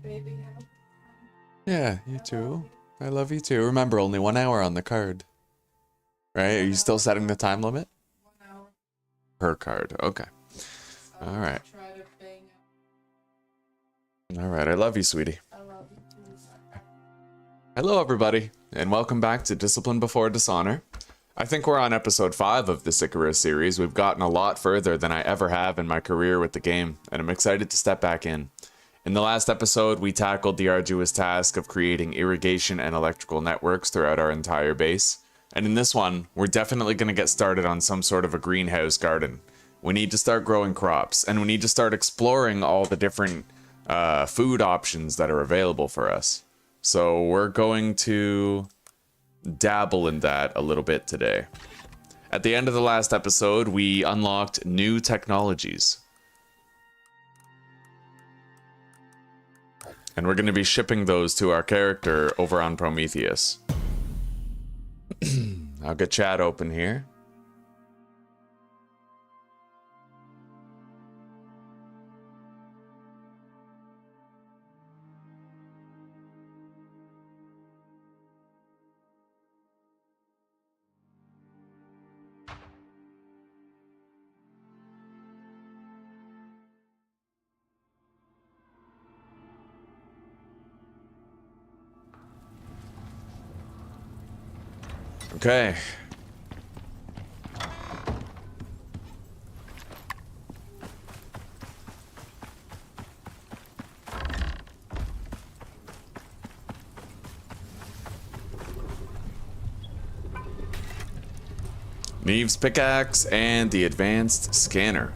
baby. Yeah, you too. I love you too. Remember, only 1 hour on the card. Right? Are you still setting the time limit? 1 hour. Per card. Okay. All right. All right. I love you, sweetie. I love you too. Hello, everybody, and welcome back to Discipline Before Dishonor. I think we're on episode 5 of this Icarus series. We've gotten a lot further than I ever have in my career with the game, and I'm excited to step back in. In the last episode, we tackled the arduous task of creating irrigation and electrical networks throughout our entire base. And in this one, we're definitely going to get started on some sort of a greenhouse garden. We need to start growing crops, and we need to start exploring all the different food options that are available for us. So we're going to dabble in that a little bit today. At the end of the last episode, we unlocked new technologies. And we're going to be shipping those to our character over on Prometheus. I'll get chat open here. Okay. Neve's pickaxe and the advanced scanner.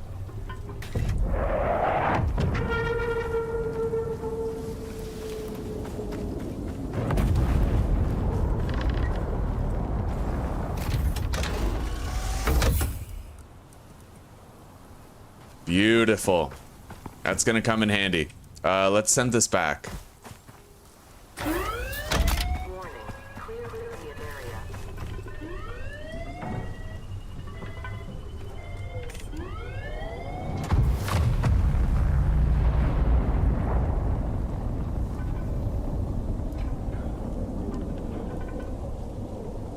Beautiful. That's gonna come in handy. Let's send this back. Warning. Clear Lithium area.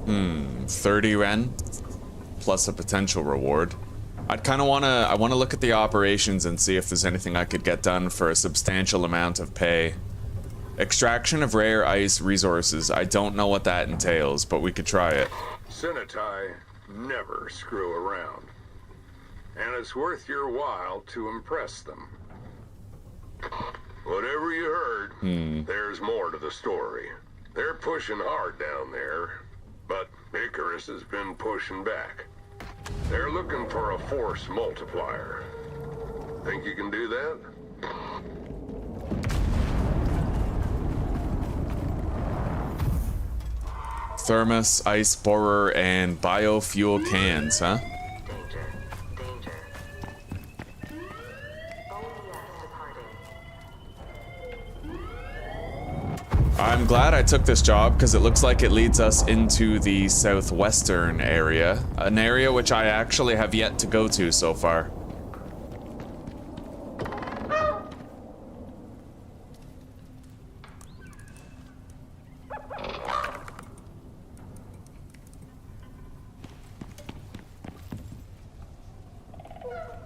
Hmm, 30 Ren plus a potential reward. I'd kind of I want to look at the operations and see if there's anything I could get done for a substantial amount of pay. Extraction of rare ice resources. I don't know what that entails, but we could try it. Senatai never screw around. And it's worth your while to impress them. Whatever you heard, there's more to the story. They're pushing hard down there, but Icarus has been pushing back. They're looking for a force multiplier. Think you can do that? Thermos, ice borer, and biofuel cans, huh? Danger. Danger. ODS departing. I'm glad I took this job because it looks like it leads us into the southwestern area, an area which I actually have yet to go to so far.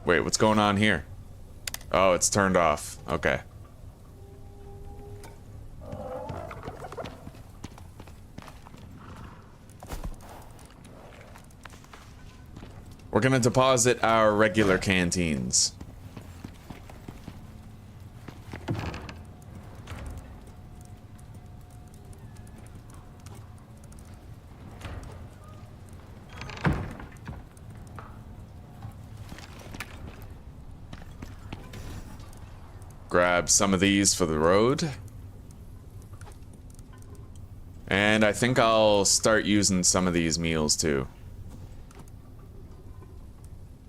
Wait, what's going on here? Oh, it's turned off. Okay. We're gonna deposit our regular canteens. Grab some of these for the road. And I think I'll start using some of these meals too.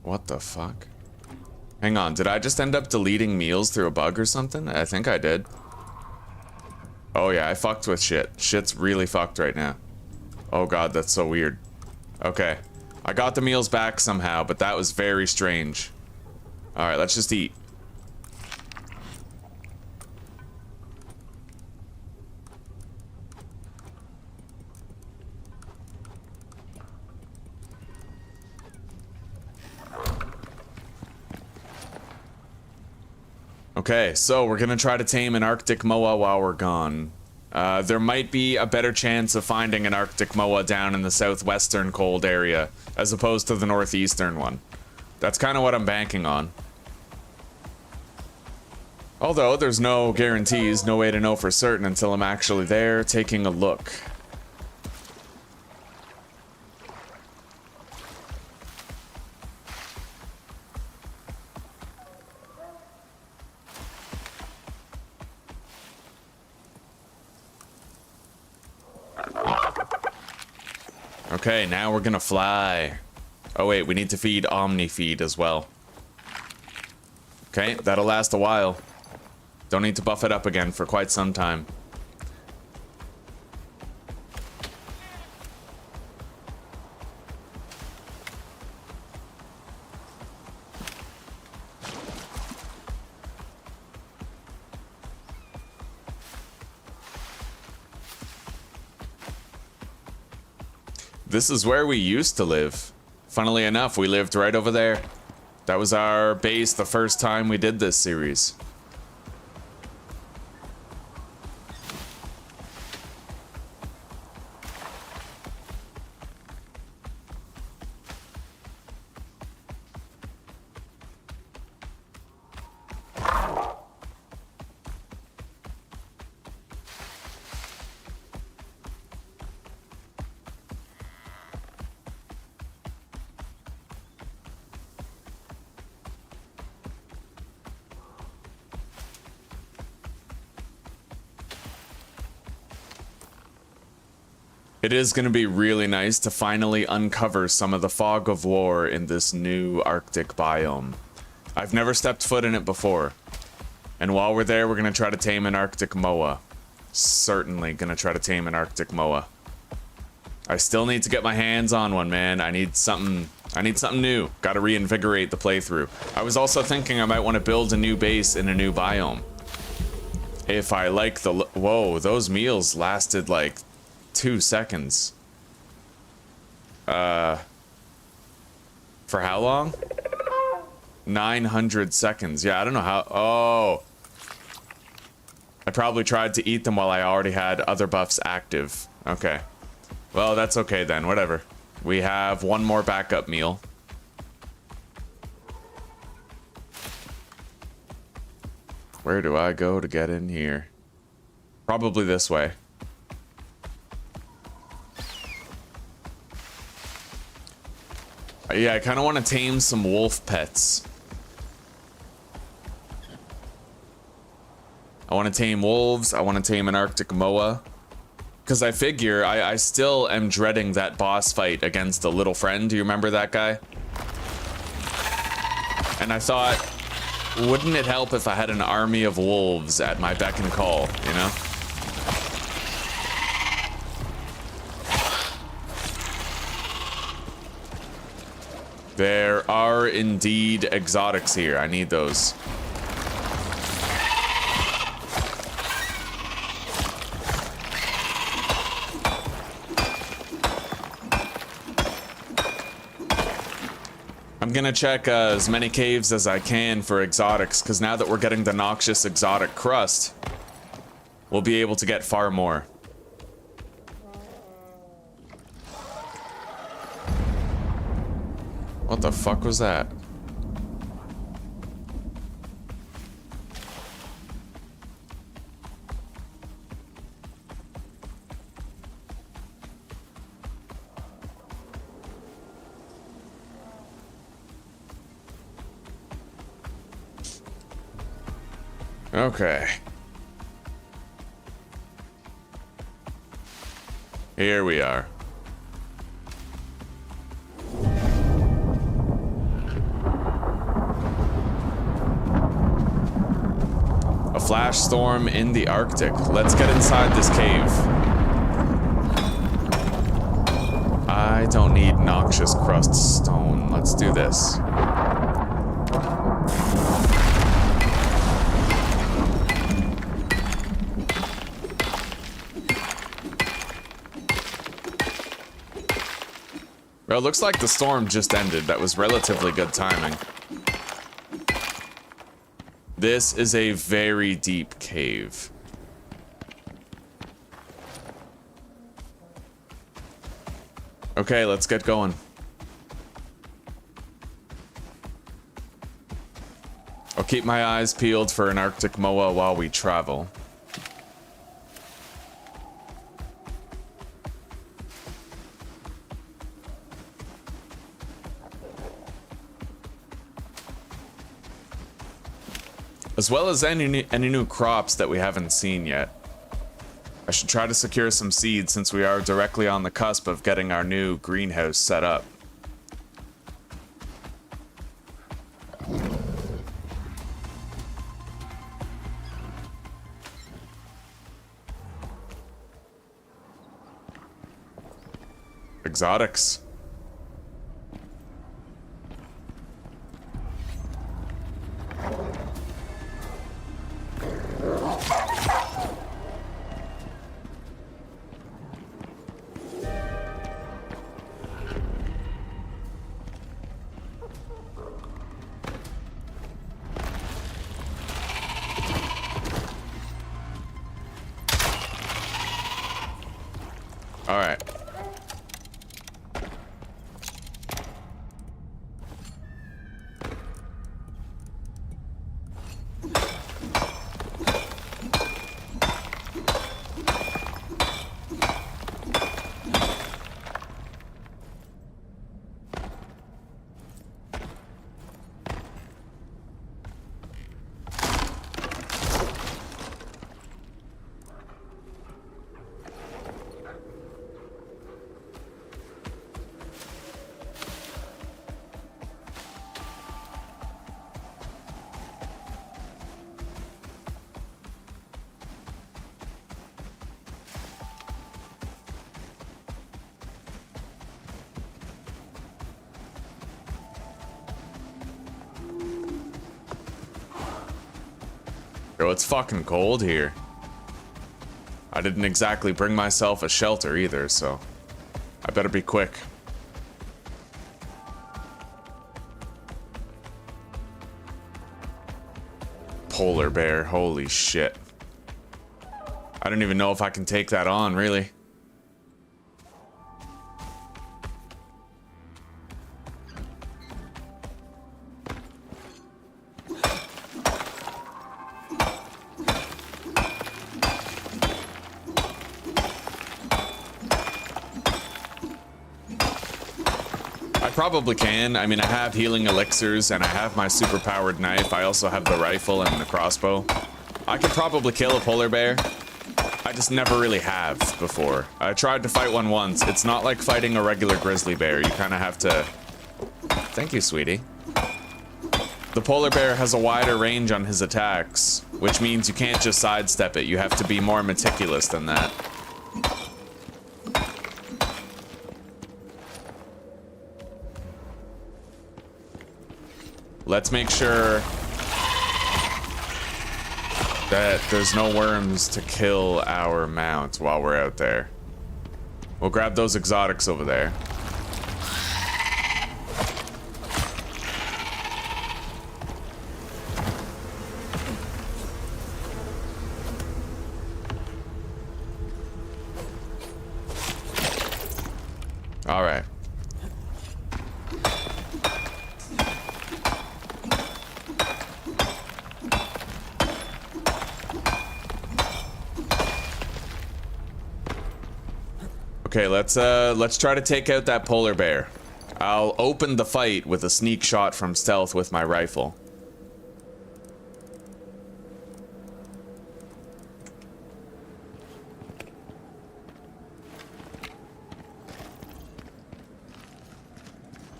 What the fuck? Hang on, did I just end up deleting meals through a bug or something? I think I did. Oh yeah, I fucked with shit. Shit's really fucked right now. Oh god, that's so weird. Okay. I got the meals back somehow, but that was very strange. Alright, let's just eat. Okay, so we're gonna try to tame an Arctic moa while we're gone. There might be a better chance of finding an Arctic moa down in the southwestern cold area, as opposed to the northeastern one. That's kind of what I'm banking on. Although, there's no guarantees, no way to know for certain until I'm actually there taking a look. Okay, now we're gonna fly. Oh wait, we need to feed Omni-Feed as well. Okay, that'll last a while. Don't need to buff it up again for quite some time. This is where we used to live. Funnily enough, we lived right over there. That was our base the first time we did this series. It is going to be really nice to finally uncover some of the fog of war in this new Arctic biome. I've never stepped foot in it before. And while we're there, we're going to try to tame an Arctic moa. Certainly going to try to tame an Arctic moa. I still need to get my hands on one, man. I need something new. Got to reinvigorate the playthrough. I was also thinking I might want to build a new base in a new biome. If I like the... Whoa, those meals lasted like 2 seconds. For how long? 900 seconds. Yeah, I don't know how... Oh. I probably tried to eat them while I already had other buffs active. Okay. Well, that's okay then. Whatever. We have one more backup meal. Where do I go to get in here? Probably this way. Yeah, I kind of want to tame some wolf pets. I want to tame wolves. I want to tame an Arctic moa. Because I figure I still am dreading that boss fight against the little friend. Do you remember that guy? And I thought, wouldn't it help if I had an army of wolves at my beck and call, you know? There are indeed exotics here. I need those. I'm gonna check as many caves as I can for exotics, because now that we're getting the noxious exotic crust, we'll be able to get far more. What the fuck was that? Okay. Here we are. A flash storm in the Arctic. Let's get inside this cave. I don't need noxious crust stone. Let's do this. Well, it looks like the storm just ended. That was relatively good timing. This is a very deep cave. Okay, let's get going. I'll keep my eyes peeled for an Arctic moa while we travel. As well as any new crops that we haven't seen yet. I should try to secure some seeds since we are directly on the cusp of getting our new greenhouse set up. Exotics. All right. Yo, it's fucking cold here. I didn't exactly bring myself a shelter either, so I better be quick. Polar bear, holy shit. I don't even know if I can take that on, really. Probably can. I mean, I have healing elixirs and I have my super powered knife. I also have the rifle and the crossbow. I could probably kill a polar bear. I just never really have before. I tried to fight one once. It's not like fighting a regular grizzly bear. You kind of have to... Thank you, sweetie. The polar bear has a wider range on his attacks, which means you can't just sidestep it. You have to be more meticulous than that. Let's make sure that there's no worms to kill our mount while we're out there. We'll grab those exotics over there. All right. Okay, let's try to take out that polar bear. I'll open the fight with a sneak shot from stealth with my rifle.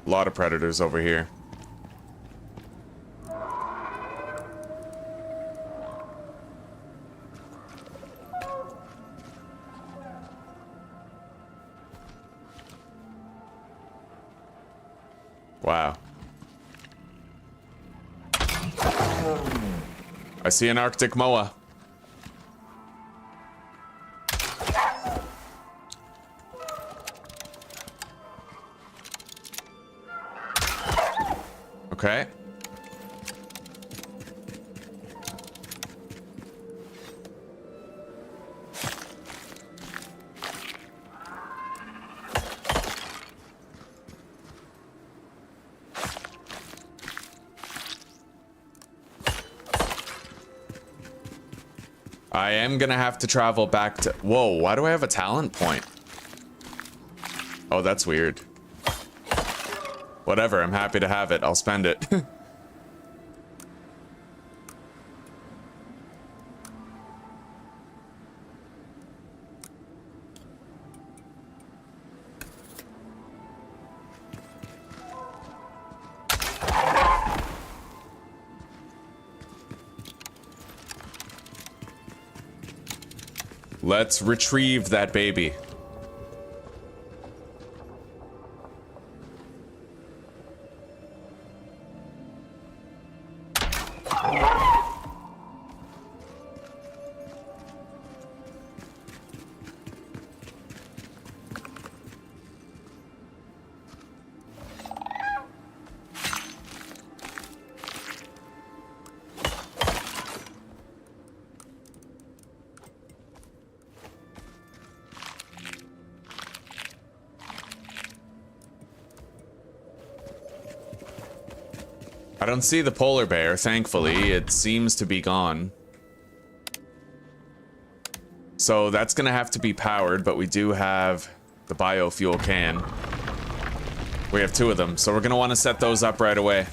A lot of predators over here. Wow. I see an Arctic moa. Okay. I am gonna have to travel back to... Whoa, why do I have a talent point? Oh, that's weird. Whatever, I'm happy to have it. I'll spend it. Let's retrieve that baby. I don't see the polar bear, thankfully. It seems to be gone. So that's gonna have to be powered, but we do have the biofuel can. We have 2 of them, so we're gonna want to set those up right away.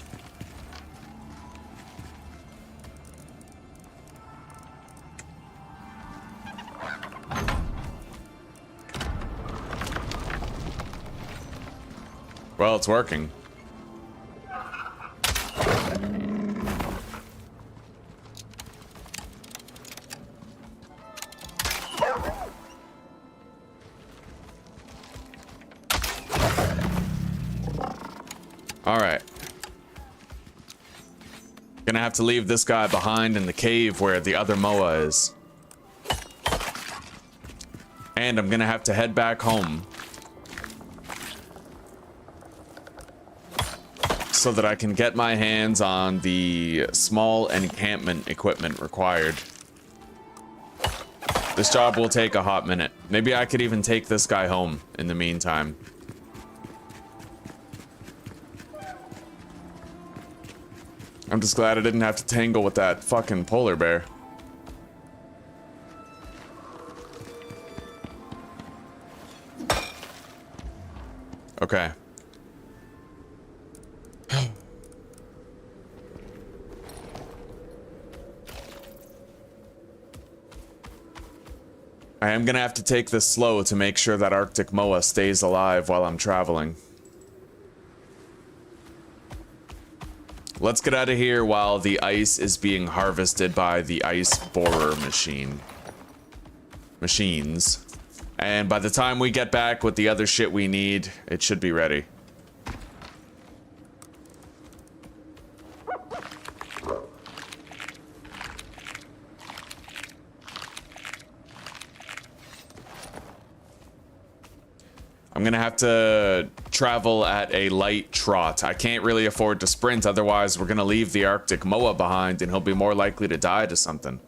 Well, it's working. Alright. Gonna have to leave this guy behind in the cave where the other Moa is. And I'm gonna have to head back home. So that I can get my hands on the small encampment equipment required. This job will take a hot minute. Maybe I could even take this guy home in the meantime. I'm just glad I didn't have to tangle with that fucking polar bear. Okay. I am gonna have to take this slow to make sure that Arctic Moa stays alive while I'm traveling. Let's get out of here while the ice is being harvested by the ice borer machines. And by the time we get back with the other shit we need, it should be ready. I'm gonna have to travel at a light trot. I can't really afford to sprint, otherwise we're gonna leave the Arctic Moa behind and he'll be more likely to die to something.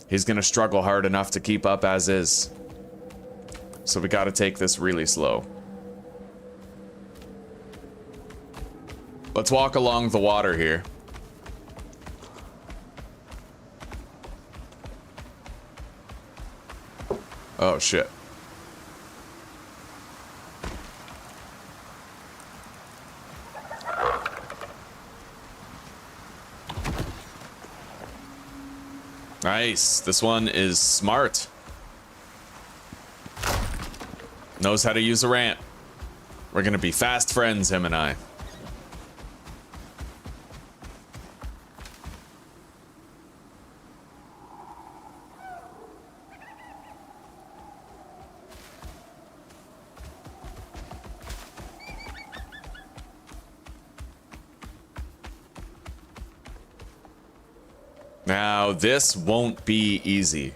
He's gonna struggle hard enough to keep up as is. So we gotta take this really slow. Let's walk along the water here. Oh shit. Nice. This one is smart. Knows how to use a ramp. We're gonna be fast friends, him and I. Now, this won't be easy.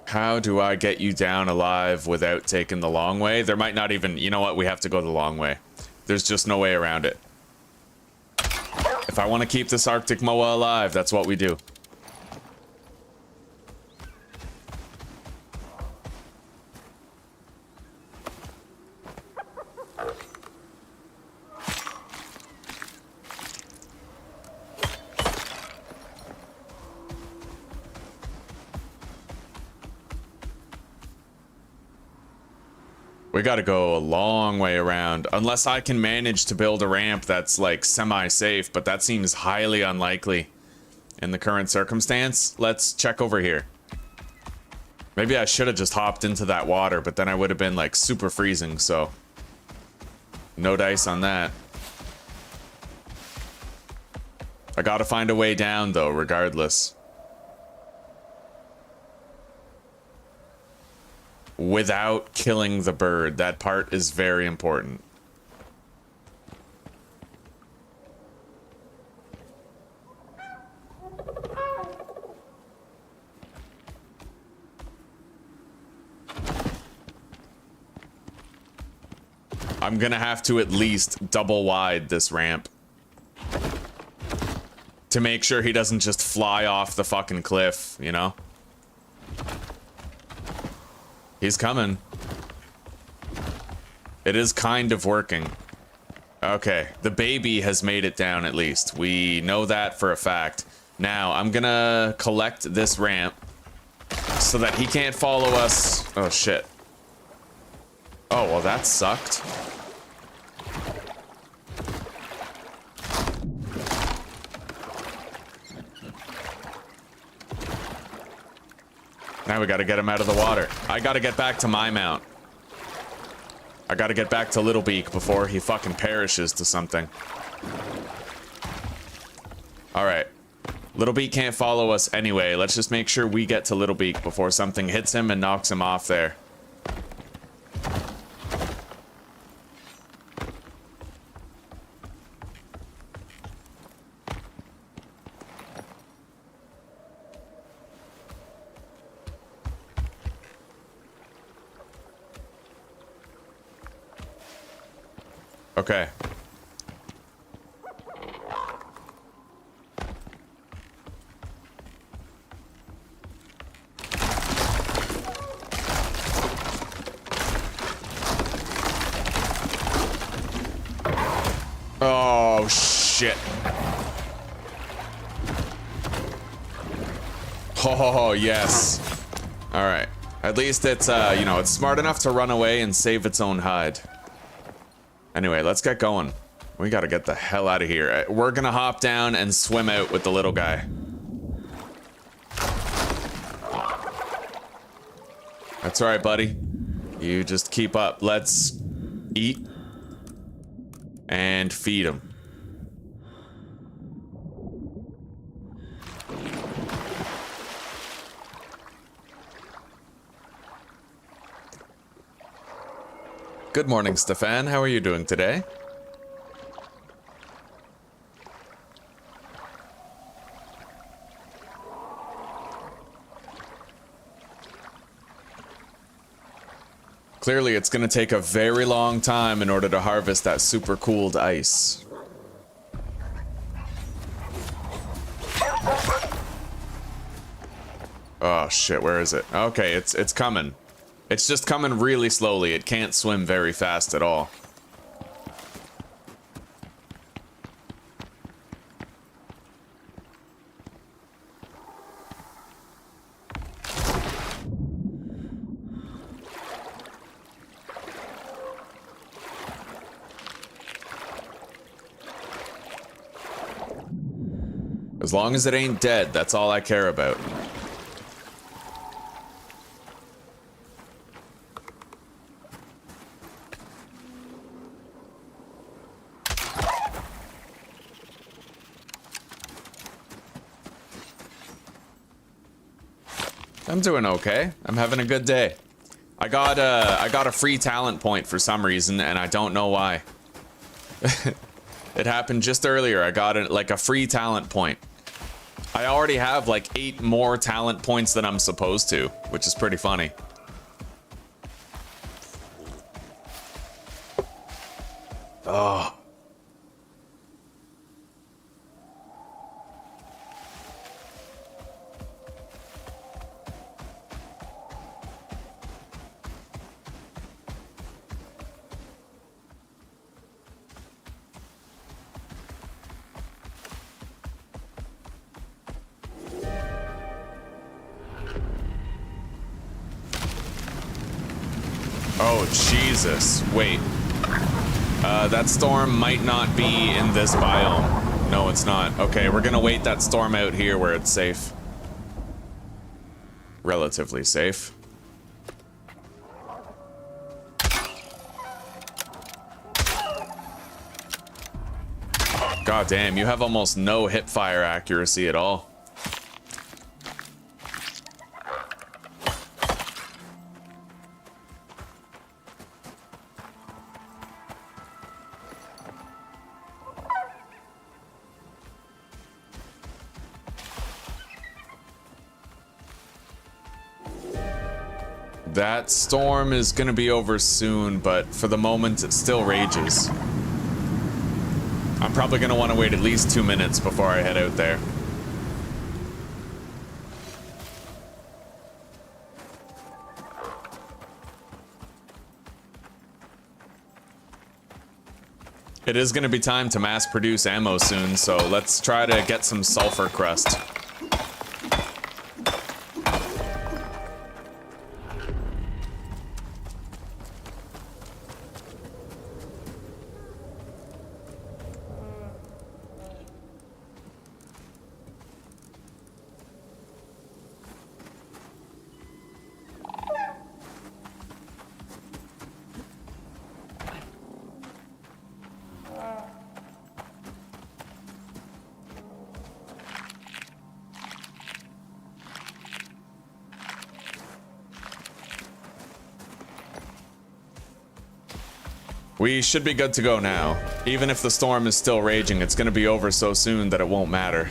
How do I get you down alive without taking the long way? There might not even... You know what? We have to go the long way. There's just no way around it. If I want to keep this Arctic Moa alive, that's what we do. We gotta go a long way around. Unless I can manage to build a ramp that's like semi-safe, but that seems highly unlikely in the current circumstance. Let's check over here. Maybe I should have just hopped into that water, but then I would have been like super freezing, so no dice on that. I gotta find a way down though, regardless. Without killing the bird. That part is very important. I'm gonna have to at least double wide this ramp to make sure he doesn't just fly off the fucking cliff, you know? He's coming. It is kind of working. Okay, the baby has made it down at least. We know that for a fact. Now, I'm gonna collect this ramp so that he can't follow us. Oh, shit. Oh, well, that sucked. Now we gotta get him out of the water. I gotta get back to my mount. I gotta get back to Little Beak before he fucking perishes to something. Alright. Little Beak can't follow us anyway. Let's just make sure we get to Little Beak before something hits him and knocks him off there. Okay. Oh, shit. Oh, yes. All right. At least it's, you know, it's smart enough to run away and save its own hide. Anyway, let's get going. We gotta get the hell out of here. We're gonna hop down and swim out with the little guy. That's all right, buddy. You just keep up. Let's eat and feed him. Good morning, Stefan. How are you doing today? Clearly, it's going to take a very long time in order to harvest that super cooled ice. Oh shit, where is it? Okay, it's coming. It's just coming really slowly. It can't swim very fast at all. As long as it ain't dead, that's all I care about. I'm doing okay. I'm having a good day. I got a free talent point for some reason, and I don't know why. It happened just earlier. I got it like a free talent point. I already have like 8 more talent points than I'm supposed to, which is pretty funny. Oh. Oh, Jesus. Wait. That storm might not be in this biome. No, it's not. Okay, we're gonna wait that storm out here where it's safe. Relatively safe. God damn, you have almost no hip fire accuracy at all. That storm is gonna be over soon, but for the moment it still rages. I'm probably gonna want to wait at least 2 minutes before I head out there. It is gonna be time to mass produce ammo soon, so let's try to get some sulfur crust. We should be good to go now. Even if the storm is still raging, it's gonna be over so soon that it won't matter.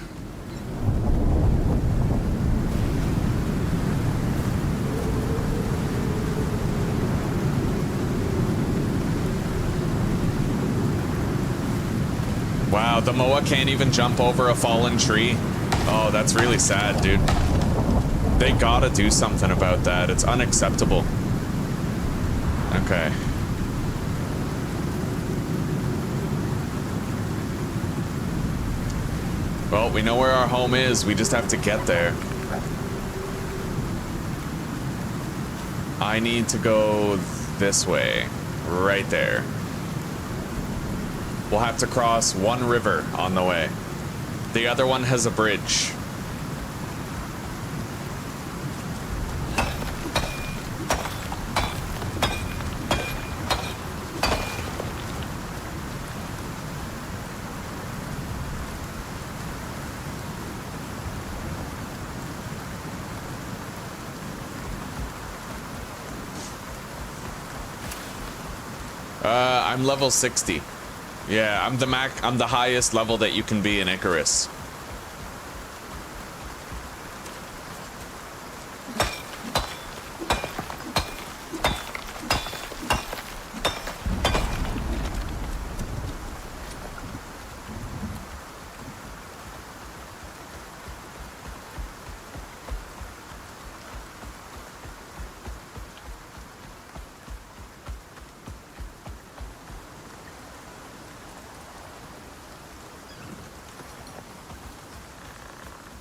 Wow, the Moa can't even jump over a fallen tree. Oh, that's really sad, dude. They gotta do something about that. It's unacceptable. Okay. Well, we know where our home is. We just have to get there. I need to go this way. Right there. We'll have to cross one river on the way. The other one has a bridge. I'm level 60. Yeah, I'm the highest level that you can be in Icarus.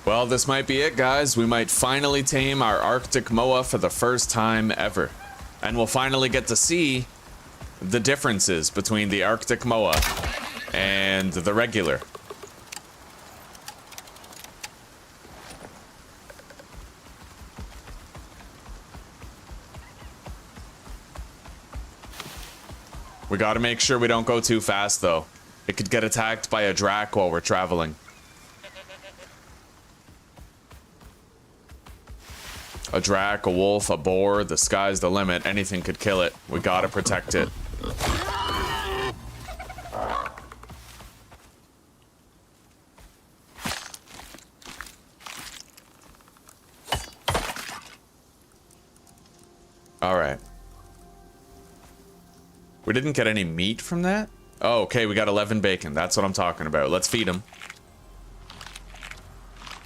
Well, this might be it, guys. We might finally tame our Arctic Moa for the first time ever. And we'll finally get to see the differences between the Arctic Moa and the regular. We gotta make sure we don't go too fast, though. It could get attacked by a drac while we're traveling. A drac, a wolf, a boar, the sky's the limit. Anything could kill it. We gotta protect it. Alright. We didn't get any meat from that? Oh, okay, we got 11 bacon. That's what I'm talking about. Let's feed him.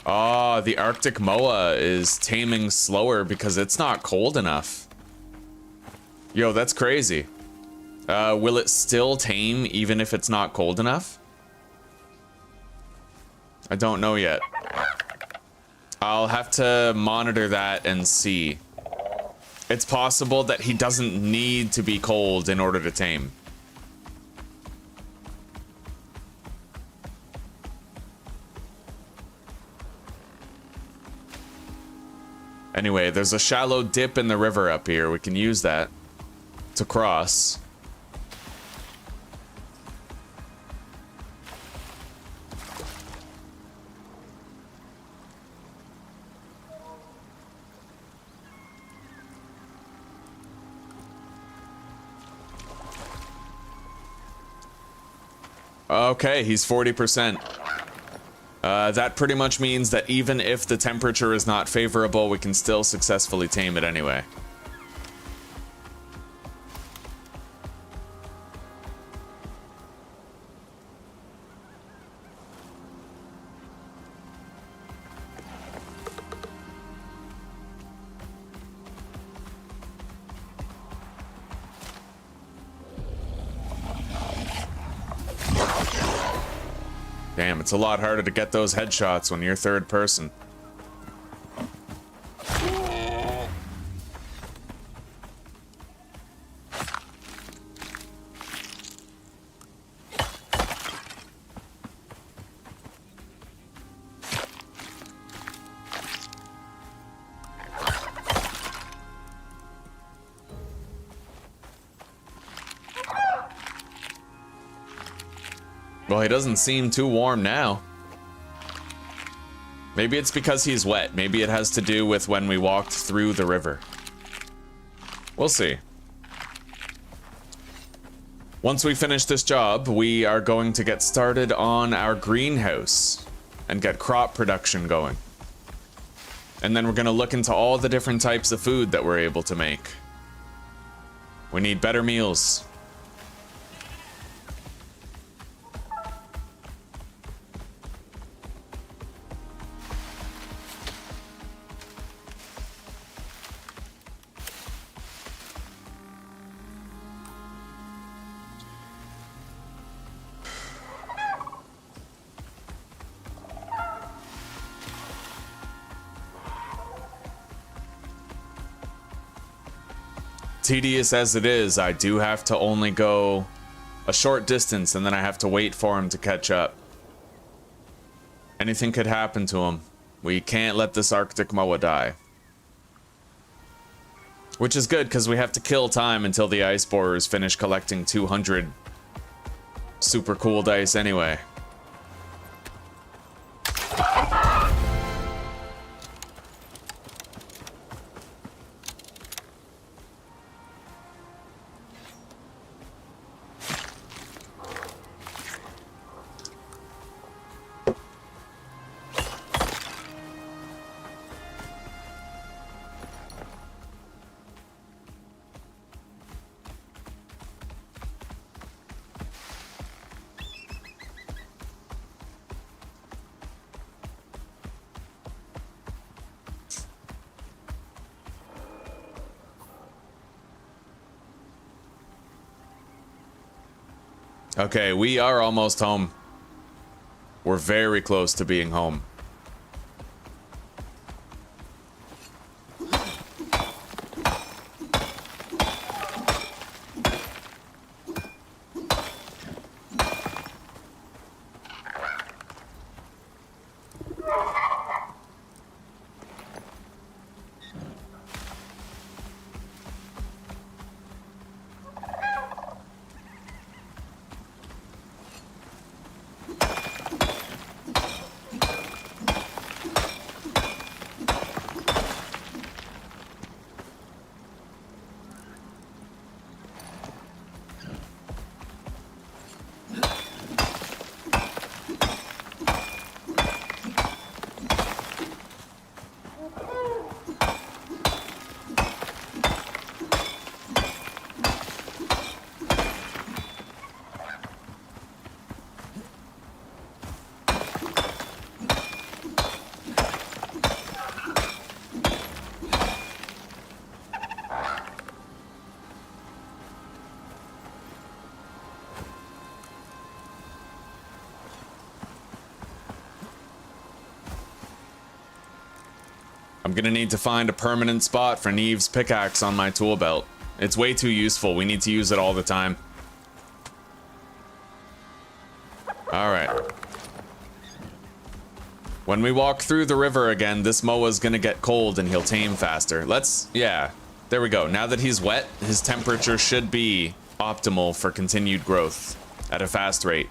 Oh, the Arctic Moa is taming slower because it's not cold enough. Yo, that's crazy. Will it still tame even if it's not cold enough? I don't know yet. I'll have to monitor that and see. it's possible that he doesn't need to be cold in order to tame. Anyway, there's a shallow dip in the river up here. We can use that to cross. Okay, he's 40%. That pretty much means that even if the temperature is not favorable, we can still successfully tame it anyway. Damn, it's a lot harder to get those headshots when you're third person. Well, he doesn't seem too warm now. Maybe it's because he's wet. Maybe it has to do with when we walked through the river. We'll see. Once we finish this job, we are going to get started on our greenhouse and get crop production going. And then we're going to look into all the different types of food that we're able to make. We need better meals. Tedious as it is, I do have to only go a short distance and then I have to wait for him to catch up. Anything could happen to him. We can't let this Arctic Moa die. Which is good because we have to kill time until the ice borers finish collecting 200 super cool dice anyway. Okay, we are almost home. We're very close to being home. I'm gonna need to find a permanent spot for Neve's pickaxe on my tool belt. It's way too useful. We need to use it all the time. Alright. When we walk through the river again, this Moa's gonna get cold and he'll tame faster. Yeah, there we go. Now that he's wet, his temperature should be optimal for continued growth at a fast rate.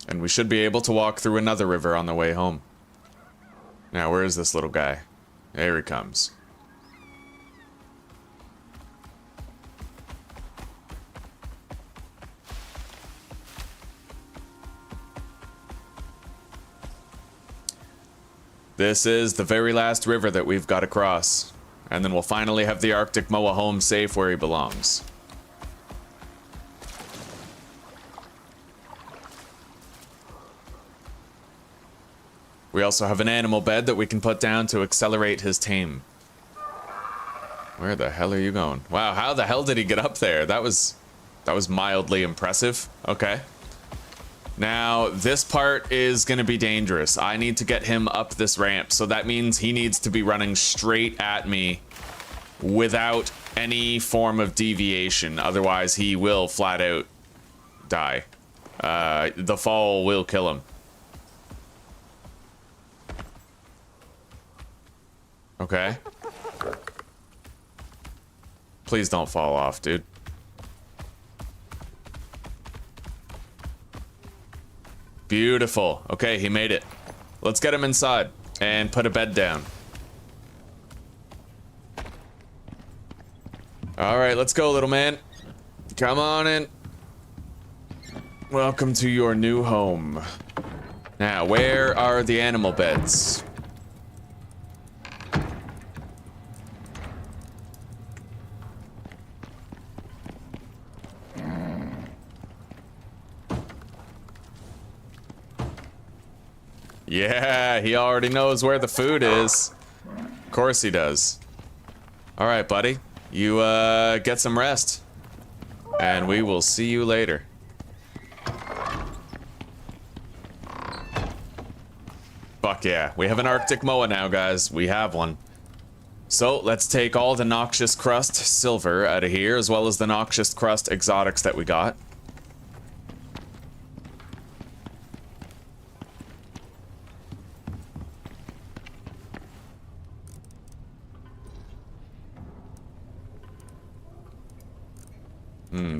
And we should be able to walk through another river on the way home. Now, where is this little guy? There he comes. This is the very last river that we've got to cross. And then we'll finally have the Arctic Moa home safe where he belongs. We also have an animal bed that we can put down to accelerate his tame. Where the hell are you going? Wow, how the hell did he get up there? That was mildly impressive. Okay. Now, this part is going to be dangerous. I need to get him up this ramp, so that means he needs to be running straight at me without any form of deviation. Otherwise, he will flat out die. The fall will kill him. Okay. Please don't fall off, dude. Beautiful. Okay, he made it. Let's get him inside and put a bed down. Alright, let's go, little man. Come on in. Welcome to your new home. Now, where are the animal beds? Yeah, he already knows where the food is. Of course he does. Alright, buddy. You, get some rest. And we will see you later. Fuck yeah. We have an Arctic Moa now, guys. We have one. So, let's take all the Noxious Crust silver out of here, as well as the Noxious Crust exotics that we got.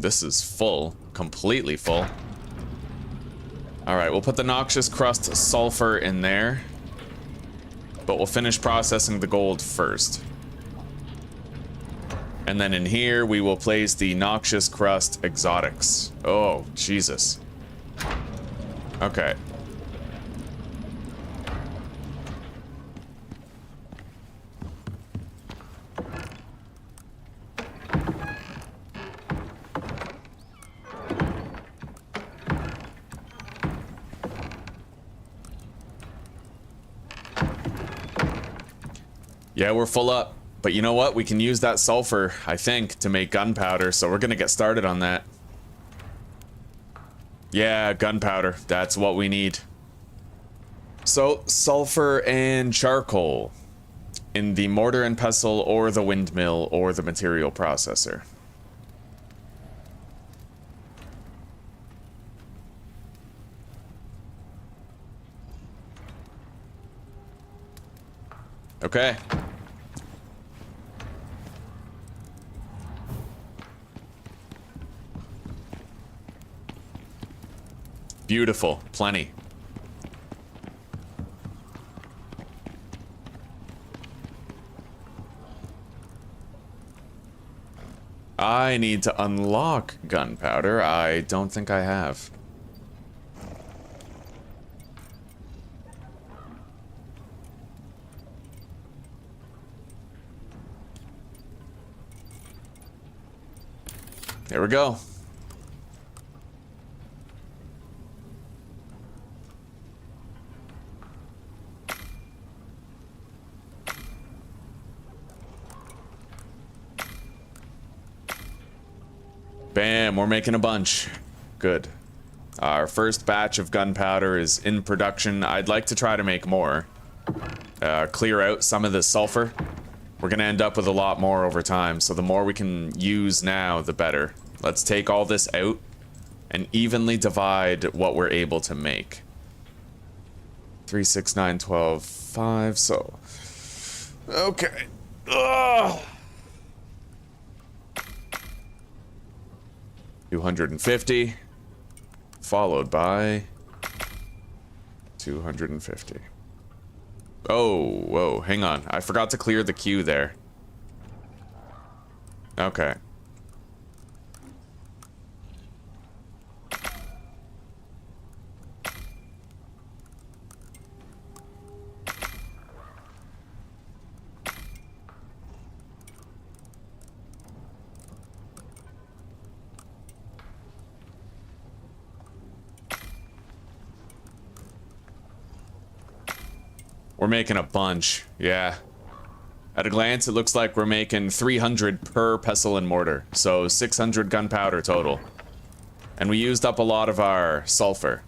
This is full. Completely full. Alright, we'll put the Noxious Crust sulfur in there. But we'll finish processing the gold first. And then in here, we will place the Noxious Crust exotics. Oh, Jesus. Okay. Yeah, we're full up. But you know what? We can use that sulfur, I think, to make gunpowder, so we're gonna get started on that. Yeah, gunpowder. That's what we need. So, sulfur and charcoal in the mortar and pestle, or the windmill, or the material processor. Okay. Beautiful. Plenty. I need to unlock gunpowder. I don't think I have. There we go. Damn, we're making a bunch. Good. Our first batch of gunpowder is in production. I'd like to try to make more. Clear out some of the sulfur. We're gonna end up with a lot more over time, so the more we can use now, the better. Let's take all this out and evenly divide what we're able to make. 3, 6, 9, 12, 5, so... Okay. Ugh. 250. Followed by... 250. Oh, whoa, hang on. I forgot to clear the queue there. Okay. We're making a bunch, yeah. At a glance, it looks like we're making 300 per pestle and mortar, so 600 gunpowder total. And we used up a lot of our sulfur.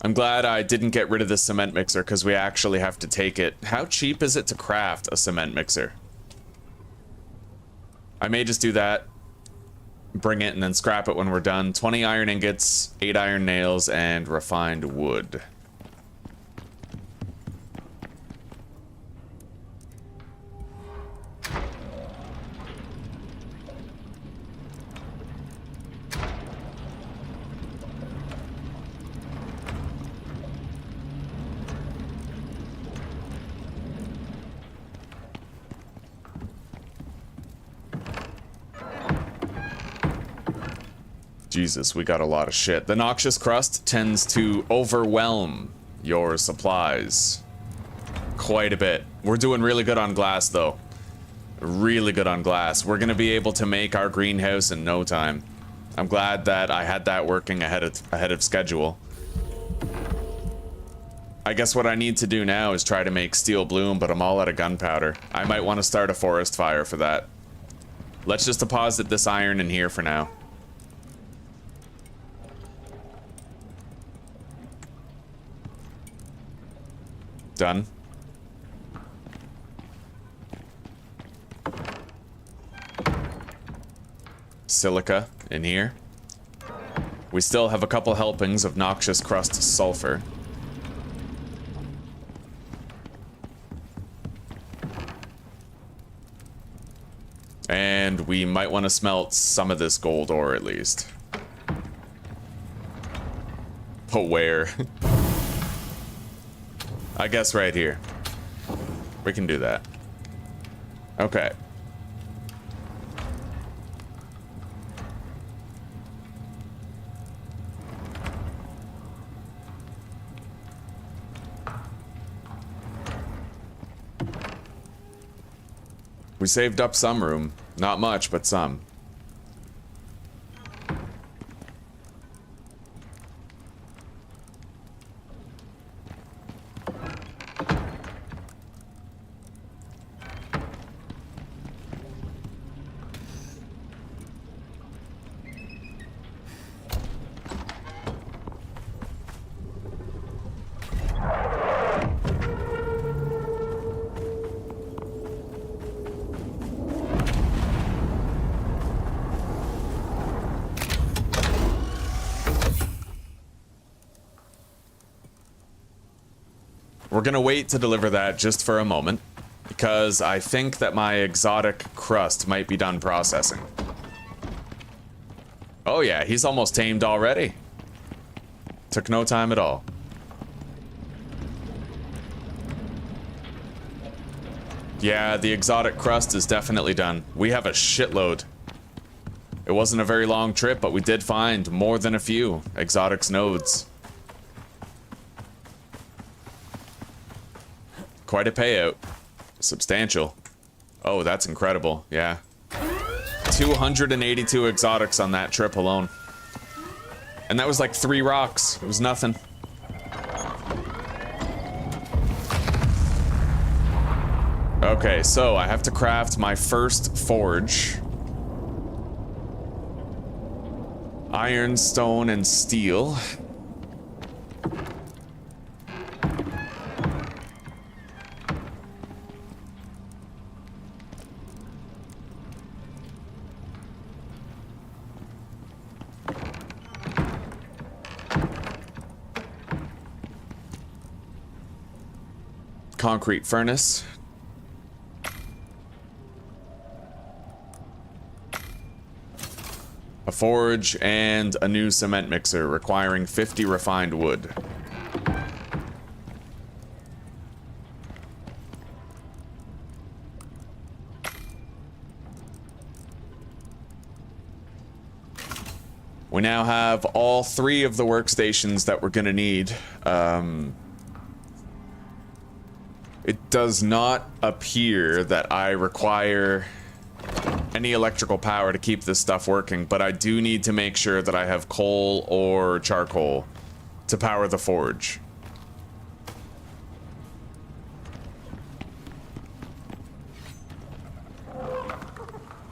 I'm glad I didn't get rid of the cement mixer, because we actually have to take it. How cheap is it to craft a cement mixer? I may just do that. Bring it and then scrap it when we're done. 20 iron ingots, 8 iron nails, and refined wood. Jesus, we got a lot of shit. The noxious crust tends to overwhelm your supplies quite a bit. We're doing really good on glass, though. Really good on glass. We're gonna be able to make our greenhouse in no time. I'm glad that I had that working ahead of schedule. I guess what I need to do now is try to make steel bloom, but I'm all out of gunpowder. I might want to start a forest fire for that. Let's just deposit this iron in here for now. Done. Silica in here. We still have a couple helpings of noxious crust sulfur. And we might want to smelt some of this gold ore at least. But where? I guess right here. We can do that. Okay. We saved up some room. Not much, but some. We're gonna wait to deliver that just for a moment, because I think that my exotic crust might be done processing. Oh yeah, he's almost tamed already. Took no time at all. Yeah, the exotic crust is definitely done. We have a shitload. It wasn't a very long trip, but we did find more than a few exotics nodes. Quite a payout. Substantial. Oh, that's incredible. Yeah. 282 exotics on that trip alone. And that was like 3 rocks. It was nothing. Okay, so I have to craft my first forge. Iron, stone, and steel. Concrete furnace. A forge and a new cement mixer requiring 50 refined wood. We now have all 3 of the workstations that we're gonna need. It does not appear that I require any electrical power to keep this stuff working, but I do need to make sure that I have coal or charcoal to power the forge.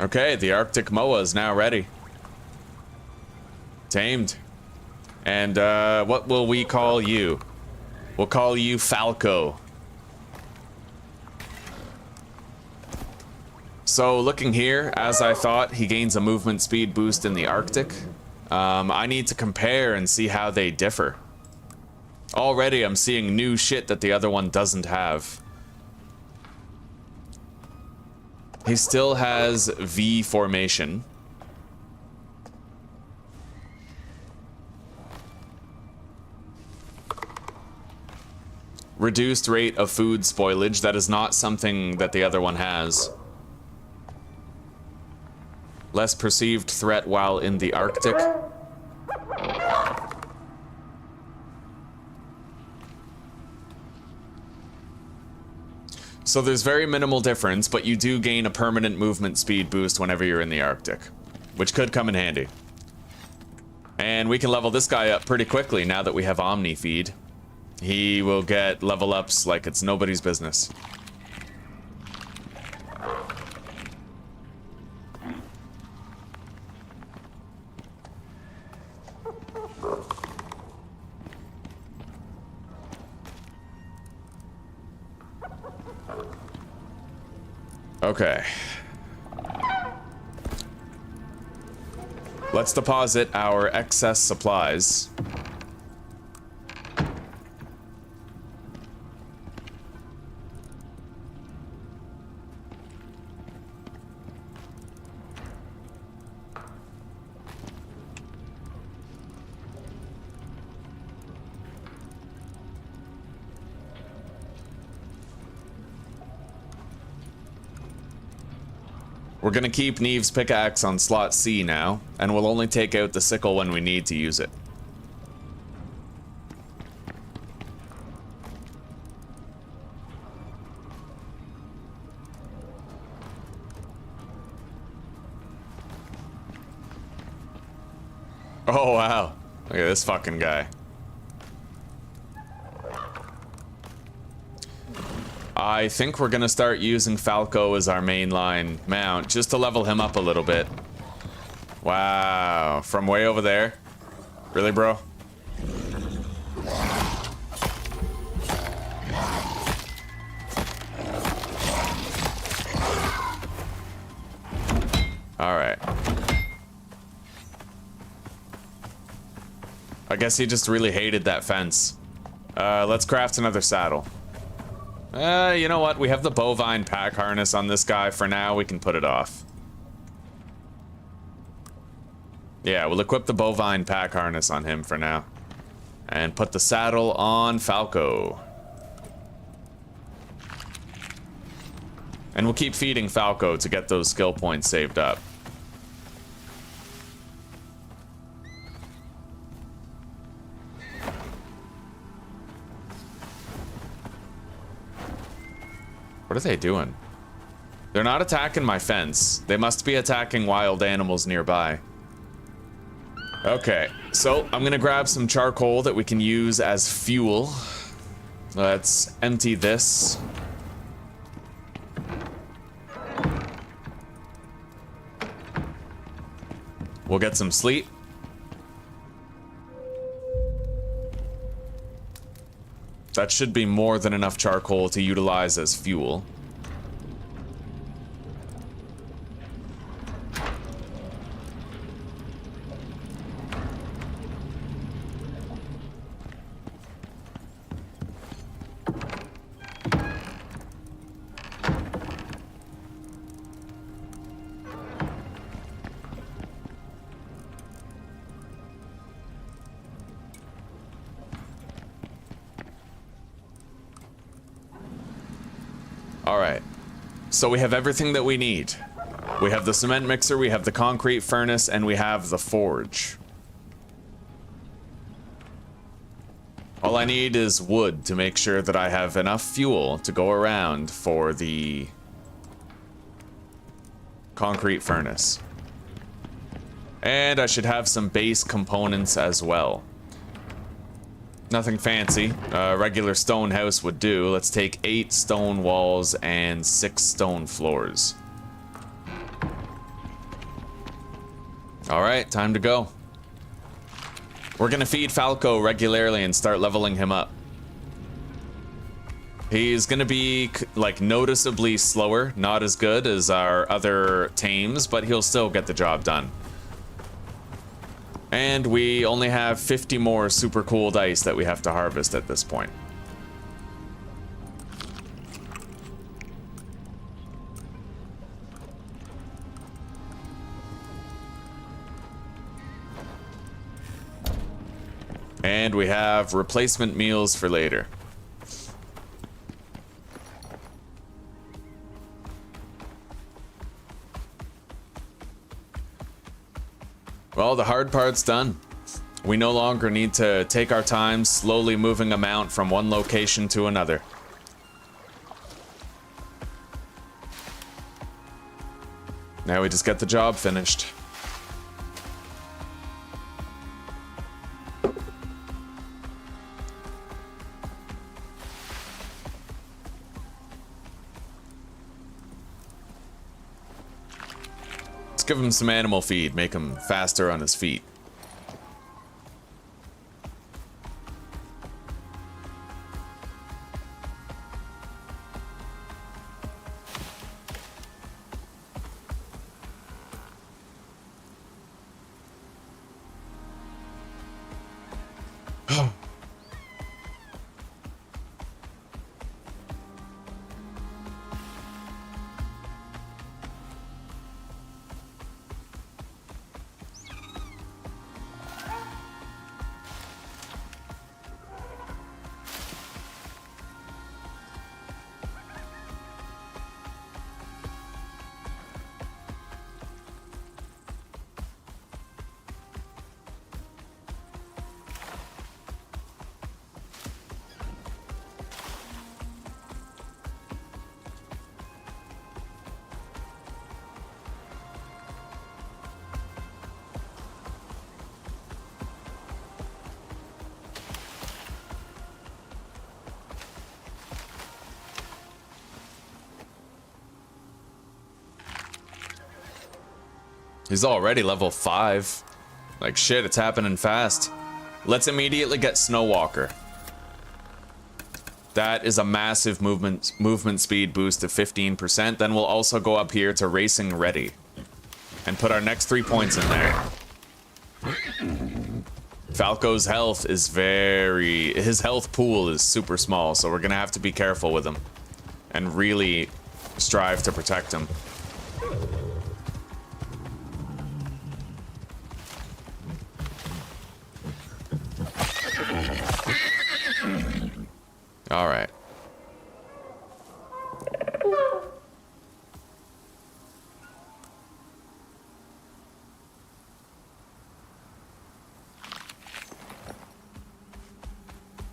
Okay, the Arctic Moa is now ready. Tamed. And what will we call you? We'll call you Falco. So looking here, as I thought, he gains a movement speed boost in the Arctic. I need to compare and see how they differ. Already I'm seeing new shit that the other one doesn't have. He still has V formation. Reduced rate of food spoilage, that is not something that the other one has. Less perceived threat while in the Arctic. So there's very minimal difference, but you do gain a permanent movement speed boost whenever you're in the Arctic, which could come in handy. And we can level this guy up pretty quickly now that we have Omni Feed. He will get level ups like it's nobody's business. Okay. Let's deposit our excess supplies. We're gonna keep Neve's pickaxe on slot C now, and we'll only take out the sickle when we need to use it. Oh wow, look at this fucking guy. I think we're gonna start using Falco as our mainline mount, just to level him up a little bit. Wow, from way over there? Really, bro? Alright. I guess he just really hated that fence. Let's craft another saddle. You know what? We have the bovine pack harness on this guy. For now, we can put it off. Yeah, we'll equip the bovine pack harness on him for now. And put the saddle on Falco. And we'll keep feeding Falco to get those skill points saved up. What are they doing? They're not attacking my fence. They must be attacking wild animals nearby. Okay, so I'm gonna grab some charcoal that we can use as fuel. Let's empty this. We'll get some sleep. That should be more than enough charcoal to utilize as fuel. Alright, so we have everything that we need. We have the cement mixer, we have the concrete furnace, and we have the forge. All I need is wood to make sure that I have enough fuel to go around for the concrete furnace. And I should have some base components as well. Nothing fancy. A regular stone house would do. Let's take 8 stone walls and 6 stone floors. Alright, time to go. We're gonna feed Falco regularly and start leveling him up. He's gonna be, like, noticeably slower, not as good as our other tames, but he'll still get the job done. And we only have 50 more super cool dice that we have to harvest at this point. And we have replacement meals for later. Well, the hard part's done. We no longer need to take our time slowly moving a mount from one location to another. Now we just get the job finished. Give him some animal feed, make him faster on his feet. He's already level 5. Like shit, it's happening fast. Let's immediately get Snowwalker. That is a massive movement speed boost of 15%. Then we'll also go up here to Racing Ready. And put our next 3 points in there. Falco's health is his health pool is super small, so we're gonna have to be careful with him. And really strive to protect him. All right.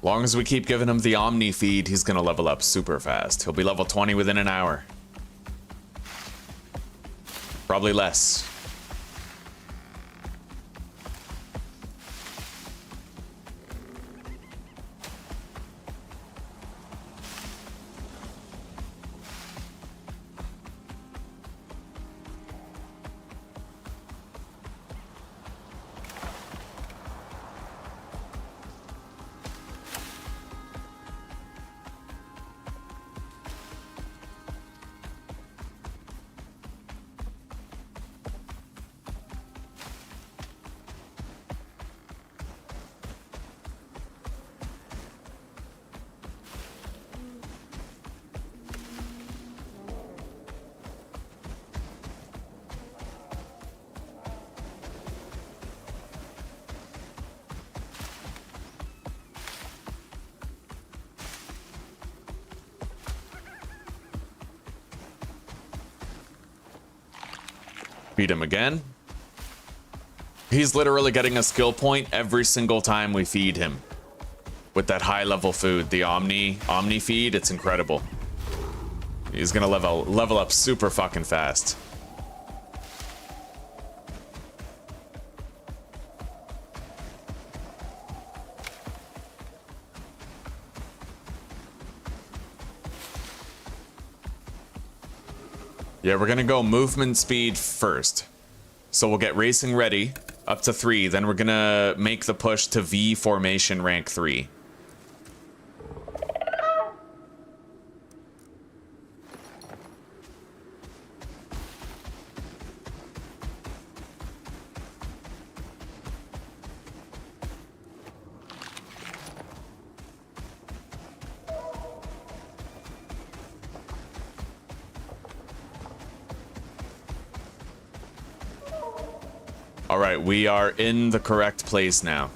Long as we keep giving him the Omni feed, he's gonna level up super fast. He'll be level 20 within an hour. Probably less. Feed him again. He's literally getting a skill point every single time we feed him. With that high level food, the Omni feed, it's incredible. He's gonna level up super fucking fast. Yeah, we're gonna go movement speed first. So we'll get racing ready up to 3, then we're gonna make the push to V formation rank 3. All right, we are in the correct place now.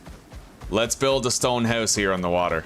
Let's build a stone house here on the water.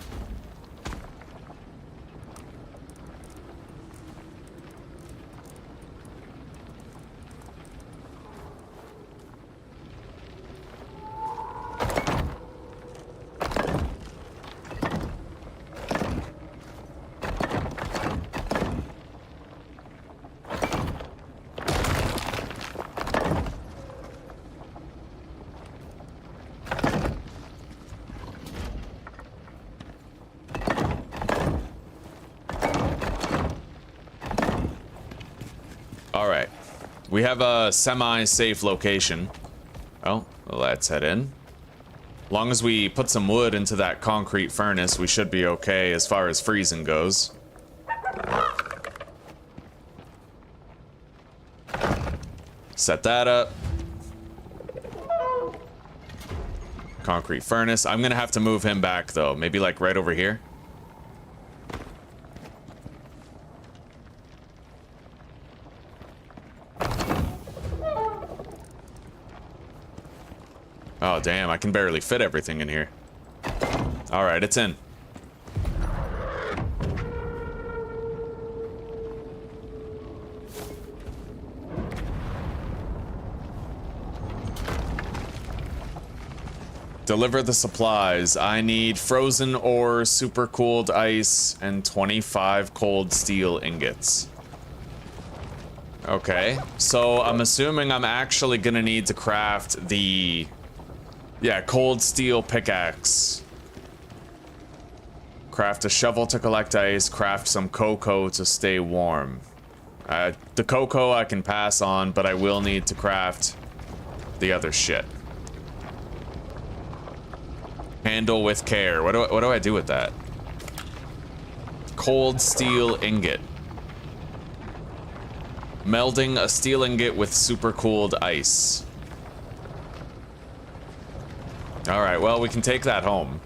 We have a semi-safe location. Oh, well, let's head in. As long as we put some wood into that concrete furnace, we should be okay as far as freezing goes. Set that up. Concrete furnace. I'm gonna have to move him back though. Maybe like right over here. Oh, damn, I can barely fit everything in here. All right, it's in. Deliver the supplies. I need frozen ore, super cooled ice, and 25 cold steel ingots. Okay, so I'm assuming I'm actually gonna need to craft the... yeah, cold steel pickaxe. Craft a shovel to collect ice, craft some cocoa to stay warm. The cocoa I can pass on, but I will need to craft the other shit. Handle with care. What do I do with that? Cold steel ingot. Melding a steel ingot with super cooled ice. Alright, well, we can take that home.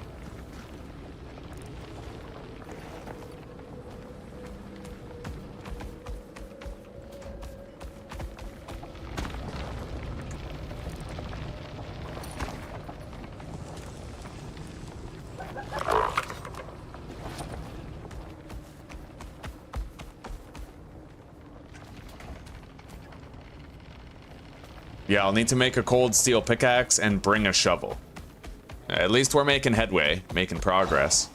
Yeah, I'll need to make a cold steel pickaxe and bring a shovel. At least we're making headway, making progress.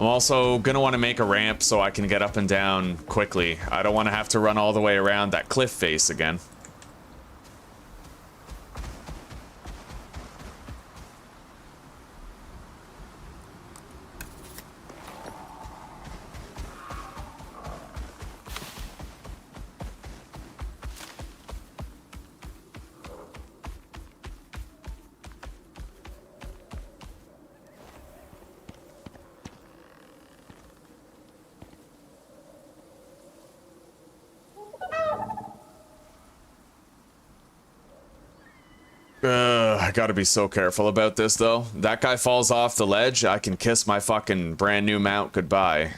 I'm also gonna want to make a ramp so I can get up and down quickly. I don't want to have to run all the way around that cliff face again. I gotta be so careful about this, though. That guy falls off the ledge, I can kiss my fucking brand new mount goodbye.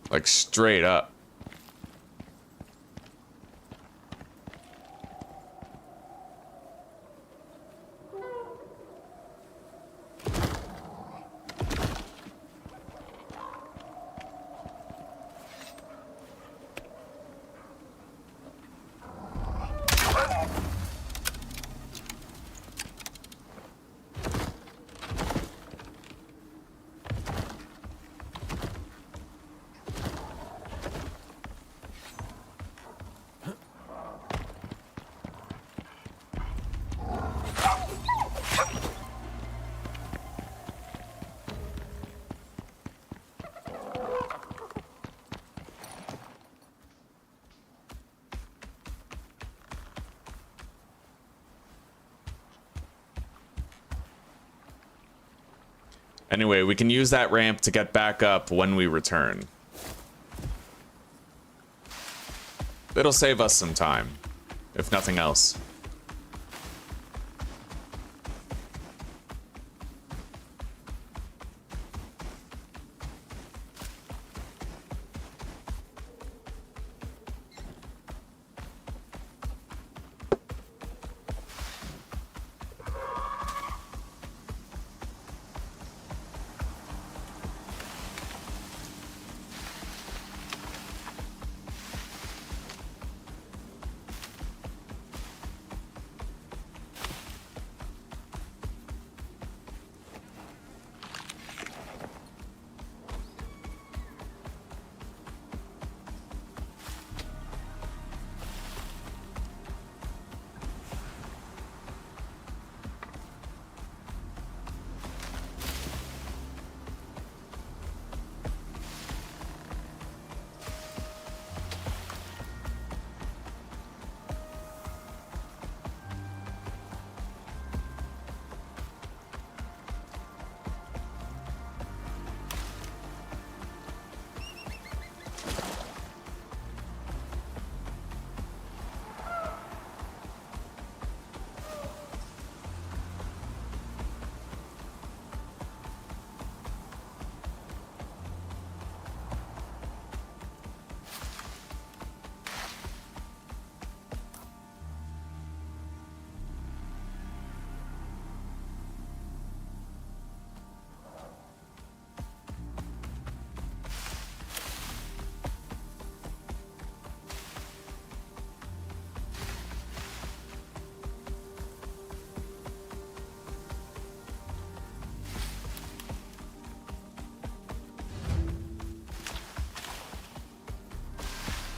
Like, straight up. Anyway, we can use that ramp to get back up when we return. It'll save us some time, if nothing else.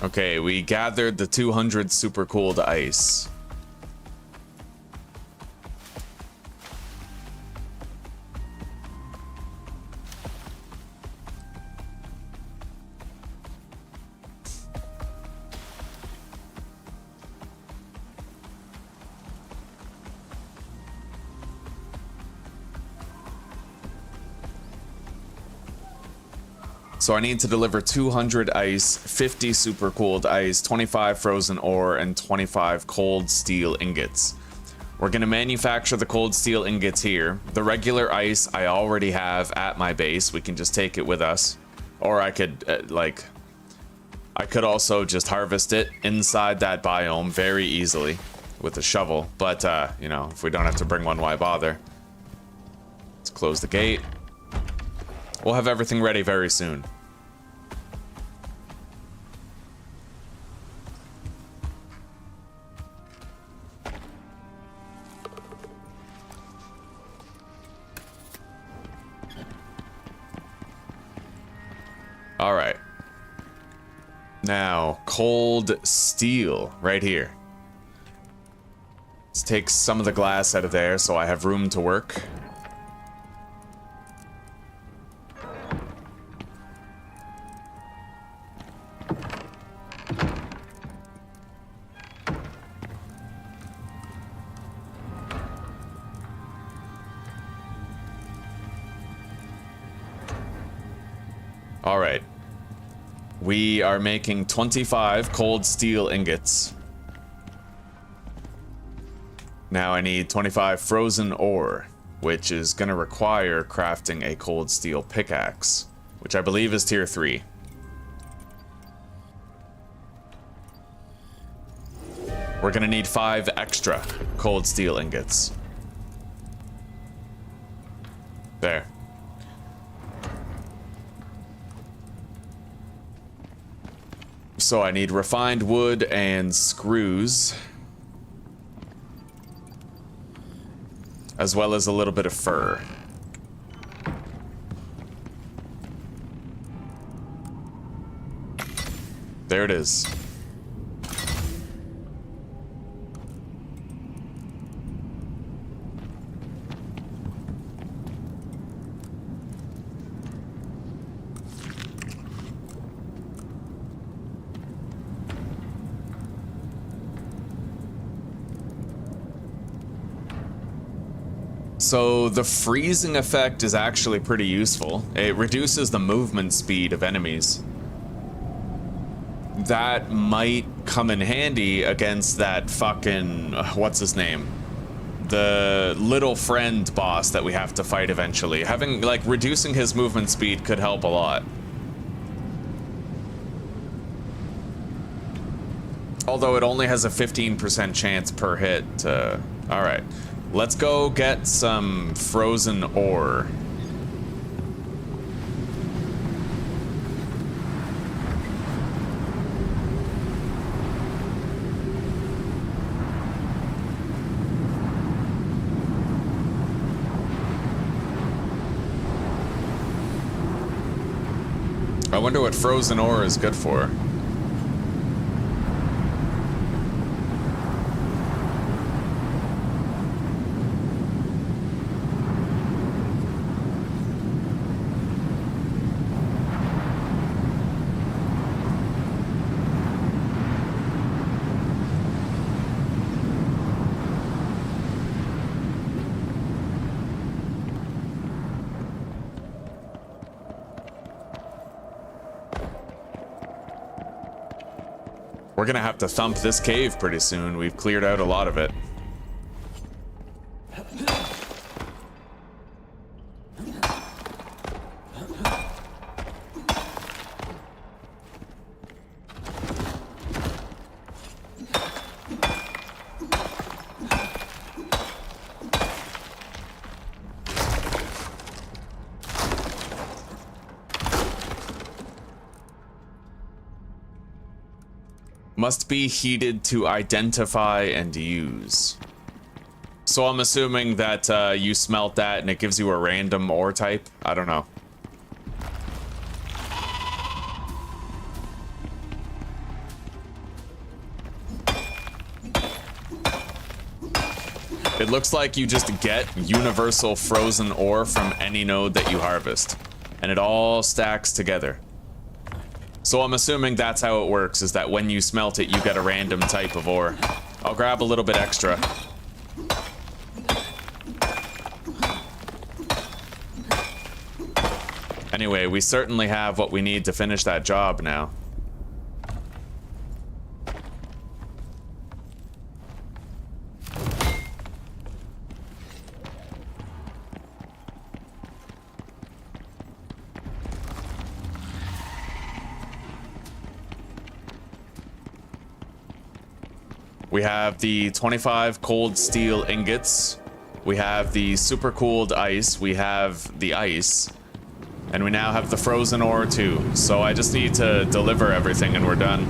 Okay, we gathered the 200 super cooled ice. So I need to deliver 200 ice, 50 super cooled ice, 25 frozen ore, and 25 cold steel ingots. We're going to manufacture the cold steel ingots here. The regular ice I already have at my base. We can just take it with us. Or I could, I could also just harvest it inside that biome very easily with a shovel. But, you know, if we don't have to bring one, why bother? Let's close the gate. We'll have everything ready very soon. All right. Now, cold steel right here. Let's take some of the glass out of there so I have room to work. All right. We are making 25 cold steel ingots. Now I need 25 frozen ore, which is going to require crafting a cold steel pickaxe, which I believe is tier 3. We're going to need 5 extra cold steel ingots. There. So I need refined wood and screws, as well as a little bit of fur. There it is. So the freezing effect is actually pretty useful. It reduces the movement speed of enemies. That might come in handy against that fucking... what's his name? The little friend boss that we have to fight eventually. Having, like, reducing his movement speed could help a lot. Although it only has a 15% chance per hit to... Alright. Let's go get some frozen ore. I wonder what frozen ore is good for. We're gonna have to thump this cave pretty soon. We've cleared out a lot of it. Must be heated to identify and use. So I'm assuming that you smelt that and it gives you a random ore type? I don't know. It looks like you just get universal frozen ore from any node that you harvest. And it all stacks together. So I'm assuming that's how it works, is that when you smelt it, you get a random type of ore. I'll grab a little bit extra. Anyway, we certainly have what we need to finish that job now. We have the 25 cold steel ingots. We have the super cooled ice. We have the ice. And we now have the frozen ore too. So I just need to deliver everything and we're done.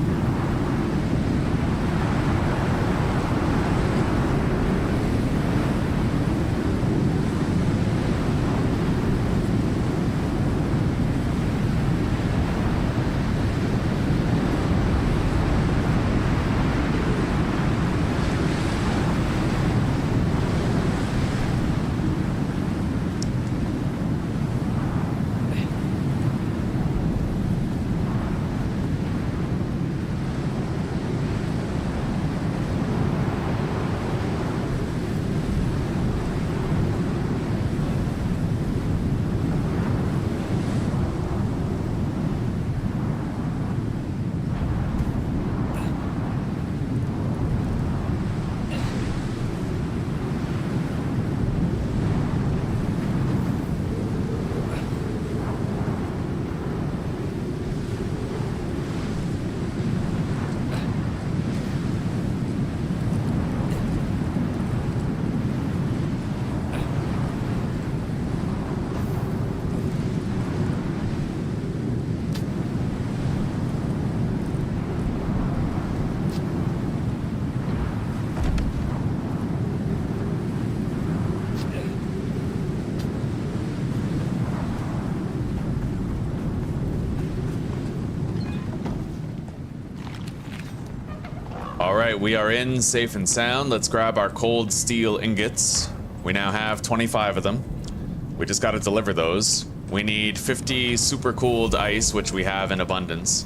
Alright, we are in safe and sound. Let's grab our cold steel ingots. We now have 25 of them. We just gotta deliver those. We need 50 super cooled ice, which we have in abundance.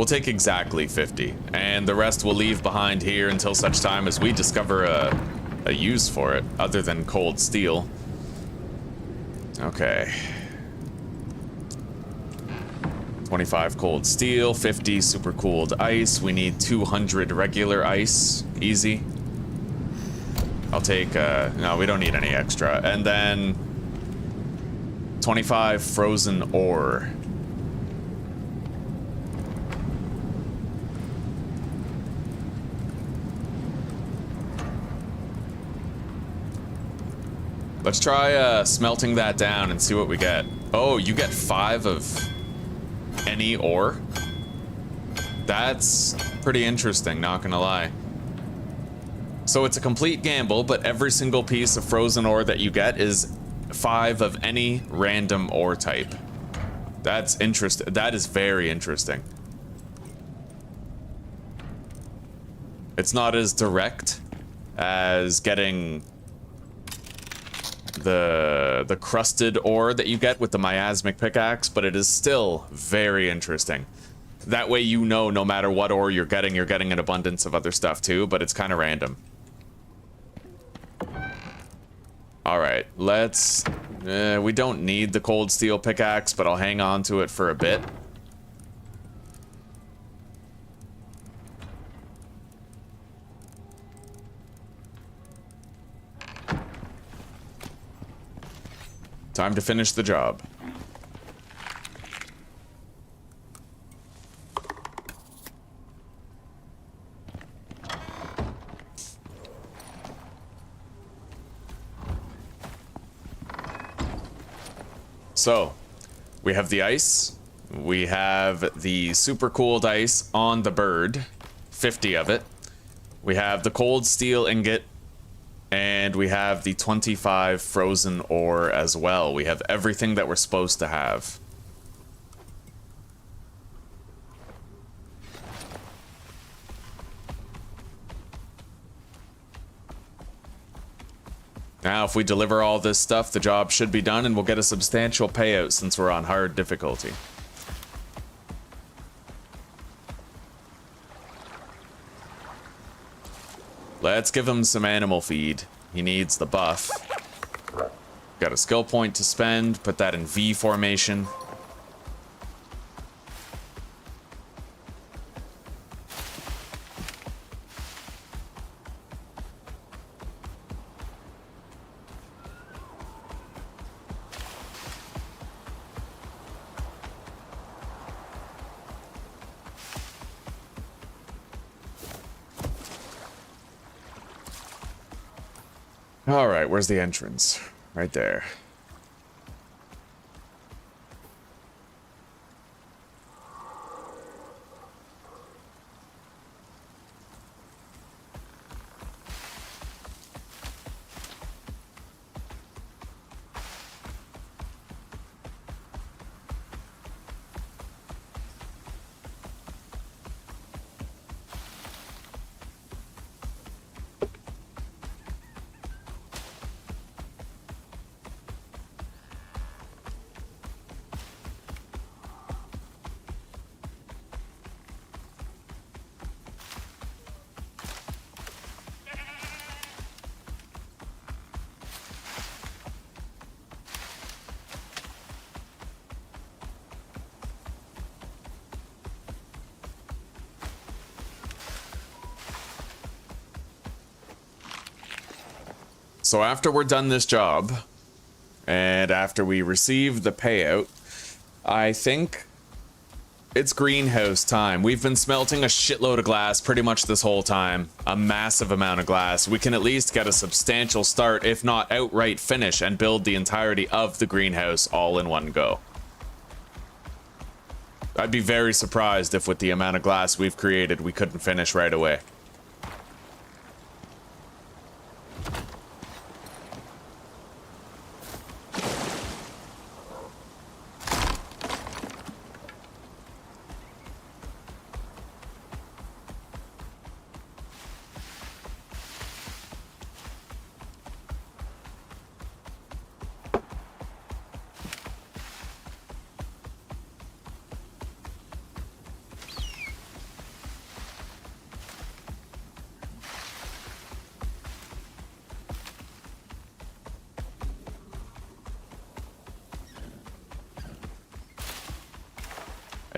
We'll take exactly 50, and the rest we'll leave behind here until such time as we discover a use for it, other than cold steel. Okay. 25 cold steel, 50 super cooled ice. We need 200 regular ice. Easy. I'll take, no, we don't need any extra. And then 25 frozen ore. Let's try smelting that down and see what we get. Oh, you get 5 of any ore? That's pretty interesting, not gonna lie. So it's a complete gamble, but every single piece of frozen ore that you get is 5 of any random ore type. That's interesting. That is very interesting. It's not as direct as getting the crusted ore that you get with the miasmic pickaxe, but it is still very interesting. That way you know no matter what ore you're getting an abundance of other stuff too, but it's kind of random. Alright, let's... we don't need the cold steel pickaxe, but I'll hang on to it for a bit. Time to finish the job. So, we have the ice, we have the super cooled ice on the bird, 50 of it, we have the cold steel ingot, and we have the 25 frozen ore as well. We have everything that we're supposed to have. Now, if we deliver all this stuff, the job should be done and we'll get a substantial payout since we're on hard difficulty. Let's give him some animal feed. He needs the buff. Got a skill point to spend, put that in V formation. Alright, where's the entrance? Right there. So after we're done this job, and after we receive the payout, I think it's greenhouse time. We've been smelting a shitload of glass pretty much this whole time. A massive amount of glass. We can at least get a substantial start, if not outright finish, and build the entirety of the greenhouse all in one go. I'd be very surprised if with the amount of glass we've created, we couldn't finish right away.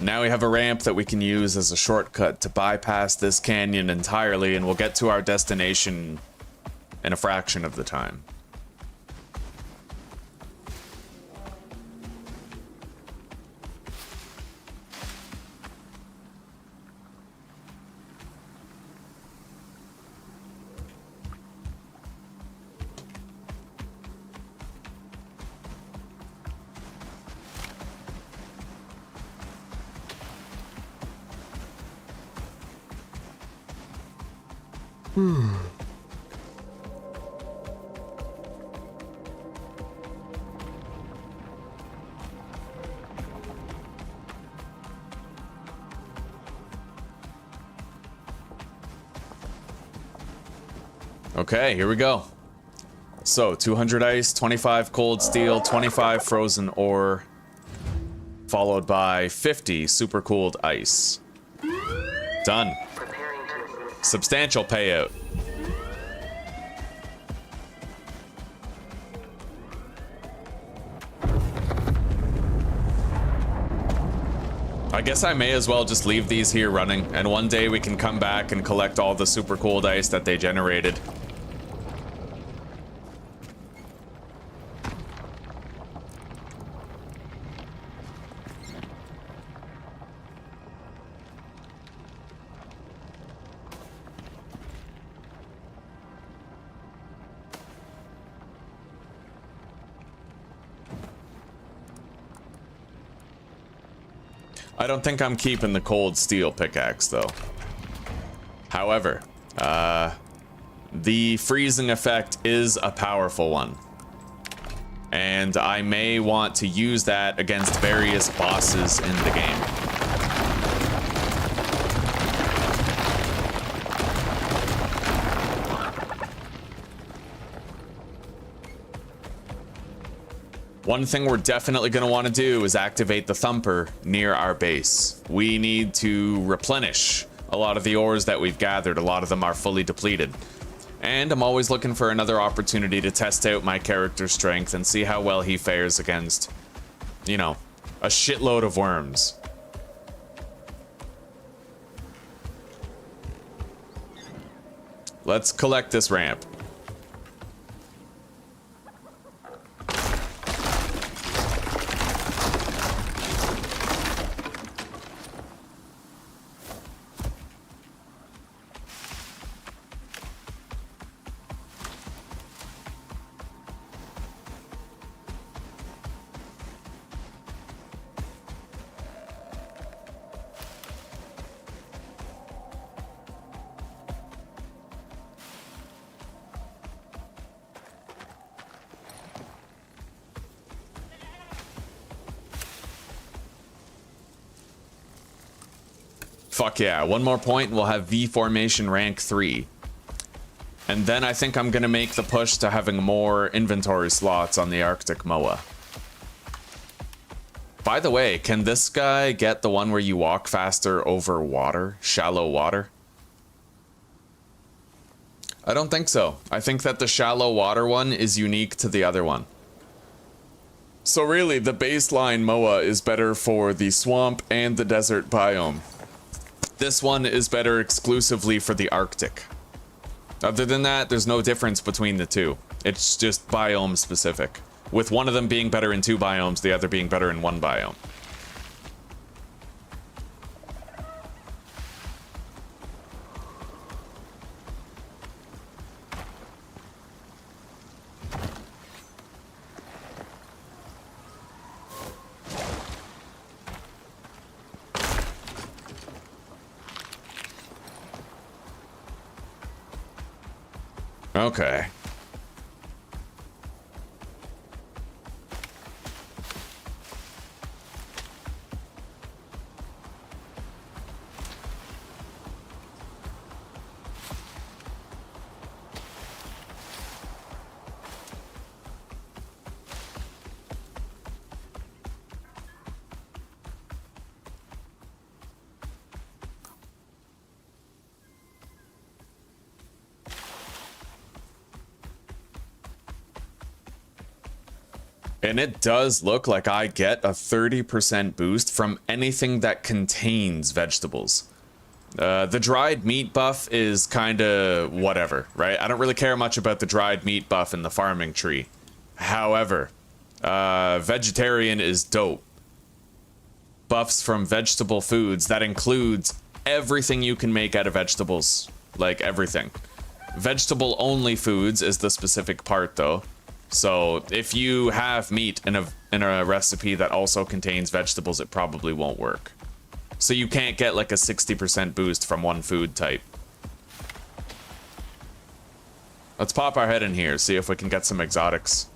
And now we have a ramp that we can use as a shortcut to bypass this canyon entirely, and we'll get to our destination in a fraction of the time. Okay, here we go. So, 200 ice, 25 cold steel, 25 frozen ore, followed by 50 super cooled ice. Done. Preparing to assist. Substantial payout. I guess I may as well just leave these here running, and one day we can come back and collect all the super cooled ice that they generated. I don't think I'm keeping the cold steel pickaxe, though. However, the freezing effect is a powerful one. And I may want to use that against various bosses in the game. One thing we're definitely going to want to do is activate the thumper near our base. We need to replenish a lot of the ores that we've gathered. A lot of them are fully depleted. And I'm always looking for another opportunity to test out my character's strength and see how well he fares against, you know, a shitload of worms. Let's collect this ramp. Fuck yeah, one more point and we'll have V formation rank 3. And then I think I'm gonna make the push to having more inventory slots on the Arctic Moa. By the way, can this guy get the one where you walk faster over water? Shallow water? I don't think so. I think that the shallow water one is unique to the other one. So really, the baseline Moa is better for the swamp and the desert biome. This one is better exclusively for the Arctic. Other than that, there's no difference between the two. It's just biome specific, with one of them being better in 2 biomes, the other being better in 1 biome. Okay. And it does look like I get a 30% boost from anything that contains vegetables. The dried meat buff is kind of whatever, right? I don't really care much about the dried meat buff in the farming tree. However, vegetarian is dope. Buffs from vegetable foods, that includes everything you can make out of vegetables. Like everything. Vegetable only foods is the specific part though. So if you have meat in a recipe that also contains vegetables, it probably won't work. So you can't get like a 60% boost from one food type. Let's pop our head in here, see if we can get some exotics.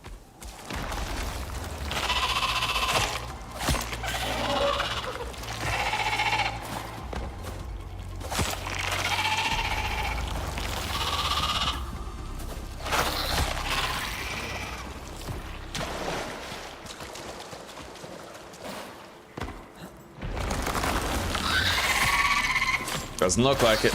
Doesn't look like it.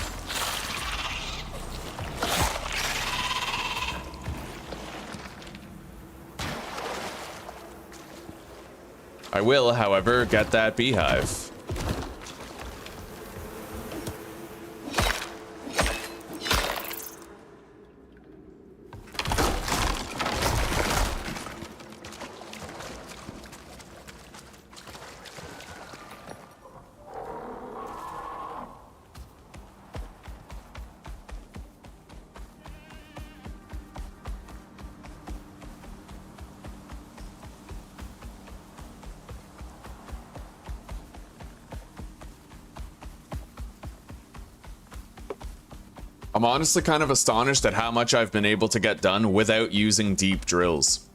I will, however, get that beehive. I'm honestly kind of astonished at how much I've been able to get done without using deep drills.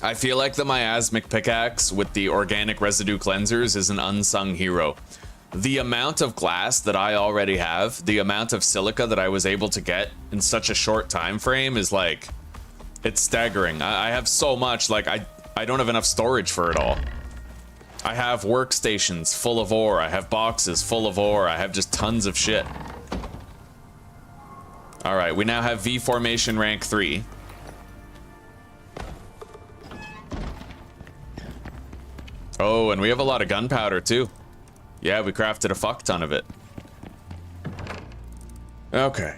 I feel like the miasmic pickaxe with the organic residue cleansers is an unsung hero. The amount of glass that I already have, the amount of silica that I was able to get in such a short time frame is like, it's staggering. I have so much, like I don't have enough storage for it all. I have workstations full of ore, I have boxes full of ore, I have just tons of shit. All right, we now have V formation rank 3. Oh, and we have a lot of gunpowder too. Yeah, we crafted a fuck ton of it. Okay.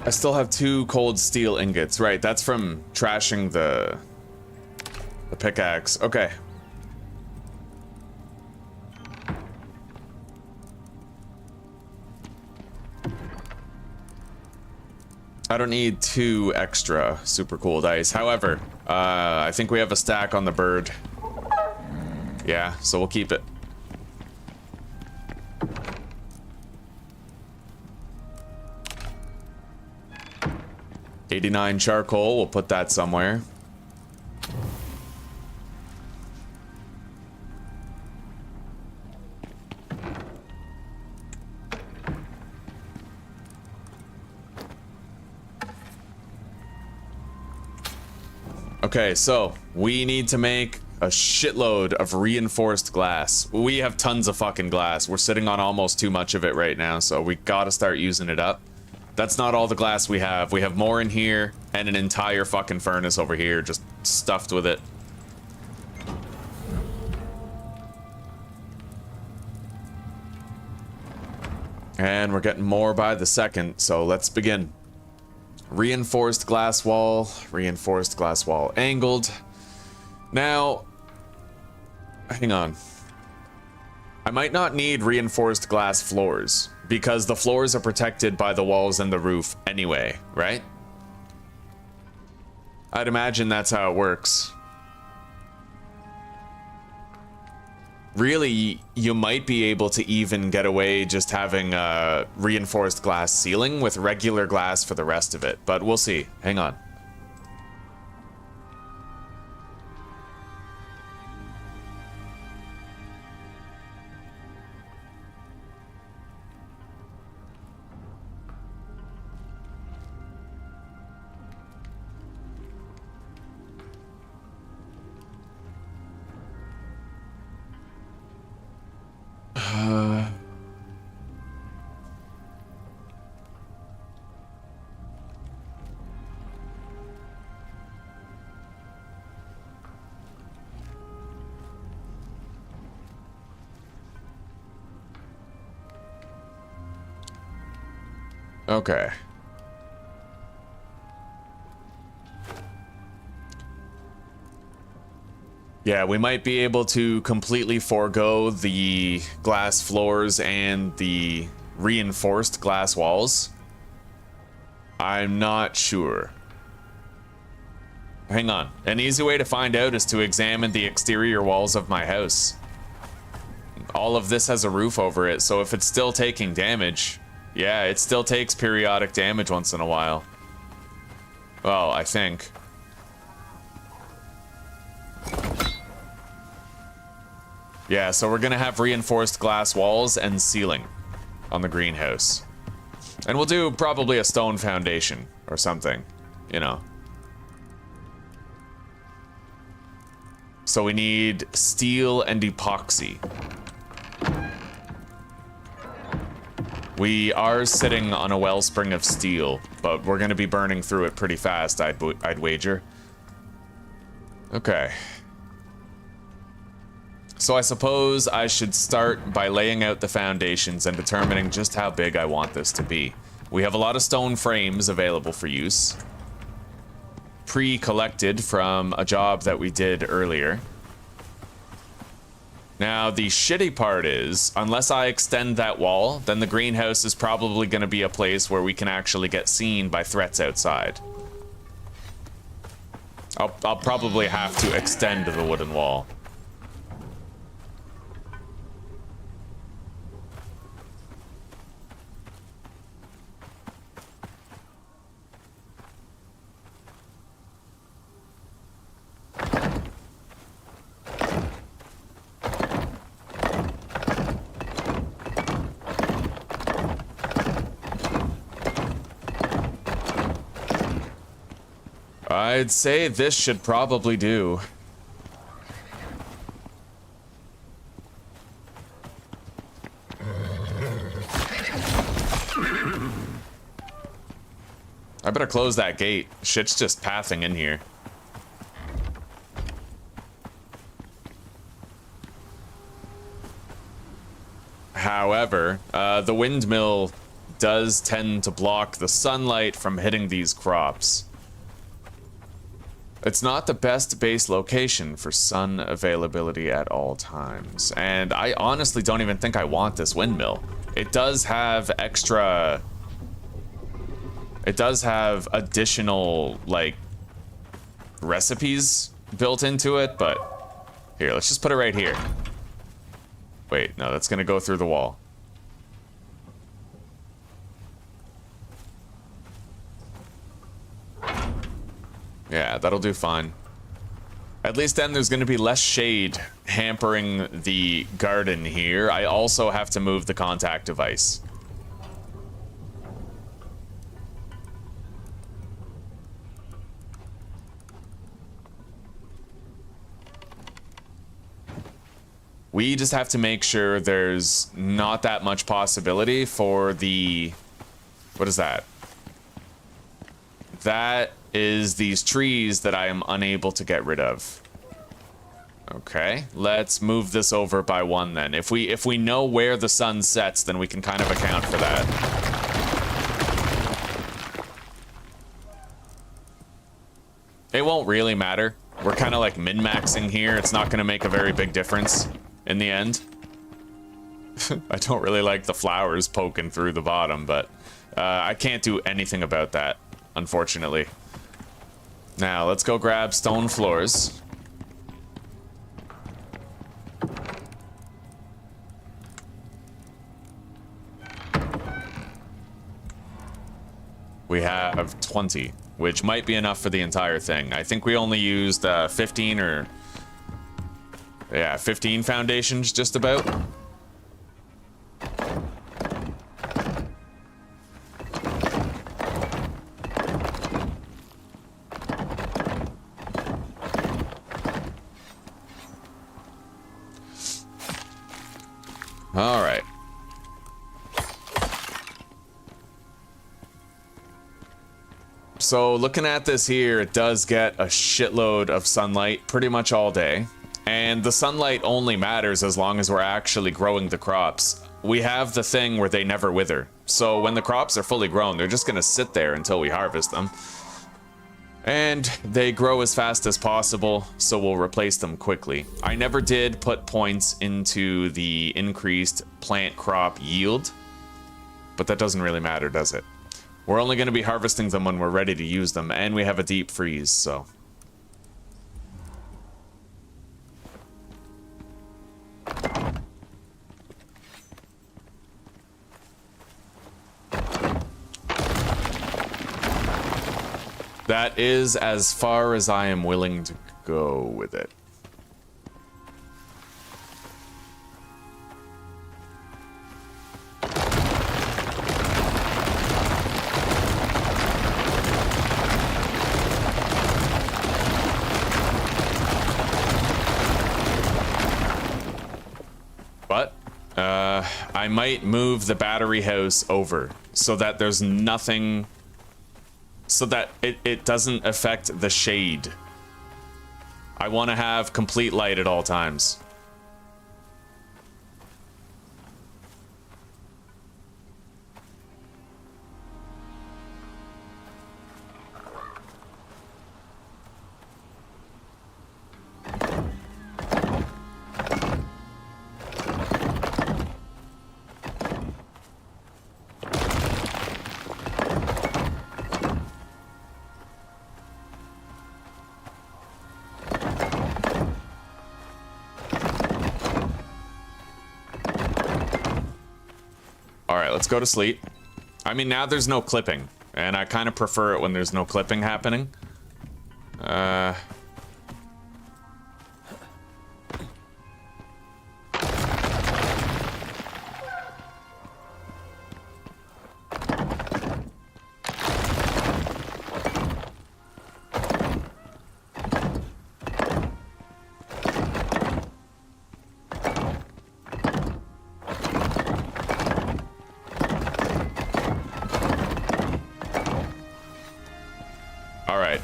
I still have 2 cold steel ingots. Right, that's from trashing the pickaxe. Okay. I don't need 2 extra super cool dice. However, I think we have a stack on the bird. Yeah, so we'll keep it. $89 charcoal, we'll put that somewhere. Okay, so we need to make a shitload of reinforced glass. We have tons of fucking glass. We're sitting on almost too much of it right now, so we gotta start using it up. That's not all the glass we have. We have more in here and an entire fucking furnace over here just stuffed with it. And we're getting more by the second, so let's begin. Reinforced glass wall angled. Now, hang on. I might not need reinforced glass floors, because the floors are protected by the walls and the roof anyway, right? I'd imagine that's how it works. Really, you might be able to even get away just having a reinforced glass ceiling with regular glass for the rest of it, but we'll see. Hang on. Okay. Yeah, we might be able to completely forego the glass floors and the reinforced glass walls. I'm not sure. Hang on. An easy way to find out is to examine the exterior walls of my house. All of this has a roof over it, so if it's still taking damage, yeah, it still takes periodic damage once in a while. Well, I think. Yeah, so we're gonna have reinforced glass walls and ceiling on the greenhouse. And we'll do probably a stone foundation or something, you know. So we need steel and epoxy. We are sitting on a wellspring of steel, but we're gonna be burning through it pretty fast, I'd wager. Okay. So I suppose I should start by laying out the foundations and determining just how big I want this to be. We have a lot of stone frames available for use, pre-collected from a job that we did earlier. Now, the shitty part is, unless I extend that wall, then the greenhouse is probably going to be a place where we can actually get seen by threats outside. I'll probably have to extend the wooden wall. I'd say this should probably do. I better close that gate. Shit's just pathing in here. However, the windmill does tend to block the sunlight from hitting these crops. It's not the best base location for sun availability at all times. And I honestly don't even think I want this windmill. It does have extra... It does have additional, like, recipes built into it, but... Here, let's just put it right here. Wait, no, that's gonna go through the wall. Yeah, that'll do fine. At least then there's going to be less shade hampering the garden here. I also have to move the contact device. We just have to make sure there's not that much possibility for the... What is that? That is these trees that I am unable to get rid of. Okay, let's move this over by one then. If we know where the sun sets, then we can kind of account for that. It won't really matter. We're kind of like min-maxing here. It's not going to make a very big difference in the end. I don't really like the flowers poking through the bottom, but I can't do anything about that, unfortunately. Now, let's go grab stone floors. We have 20, which might be enough for the entire thing. I think we only used 15 or... Yeah, 15 foundations, just about. All right. So looking at this here, it does get a shitload of sunlight pretty much all day. And the sunlight only matters as long as we're actually growing the crops. We have the thing where they never wither. So when the crops are fully grown, they're just gonna sit there until we harvest them. And they grow as fast as possible, so we'll replace them quickly. I never did put points into the increased plant crop yield, but that doesn't really matter, does it? We're only going to be harvesting them when we're ready to use them, and we have a deep freeze, so... That is as far as I am willing to go with it. But I might move the battery house over so that there's nothing, so that it doesn't affect the shade. I want to have complete light at all times. Let's go to sleep. I mean, now there's no clipping, and I kind of prefer it when there's no clipping happening.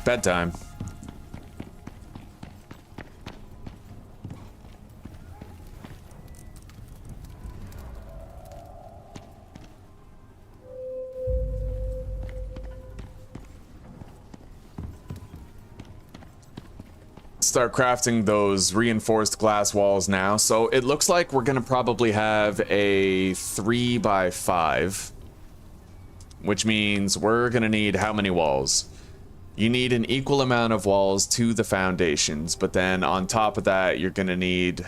Bedtime. Start crafting those reinforced glass walls now. So it looks like we're gonna probably have a 3x5, which means we're gonna need how many walls? You need an equal amount of walls to the foundations, but then on top of that, you're gonna need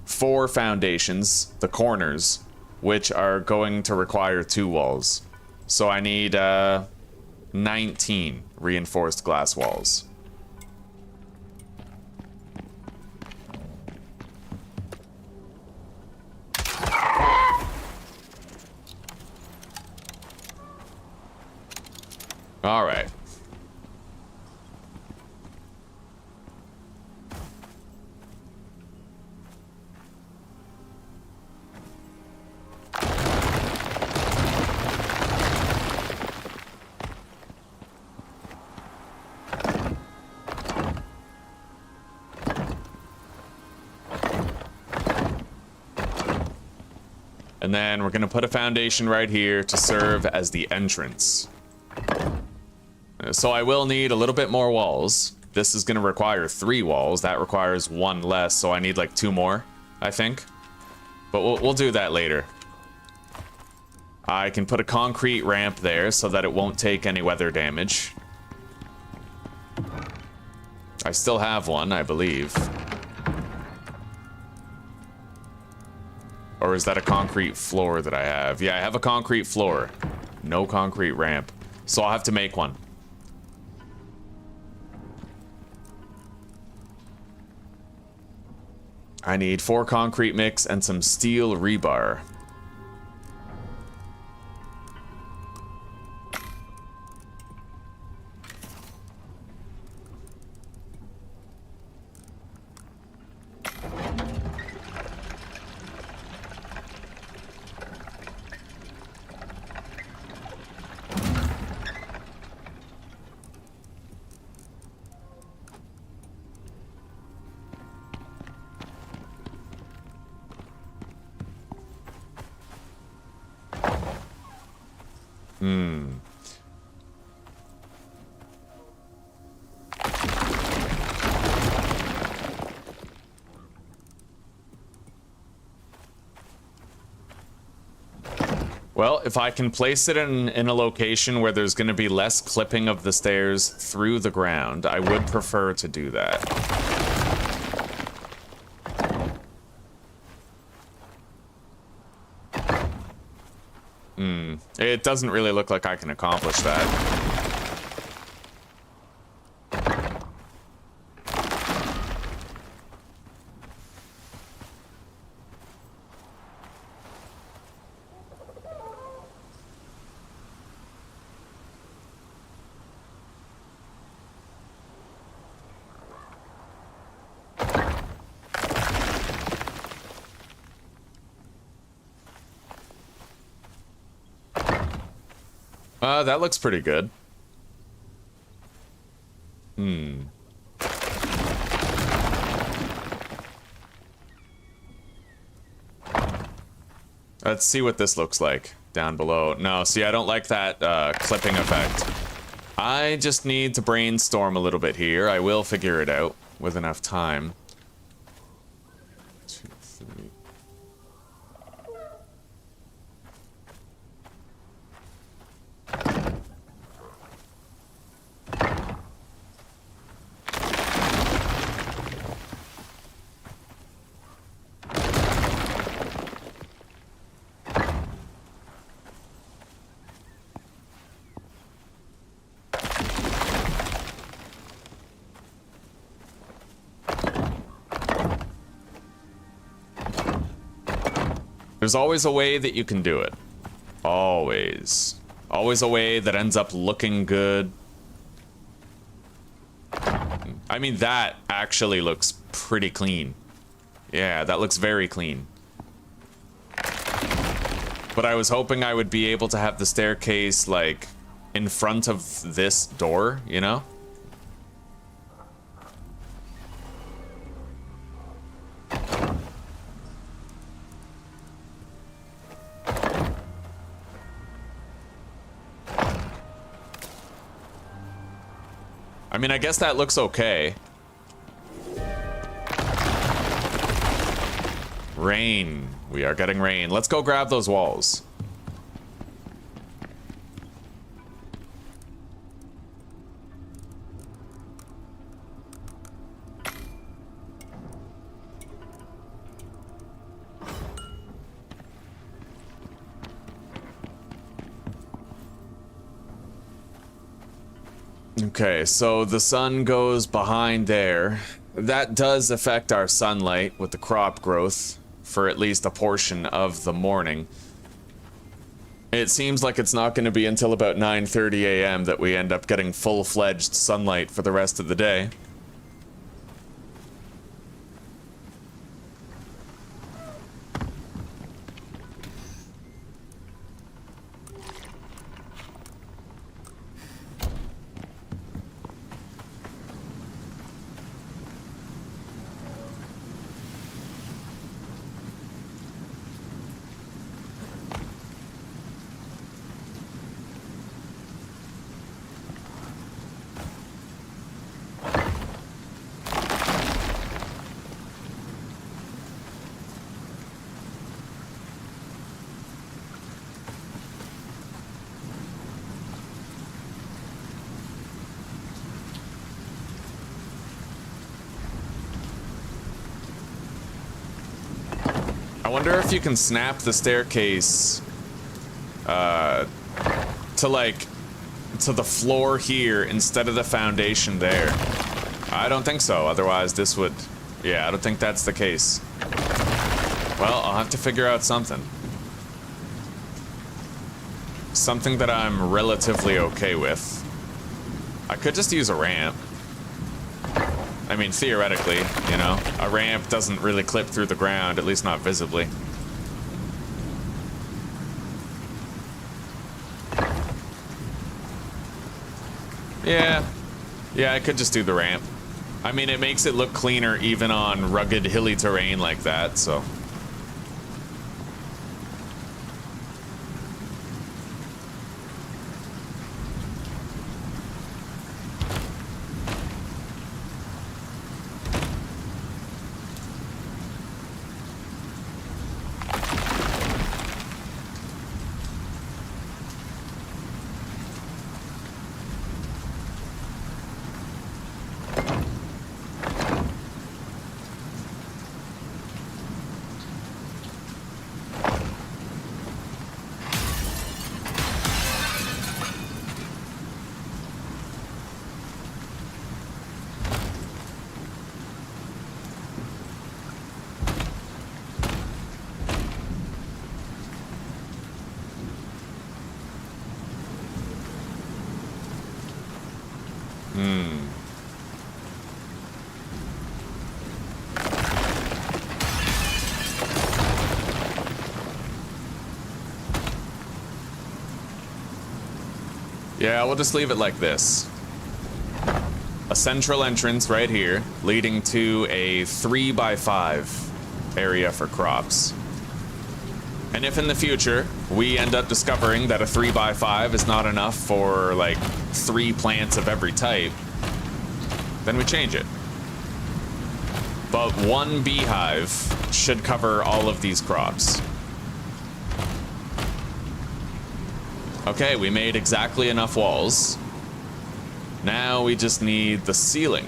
4 foundations, the corners, which are going to require 2 walls. So I need 19 reinforced glass walls. All right. And then we're going to put a foundation right here to serve as the entrance. So I will need a little bit more walls. This is going to require 3 walls. That requires 1 less, so I need like 2 more, I think. But we'll do that later. I can put a concrete ramp there so that it won't take any weather damage. I still have one, I believe. Or is that a concrete floor that I have? Yeah, I have a concrete floor. No concrete ramp. So I'll have to make one. I need 4 concrete mix and some steel rebar. Well, if I can place it in a location where there's going to be less clipping of the stairs through the ground, I would prefer to do that. It doesn't really look like I can accomplish that. That looks pretty good. Let's see what this looks like down below. No, see, I don't like that clipping effect. I just need to brainstorm a little bit here. I will figure it out with enough time. 2, 3. There's always a way that you can do it. Always. Always a way that ends up looking good. I mean, that actually looks pretty clean. Yeah, that looks very clean. But I was hoping I would be able to have the staircase, like, in front of this door, you know? I mean, I guess that looks okay. Rain. We are getting rain. Let's go grab those walls. Okay, so the sun goes behind there. That does affect our sunlight with the crop growth for at least a portion of the morning. It seems like it's not going to be until about 9:30 a.m. that we end up getting full-fledged sunlight for the rest of the day. I wonder if you can snap the staircase to the floor here instead of the foundation there. I don't think so. Otherwise this would... Yeah, I don't think that's the case. Well, I'll have to figure out something. Something that I'm relatively okay with. I could just use a ramp. I mean, theoretically, you know, a ramp doesn't really clip through the ground, at least not visibly. Yeah, I could just do the ramp. I mean, it makes it look cleaner even on rugged, hilly terrain like that, so... Yeah, we'll just leave it like this. A central entrance right here, leading to a 3x5 area for crops. And if in the future we end up discovering that a 3x5 is not enough for like 3 plants of every type, then we change it. But 1 beehive should cover all of these crops. Okay, we made exactly enough walls. Now we just need the ceiling.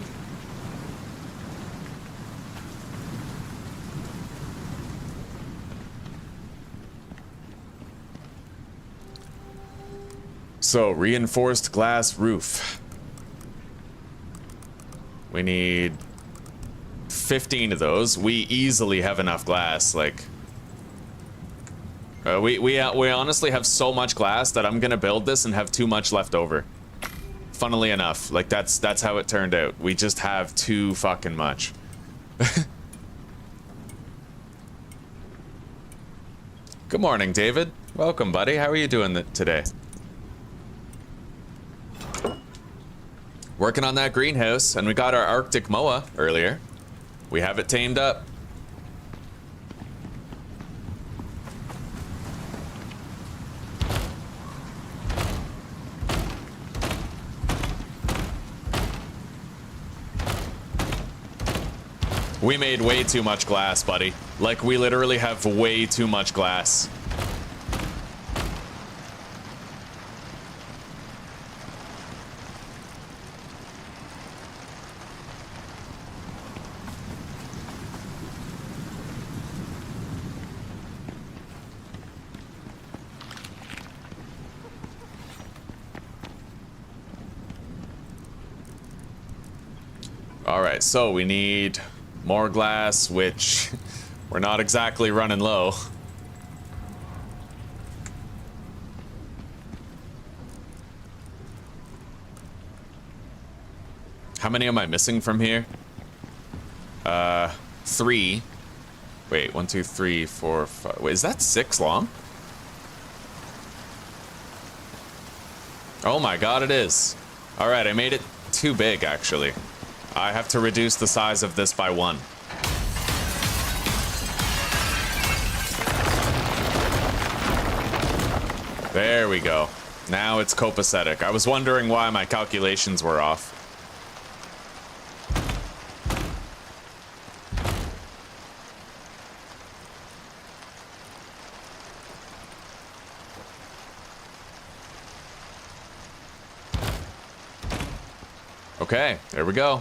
So, reinforced glass roof. We need 15 of those. We easily have enough glass, like... we honestly have so much glass that I'm gonna build this and have too much left over. Funnily enough, like that's how it turned out. We just have too fucking much. Good morning, David. Welcome, buddy. How are you doing today? Working on that greenhouse, and we got our Arctic moa earlier. We have it tamed up. We made way too much glass, buddy. Like, we literally have way too much glass. All right, so we need more glass, which we're not exactly running low. How many am I missing from here? 3. Wait, 1, 2, 3, 4, 5. Wait, is that 6 long? Oh my god, it is. All right, I made it too big, actually. I have to reduce the size of this by 1. There we go. Now it's copacetic. I was wondering why my calculations were off. Okay, there we go.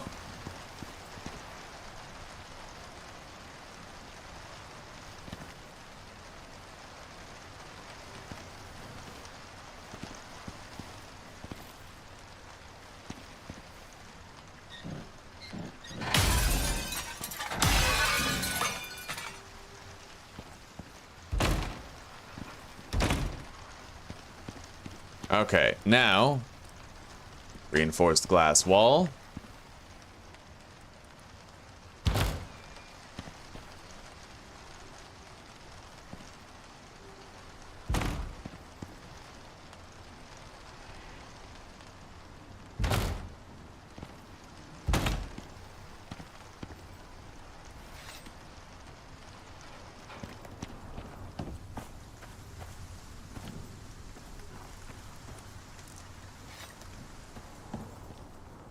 Okay, now reinforced glass wall.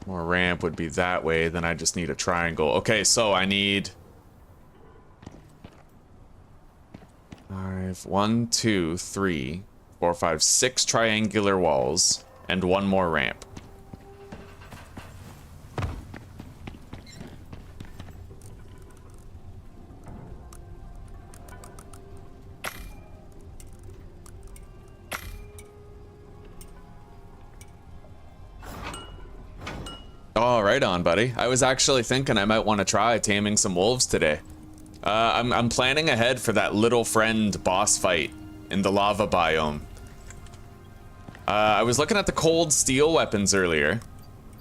More ramp would be that way, then I just need a triangle. Okay, so I need 1, 2, 3, 4, 5, 6 triangular walls and 1 more ramp. Oh, right on, buddy. I was actually thinking I might want to try taming some wolves today. I'm planning ahead for that little friend boss fight in the lava biome. I was looking at the cold steel weapons earlier,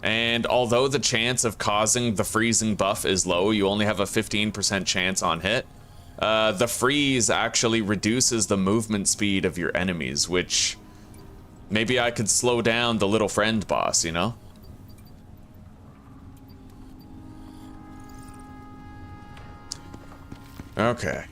And although the chance of causing the freezing buff is low, you only have a 15% chance on hit. The freeze actually reduces the movement speed of your enemies, which maybe I could slow down the little friend boss, you know? Okay.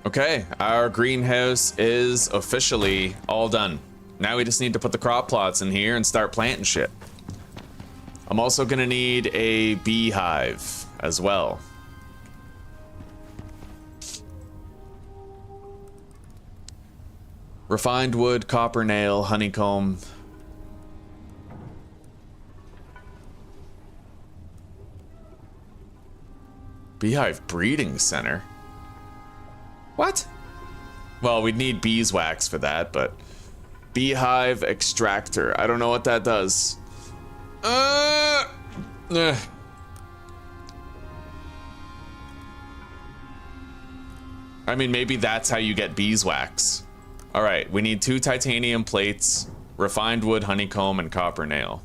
Okay, our greenhouse is officially all done. Now we just need to put the crop plots in here and start planting shit. I'm also gonna need a beehive as well. Refined wood, copper nail, honeycomb. Beehive breeding center. What? Well, we'd need beeswax for that, but beehive extractor. I don't know what that does. I mean, maybe that's how you get beeswax. All right, we need 2 titanium plates, refined wood, honeycomb, and copper nail.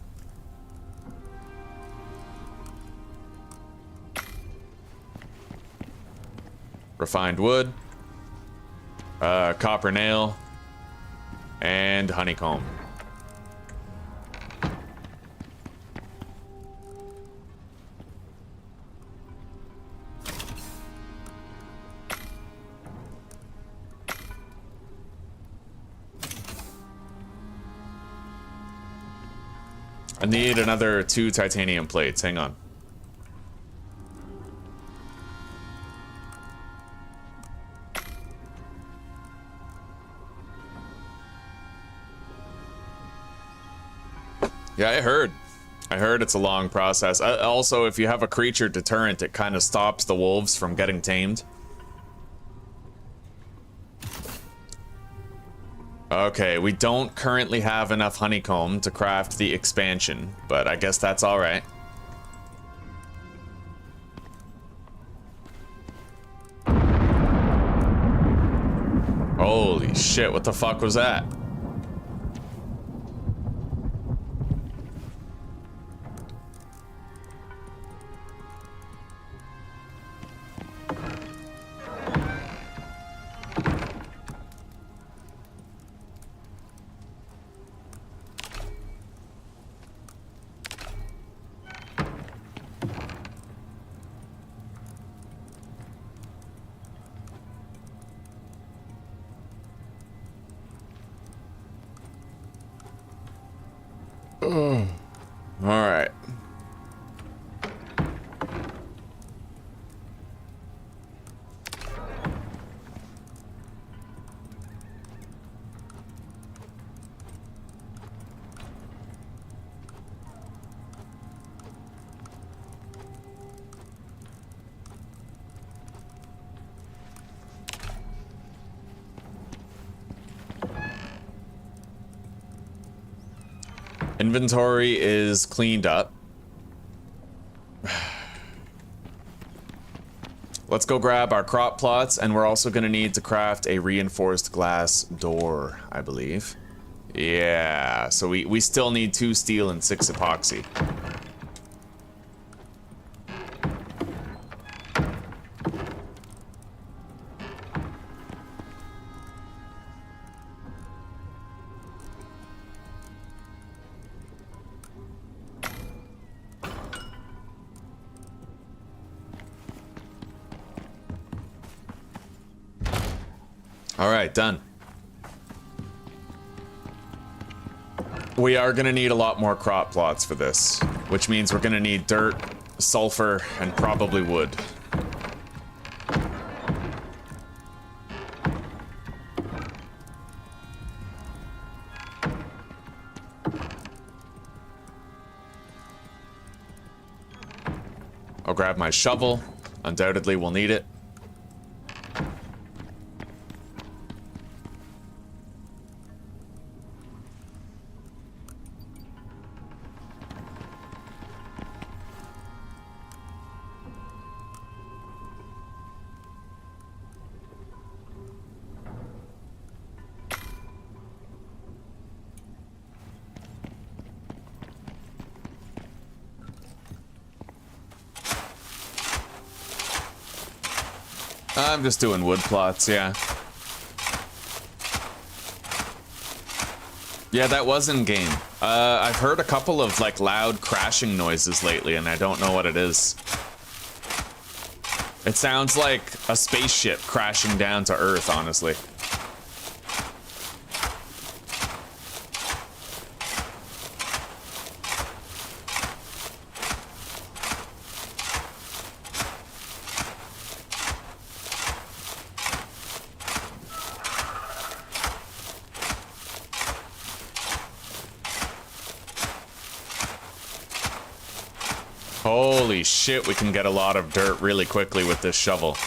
Refined wood, copper nail, and honeycomb. I need another 2 titanium plates. Hang on. Yeah, I heard. I heard it's a long process. Also, if you have a creature deterrent, it kind of stops the wolves from getting tamed. Okay, we don't currently have enough honeycomb to craft the expansion, but I guess that's all right. Holy shit, what the fuck was that? All right. Inventory is cleaned up. Let's go grab our crop plots, and we're also going to need to craft a reinforced glass door, I believe. Yeah, so we still need 2 steel and 6 epoxy. All right, done. We are gonna need a lot more crop plots for this, which means we're gonna need dirt, sulfur, and probably wood. I'll grab my shovel. Undoubtedly we'll need it. I'm just doing wood plots, yeah. Yeah, that was in game. I've heard a couple of like loud crashing noises lately, and I don't know what it is. It sounds like a spaceship crashing down to Earth, honestly. Holy shit, we can get a lot of dirt really quickly with this shovel.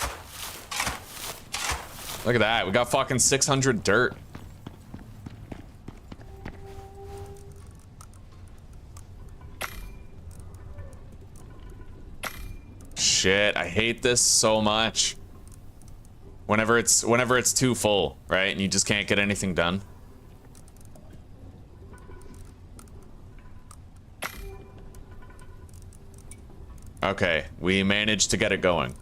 Look at that, we got fucking 600 dirt. Shit, I hate this so much. Whenever it's too full, right? And you just can't get anything done. Okay, we managed to get it going.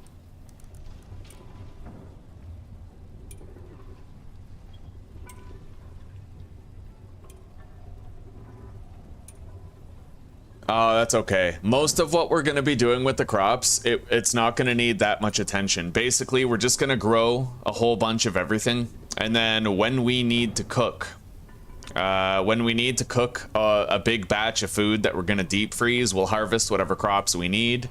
Oh, that's okay. Most of what we're going to be doing with the crops, it's not going to need that much attention. Basically, we're just going to grow a whole bunch of everything. And then when we need to cook, a big batch of food that we're going to deep freeze, we'll harvest whatever crops we need.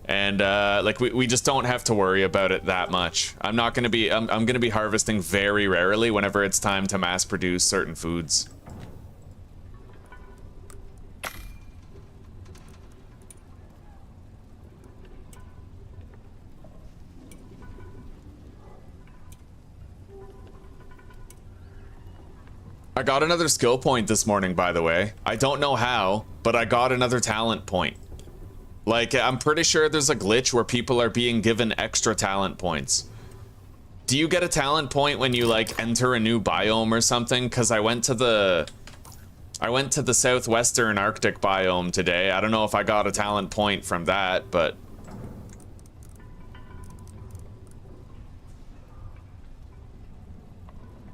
And like we just don't have to worry about it that much. I'm going to be harvesting very rarely whenever it's time to mass produce certain foods. I got another skill point this morning, by the way. I don't know how, but I got another talent point. Like, I'm pretty sure there's a glitch where people are being given extra talent points. Do you get a talent point when you, like, enter a new biome or something? Because I went to the southwestern Arctic biome today. I don't know if I got a talent point from that, but...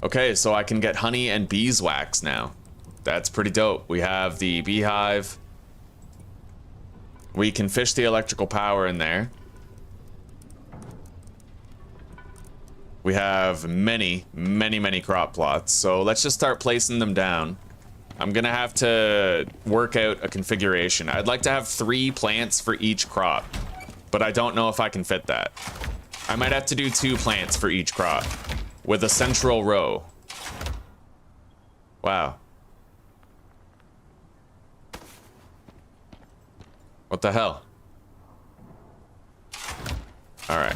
Okay, so I can get honey and beeswax now. That's pretty dope. We have the beehive. We can fish the electrical power in there. We have many, many, many crop plots. So let's just start placing them down. I'm gonna have to work out a configuration. I'd like to have 3 plants for each crop, but I don't know if I can fit that. I might have to do 2 plants for each crop with a central row. Wow. What the hell? All right.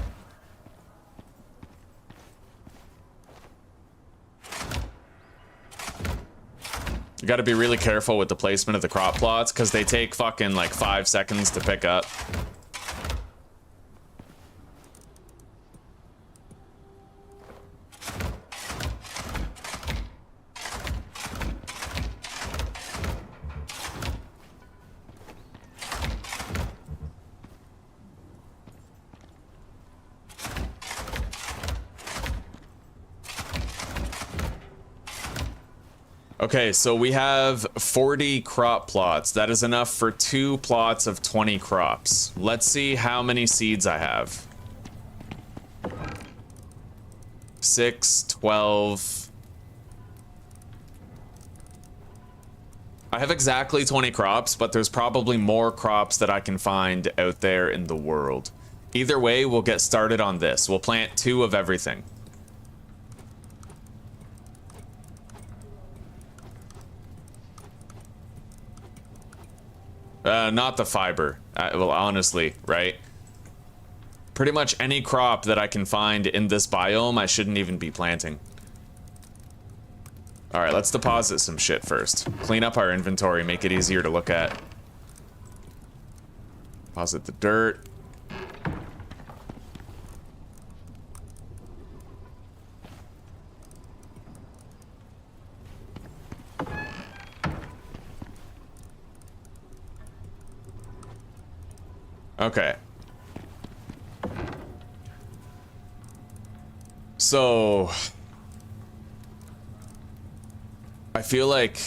You got to be really careful with the placement of the crop plots because they take fucking like 5 seconds to pick up. Okay, so we have 40 crop plots. That is enough for 2 plots of 20 crops. Let's see how many seeds I have. 6, 12. I have exactly 20 crops, but there's probably more crops that I can find out there in the world. Either way, we'll get started on this. We'll plant 2 of everything. Not the fiber. Well, honestly, right? Pretty much any crop that I can find in this biome, I shouldn't even be planting. All right, let's deposit some shit first. Clean up our inventory, make it easier to look at. Deposit the dirt. Okay. So I feel like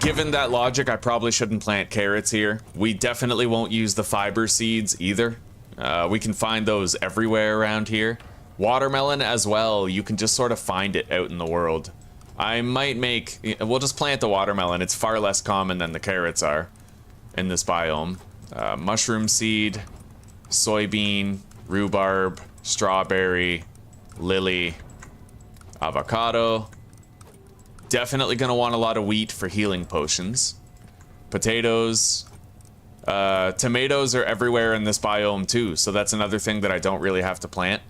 given that logic, I probably shouldn't plant carrots here. We definitely won't use the fiber seeds either. We can find those everywhere around here. Watermelon as well, you can just sort of find it out in the world. I might make, we'll just plant the watermelon. It's far less common than the carrots are in this biome. Mushroom seed, soybean, rhubarb, strawberry, lily, avocado. Definitely gonna want a lot of wheat for healing potions. Potatoes. Tomatoes are everywhere in this biome too, so that's another thing that I don't really have to plant.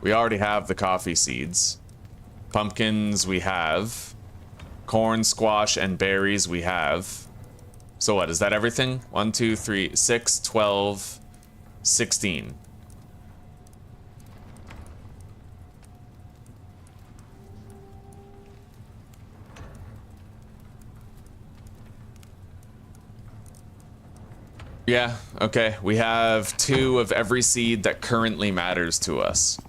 We already have the coffee seeds. Pumpkins we have. Corn, squash, and berries we have. So what, is that everything? 1, 2, 3, 6, 12, 16. Yeah, okay. We have 2 of every seed that currently matters to us.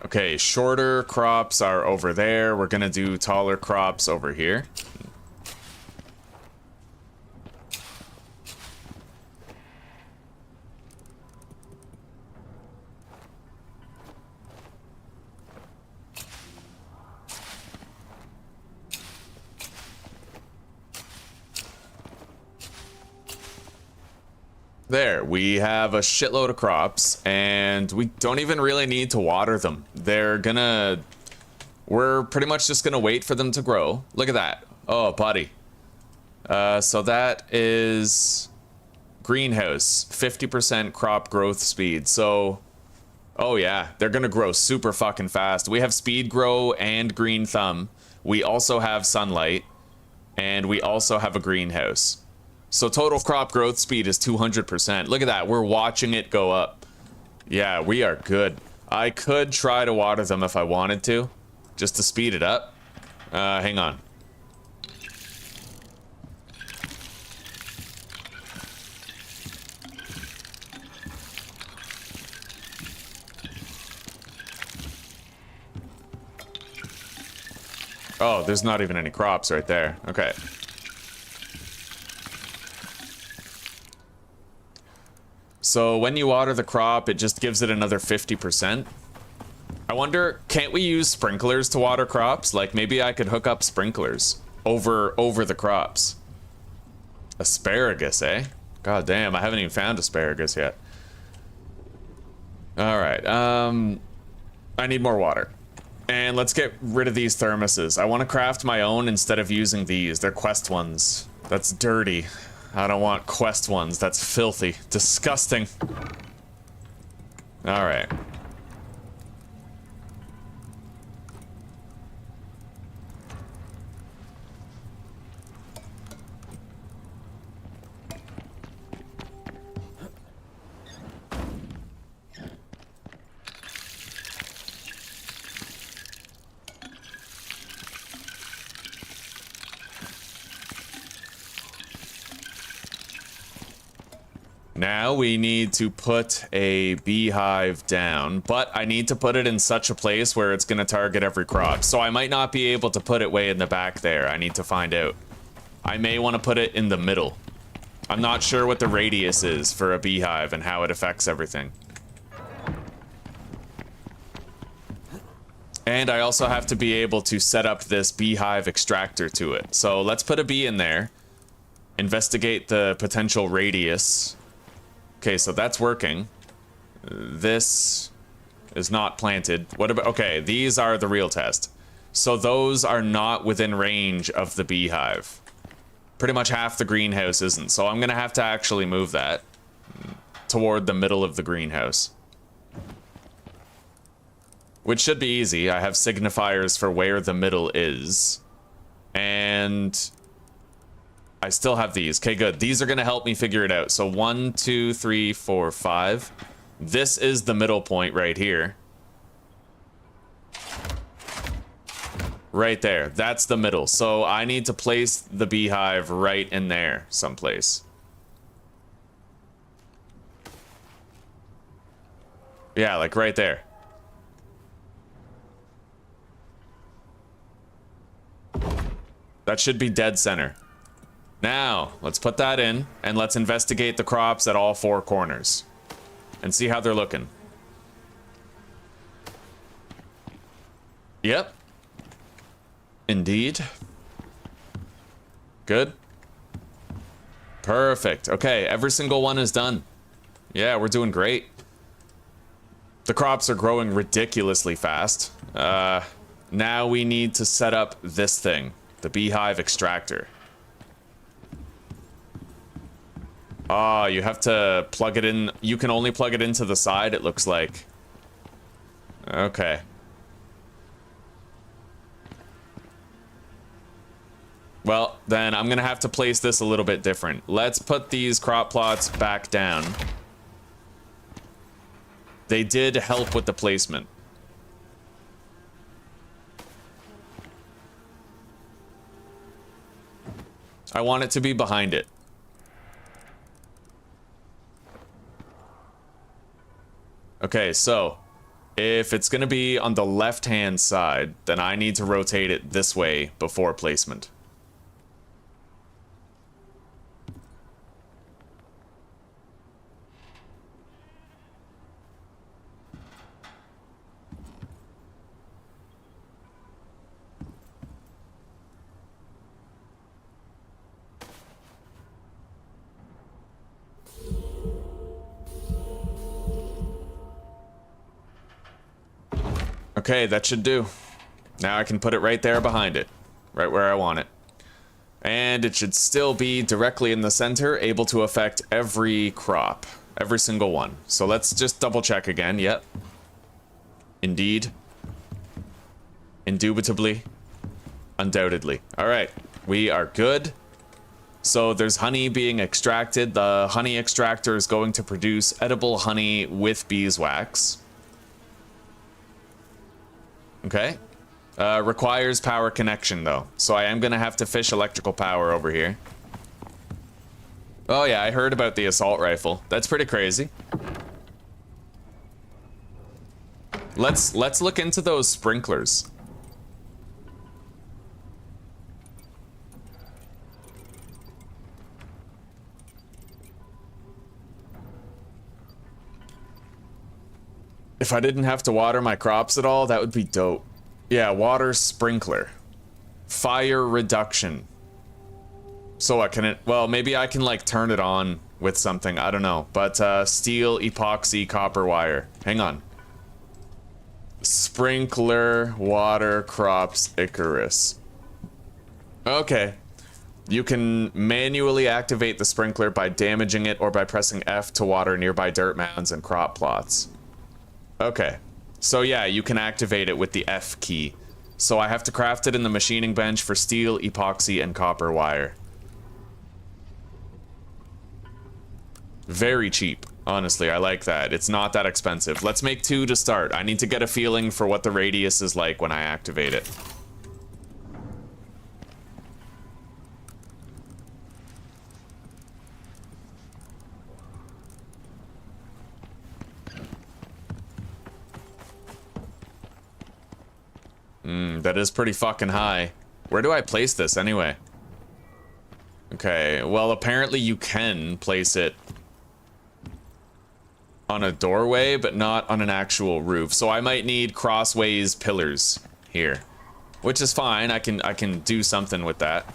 Okay, shorter crops are over there. We're gonna do taller crops over here. There, we have a shitload of crops, and we don't even really need to water them. We're pretty much just gonna wait for them to grow. Look at that. Oh, buddy. So that is greenhouse, 50% crop growth speed. So, oh yeah, they're gonna grow super fucking fast. We have speed grow and green thumb. We also have sunlight, and we also have a greenhouse. So total crop growth speed is 200%. Look at that. We're watching it go up. Yeah, we are good. I could try to water them if I wanted to, just to speed it up. Hang on. Oh, there's not even any crops right there. Okay. So when you water the crop, it just gives it another 50%. I wonder, can't we use sprinklers to water crops? Like maybe I could hook up sprinklers over the crops. Asparagus, eh? God damn, I haven't even found asparagus yet. All right, I need more water. And let's get rid of these thermoses. I want to craft my own instead of using these. They're quest ones. That's dirty. I don't want quest ones. That's filthy. Disgusting. Alright. Now we need to put a beehive down, but I need to put it in such a place where it's going to target every crop. So I might not be able to put it way in the back there. I need to find out. I may want to put it in the middle. I'm not sure what the radius is for a beehive and how it affects everything. And I also have to be able to set up this beehive extractor to it. So let's put a bee in there. Investigate the potential radius. Okay, so that's working. This is not planted. What about... Okay, these are the real test. So those are not within range of the beehive. Pretty much half the greenhouse isn't. So I'm going to have to actually move that toward the middle of the greenhouse. Which should be easy. I have signifiers for where the middle is. And... I still have these. Okay, good. These are going to help me figure it out. So 1, 2, 3, 4, 5. This is the middle point right here. Right there. That's the middle. So I need to place the beehive right in there someplace. Yeah, like right there. That should be dead center. Now, let's put that in, and let's investigate the crops at all 4 corners. And see how they're looking. Yep. Indeed. Good. Perfect. Okay, every single one is done. Yeah, we're doing great. The crops are growing ridiculously fast. Now we need to set up this thing. The beehive extractor. Oh, you have to plug it in. You can only plug it into the side, it looks like. Okay. Well, then I'm gonna have to place this a little bit different. Let's put these crop plots back down. They did help with the placement. I want it to be behind it. Okay, so if it's going to be on the left-hand side, then I need to rotate it this way before placement. Okay, that should do. Now I can put it right there behind it. Right where I want it. And it should still be directly in the center, able to affect every crop. Every single one. So let's just double check again. Yep. Indeed. Indubitably. Undoubtedly. Alright. We are good. So there's honey being extracted. The honey extractor is going to produce edible honey with beeswax. Okay. Requires power connection, though. So I am going to have to fish electrical power over here. Oh, yeah, I heard about the assault rifle. That's pretty crazy. Let's look into those sprinklers. If I didn't have to water my crops at all, that would be dope. Yeah, water sprinkler. Fire reduction. So what can it... Well, maybe I can, like, turn it on with something. I don't know. But, steel, epoxy, copper wire. Hang on. Sprinkler, water, crops, Icarus. Okay. You can manually activate the sprinkler by damaging it or by pressing F to water nearby dirt mounds and crop plots. Okay. So yeah, you can activate it with the F key. So I have to craft it in the machining bench for steel, epoxy, and copper wire. Very cheap. Honestly, I like that. It's not that expensive. Let's make 2 to start. I need to get a feeling for what the radius is like when I activate it. That is pretty fucking high. Where do I place this anyway? Okay, well, apparently you can place it on a doorway, but not on an actual roof. So I might need crossways pillars here, which is fine. I can do something with that.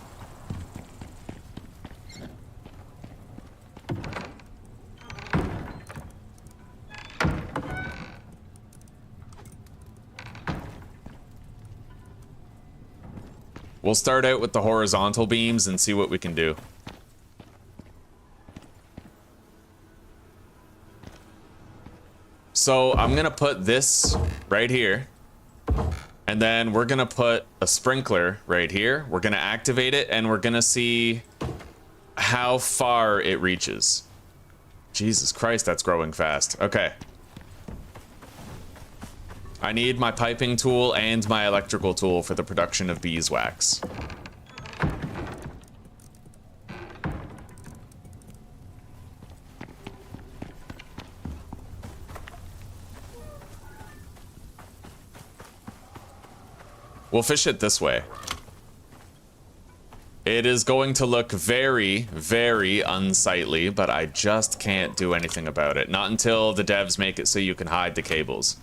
We'll start out with the horizontal beams and see what we can do. So I'm gonna put this right here, and then we're gonna put a sprinkler right here. We're gonna activate it, and we're gonna see how far it reaches. Jesus Christ, that's growing fast. Okay. I need my piping tool and my electrical tool for the production of beeswax. We'll fish it this way. It is going to look very, very unsightly, but I just can't do anything about it. Not until the devs make it so you can hide the cables.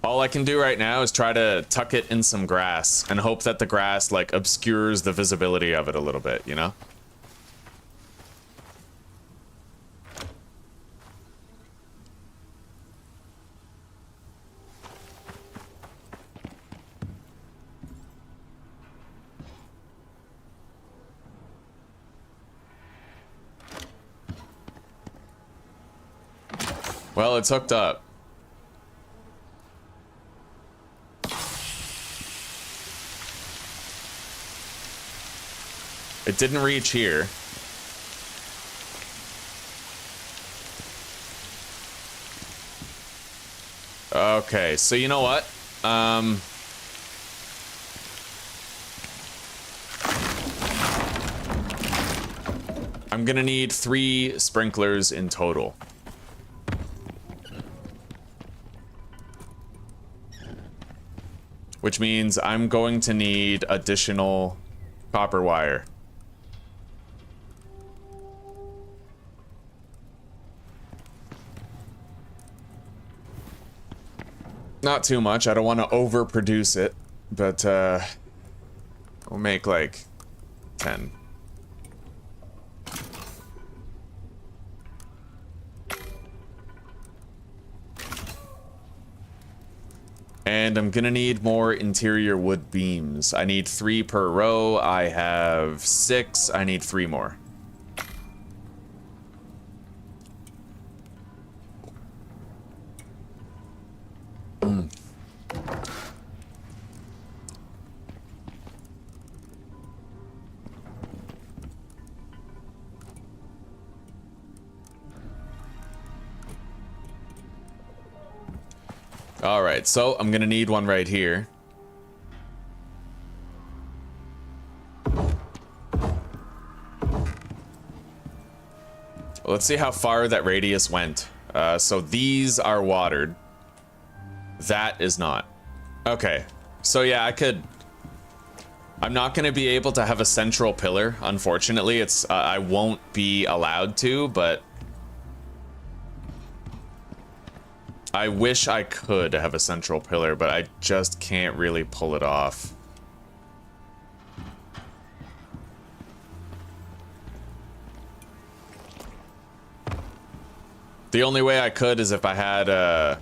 All I can do right now is try to tuck it in some grass and hope that the grass, like, obscures the visibility of it a little bit, you know? Well, it's hooked up. It didn't reach here. Okay, so you know what? I'm gonna need 3 sprinklers in total. Which means I'm going to need additional copper wire. Not too much. I don't want to overproduce it, but we'll make like 10. And I'm gonna need more interior wood beams. I need 3 per row. I have 6. I need 3 more. All right, so I'm gonna need one right here. Let's see how far that radius went. So these are watered. That is not. Okay, so yeah, I'm not gonna be able to have a central pillar, unfortunately. I won't be allowed to, but I wish I could have a central pillar, but I just can't really pull it off. The only way I could is if I had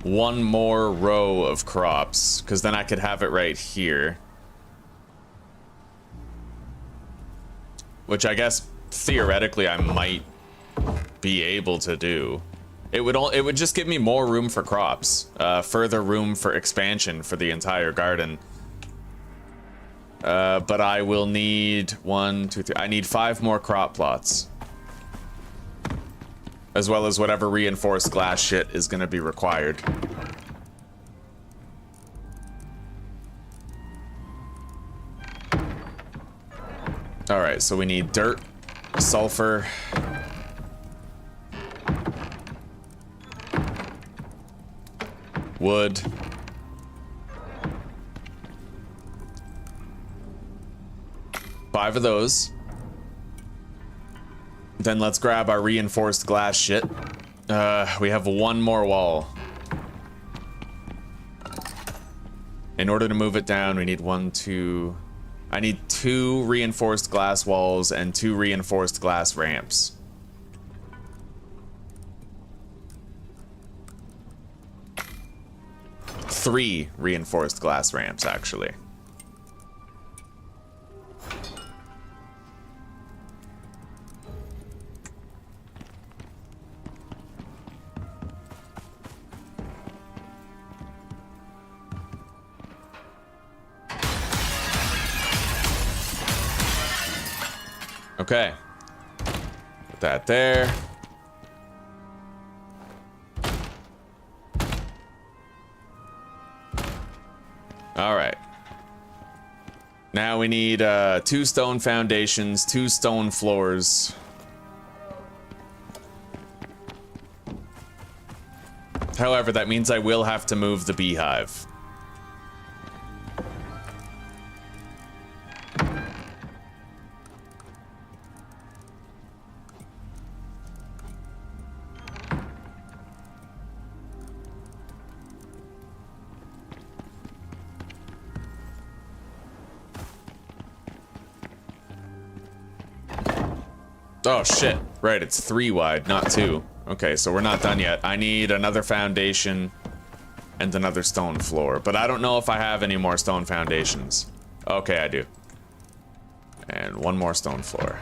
one more row of crops, because then I could have it right here. which I guess theoretically I might be able to do. It would just give me more room for crops, further room for expansion for the entire garden. But I will need 1, 2, 3. I need 5 more crop plots, as well as whatever reinforced glass shit is going to be required. All right, so we need dirt, sulfur, wood, five of those. Then let's grab our reinforced glass shit. We have 1 more wall. In order to move it down, we need 1, 2... I need 2 reinforced glass walls and 2 reinforced glass ramps. Three reinforced glass ramps, actually. Okay. Put that there. All right. Now we need 2 stone foundations, 2 stone floors. However, that means I will have to move the beehive. Oh shit, right, it's 3 wide, not 2. Okay, so we're not done yet. I need another foundation and another stone floor, but I don't know if I have any more stone foundations. Okay, I do. And 1 more stone floor.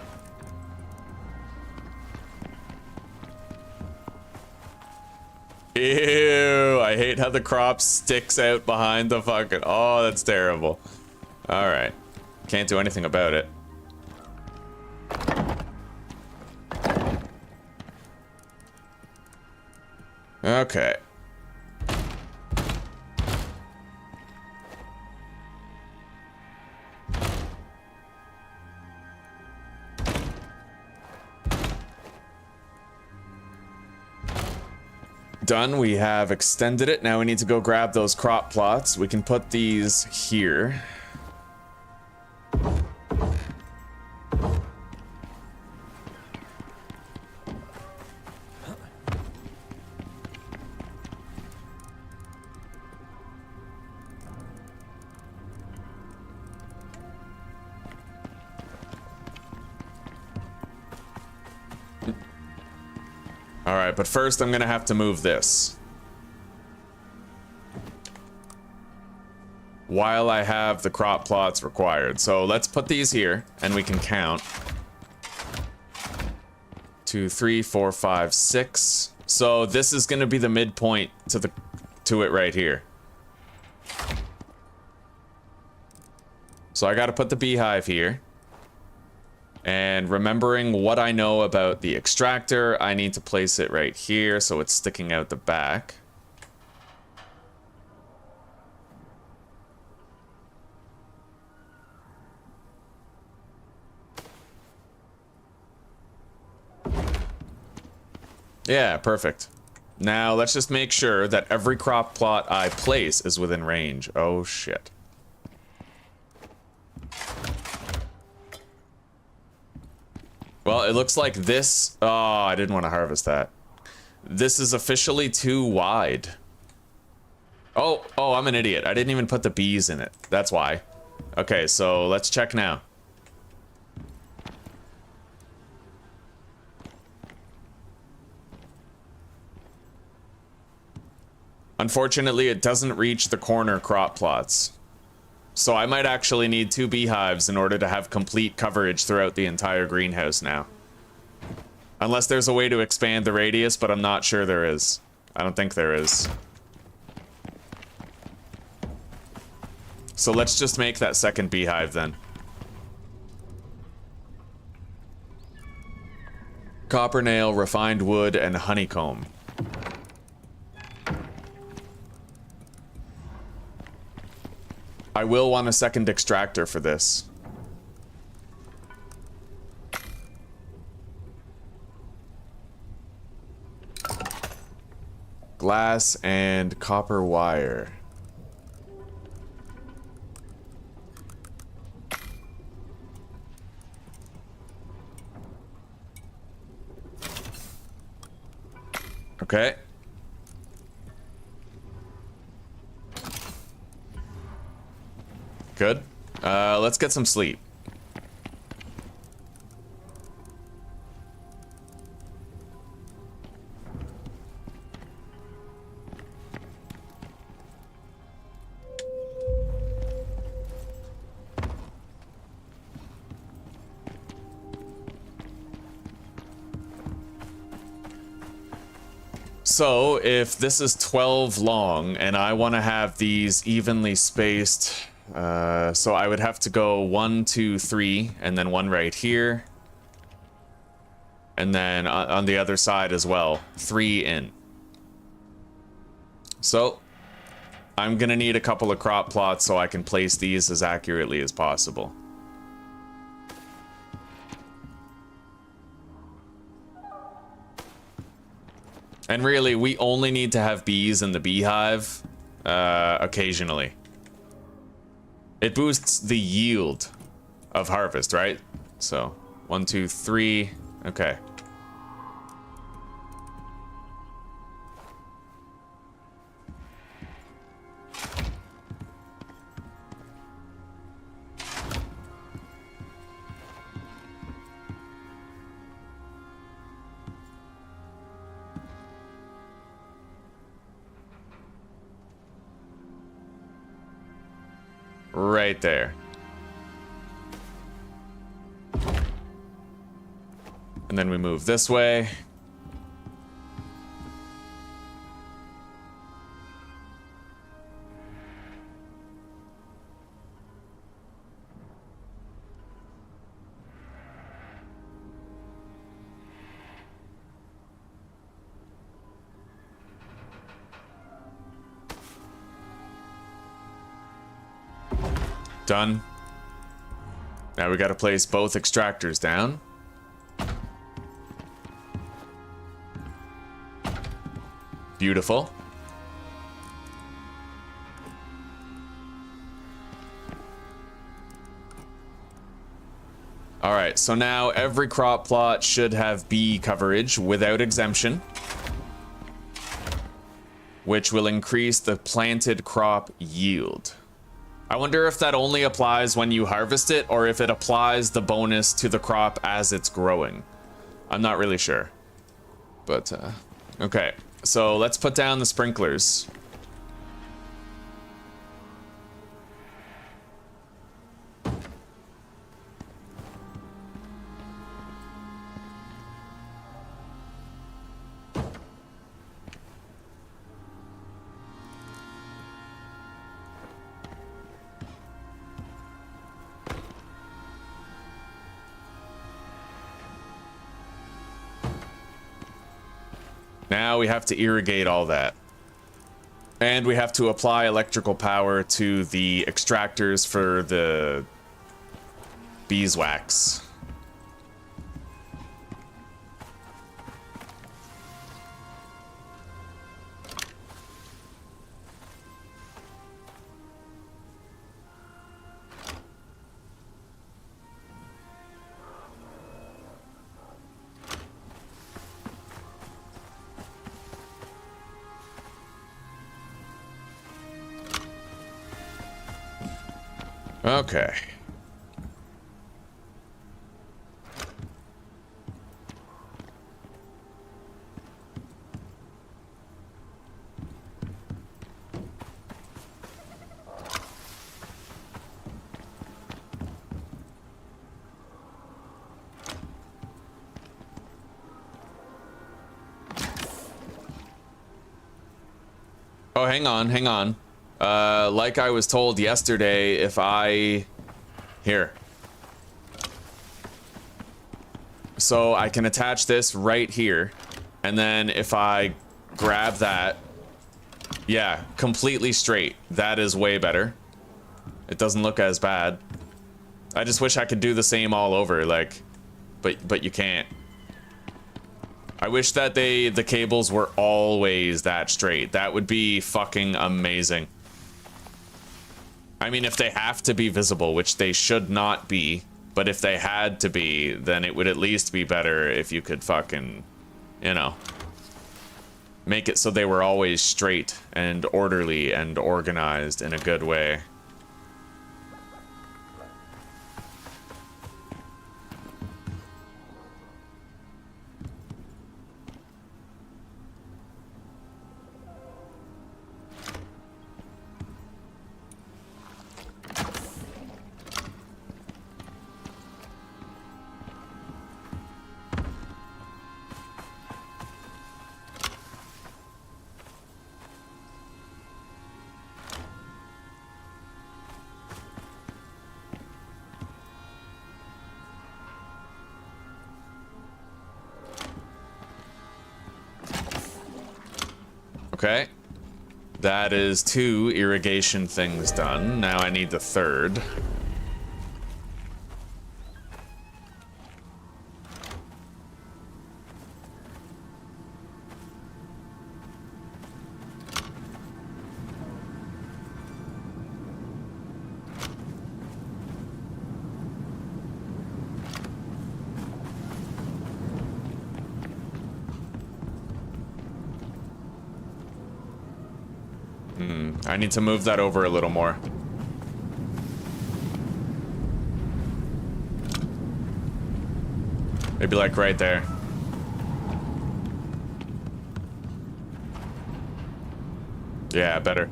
Ew, I hate how the crop sticks out behind the fucking... Oh, that's terrible. Alright. Can't do anything about it. Okay. Done. We have extended it. Now we need to go grab those crop plots. We can put these here. Alright, but first I'm gonna have to move this. While I have the crop plots required. So let's put these here, and we can count. 2, 3, 4, 5, 6. So this is gonna be the midpoint to it right here. So I gotta put the beehive here. And remembering what I know about the extractor, I need to place it right here so it's sticking out the back. Yeah, perfect. Now let's just make sure that every crop plot I place is within range. Oh shit. Well, it looks like this... Oh, I didn't want to harvest that. This is officially too wide. Oh, I'm an idiot. I didn't even put the bees in it. That's why. Okay, so let's check now. Unfortunately, it doesn't reach the corner crop plots. So I might actually need 2 beehives in order to have complete coverage throughout the entire greenhouse now. Unless there's a way to expand the radius, but I'm not sure there is. I don't think there is. So let's just make that second beehive then. Copper nail, refined wood, and honeycomb. I will want a second extractor for this. Glass and copper wire. Okay. Good. Let's get some sleep. So, if this is 12 long, and I want to have these evenly spaced, so I would have to go 1, 2, 3, and then 1 right here. And then on the other side as well, 3 in. So, I'm gonna need a couple of crop plots so I can place these as accurately as possible. And really, we only need to have bees in the beehive occasionally. It boosts the yield of harvest, right? So, 1, 2, 3. Okay. Right there. And then we move this way. Done. Now we gotta place both extractors down. Beautiful. Alright, so now every crop plot should have bee coverage without exemption, which will increase the planted crop yield. I wonder if that only applies when you harvest it, or if it applies the bonus to the crop as it's growing. I'm not really sure. But, okay. So let's put down the sprinklers. Now we have to irrigate all that. And we have to apply electrical power to the extractors for the beeswax. Okay. Oh, hang on, hang on. Like I was told yesterday, if I... Here. So I can attach this right here. And then if I grab that... Yeah, completely straight. That is way better. It doesn't look as bad. I just wish I could do the same all over, like... But you can't. I wish that the cables were always that straight. That would be fucking amazing. I mean, if they have to be visible, which they should not be, but if they had to be, then it would at least be better if you could fucking, you know, make it so they were always straight and orderly and organized in a good way. Okay, that is 2 irrigation things done. Now I need the 3rd. I need to move that over a little more. Maybe like right there. Yeah, better.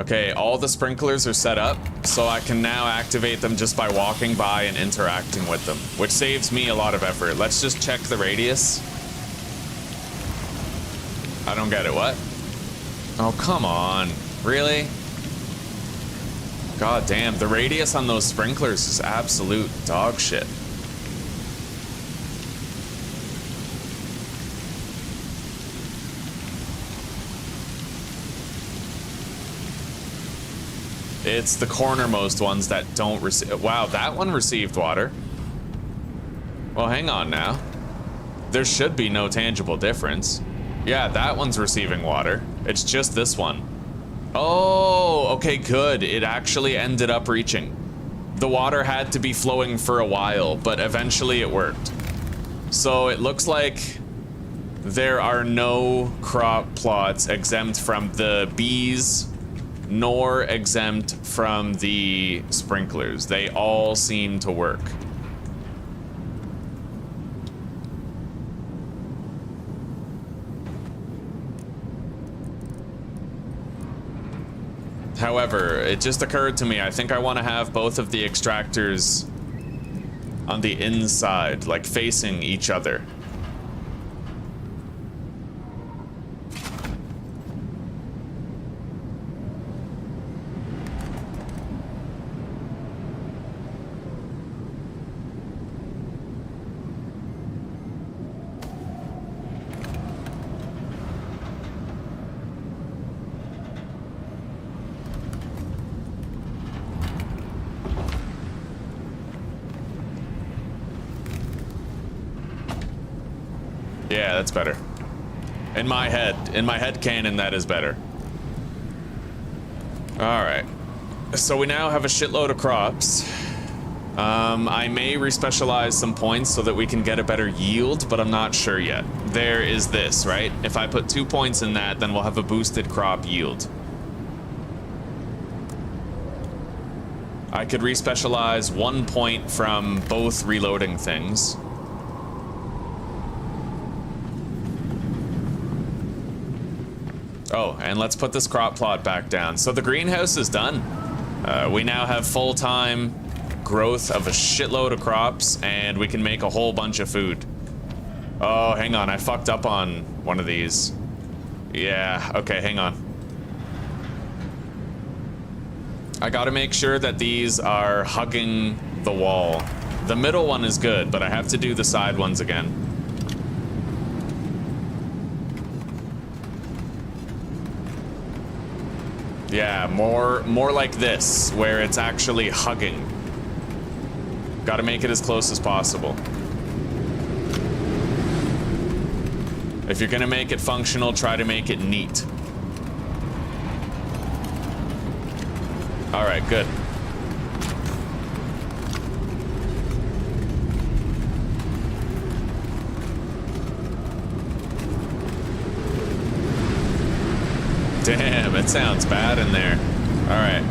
Okay, all the sprinklers are set up, so I can now activate them just by walking by and interacting with them, which saves me a lot of effort. Let's just check the radius. I don't get it, what? Oh, come on. Really? God damn, the radius on those sprinklers is absolute dog shit. It's the cornermost ones that don't receive... Wow, that one received water. Well, hang on now. There should be no tangible difference. Yeah, that one's receiving water. It's just this one. Oh, okay, good. It actually ended up reaching. The water had to be flowing for a while, but eventually it worked. So it looks like there are no crop plots exempt from the bees, nor exempt from the sprinklers. They all seem to work. However, it just occurred to me, I think I want to have both of the extractors on the inside, like facing each other. Yeah, that's better. In my head canon, that is better. Alright. So we now have a shitload of crops. I may respecialize some points so that we can get a better yield, but I'm not sure yet. There is this, right? If I put 2 points in that, then we'll have a boosted crop yield. I could respecialize 1 point from both reloading things. Oh, and let's put this crop plot back down. So the greenhouse is done. We now have full-time growth of a shitload of crops, and we can make a whole bunch of food. Oh, hang on. I fucked up on one of these. Yeah, okay, hang on. I gotta make sure that these are hugging the wall. The middle one is good, but I have to do the side ones again. Yeah, more like this, where it's actually hugging. Gotta make it as close as possible. If you're gonna make it functional, try to make it neat. All right, good. Damn, it sounds bad in there. All right.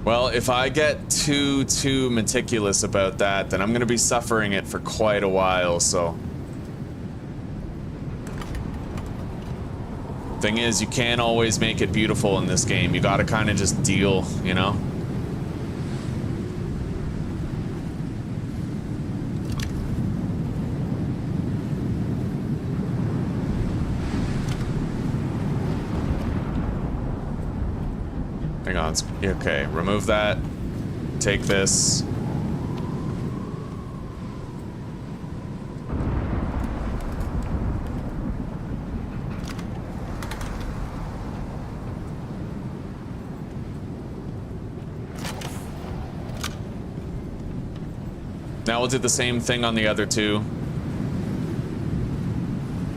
Well, if I get too meticulous about that, then I'm gonna be suffering it for quite a while, so. Thing is, you can't always make it beautiful in this game. You gotta kind of just deal, you know? Hang on, okay, remove that. Take this. Now we'll do the same thing on the other two,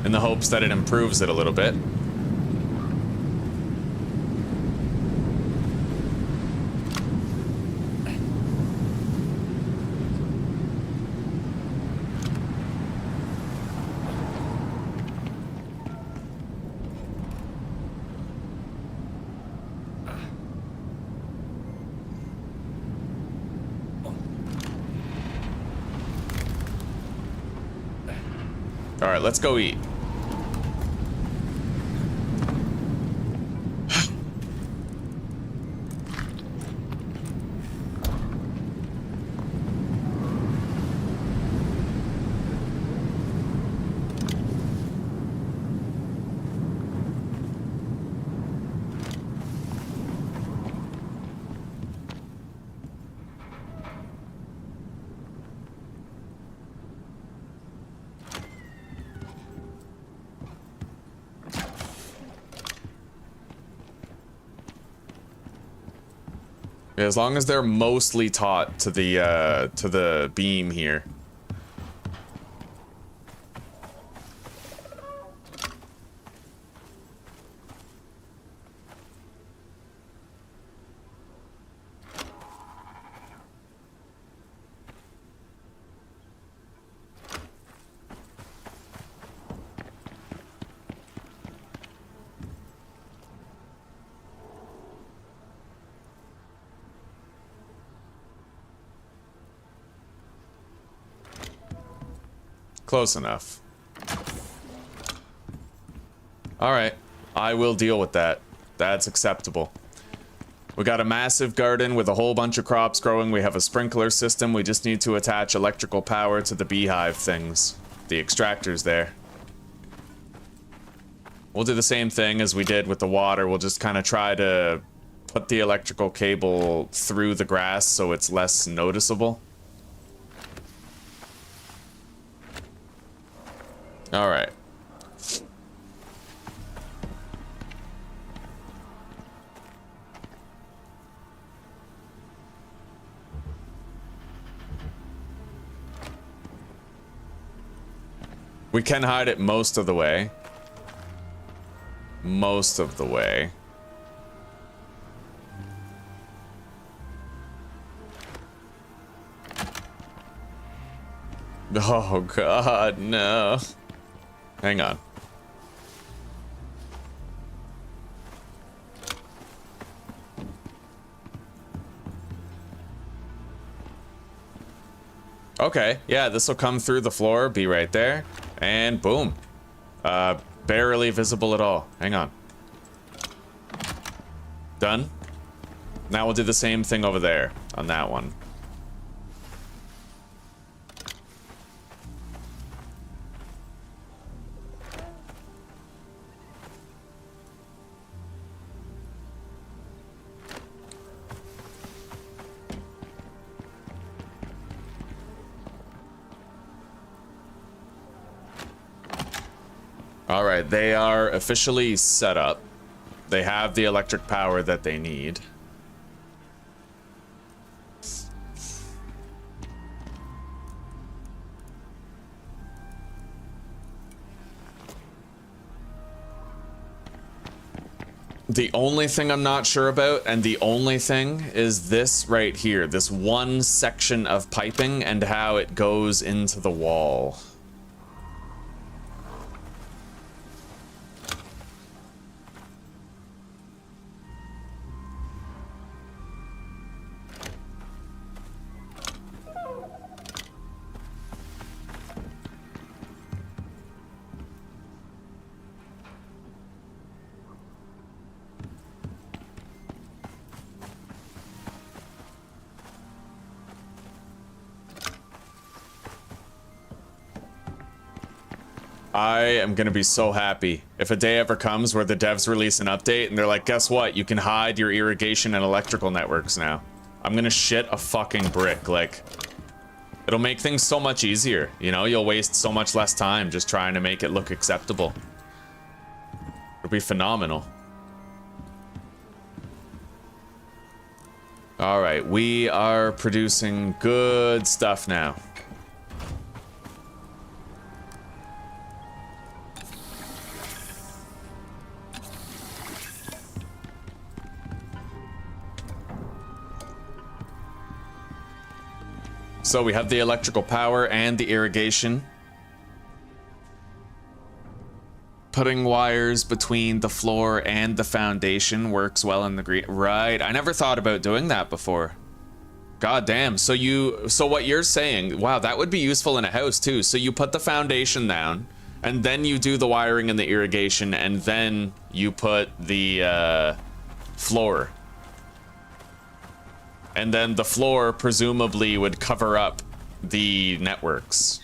in the hopes that it improves it a little bit. All right, let's go eat. As long as they're mostly taut to the beam here. Close enough. All right, I will deal with that. That's acceptable. We got a massive garden with a whole bunch of crops growing. We have a sprinkler system. We just need to attach electrical power to the beehive things. The extractors there. We'll do the same thing as we did with the water. We'll just kind of try to put the electrical cable through the grass so it's less noticeable. All right. We can hide it most of the way. Most of the way. Oh god, no. Hang on. Okay, yeah, this will come through the floor, be right there, and boom. Barely visible at all. Hang on. Done. Now we'll do the same thing over there on that one. All right, they are officially set up. They have the electric power that they need. The only thing I'm not sure about, and the only thing, is this right here. This one section of piping and how it goes into the wall. I am gonna be so happy if a day ever comes where the devs release an update and they're like, guess what? You can hide your irrigation and electrical networks now. I'm gonna shit a fucking brick. Like, it'll make things so much easier. You know, you'll waste so much less time just trying to make it look acceptable. It'll be phenomenal. All right, we are producing good stuff now. So we have the electrical power and the irrigation. Putting wires between the floor and the foundation works well in the green. Right, I never thought about doing that before. God damn, so what you're saying, wow, that would be useful in a house too. So you put the foundation down, and then you do the wiring and the irrigation, and then you put the floor. And then the floor presumably would cover up the networks.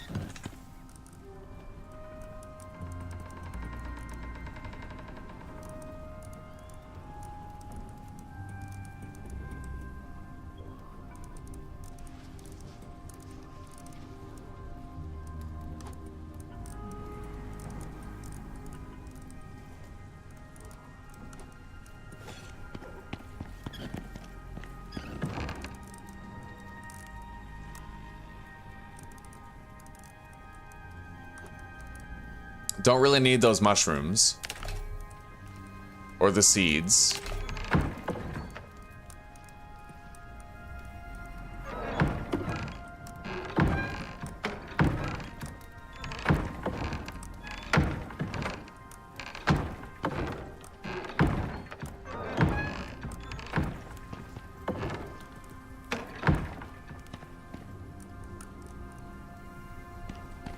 Don't really need those mushrooms. Or the seeds.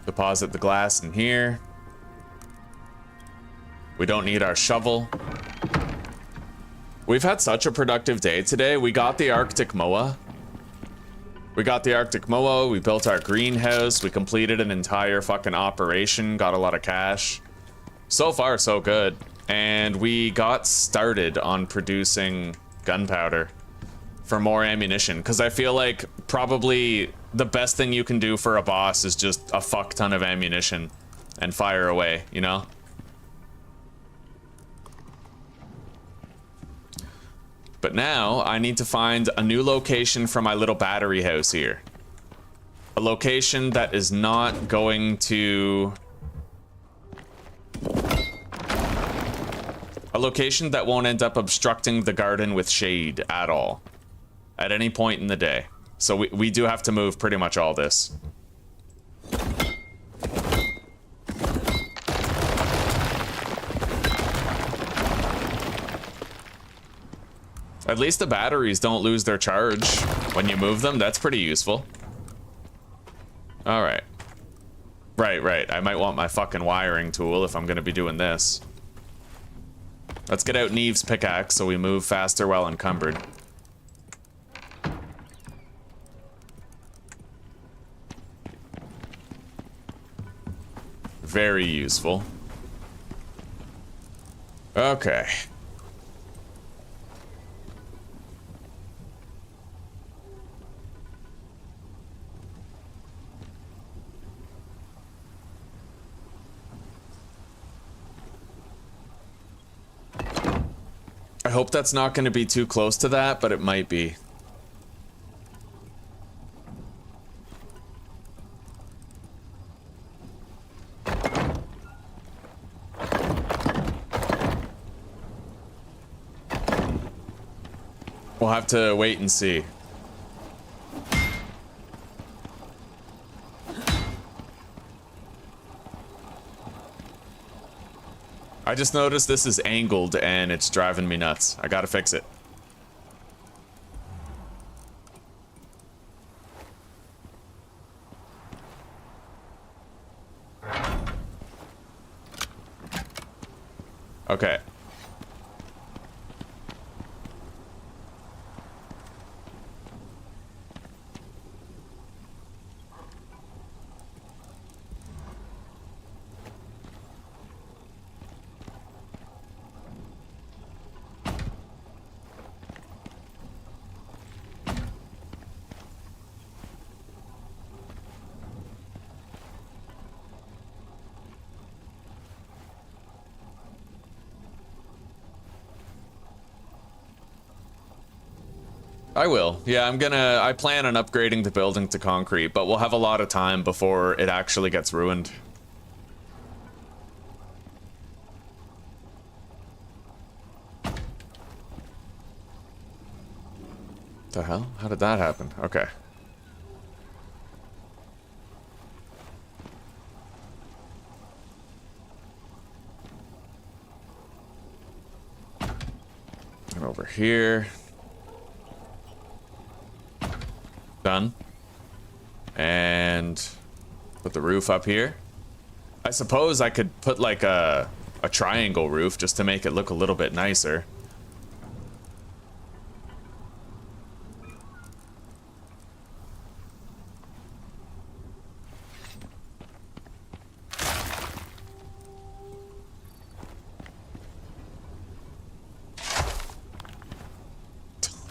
Deposit the glass in here. We don't need our shovel. We've had such a productive day today. We got the Arctic Moa. We built our greenhouse. We completed an entire fucking operation. Got a lot of cash. So far, so good. And we got started on producing gunpowder for more ammunition. Because I feel like probably the best thing you can do for a boss is just a fuck ton of ammunition and fire away, you know? But now, I need to find a new location for my little battery house here. A location that is not going to A location that won't end up obstructing the garden with shade at all. At any point in the day. So we do have to move pretty much all this. At least the batteries don't lose their charge when you move them. That's pretty useful. All right. Right. I might want my fucking wiring tool if I'm gonna be doing this. Let's get out Neve's pickaxe so we move faster while encumbered. Very useful. Okay. I hope that's not going to be too close to that, but it might be. We'll have to wait and see. I just noticed this is angled and it's driving me nuts. I gotta fix it. Okay. I will. Yeah, I plan on upgrading the building to concrete, but we'll have a lot of time before it actually gets ruined. The hell? How did that happen? Okay. And over here. Done. And put the roof up here. I suppose I could put like a triangle roof just to make it look a little bit nicer.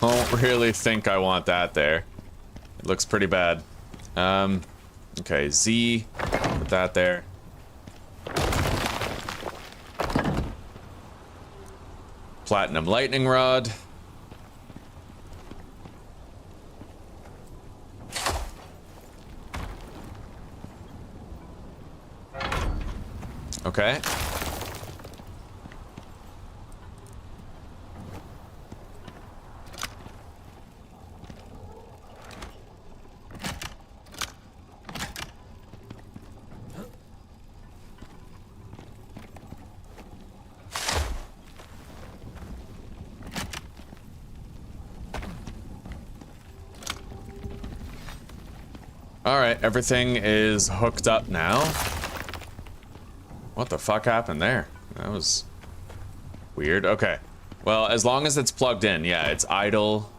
Don't really think I want that there. It looks pretty bad. Okay, Z, put that there. Platinum lightning rod. Okay. Alright, everything is hooked up now. What the fuck happened there? That was weird. Okay. Well, as long as it's plugged in, yeah, it's idle.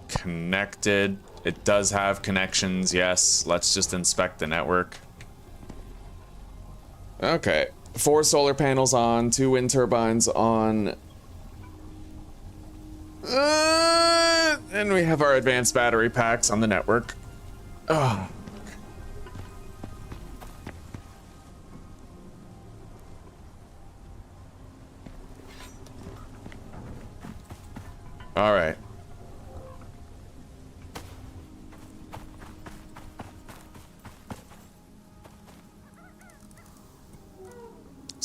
Connected. It does have connections, yes. Let's just inspect the network. Okay. 4 solar panels on, 2 wind turbines on. And we have our advanced battery packs on the network. Oh. All right.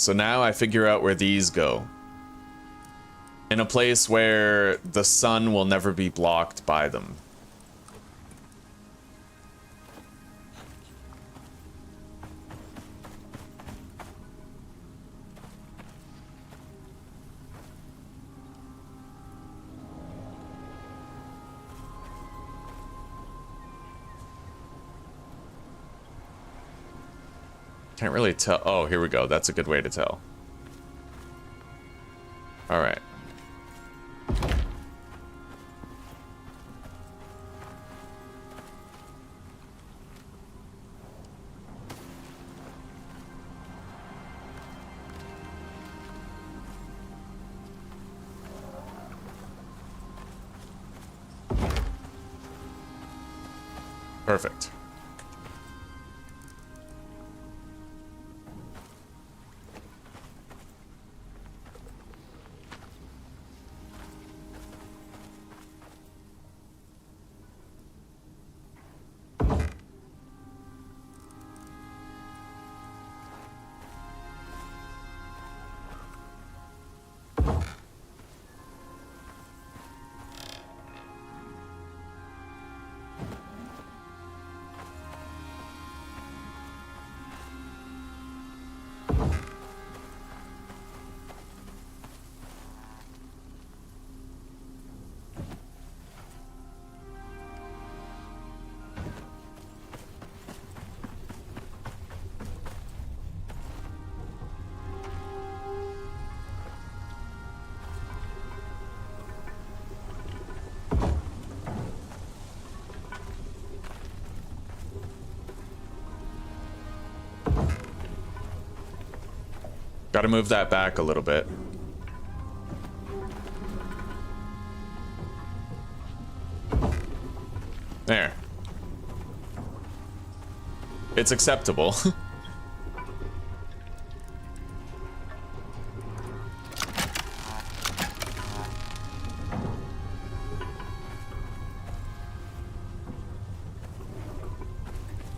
So now I figure out where these go. In a place where the sun will never be blocked by them. Can't really tell. Oh, here we go. That's a good way to tell. All right. Perfect. Gotta move that back a little bit. There. It's acceptable.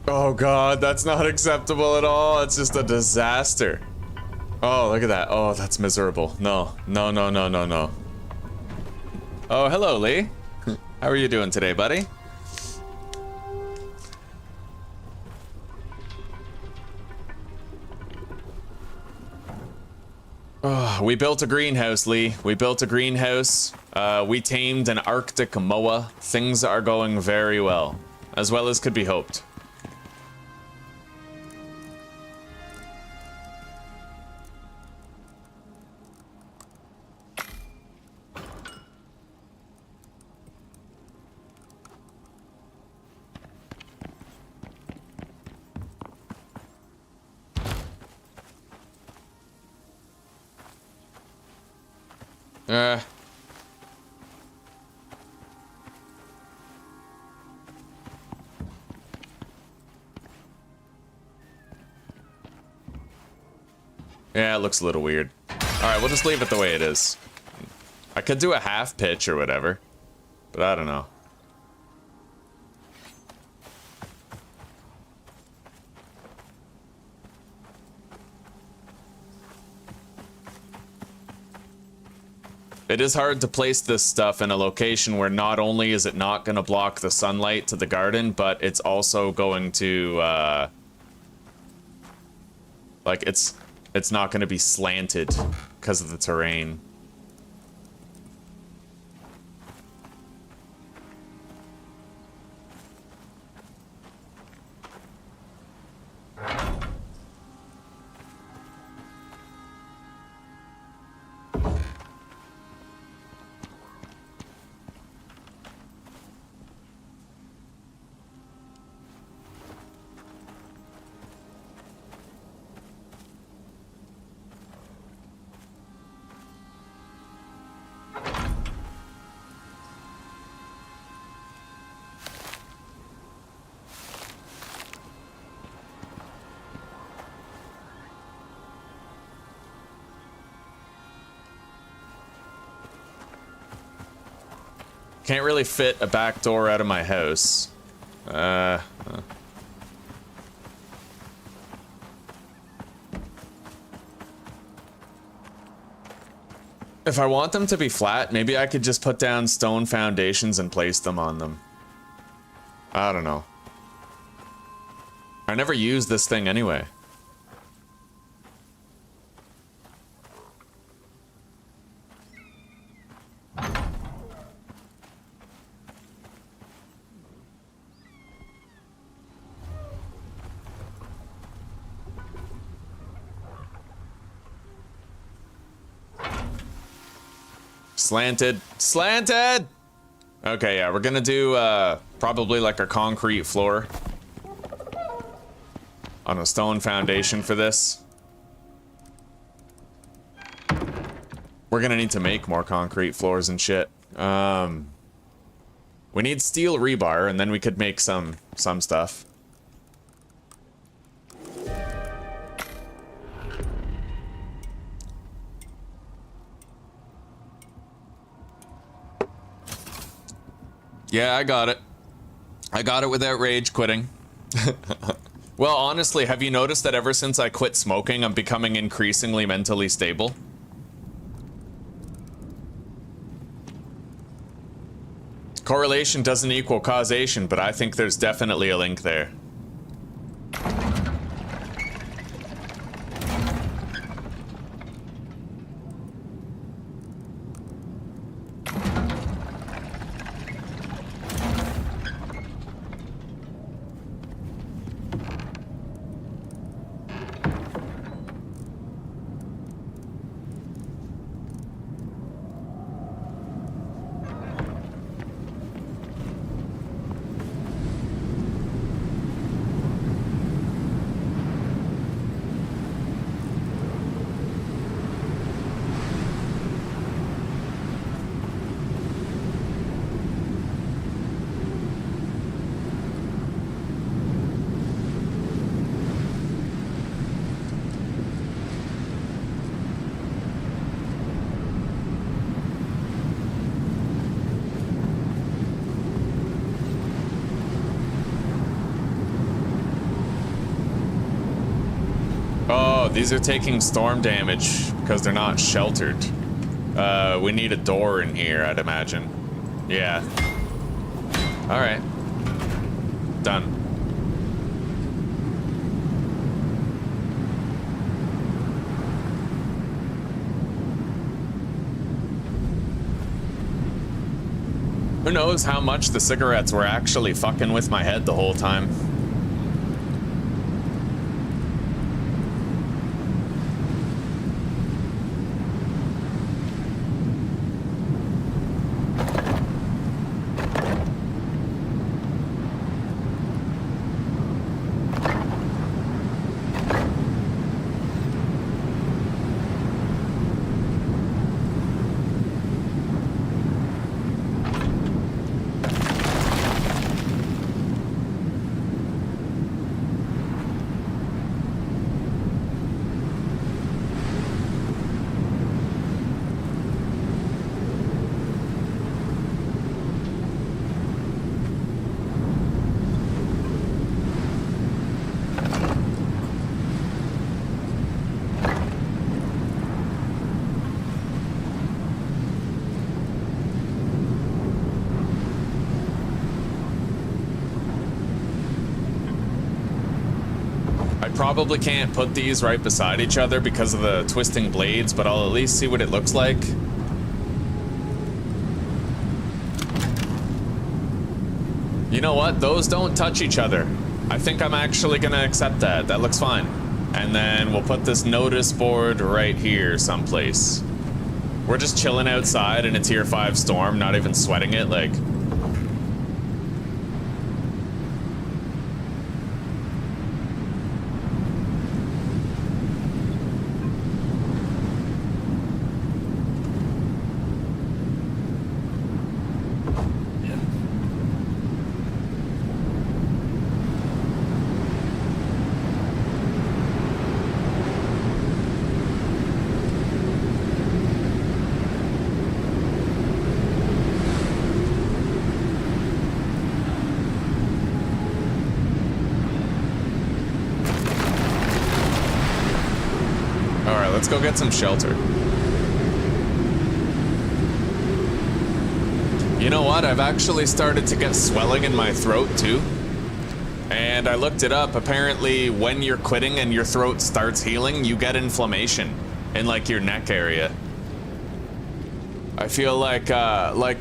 Oh god, that's not acceptable at all. It's just a disaster. Oh, look at that. Oh, that's miserable. No. No, no, no, no, no. Oh, hello, Lee. How are you doing today, buddy? Oh, we built a greenhouse, Lee. We built a greenhouse. We tamed an Arctic moa. Things are going very well as could be hoped. Yeah, it looks a little weird. Alright, we'll just leave it the way it is. I could do a half pitch or whatever, but I don't know. It is hard to place this stuff in a location where not only is it not going to block the sunlight to the garden, but it's also going to, like, it's not going to be slanted because of the terrain. Can't really fit a back door out of my house. If I want them to be flat, maybe I could just put down stone foundations and place them on them. I don't know. I never use this thing anyway. Slanted. Slanted! Okay, yeah, we're gonna do probably like a concrete floor on a stone foundation for this. We're gonna need to make more concrete floors and shit. We need steel rebar, and then we could make some stuff. Yeah, I got it. I got it without rage quitting. Well, honestly, have you noticed that ever since I quit smoking, I'm becoming increasingly mentally stable? Correlation doesn't equal causation, but I think there's definitely a link there. These are taking storm damage because they're not sheltered. We need a door in here, I'd imagine. Yeah. All right. Done. Who knows how much the cigarettes were actually fucking with my head the whole time. Probably can't put these right beside each other because of the twisting blades, but I'll at least see what it looks like. You know what? Those don't touch each other. I think I'm actually gonna accept that. That looks fine. And then we'll put this notice board right here someplace. We're just chilling outside in a tier 5 storm, not even sweating it, like... Let's go get some shelter. You know what? I've actually started to get swelling in my throat too. And I looked it up. Apparently, when you're quitting and your throat starts healing, you get inflammation in like your neck area. I feel like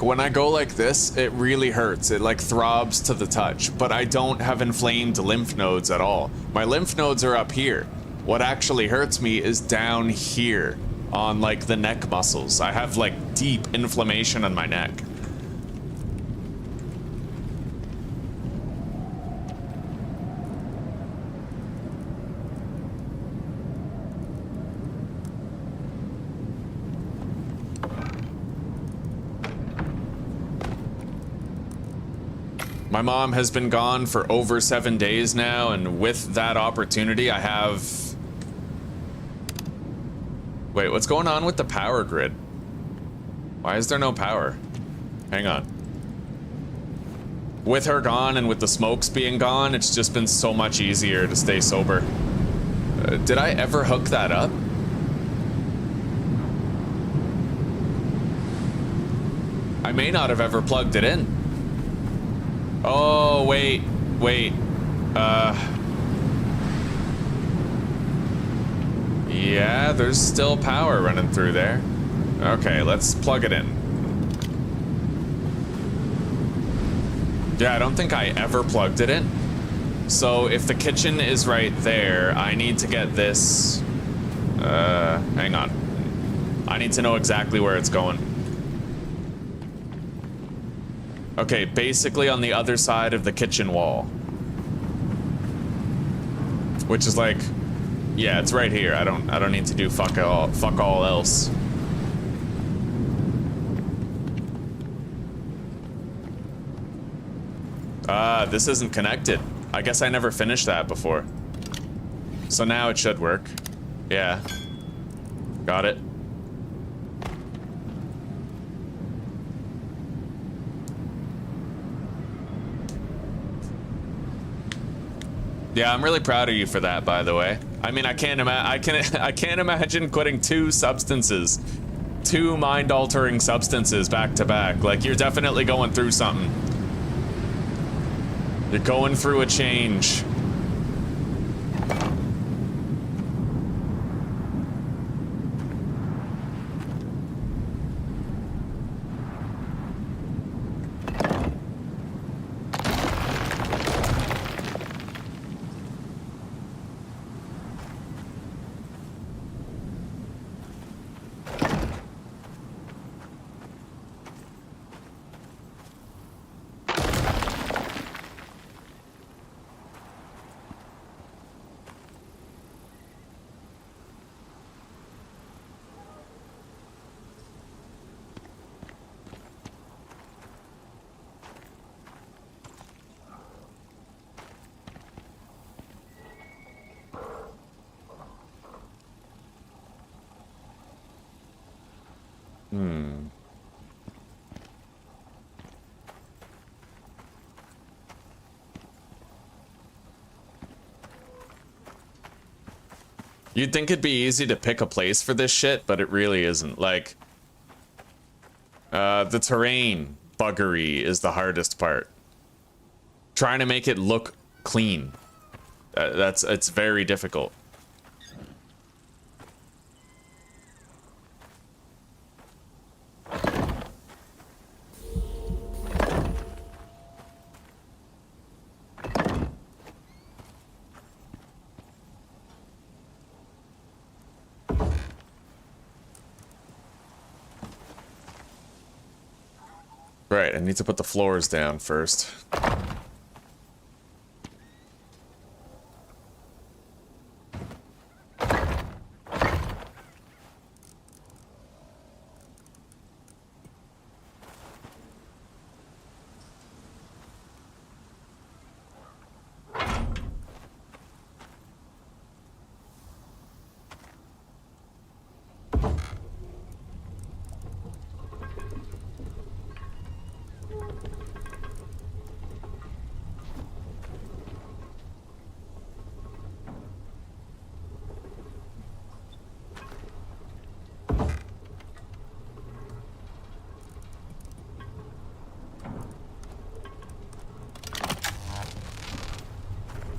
when I go like this, it really hurts. It like throbs to the touch, but I don't have inflamed lymph nodes at all. My lymph nodes are up here. What actually hurts me is down here on like the neck muscles. I have like deep inflammation on my neck. My mom has been gone for over 7 days now, and with that opportunity, I have... Wait, what's going on with the power grid? Why is there no power? Hang on. With her gone and with the smokes being gone, it's just been so much easier to stay sober. Did I ever hook that up? I may not have ever plugged it in. Oh, wait. Yeah, there's still power running through there. Okay, let's plug it in. Yeah, I don't think I ever plugged it in. So if the kitchen is right there, I need to get this... hang on. I need to know exactly where it's going. Okay, basically on the other side of the kitchen wall. Which is like, yeah, it's right here. I don't need to do fuck all else. This isn't connected. I guess I never finished that before. So now it should work. Yeah. Got it. Yeah, I'm really proud of you for that, by the way. I mean, I can't imagine quitting two mind-altering substances back to back. Like, you're definitely going through something. You're going through a change. You'd think it'd be easy to pick a place for this shit, but it really isn't. Like, the terrain buggery is the hardest part. Trying to make it look clean. It's very difficult. Right, I need to put the floors down first.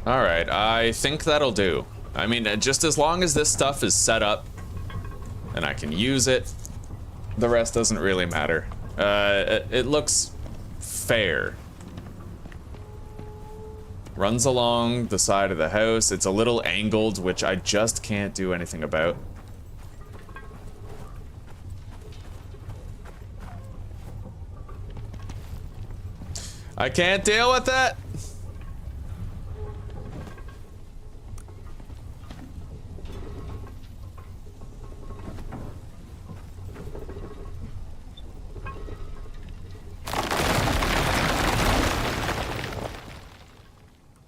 All right, I think that'll do. I mean, just as long as this stuff is set up and I can use it, the rest doesn't really matter. It looks fair. Runs along the side of the house. It's a little angled, which I just can't do anything about. I can't deal with it.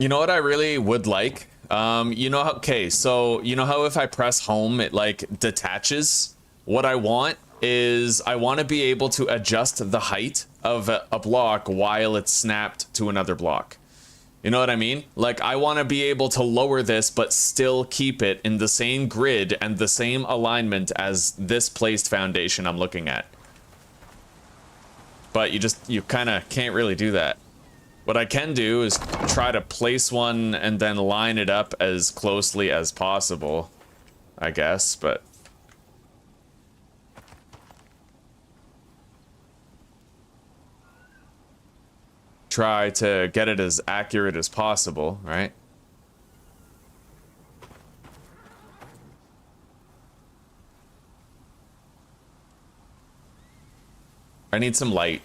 You know what I really would like? You know how, okay, so you know how if I press home, it like detaches? What I want is I want to be able to adjust the height of a block while it's snapped to another block. You know what I mean? Like, I want to be able to lower this, but still keep it in the same grid and the same alignment as this placed foundation I'm looking at. But you kind of can't really do that. What I can do is try to place one and then line it up as closely as possible, I guess, but... try to get it as accurate as possible, right? I need some light.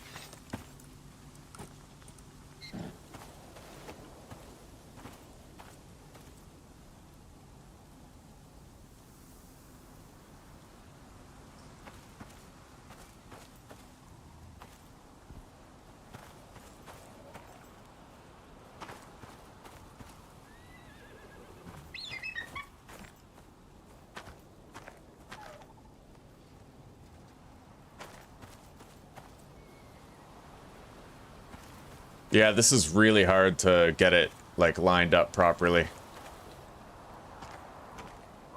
Yeah, this is really hard to get it, like, lined up properly.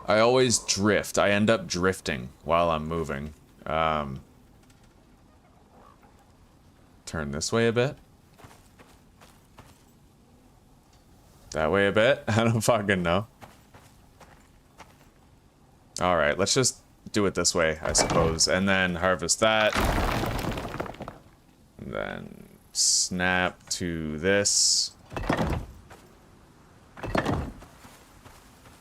I always drift. I end up drifting while I'm moving. Turn this way a bit. That way a bit? I don't fucking know. Alright, let's just do it this way, I suppose. And then harvest that. And then... snap to this.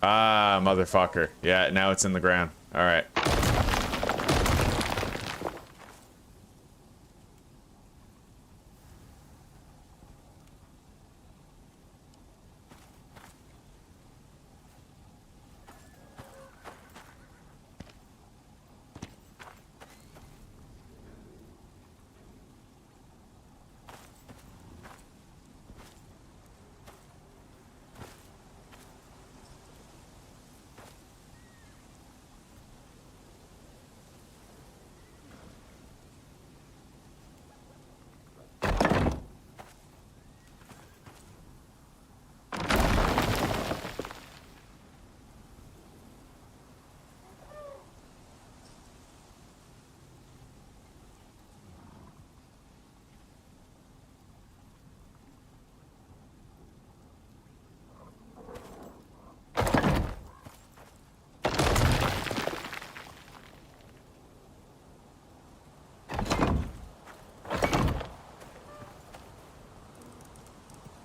Ah, motherfucker. Yeah, now it's in the ground. Alright.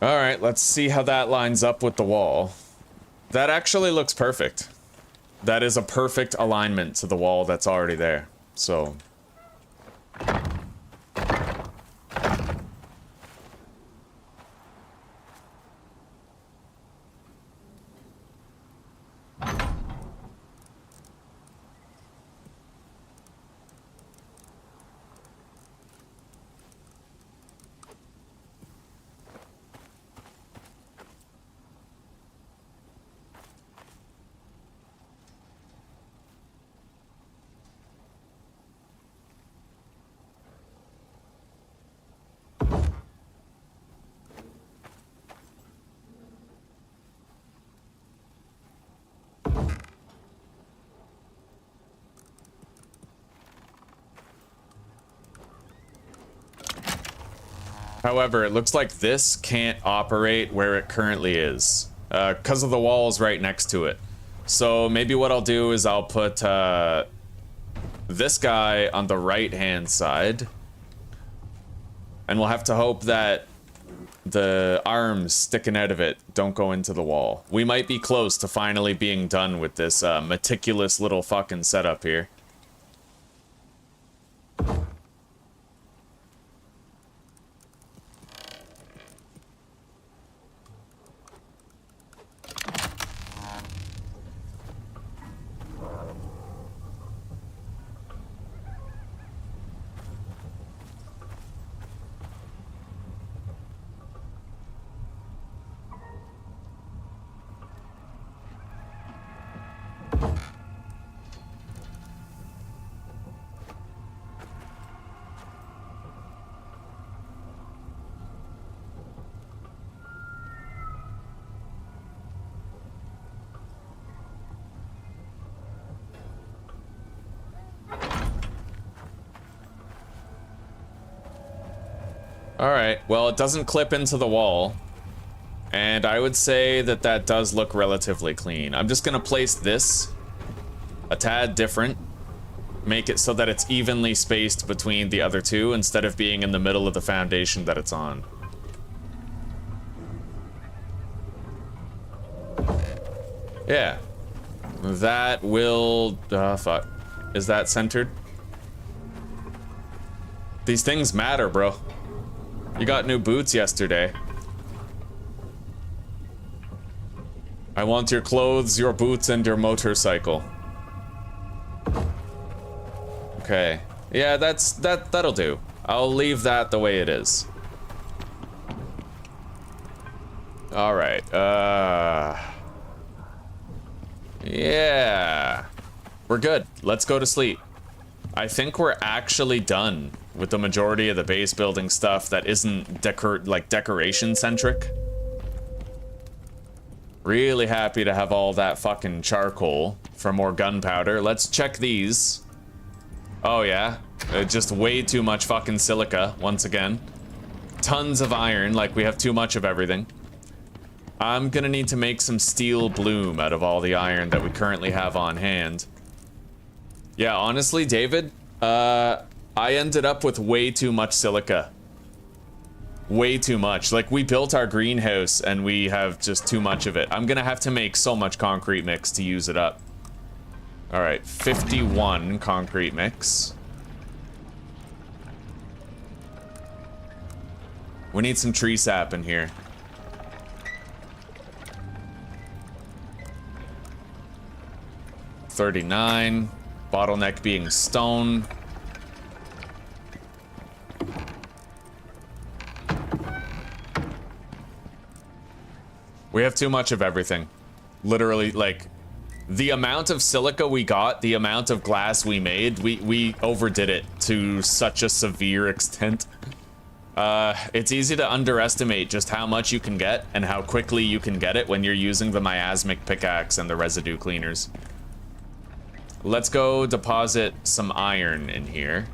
Alright, let's see how that lines up with the wall. That actually looks perfect. That is a perfect alignment to the wall that's already there. So... However, it looks like this can't operate where it currently is. because of the walls right next to it. So maybe what I'll do is I'll put this guy on the right-hand side. And we'll have to hope that the arms sticking out of it don't go into the wall. We might be close to finally being done with this meticulous little fucking setup here. Alright, well, it doesn't clip into the wall. And I would say that that does look relatively clean. I'm just gonna place this a tad different. Make it so that it's evenly spaced between the other two instead of being in the middle of the foundation that it's on. Yeah. That will... fuck. Is that centered? These things matter, bro. You got new boots yesterday. I want your clothes, your boots, and your motorcycle. Okay. Yeah, that'll do. I'll leave that the way it is. Alright, yeah. We're good. Let's go to sleep. I think we're actually done with the majority of the base building stuff that isn't decoration centric. Really happy to have all that fucking charcoal for more gunpowder. Let's check these. Oh yeah, just way too much fucking silica once again. Tons of iron, like we have too much of everything. I'm gonna need to make some steel bloom out of all the iron that we currently have on hand. Yeah, honestly, David, I ended up with way too much silica. Way too much. Like, we built our greenhouse and we have just too much of it. I'm gonna have to make so much concrete mix to use it up. Alright, 51 concrete mix. We need some tree sap in here. $39. Bottleneck being stone. We have too much of everything. Literally, like, the amount of silica we got, the amount of glass we made, we overdid it to such a severe extent. It's easy to underestimate just how much you can get and how quickly you can get it when you're using the miasmic pickaxe and the residue cleaners. Let's go deposit some iron in here.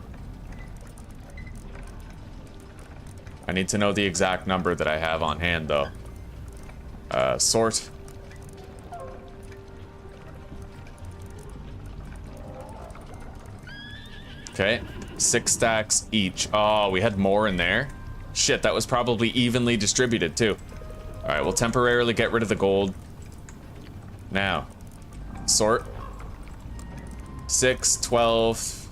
I need to know the exact number that I have on hand, though. Sort. Okay, 6 stacks each. Oh, we had more in there. Shit, that was probably evenly distributed, too. Alright, we'll temporarily get rid of the gold. Now, sort. 6, 12,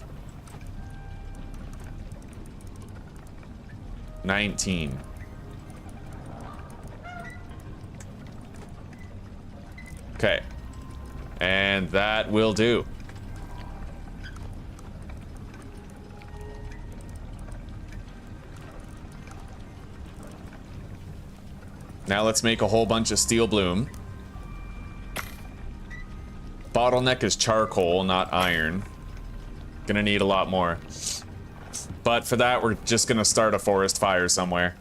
19. Okay. And that will do. Now let's make a whole bunch of steel bloom. Bottleneck is charcoal, not iron. Gonna need a lot more. But for that, we're just gonna start a forest fire somewhere.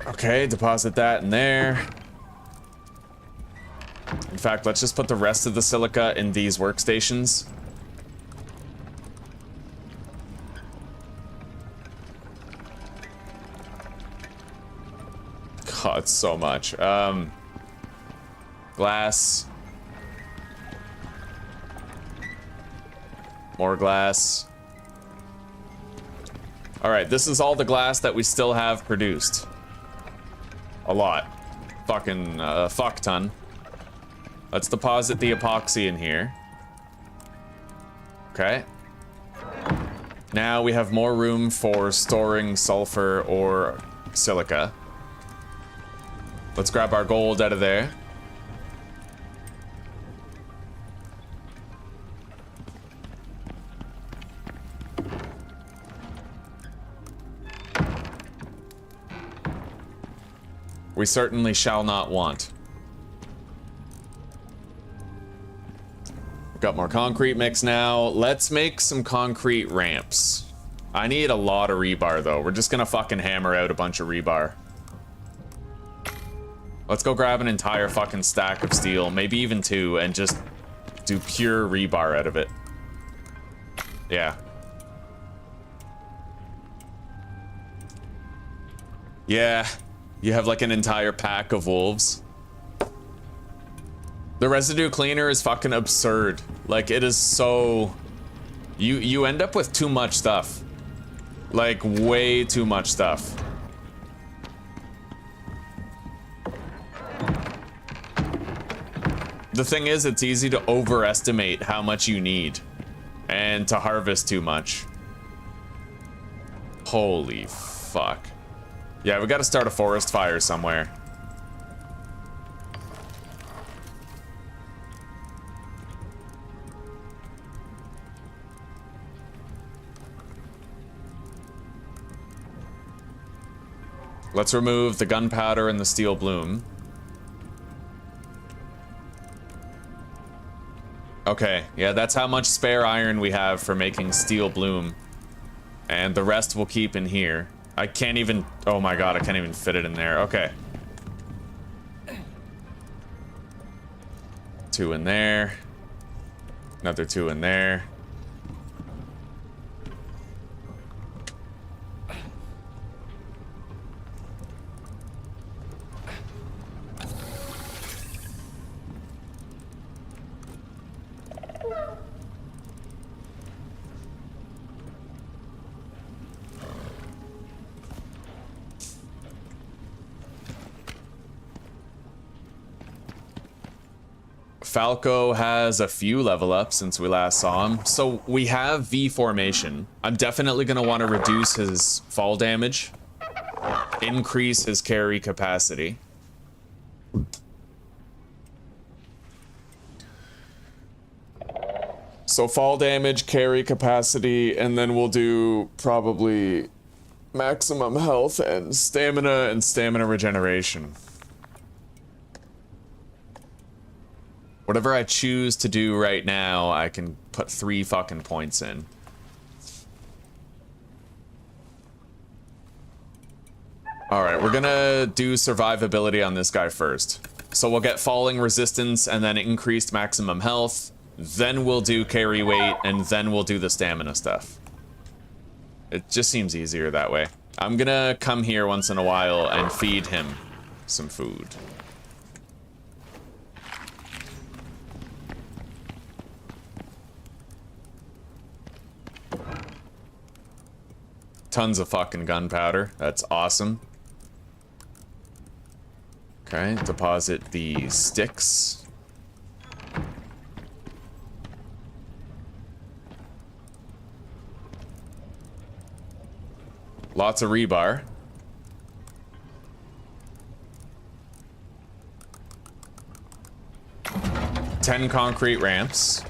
Okay, deposit that in there. In fact, let's just put the rest of the silica in these workstations. Oh, it's so much. Glass. More glass. Alright, this is all the glass that we still have produced. A lot. Fucking, fuck ton. Let's deposit the epoxy in here. Okay. Now we have more room for storing sulfur or silica. Let's grab our gold out of there. We certainly shall not want. We've got more concrete mix now. Let's make some concrete ramps. I need a lot of rebar though. We're just gonna fucking hammer out a bunch of rebar. Let's go grab an entire fucking stack of steel, maybe even 2, and just do pure rebar out of it. Yeah. Yeah. You have like an entire pack of wolves. The residue cleaner is fucking absurd. Like, it is so... You end up with too much stuff. Like, way too much stuff. The thing is, it's easy to overestimate how much you need. And to harvest too much. Holy fuck. Yeah, we gotta start a forest fire somewhere. Let's remove the gunpowder and the steel bloom. Okay, yeah, that's how much spare iron we have for making steel bloom. And the rest we'll keep in here. I can't even... Oh my god, I can't even fit it in there. Okay. 2 in there. Another 2 in there. Falco has a few level ups since we last saw him. So we have V formation. I'm definitely going to want to reduce his fall damage, increase his carry capacity. So fall damage, carry capacity, and then we'll do probably maximum health and stamina regeneration. Whatever I choose to do right now, I can put 3 fucking points in. Alright, we're gonna do survivability on this guy first. So we'll get falling resistance and then increased maximum health. Then we'll do carry weight and then we'll do the stamina stuff. It just seems easier that way. I'm gonna come here once in a while and feed him some food. Tons of fucking gunpowder. That's awesome. Okay, deposit the sticks. Lots of rebar. Ten concrete ramps.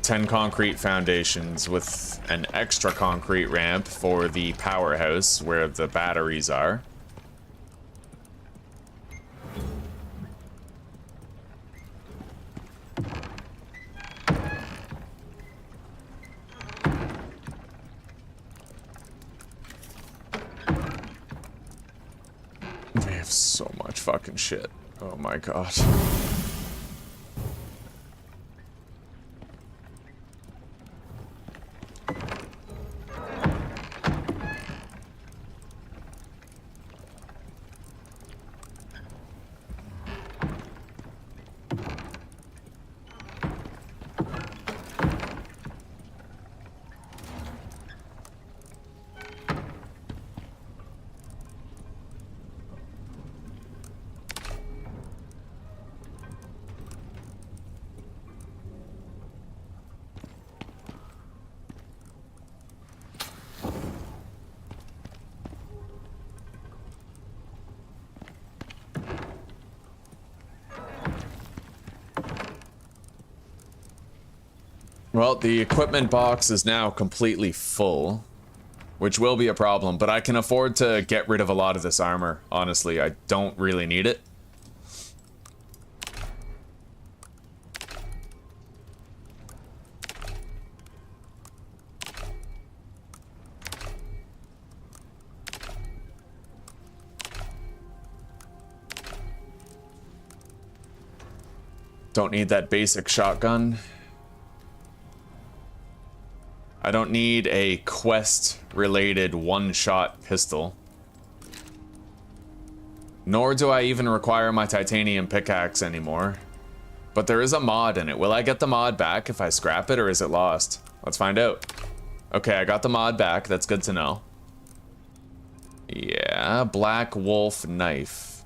10 concrete foundations with an extra concrete ramp for the powerhouse where the batteries are. We have so much fucking shit. Oh my god. Well, the equipment box is now completely full, which will be a problem, but I can afford to get rid of a lot of this armor. Honestly, I don't really need it. Don't need that basic shotgun. I don't need a quest-related one-shot pistol. Nor do I even require my titanium pickaxe anymore. But there is a mod in it. Will I get the mod back if I scrap it, or is it lost? Let's find out. Okay, I got the mod back. That's good to know. Yeah, Black Wolf Knife.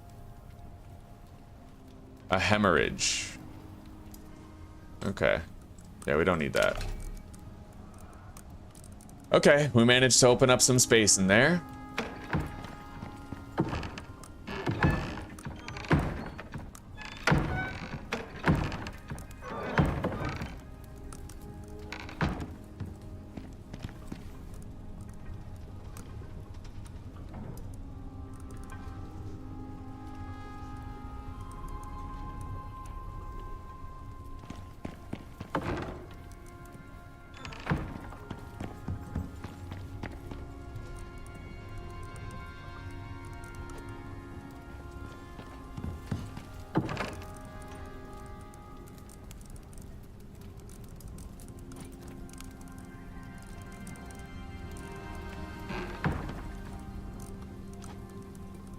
A hemorrhage. Okay. Yeah, we don't need that. Okay, we managed to open up some space in there.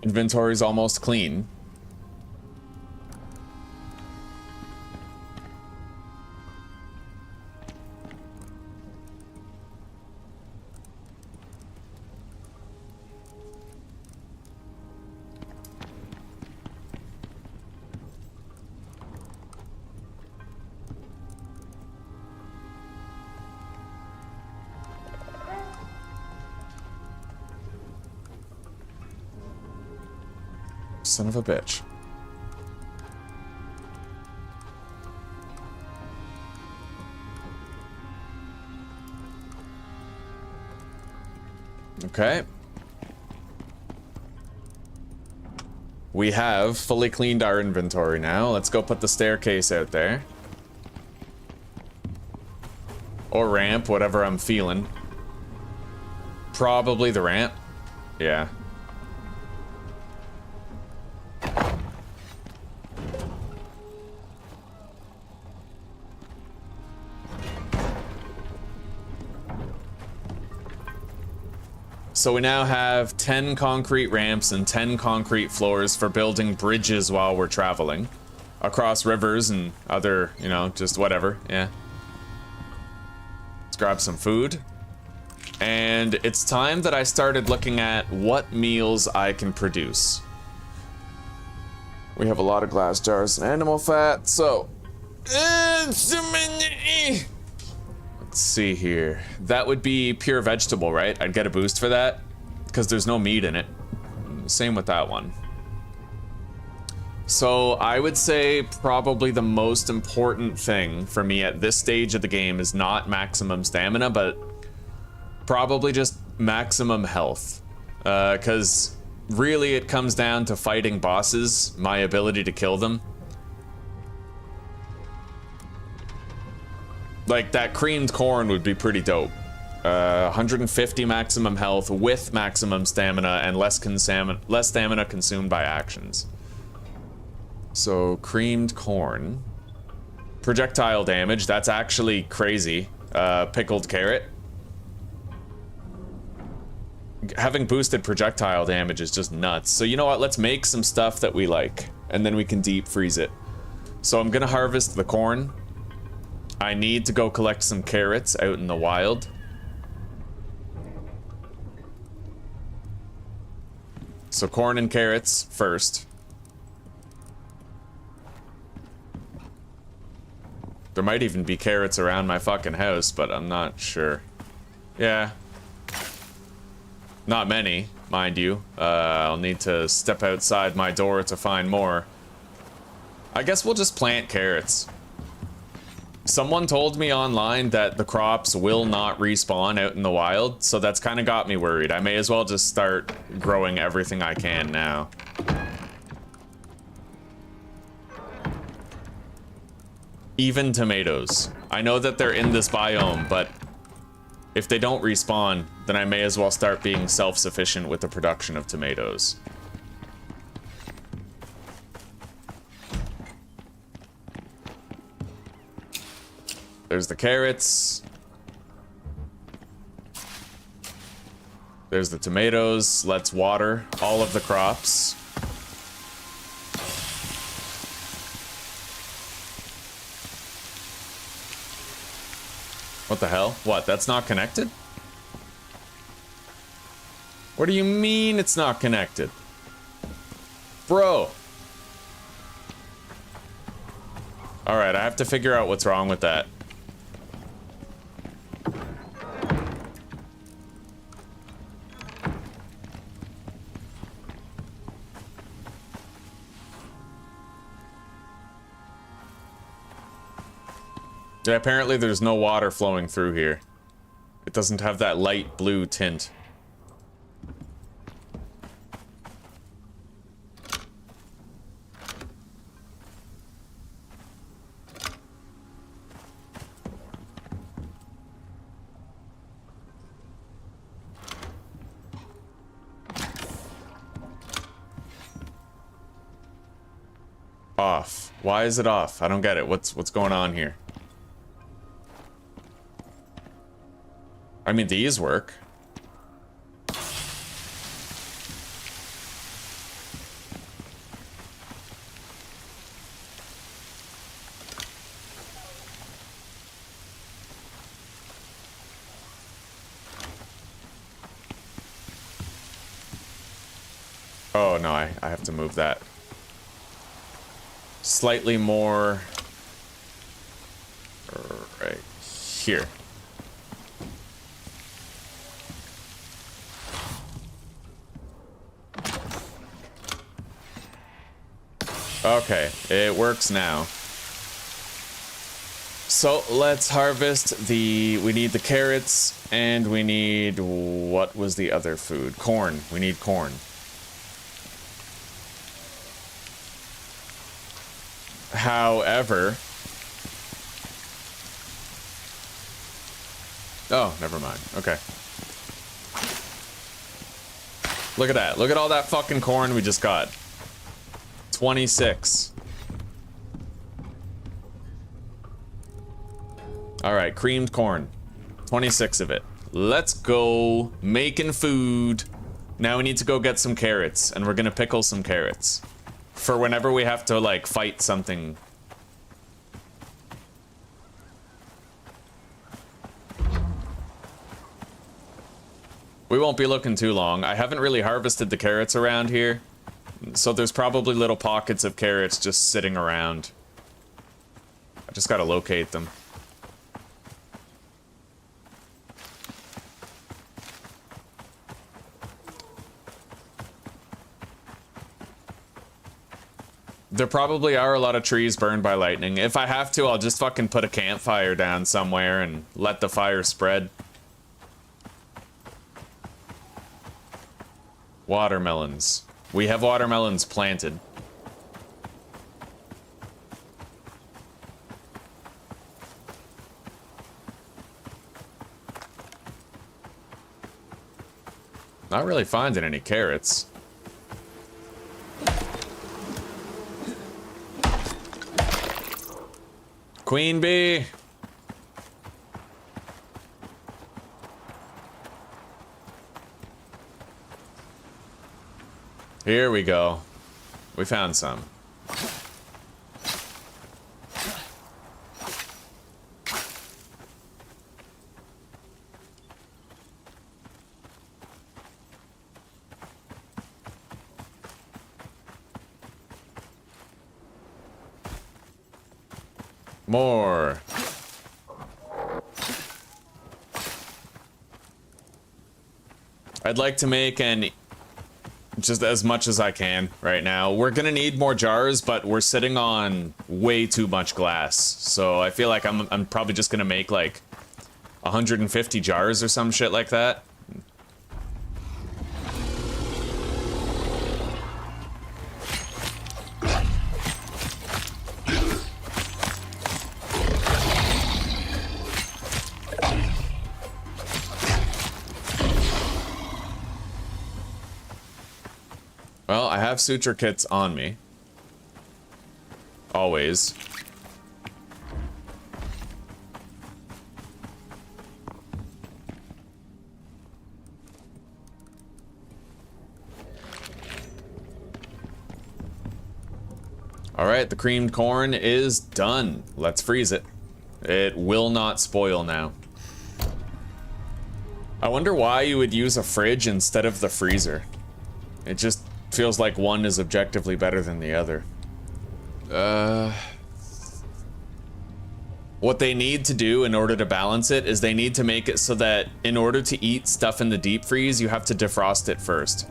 Inventory's almost clean. Son of a bitch. Okay. We have fully cleaned our inventory now. Let's go put the staircase out there. Or ramp, whatever I'm feeling. Probably the ramp. Yeah. So we now have 10 concrete ramps and 10 concrete floors for building bridges while we're traveling across rivers and other, you know, just whatever, yeah. Let's grab some food. And it's time that I started looking at what meals I can produce. We have a lot of glass jars and animal fat, so... Let's see here. That would be pure vegetable, right? I'd get a boost for that, because there's no meat in it. Same with that one. So I would say probably the most important thing for me at this stage of the game is not maximum stamina, but probably just maximum health. Because really it comes down to fighting bosses, my ability to kill them. Like, that creamed corn would be pretty dope. 150 maximum health with maximum stamina and less stamina consumed by actions. So, creamed corn. Projectile damage, that's actually crazy. Pickled carrot. Having boosted projectile damage is just nuts. So you know what, let's make some stuff that we like, and then we can deep freeze it. So I'm gonna harvest the corn. I need to go collect some carrots out in the wild. So corn and carrots first. There might even be carrots around my fucking house, but I'm not sure. Yeah. Not many, mind you. I'll need to step outside my door to find more. I guess we'll just plant carrots. Someone told me online that the crops will not respawn out in the wild, so that's kind of got me worried. I may as well just start growing everything I can now. Even tomatoes. I know that they're in this biome, but if they don't respawn, then I may as well start being self-sufficient with the production of tomatoes. There's the carrots. There's the tomatoes. Let's water all of the crops. What the hell? What? That's not connected? What do you mean it's not connected? Bro. Alright, I have to figure out what's wrong with that. Yeah, apparently there's no water flowing through here. It doesn't have that light blue tint. Off. Why is it off? I don't get it. What's going on here? I mean, these work. Oh, no, I have to move that. Slightly more... right here. Okay, it works now. So let's harvest the... we need the carrots, and we need... what was the other food? Corn. We need corn. However... oh, never mind. Okay. Look at that. Look at all that fucking corn we just got. 26. Alright, creamed corn. 26 of it. Let's go making food. Now we need to go get some carrots, and we're gonna pickle some carrots. For whenever we have to, like, fight something. We won't be looking too long. I haven't really harvested the carrots around here. So there's probably little pockets of carrots just sitting around. I just gotta locate them. There probably are a lot of trees burned by lightning. If I have to, I'll just fucking put a campfire down somewhere and let the fire spread. Watermelons. We have watermelons planted. Not really finding any carrots. Queen bee! Here we go. We found some. More. I'd like to make an just as much as I can right now. We're gonna need more jars, but we're sitting on way too much glass. So I feel like I'm probably just gonna make like 150 jars or some shit like that. Well, I have suture kits on me. Always. Alright, the creamed corn is done. Let's freeze it. It will not spoil now. I wonder why you would use a fridge instead of the freezer. It just feels like one is objectively better than the other. What they need to do in order to balance it is they need to make it so that in order to eat stuff in the deep freeze, you have to defrost it first.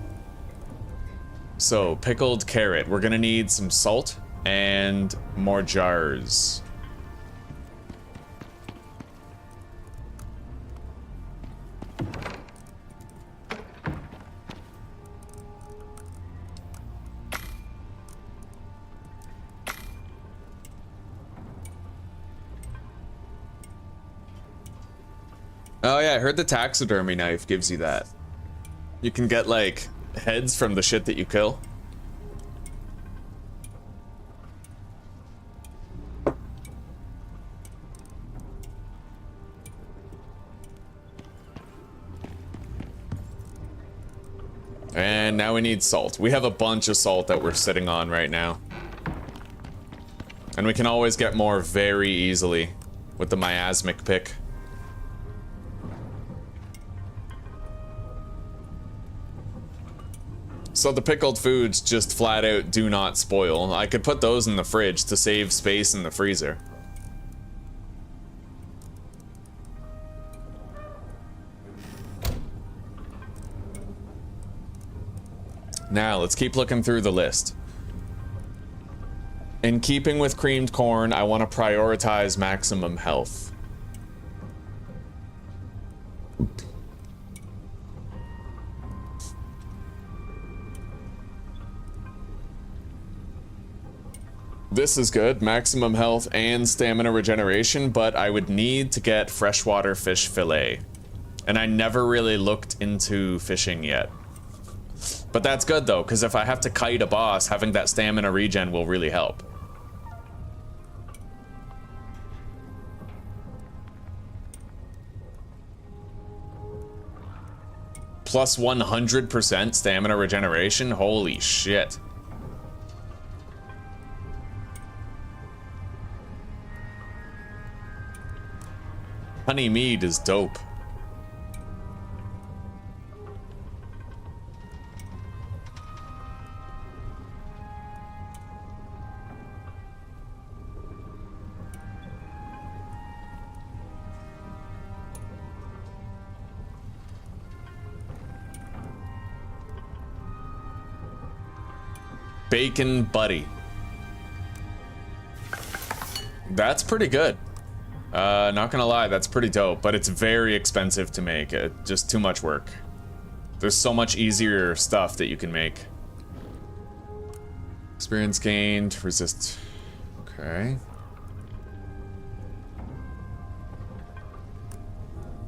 So, pickled carrot. We're gonna need some salt and more jars. Oh yeah, I heard the taxidermy knife gives you that. You can get like heads from the shit that you kill. And now we need salt. We have a bunch of salt that we're sitting on right now. And we can always get more very easily with the miasmic pick. So the pickled foods just flat out do not spoil. I could put those in the fridge to save space in the freezer. Now, let's keep looking through the list. In keeping with creamed corn, I want to prioritize maximum health. This is good, maximum health and stamina regeneration, but I would need to get freshwater fish fillet. And I never really looked into fishing yet. But that's good though, because if I have to kite a boss, having that stamina regen will really help. Plus 100% stamina regeneration? Holy shit. Honey mead is dope. Bacon buddy. That's pretty good. Not gonna lie, that's pretty dope, but it's very expensive to make. Just too much work. There's so much easier stuff that you can make. Experience gained, resist. Okay.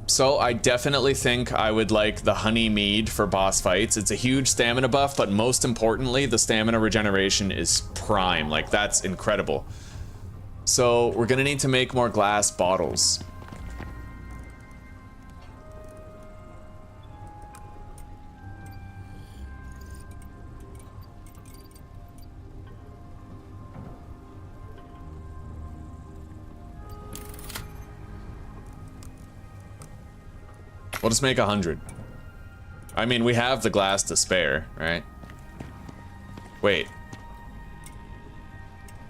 So I definitely think I would like the honey mead for boss fights. It's a huge stamina buff, but most importantly, the stamina regeneration is prime. Like, that's incredible. So we're gonna need to make more glass bottles. We'll just make 100. I mean, we have the glass to spare, right? Wait.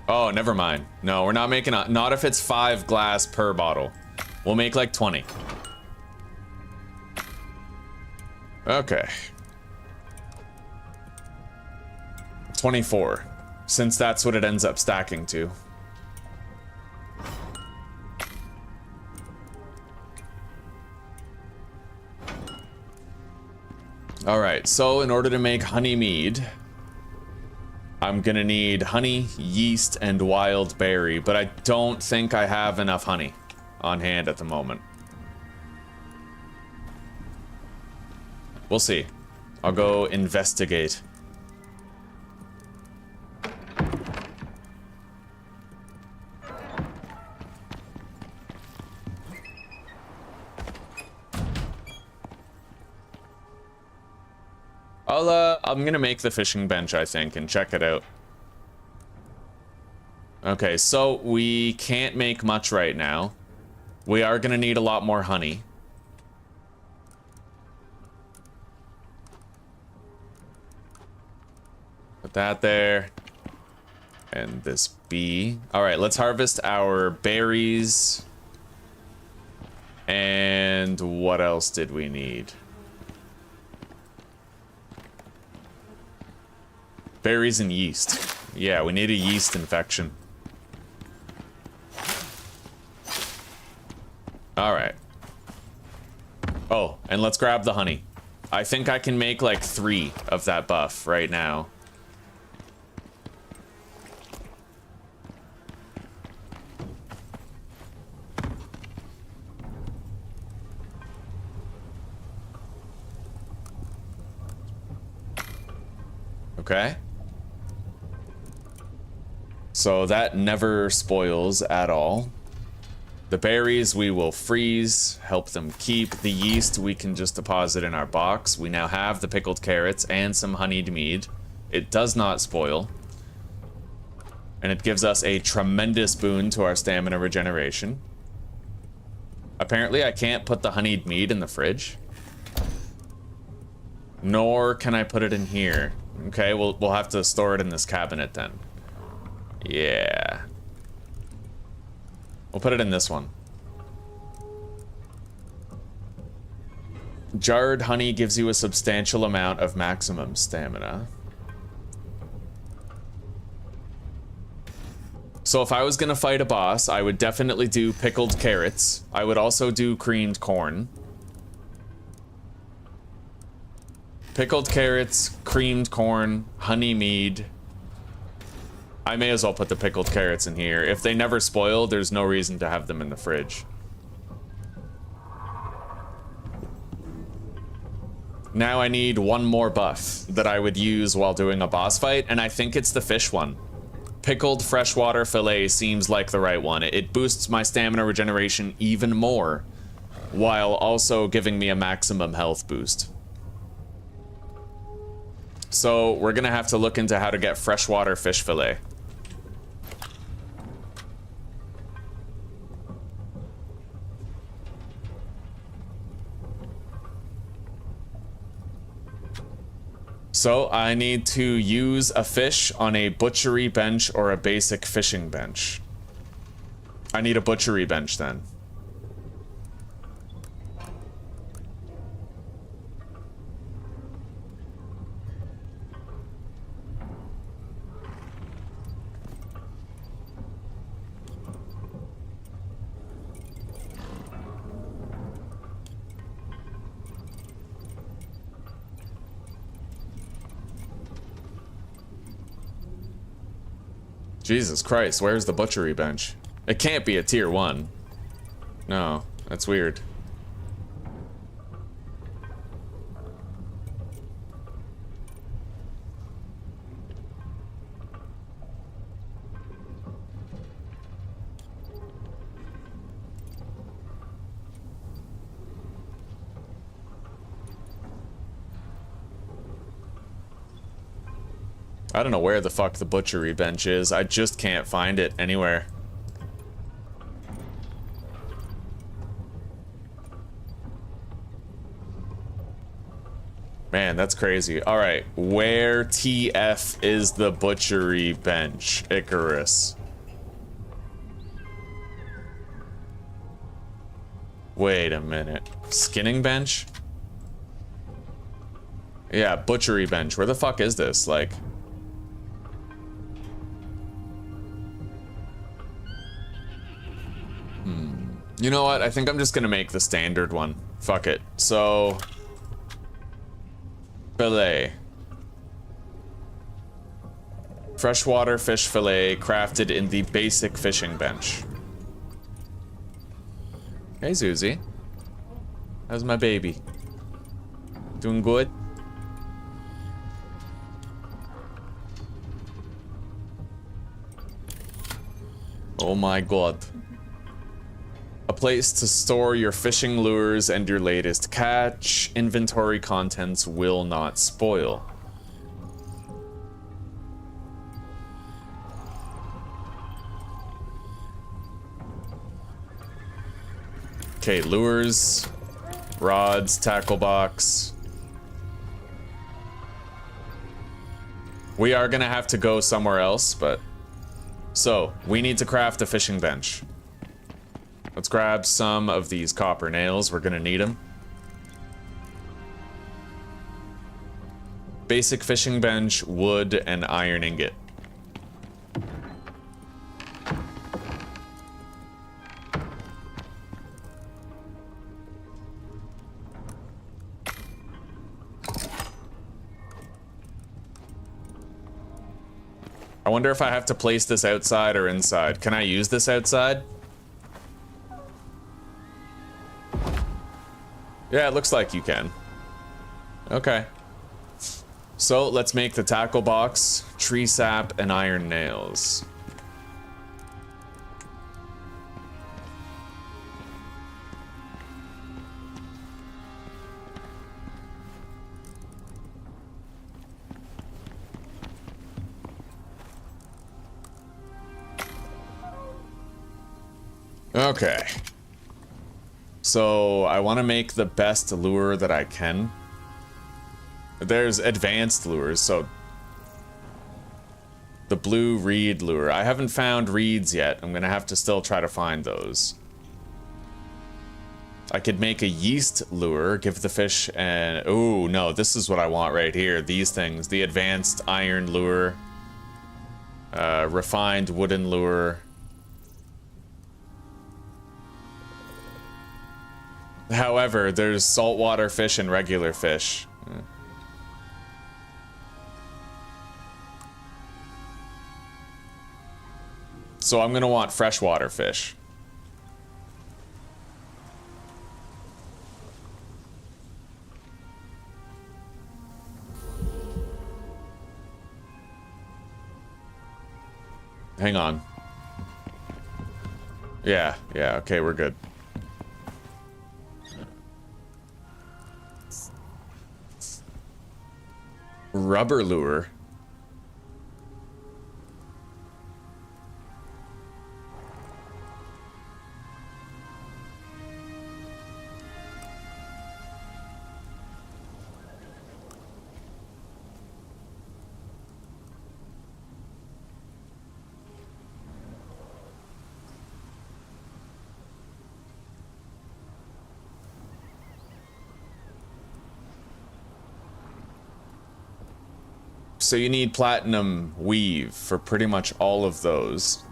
Oh, never mind. No, we're not making a... Not if it's 5 glass per bottle. We'll make like 20. Okay. 24, since that's what it ends up stacking to. Alright, so in order to make honey mead, I'm gonna need honey, yeast, and wild berry, but I don't think I have enough honey on hand at the moment. We'll see. I'll go investigate. I'm gonna make the fishing bench, I think, and check it out. Okay, so we can't make much right now. We are gonna need a lot more honey. Put that there. And this bee. Alright, let's harvest our berries. And what else did we need? Berries and yeast. Yeah, we need a yeast infection. Alright. Oh, and let's grab the honey. I think I can make like 3 of that buff right now. Okay. So that never spoils at all. The berries we will freeze, help them keep. The yeast we can just deposit in our box. We now have the pickled carrots and some honeyed mead. It does not spoil. And it gives us a tremendous boon to our stamina regeneration. Apparently I can't put the honeyed mead in the fridge. Nor can I put it in here. Okay, we'll have to store it in this cabinet then. Yeah. We'll put it in this one. Jarred honey gives you a substantial amount of maximum stamina. So if I was gonna fight a boss, I would definitely do pickled carrots. I would also do creamed corn. Pickled carrots, creamed corn, honey mead. I may as well put the pickled carrots in here. If they never spoil, there's no reason to have them in the fridge. Now I need one more buff that I would use while doing a boss fight, and I think it's the fish one. Pickled freshwater fillet seems like the right one. It boosts my stamina regeneration even more, while also giving me a maximum health boost. So we're gonna have to look into how to get freshwater fish fillet. So I need to use a fish on a butchery bench or a basic fishing bench. I need a butchery bench then. Jesus Christ, where's the butchery bench? It can't be a tier 1. No, that's weird. I don't know where the fuck the butchery bench is. I just can't find it anywhere. Man, that's crazy. All right, where TF is the butchery bench, Icarus? Wait a minute. Skinning bench? Yeah, butchery bench. Where the fuck is this? Like... You know what? I think I'm just gonna make the standard one. Fuck it. So... Fillet. Freshwater fish fillet crafted in the basic fishing bench. Hey, Zuzi. How's my baby? Doing good? Oh my god. A place to store your fishing lures and your latest catch. Inventory contents will not spoil. Okay, lures, rods, tackle box. We are gonna have to go somewhere else, but... So, we need to craft a fishing bench. Let's grab some of these copper nails, we're gonna need them. Basic fishing bench, wood, and iron ingot. I wonder if I have to place this outside or inside. Can I use this outside? Yeah, it looks like you can. Okay. So, let's make the tackle box, tree sap, and iron nails. Okay. So, I want to make the best lure that I can. There's advanced lures, so... The blue reed lure. I haven't found reeds yet. I'm gonna have to still try to find those. I could make a yeast lure, give the fish an... Ooh, no, this is what I want right here. These things. The advanced iron lure. Refined wooden lure. However, there's saltwater fish and regular fish. So I'm gonna want freshwater fish. Hang on. Yeah, okay, we're good. Rubber lure. So you need platinum weave for pretty much all of those.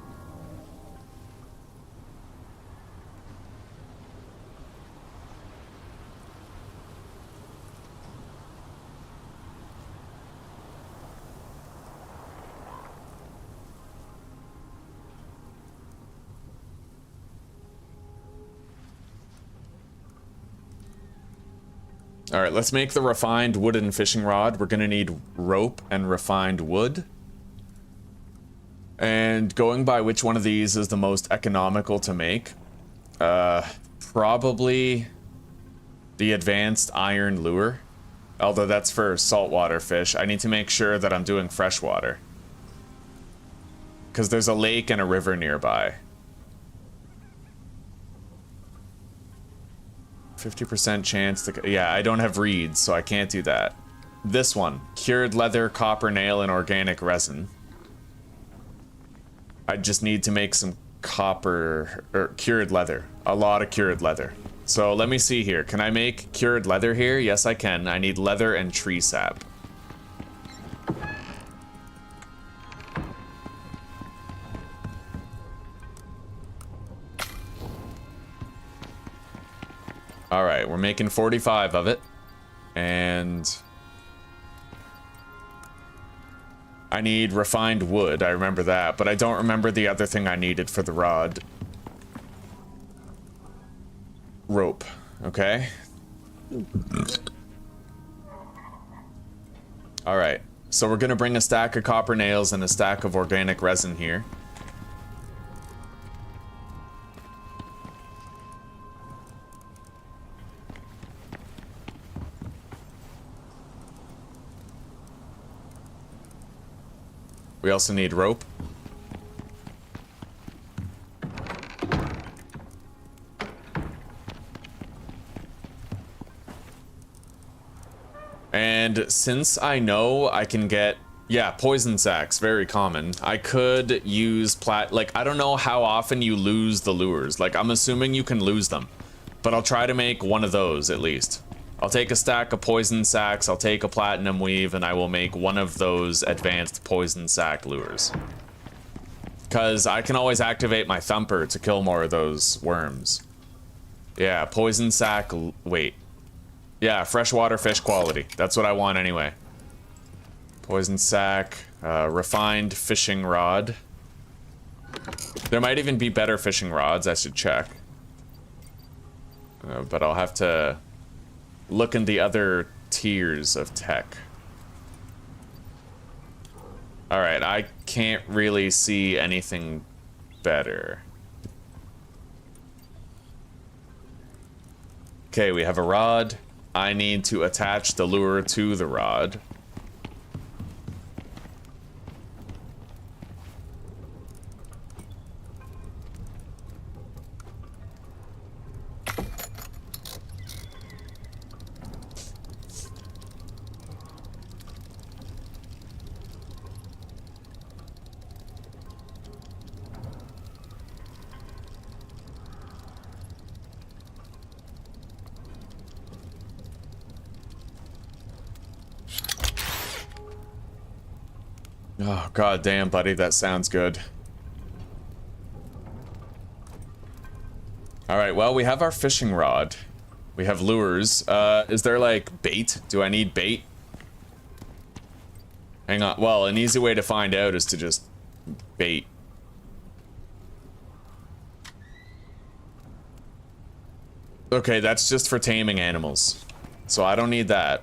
All right, let's make the refined wooden fishing rod. We're gonna need rope and refined wood. And going by which one of these is the most economical to make, probably the advanced iron lure. Although that's for saltwater fish. I need to make sure that I'm doing freshwater. Because there's a lake and a river nearby. 50% chance to... Yeah, I don't have reeds, so I can't do that. This one. Cured leather, copper nail, and organic resin. I just need to make some copper... or cured leather. A lot of cured leather. So let me see here. Can I make cured leather here? Yes, I can. I need leather and tree sap. All right, we're making 45 of it. And I need refined wood. I remember that, but I don't remember the other thing I needed for the rod. Rope. Okay. All right. So we're going to bring a stack of copper nails and a stack of organic resin here. We also need rope. And since I know I can get, yeah, poison sacks, very common. I could use like, I don't know how often you lose the lures. Like, I'm assuming you can lose them. But I'll try to make one of those, at least. I'll take a stack of poison sacks, I'll take a platinum weave, and I will make one of those advanced poison sack lures. Because I can always activate my thumper to kill more of those worms. Yeah, poison sack, wait. Yeah, freshwater fish quality. That's what I want anyway. Poison sack, refined fishing rod. There might even be better fishing rods, I should check. But I'll have to look in the other tiers of tech. Alright, I can't really see anything better. Okay, we have a rod. I need to attach the lure to the rod. Oh, god damn, buddy, that sounds good. Alright, well, we have our fishing rod. We have lures. Is there, like, bait? Do I need bait? Hang on. Well, an easy way to find out is to just bait. Okay, that's just for taming animals. So I don't need that.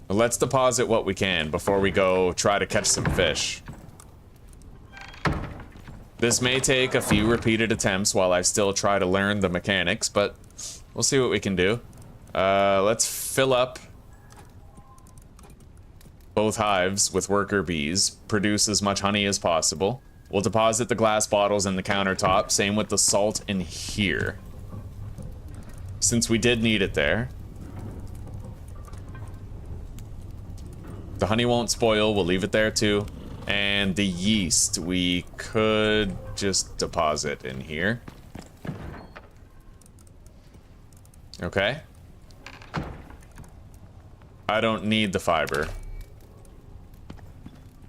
Let's deposit what we can before we go try to catch some fish. This may take a few repeated attempts while I still try to learn the mechanics, but we'll see what we can do. Let's fill up both hives with worker bees, produce as much honey as possible. We'll deposit the glass bottles in the countertop, same with the salt in here, since we did need it there. The honey won't spoil, we'll leave it there too. And the yeast, we could just deposit in here. Okay. I don't need the fiber.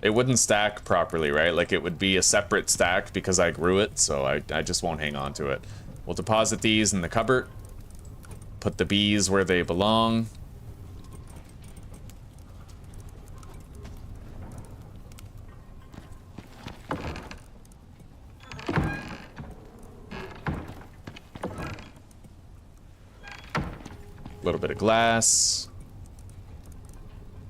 It wouldn't stack properly, right? Like, it would be a separate stack because I grew it, so I just won't hang on to it. We'll deposit these in the cupboard. Put the bees where they belong. A little bit of glass.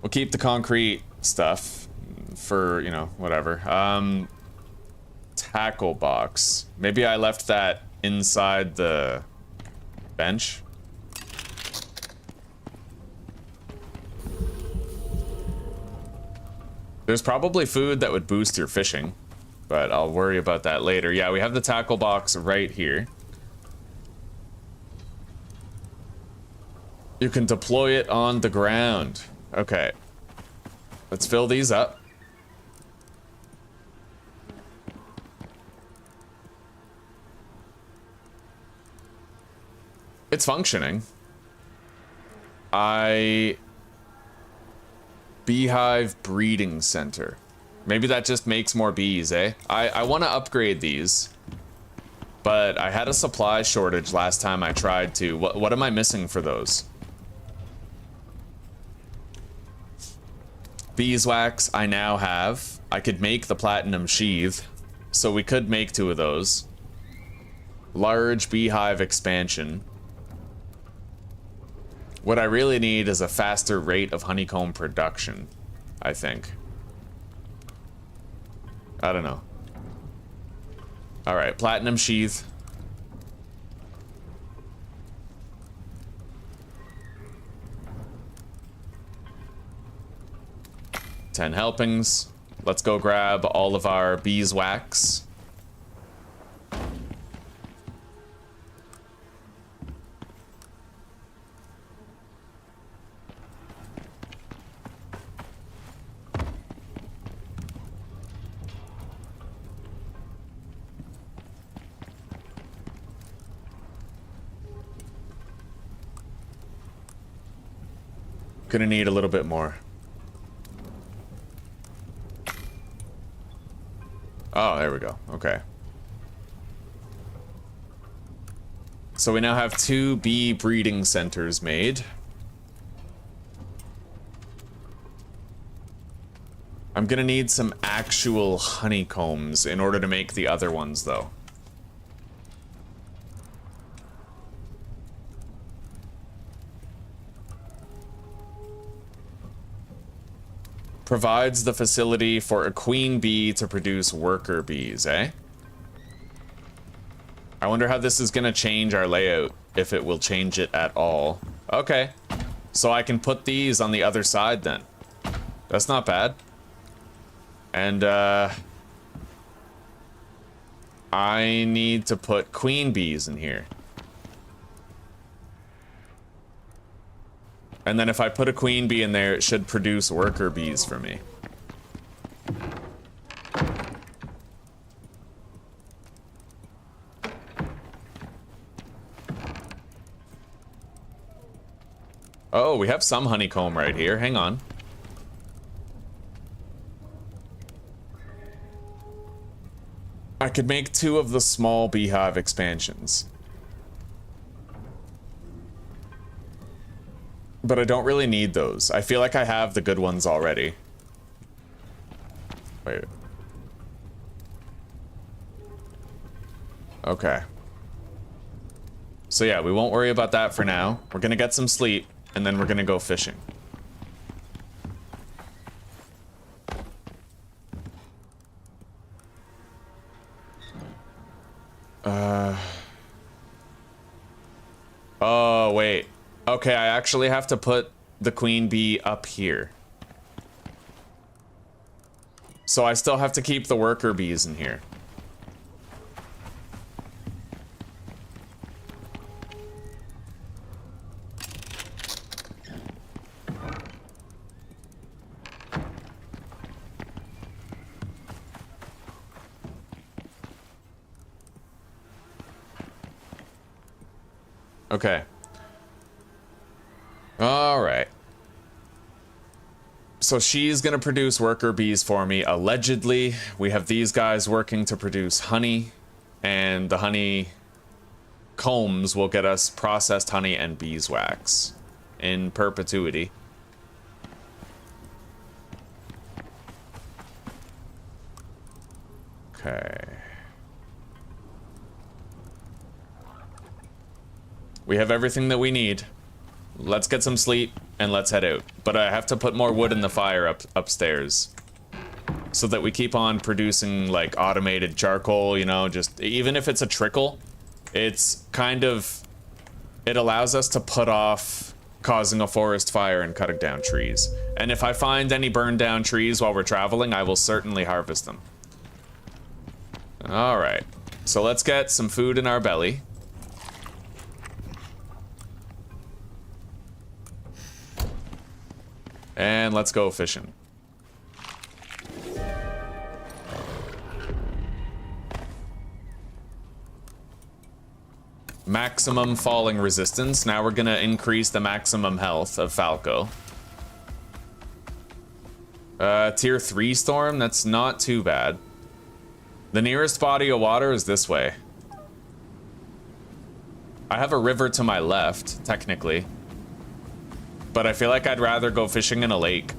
We'll keep the concrete stuff for, you know, whatever. Tackle box. Maybe I left that inside the bench. There's probably food that would boost your fishing, but I'll worry about that later. Yeah, we have the tackle box right here. You can deploy it on the ground. Okay. Let's fill these up. It's functioning. Beehive breeding center. Maybe that just makes more bees, eh? I want to upgrade these. But I had a supply shortage last time I tried to. What am I missing for those? Beeswax I now have. I could make the platinum sheath, so we could make 2 of those. Large beehive expansion. What I really need is a faster rate of honeycomb production, I think. I don't know. Alright, platinum sheath. Ten helpings. Let's go grab all of our beeswax. Gonna need a little bit more. Oh, there we go. Okay. So we now have 2 bee breeding centers made. I'm gonna need some actual honeycombs in order to make the other ones, though. Provides the facility for a queen bee to produce worker bees, eh? I wonder how this is gonna change our layout, if it will change it at all. Okay, so I can put these on the other side then. That's not bad. And, I need to put queen bees in here. And then if I put a queen bee in there, it should produce worker bees for me. Oh, we have some honeycomb right here. Hang on. I could make 2 of the small beehive expansions. But I don't really need those. I feel like I have the good ones already. Wait. Okay. So yeah, we won't worry about that for now. We're gonna get some sleep, and then we're gonna go fishing. Oh, wait. Okay, I actually have to put the queen bee up here. So I still have to keep the worker bees in here. Okay. All right. So she's gonna produce worker bees for me, allegedly. We have these guys working to produce honey, and the honey combs will get us processed honey and beeswax in perpetuity. Okay. We have everything that we need. Let's get some sleep and let's head out. But I have to put more wood in the fire upstairs so that we keep on producing like automated charcoal, you know, just even if it's a trickle, it's kind of, it allows us to put off causing a forest fire and cutting down trees. And if I find any burned down trees while we're traveling, I will certainly harvest them. All right, so let's get some food in our belly. And let's go fishing. Maximum falling resistance. Now we're gonna increase the maximum health of Falco. Tier 3 storm, that's not too bad. The nearest body of water is this way. I have a river to my left, technically. But I feel like I'd rather go fishing in a lake.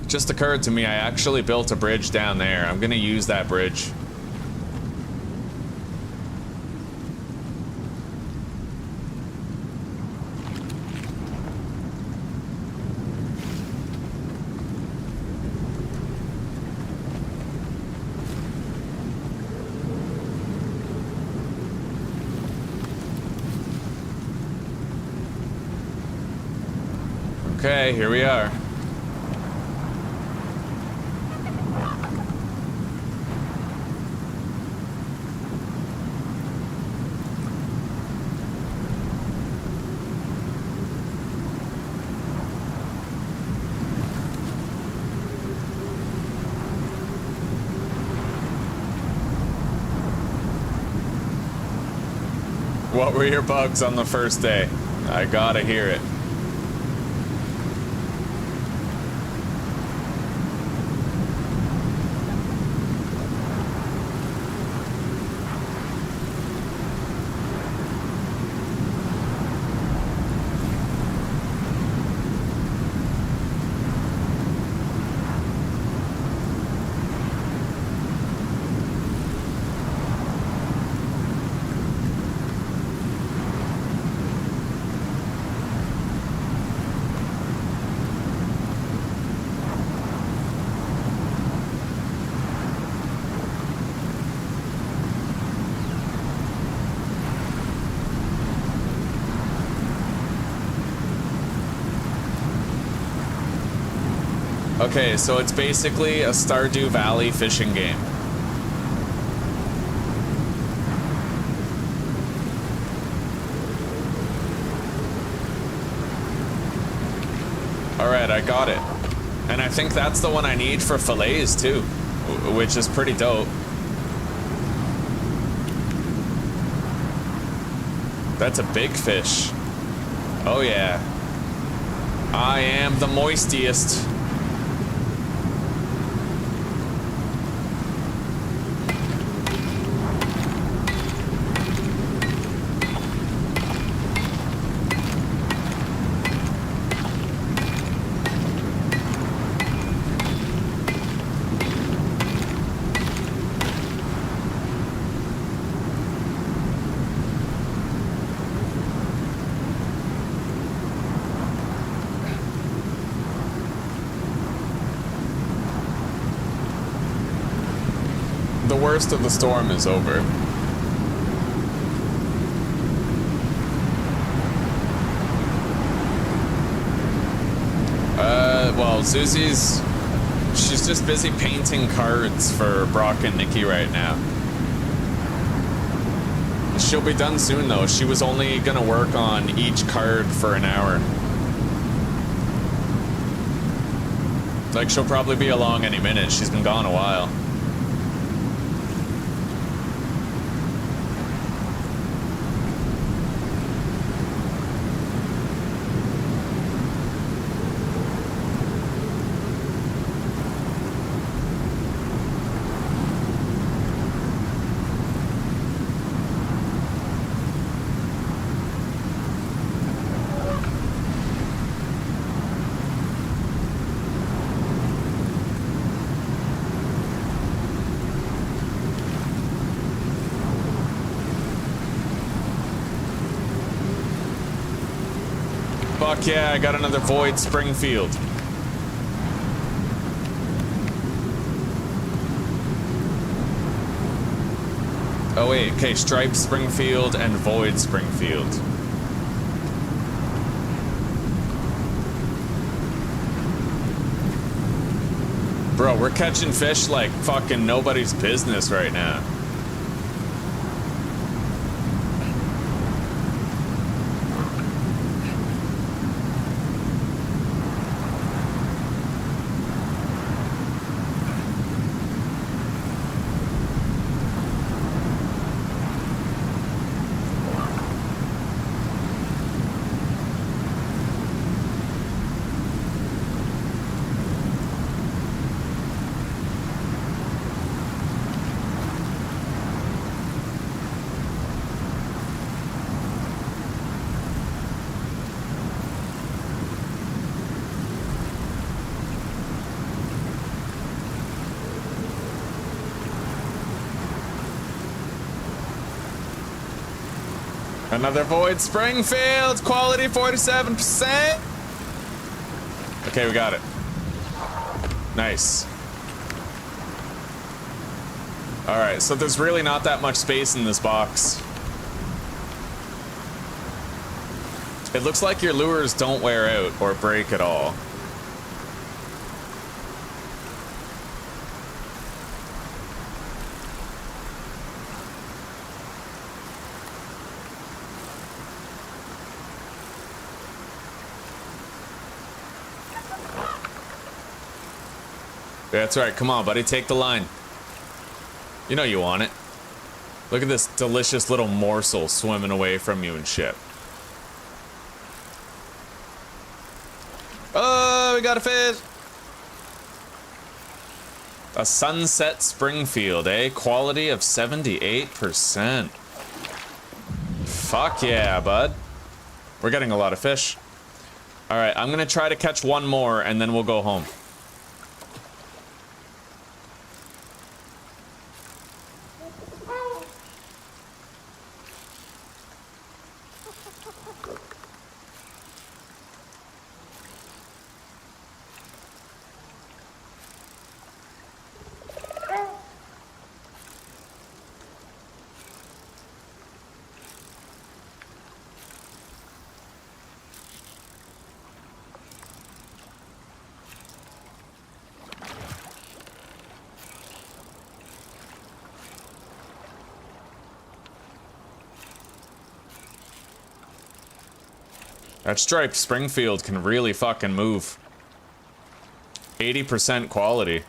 Just occurred to me, I actually built a bridge down there. I'm gonna use that bridge. Okay, here we are. What were your bugs on the first day? I gotta hear it. Okay, so it's basically a Stardew Valley fishing game. Alright, I got it. And I think that's the one I need for fillets too, which is pretty dope. That's a big fish. Oh yeah. I am the moistiest. The worst of the storm is over. Well, Susie's... she's just busy painting cards for Brock and Nikki right now. She'll be done soon, though. She was only gonna work on each card for an hour. Like, she'll probably be along any minute. She's been gone a while. Fuck yeah, I got another Void Springfield. Oh wait, okay, Stripe Springfield and Void Springfield. Bro, we're catching fish like fucking nobody's business right now. Another Void Springfield, quality 47%. Okay, we got it. Nice. All right, so there's really not that much space in this box. It looks like your lures don't wear out or break at all. That's right, come on, buddy, take the line. You know you want it. Look at this delicious little morsel swimming away from you and shit. Oh, we got a fish! A Sunset Springfield, eh? Quality of 78%. Fuck yeah, bud. We're getting a lot of fish. Alright, I'm gonna try to catch one more and then we'll go home. That striped Springfield can really fucking move. 80% quality.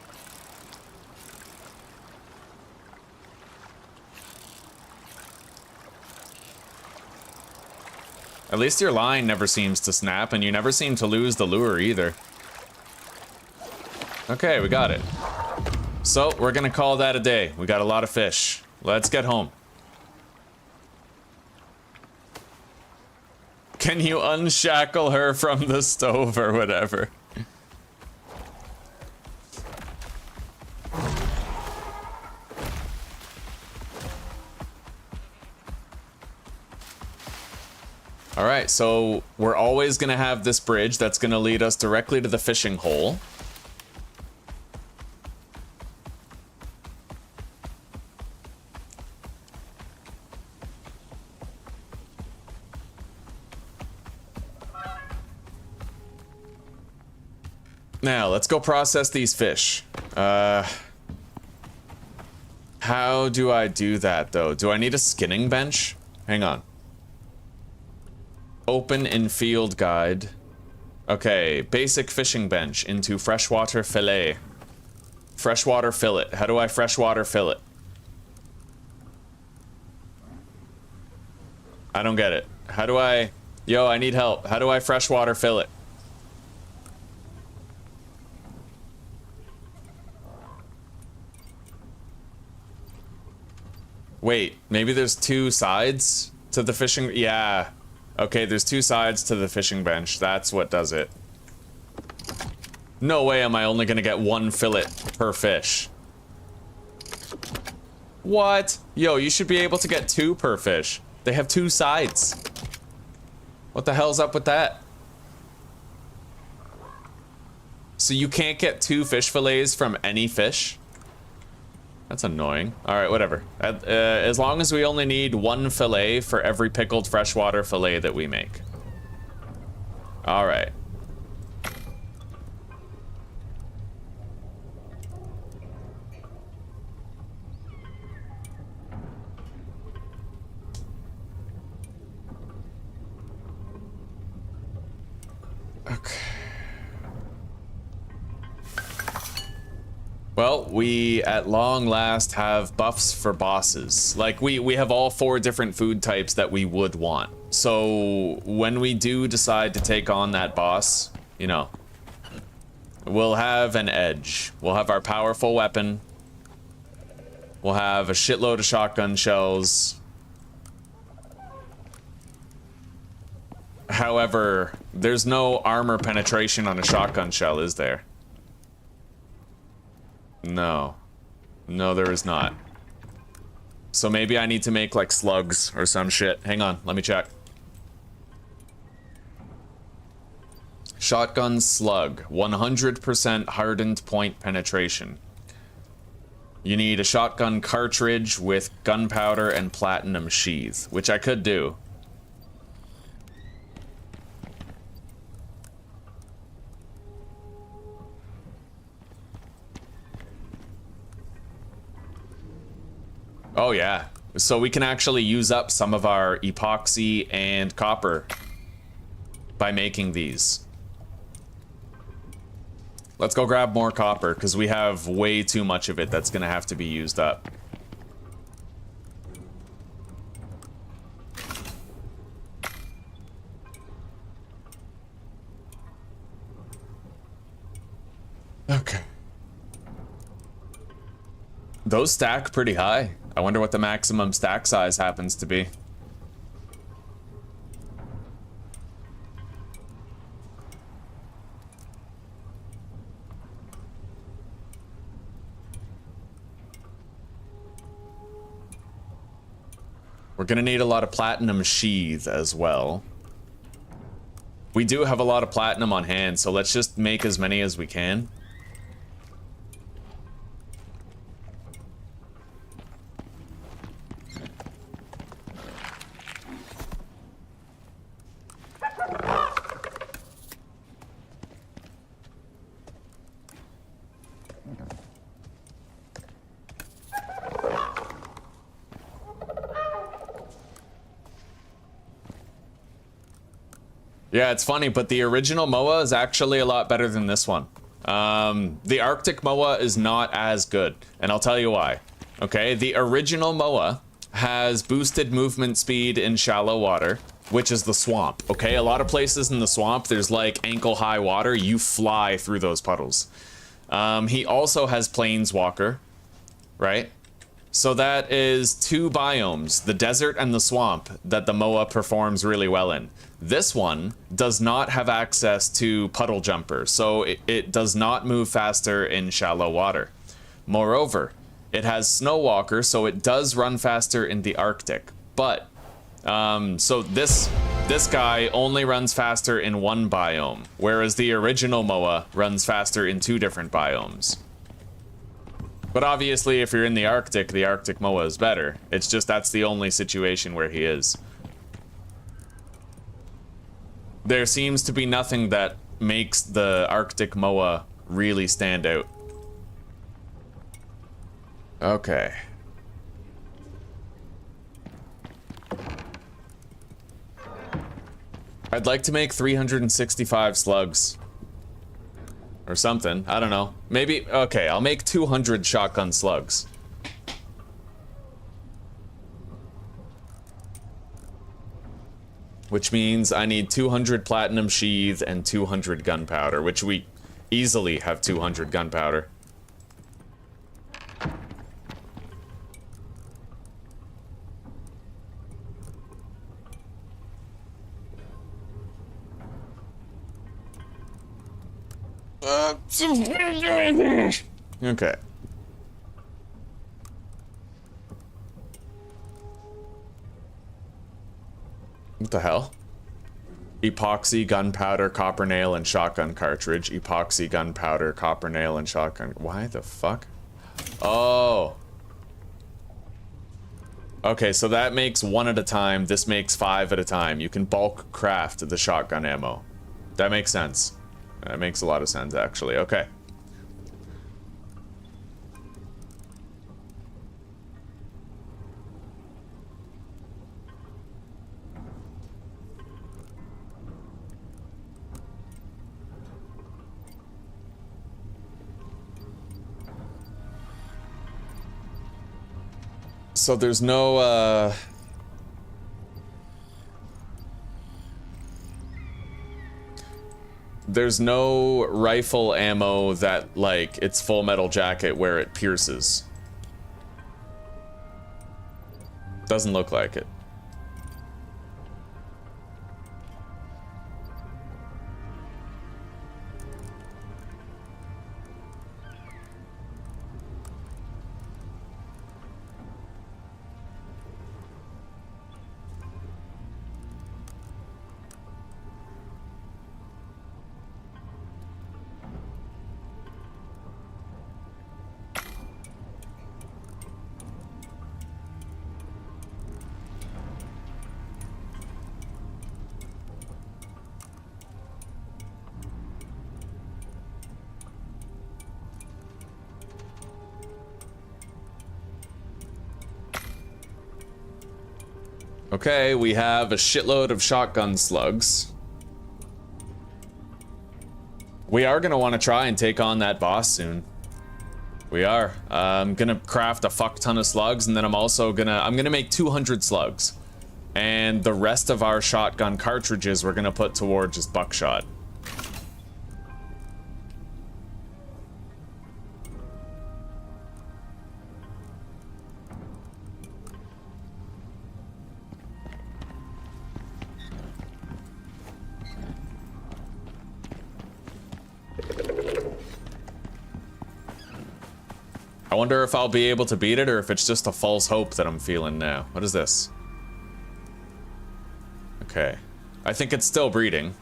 At least your line never seems to snap, and you never seem to lose the lure either. Okay, we got it. So, we're gonna call that a day. We got a lot of fish. Let's get home. Can you unshackle her from the stove or whatever? Alright, so we're always gonna have this bridge that's gonna lead us directly to the fishing hole. Now, let's go process these fish. How do I do that, though? Do I need a skinning bench? Hang on. Open in field guide. Okay, basic fishing bench into freshwater fillet. Freshwater fillet. How do I freshwater fillet? I don't get it. How do I... Yo, I need help. How do I freshwater fillet? Wait, maybe there's two sides to the fishing... Yeah. Okay, there's two sides to the fishing bench. That's what does it. No way am I only gonna get one fillet per fish. What? Yo, you should be able to get two per fish. They have two sides. What the hell's up with that? So you can't get two fish fillets from any fish? That's annoying. Alright, whatever. As long as we only need one fillet for every pickled freshwater fillet that we make. Alright. Okay. Well, we at long last have buffs for bosses. Like, we have all 4 different food types that we would want. So, when we do decide to take on that boss, you know, we'll have an edge. We'll have our powerful weapon. We'll have a shitload of shotgun shells. However, there's no armor penetration on a shotgun shell, is there? No. No, there is not. So maybe I need to make like slugs or some shit. Hang on, let me check. Shotgun slug, 100% hardened point penetration. You need a shotgun cartridge with gunpowder and platinum sheath, which I could do. Oh yeah, so we can actually use up some of our epoxy and copper by making these. Let's go grab more copper, because we have way too much of it that's gonna have to be used up. Okay. Those stack pretty high. I wonder what the maximum stack size happens to be. We're gonna need a lot of platinum sheath as well. We do have a lot of platinum on hand, so let's just make as many as we can. Yeah, it's funny, but the original MOA is actually a lot better than this one. The Arctic MOA is not as good, and I'll tell you why. Okay, the original MOA has boosted movement speed in shallow water, which is the swamp. Okay, a lot of places in the swamp, there's like ankle-high water. You fly through those puddles. He also has Planeswalker, right? So that is two biomes, the desert and the swamp, that the MOA performs really well in. This one does not have access to puddle jumper, so it does not move faster in shallow water. Moreover, it has Snowwalker, so it does run faster in the Arctic. But, so this guy only runs faster in one biome, whereas the original MOA runs faster in two different biomes. But obviously, if you're in the Arctic MOA is better. It's just that's the only situation where he is. There seems to be nothing that makes the Arctic MOA really stand out. Okay. I'd like to make 365 slugs. Or something, I don't know. Maybe, okay, I'll make 200 shotgun slugs. Which means I need 200 platinum sheath and 200 gunpowder, which we easily have 200 gunpowder. Okay. What the hell? Epoxy, gunpowder, copper nail, and shotgun cartridge. Epoxy, gunpowder, copper nail, and shotgun. Why the fuck? Oh. Okay, so that makes one at a time. This makes 5 at a time. You can bulk craft the shotgun ammo. That makes sense. That makes a lot of sense, actually. Okay. So there's no, there's no rifle ammo that, like, it's Full Metal Jacket where it pierces. Doesn't look like it. Okay, we have a shitload of shotgun slugs. We are gonna want to try and take on that boss soon. We are. I'm gonna craft a fuck ton of slugs, and then I'm gonna make 200 slugs. And the rest of our shotgun cartridges we're gonna put toward just buckshot. I wonder if I'll be able to beat it or if it's just a false hope that I'm feeling now. What is this? Okay. I think it's still breeding.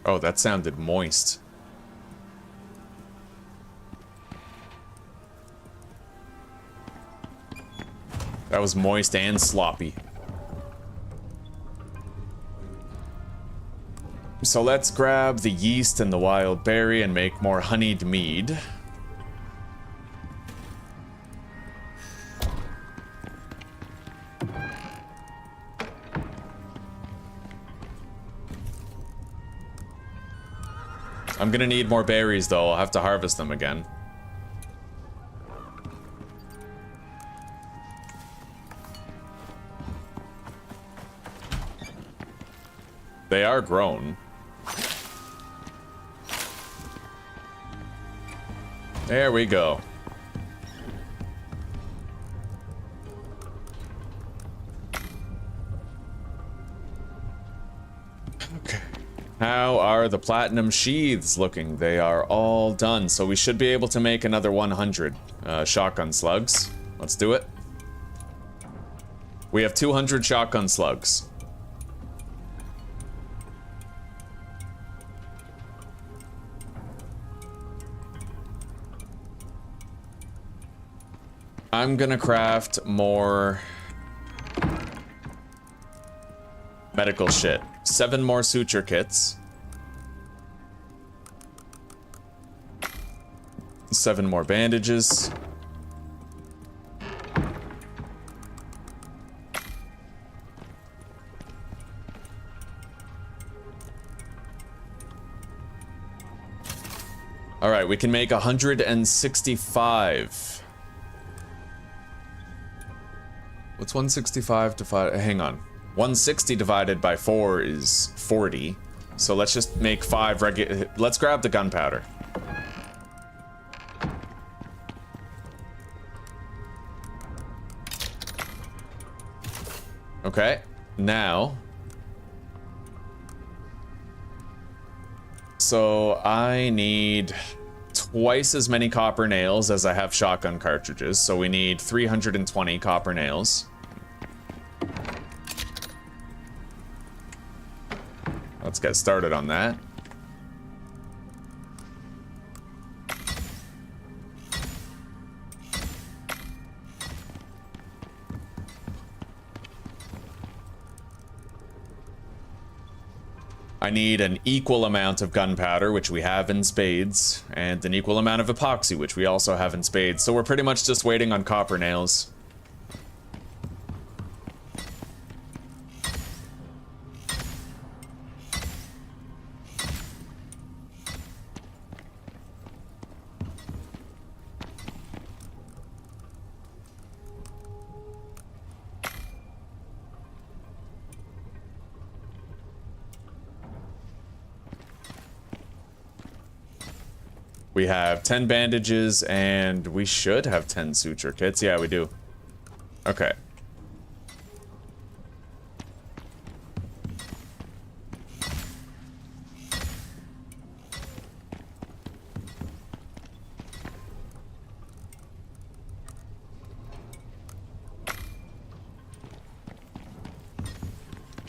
Oh, that sounded moist. That was moist and sloppy. So let's grab the yeast and the wild berry and make more honeyed mead. I'm gonna need more berries though, I'll have to harvest them again. They are grown. There we go. Okay. How are the platinum sheaths looking? They are all done, so we should be able to make another 100 shotgun slugs. Let's do it. We have 200 shotgun slugs. I'm gonna craft more medical shit. 7 more suture kits. 7 more bandages. All right, we can make 165. What's 165 divided? Hang on. 160 divided by 4 is 40. So let's just make 5 regular. Let's grab the gunpowder. Okay, now. So I need twice as many copper nails as I have shotgun cartridges, so we need 320 copper nails. Let's get started on that. I need an equal amount of gunpowder, which we have in spades, and an equal amount of epoxy, which we also have in spades. So we're pretty much just waiting on copper nails. We have 10 bandages, and we should have 10 suture kits. Yeah, we do. Okay.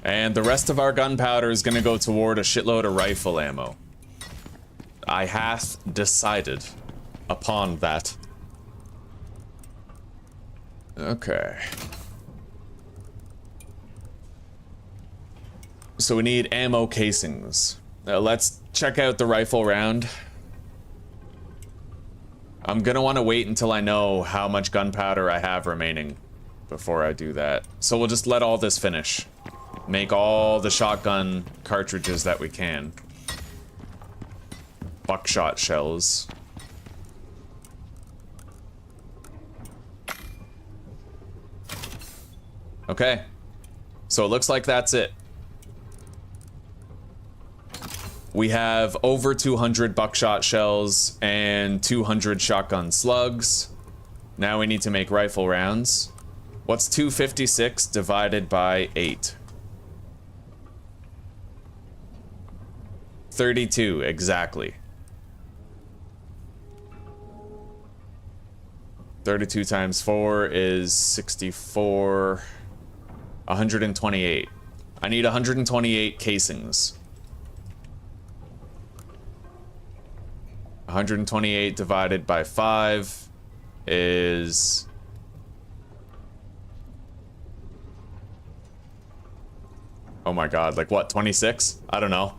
And the rest of our gunpowder is gonna go toward a shitload of rifle ammo. I hath decided upon that. Okay. So we need ammo casings. let's check out the rifle round. I'm gonna want to wait until I know how much gunpowder I have remaining before I do that. So we'll just let all this finish. Make all the shotgun cartridges that we can. Buckshot shells. Okay. So it looks like that's it. We have over 200 buckshot shells and 200 shotgun slugs. Now we need to make rifle rounds. What's 256 divided by 8? 32, exactly. 32 times 4 is 64. 128. I need 128 casings. 128 divided by 5 is... Oh my god, like what, 26? I don't know.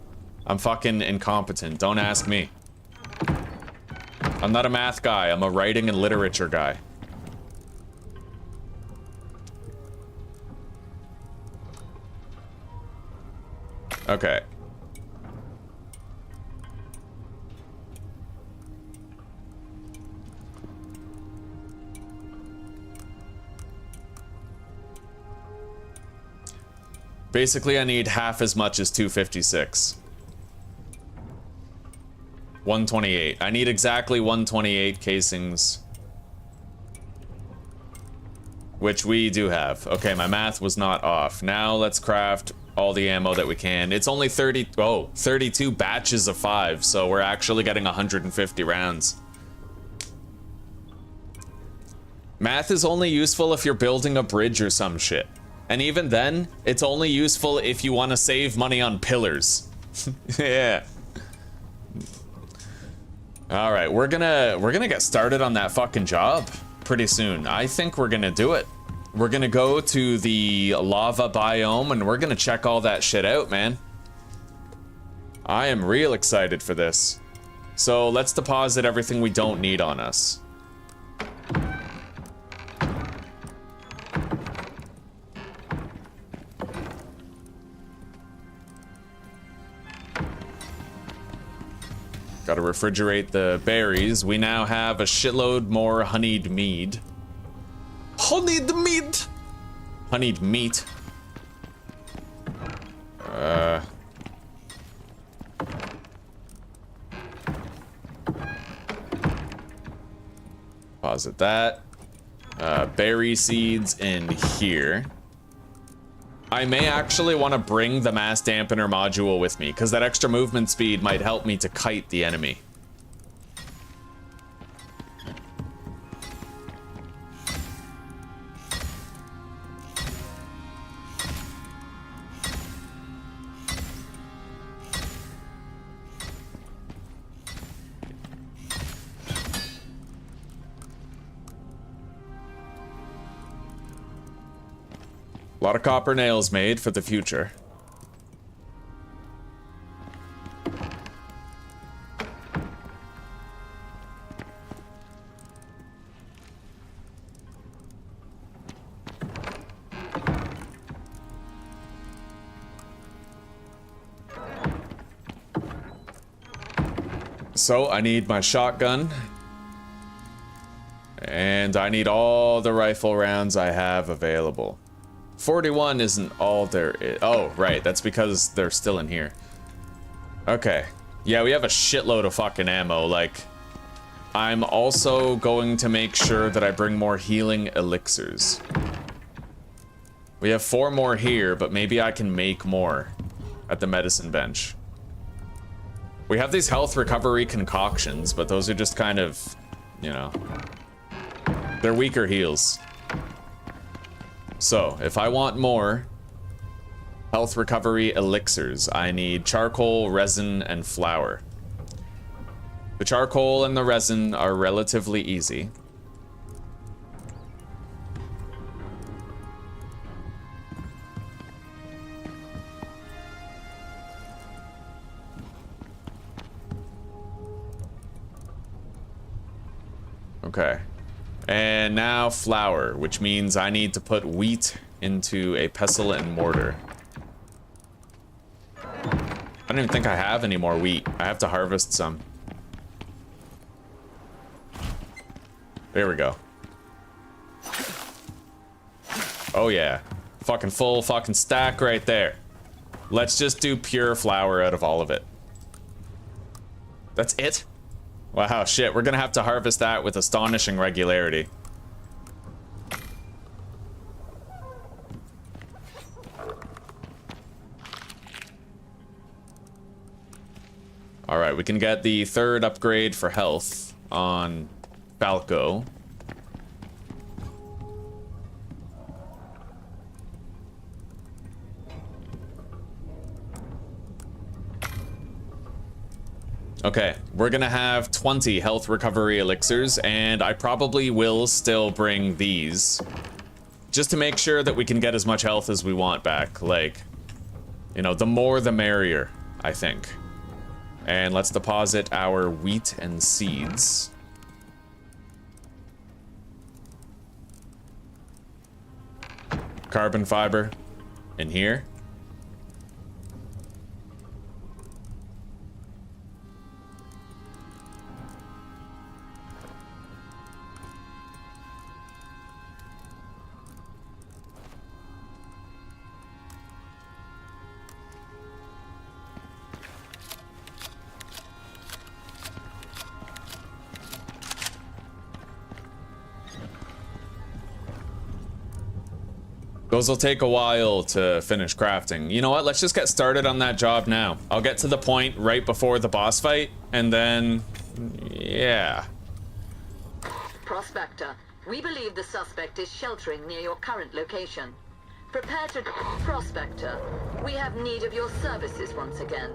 I'm fucking incompetent, don't ask me. I'm not a math guy, I'm a writing and literature guy. Okay. Basically, I need half as much as 256. 128. I need exactly 128 casings. Which we do have. Okay, my math was not off. Now let's craft all the ammo that we can. It's only 32 batches of 5, so we're actually getting 150 rounds. Math is only useful if you're building a bridge or some shit. And even then, it's only useful if you want to save money on pillars. Yeah. All right, we're gonna get started on that fucking job pretty soon. I think we're gonna do it. We're gonna go to the lava biome and we're gonna check all that shit out, man. I am real excited for this. So let's deposit everything we don't need on us. Gotta refrigerate the berries. We now have a shitload more honeyed mead. Honeyed meat! Honeyed meat. Deposit that. Berry seeds in here. I may actually want to bring the mass dampener module with me, because that extra movement speed might help me to kite the enemy. A lot of copper nails made for the future. So I need my shotgun. And I need all the rifle rounds I have available. 41 isn't all there is. Oh, right. That's because they're still in here. Okay. Yeah, we have a shitload of fucking ammo. Like, I'm also going to make sure that I bring more healing elixirs. We have 4 more here, but maybe I can make more at the medicine bench. We have these health recovery concoctions, but those are just kind of, you know, they're weaker heals. So, if I want more health recovery elixirs, I need charcoal, resin, and flour. The charcoal and the resin are relatively easy. Okay. And now flour, which means I need to put wheat into a pestle and mortar. I don't even think I have any more wheat. I have to harvest some. There we go. Oh yeah. Fucking full fucking stack right there. Let's just do pure flour out of all of it. That's it? Wow, shit. We're gonna have to harvest that with astonishing regularity. Alright, we can get the third upgrade for health on Falco. Okay, we're gonna have 20 health recovery elixirs, and I probably will still bring these. Just to make sure that we can get as much health as we want back. Like, you know, the more the merrier, I think. And let's deposit our wheat and seeds. Carbon fiber in here. Those will take a while to finish crafting. You know what? Let's just get started on that job now. I'll get to the point right before the boss fight, and then... yeah. Prospector, we believe the suspect is sheltering near your current location. Prepare to... Prospector, we have need of your services once again.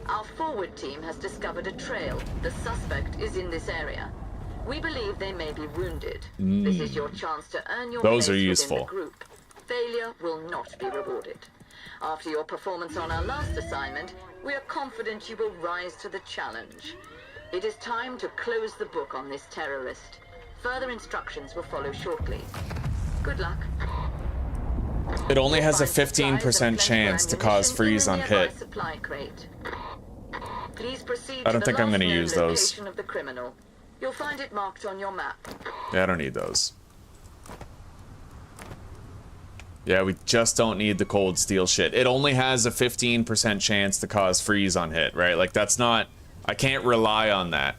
Our forward team has discovered a trail. The suspect is in this area. We believe they may be wounded. This is your chance to earn your Those place are within useful. the group. Failure will not be rewarded. After your performance on our last assignment, we are confident you will rise to the challenge. It is time to close the book on this terrorist. Further instructions will follow shortly. Good luck. It only has a 15% chance to cause freeze on hit. Please proceed I don't to think the I'm last gonna known use those. location of the criminal. You'll find it marked on your map. Yeah, I don't need those. Yeah, we just don't need the cold steel shit. It only has a 15% chance to cause freeze on hit, right? Like, that's not... I can't rely on that.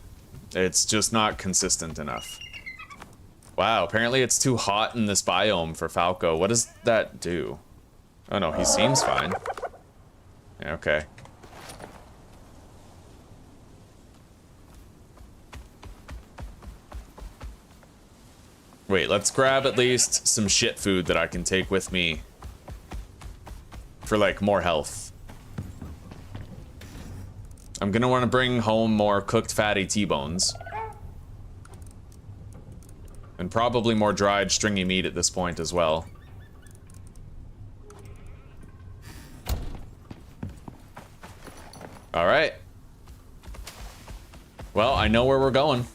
It's just not consistent enough. Wow, apparently it's too hot in this biome for Falco. What does that do? Oh no, he seems fine. Yeah, okay. Wait, let's grab at least some shit food that I can take with me for, like, more health. I'm gonna want to bring home more cooked fatty T-bones. And probably more dried stringy meat at this point as well. Alright. Well, I know where we're going.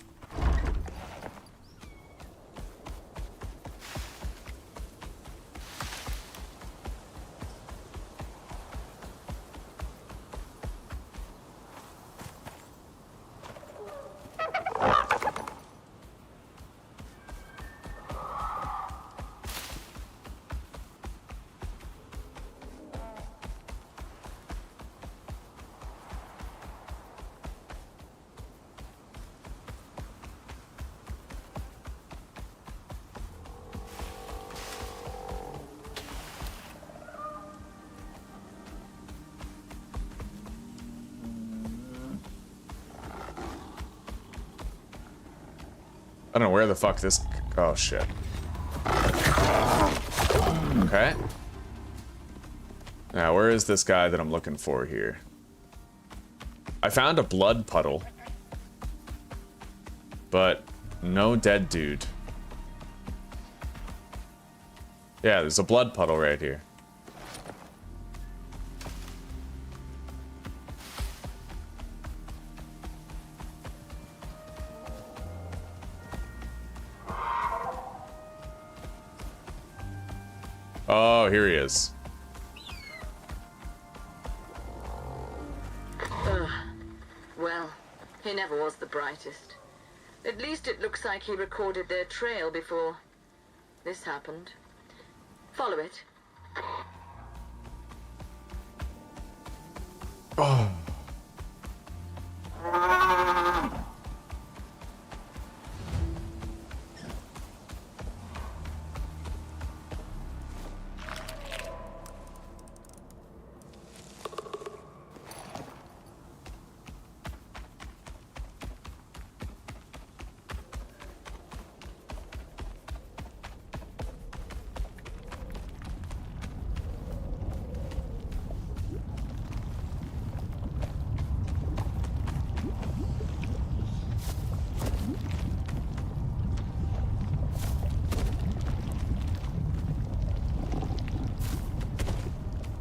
I don't know where the fuck this... Oh, shit. Okay. Now, where is this guy that I'm looking for here? I found a blood puddle. But no dead dude. Yeah, there's a blood puddle right here. Oh, here he is. Well, he never was the brightest. At least it looks like he recorded their trail before this happened. Follow it. Oh.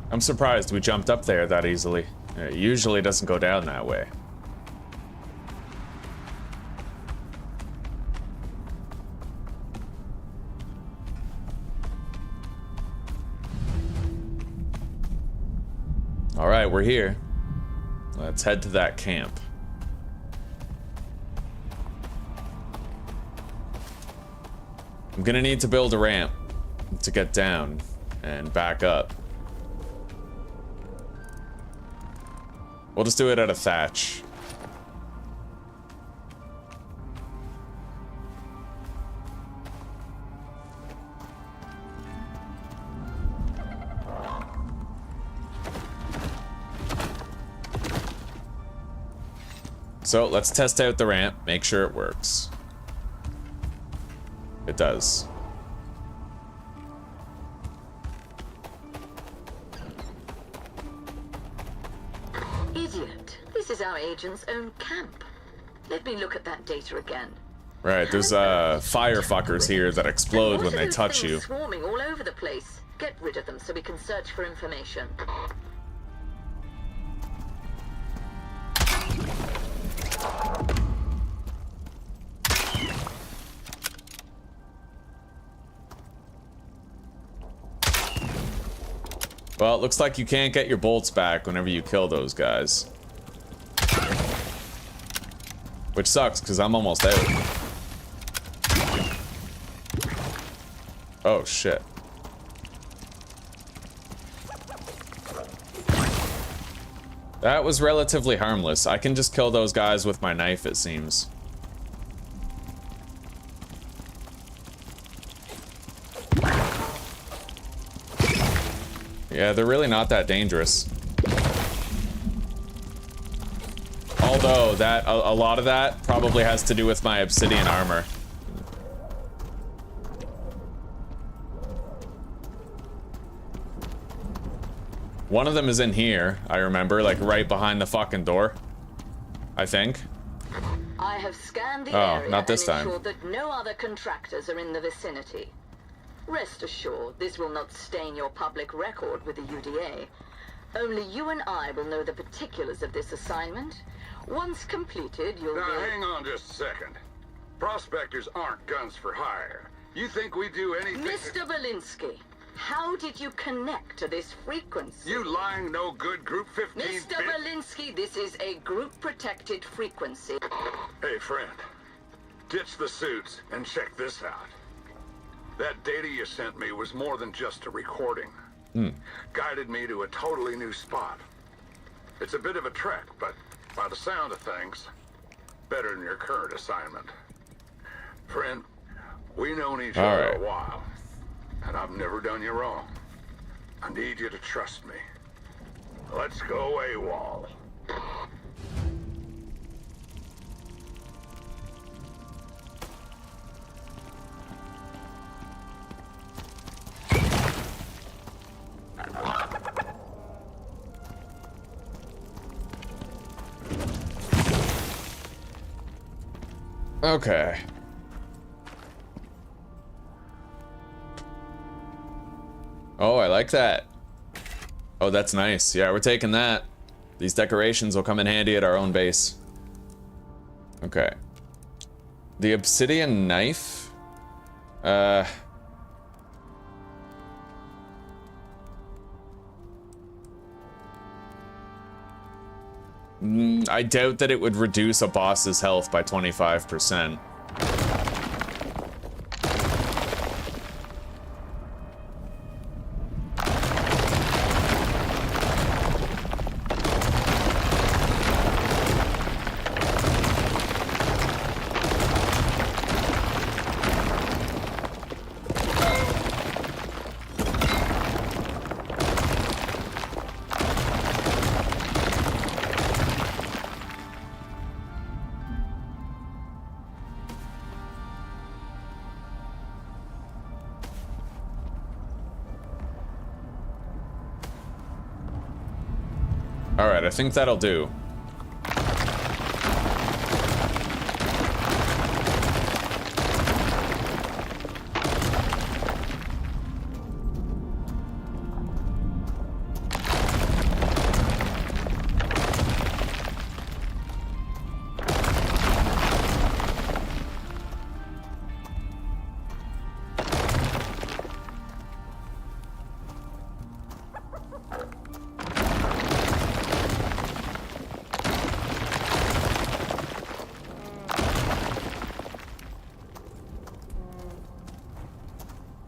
I'm surprised we jumped up there that easily. It usually doesn't go down that way. All right, we're here. Let's head to that camp. I'm gonna need to build a ramp to get down and back up. We'll just do it at a thatch. So let's test out the ramp, make sure it works. It does. Idiot. This is our agent's own camp. Let me look at that data again. Right, there's fire fuckers here that explode when they touch you. Swarming all over the place. Get rid of them so we can search for information. Well, it looks like you can't get your bolts back whenever you kill those guys. Which sucks, because I'm almost out. Oh, shit. That was relatively harmless. I can just kill those guys with my knife, it seems. Yeah, they're really not that dangerous. Although, a lot of that probably has to do with my obsidian armor. One of them is in here, I remember, like right behind the fucking door. I think. I have scanned the area not this and time. ensured that no other contractors are in the vicinity. Rest assured, this will not stain your public record with the UDA. Only you and I will know the particulars of this assignment. Once completed, you'll Now, be... hang on just a second. Prospectors aren't guns for hire. You think we do anything... Mr. Belinsky, how did you connect to this frequency? You lying no good Group 15 Mr. bitch. Belinsky, this is a group-protected frequency. Hey, friend. Ditch the suits and check this out. That data you sent me was more than just a recording. Guided me to a totally new spot. It's a bit of a trek, but by the sound of things, better than your current assignment. Friend, we've known each other a while, and I've never done you wrong. I need you to trust me. Let's go AWOL. Okay. Oh, I like that. Oh, that's nice. Yeah, we're taking that. These decorations will come in handy at our own base. Okay. The obsidian knife? I doubt that it would reduce a boss's health by 25%. Alright, I think that'll do.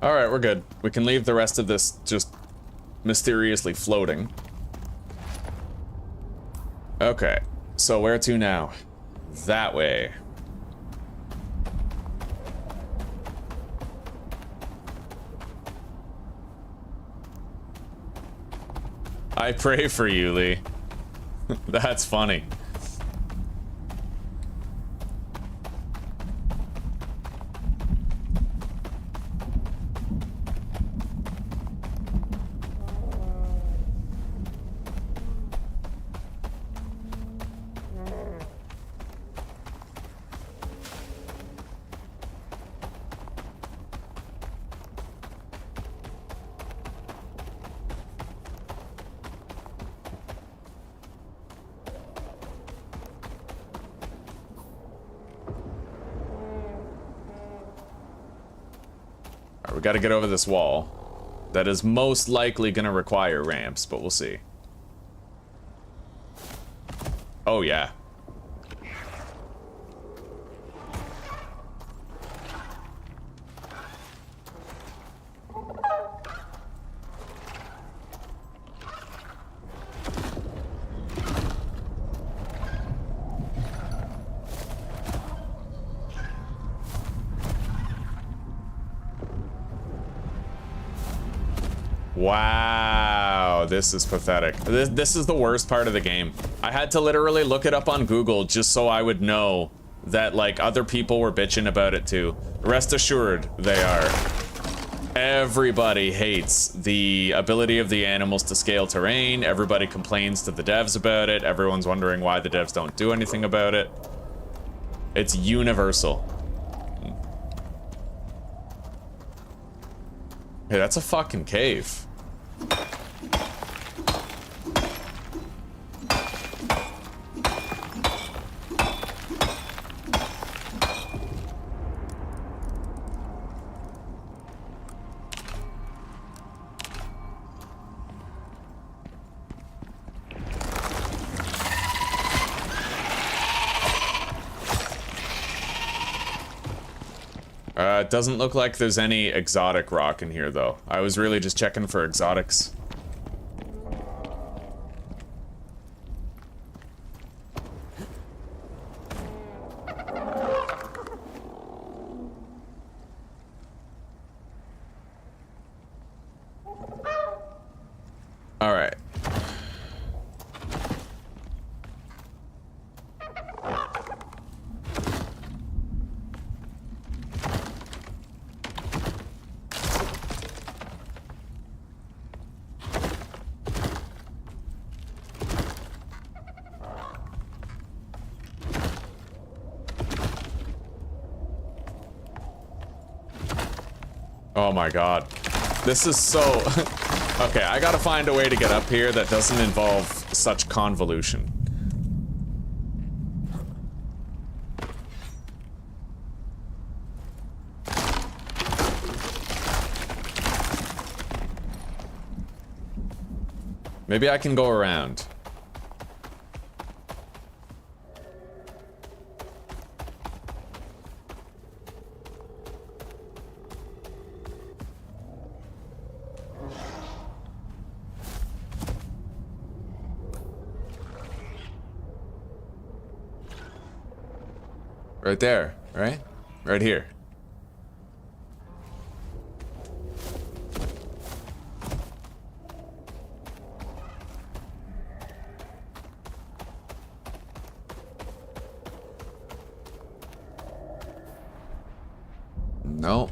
Alright, we're good. We can leave the rest of this just mysteriously floating. Okay, so where to now? That way. I pray for you, Lee. That's funny. We gotta get over this wall. That is most likely gonna require ramps, but we'll see. Oh, yeah. Wow, this is pathetic. This is the worst part of the game. I had to literally look it up on Google just so I would know that, like, other people were bitching about it too. Rest assured, they are. Everybody hates the ability of the animals to scale terrain. Everybody complains to the devs about it. Everyone's wondering why the devs don't do anything about it. It's universal. Hey, that's a fucking cave. It doesn't look like there's any exotic rock in here, though. I was really just checking for exotics. All right. Oh my god. This is so... Okay, I gotta find a way to get up here that doesn't involve such convolution. Maybe I can go around. Right there, right? Right here. No.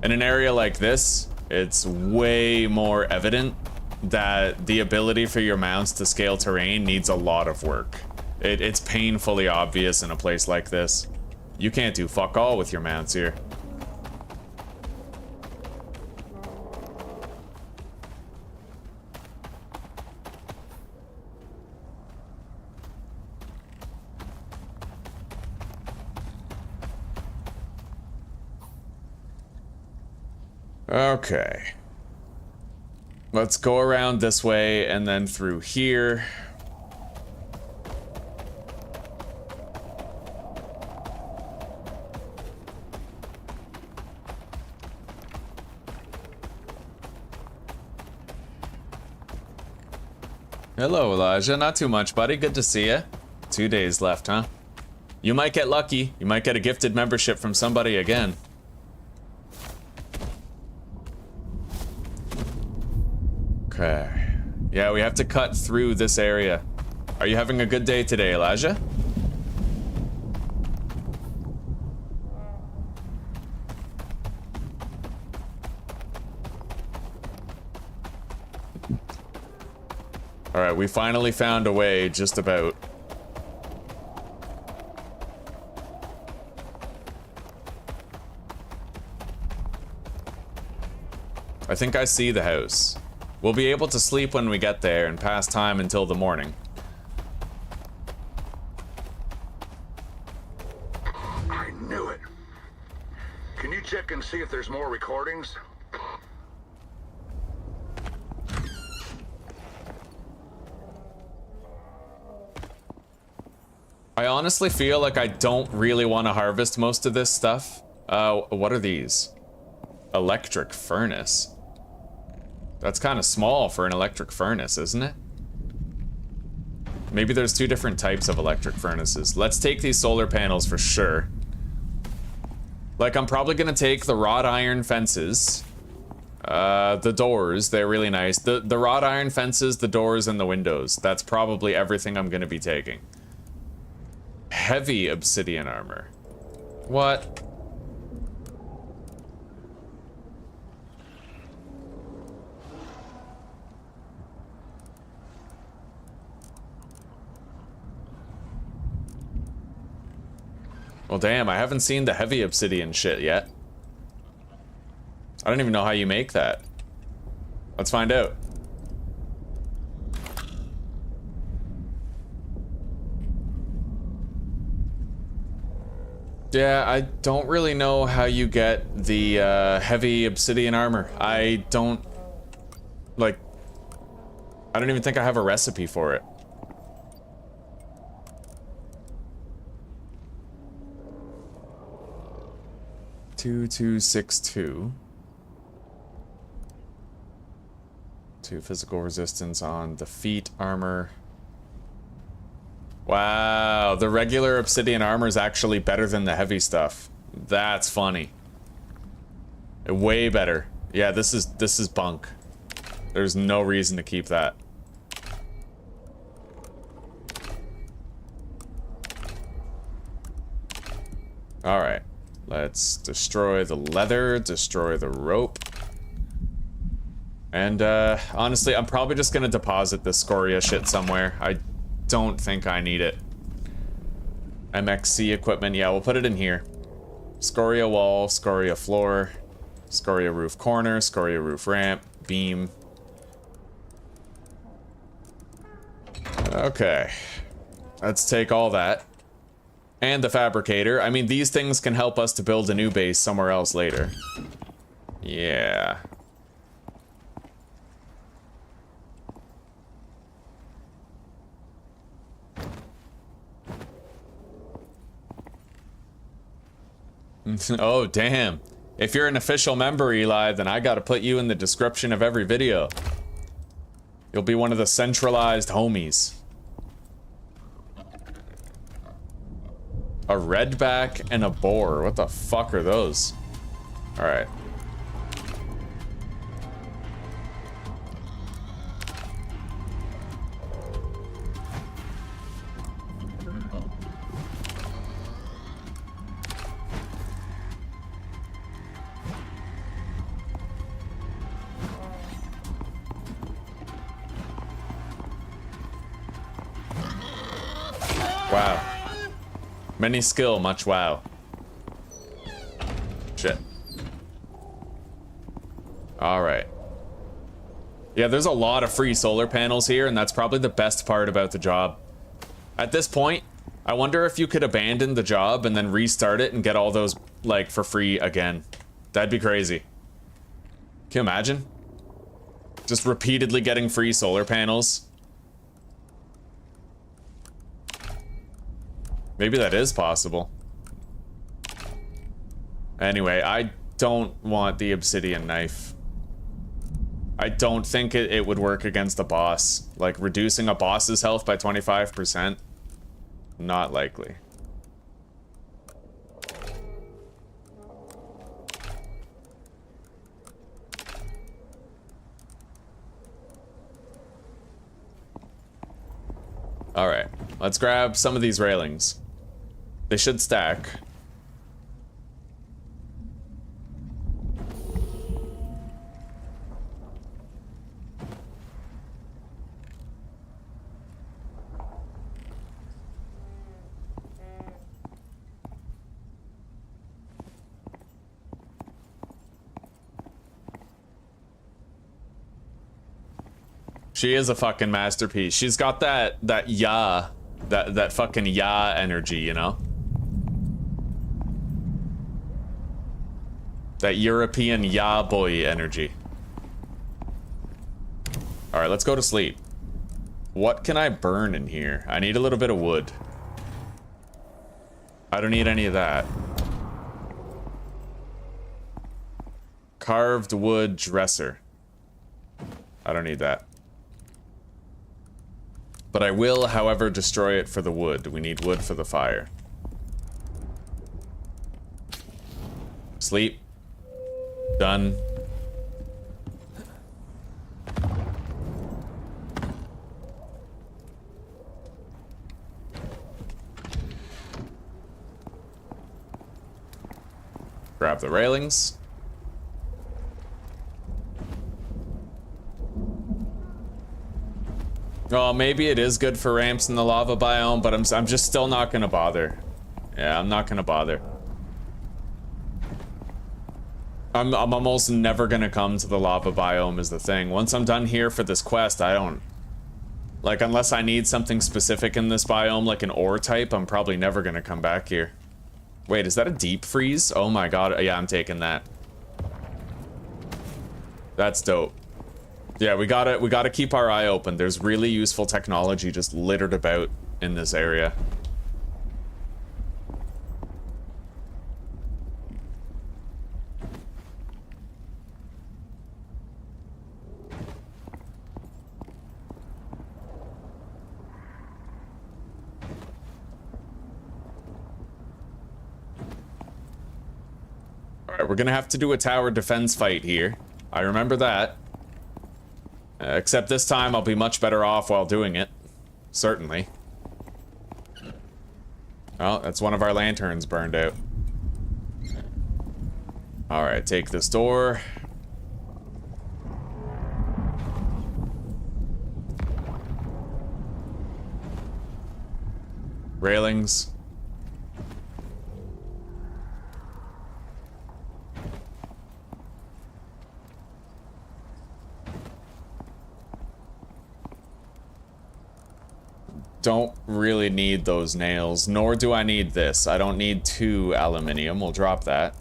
In an area like this, it's way more evident that the ability for your mounts to scale terrain needs a lot of work. It's painfully obvious in a place like this. You can't do fuck all with your mounts here. Okay. Let's go around this way and then through here. Hello, Elijah. Not too much, buddy. Good to see you. 2 days left, huh? You might get lucky. You might get a gifted membership from somebody again. Okay. Yeah, we have to cut through this area. Are you having a good day today, Elijah? Alright, we finally found a way, just about. I think I see the house. We'll be able to sleep when we get there and pass time until the morning. I knew it. Can you check and see if there's more recordings? I honestly feel like I don't really want to harvest most of this stuff. What are these? Electric furnace. That's kind of small for an electric furnace, isn't it? Maybe there's two different types of electric furnaces. Let's take these solar panels for sure. Like, I'm probably gonna take the wrought iron fences. The doors, they're really nice. The wrought iron fences, the doors, and the windows. That's probably everything I'm gonna be taking. Heavy obsidian armor. What? Well, damn, I haven't seen the heavy obsidian shit yet. I don't even know how you make that. Let's find out. Yeah, I don't really know how you get the heavy obsidian armor. I don't even think I have a recipe for it. Two 2 physical resistance on the feet armor. Wow, the regular obsidian armor is actually better than the heavy stuff. That's funny. Way better. Yeah, this is bunk. There's no reason to keep that. All right. Let's destroy the leather, destroy the rope. And, honestly, I'm probably just gonna deposit this scoria shit somewhere. I don't think I need it. MXC equipment, yeah, we'll put it in here. Scoria wall, scoria floor, scoria roof corner, scoria roof ramp, beam. Okay. Let's take all that. And the fabricator. I mean, these things can help us to build a new base somewhere else later. Yeah. Oh, damn. If you're an official member, Eli, then I gotta put you in the description of every video. You'll be one of the centralized homies. A redback and a boar. What the fuck are those? Alright. Wow. Many skill, much wow. Shit. Alright. Yeah, there's a lot of free solar panels here, and that's probably the best part about the job. At this point, I wonder if you could abandon the job and then restart it and get all those, like, for free again. That'd be crazy. Can you imagine? Just repeatedly getting free solar panels. Maybe that is possible. Anyway, I don't want the obsidian knife. I don't think it would work against a boss. Like, reducing a boss's health by 25%? Not likely. Alright, let's grab some of these railings. They should stack. She is a fucking masterpiece. She's got that fucking energy, you know? That European boy energy. Alright, let's go to sleep. What can I burn in here? I need a little bit of wood. I don't need any of that. Carved wood dresser. I don't need that. But I will, however, destroy it for the wood. We need wood for the fire. Sleep. Done. Grab the railings. Oh, maybe it is good for ramps in the lava biome, but I'm just still not gonna bother. Yeah, I'm not gonna bother. I'm almost never gonna come to the lava biome is the thing. Once I'm done here for this quest, I don't... Like, unless I need something specific in this biome, like an ore type, I'm probably never gonna come back here. Wait, is that a deep freeze? Oh my god, yeah, I'm taking that. That's dope. Yeah, we gotta keep our eye open. There's really useful technology just littered about in this area. Alright, we're gonna have to do a tower defense fight here. I remember that. Except this time I'll be much better off while doing it. Certainly. Oh, that's one of our lanterns burned out. Alright, take this door. Railings. Don't really need those nails, nor do I need this. I don't need 2 aluminium. We'll drop that.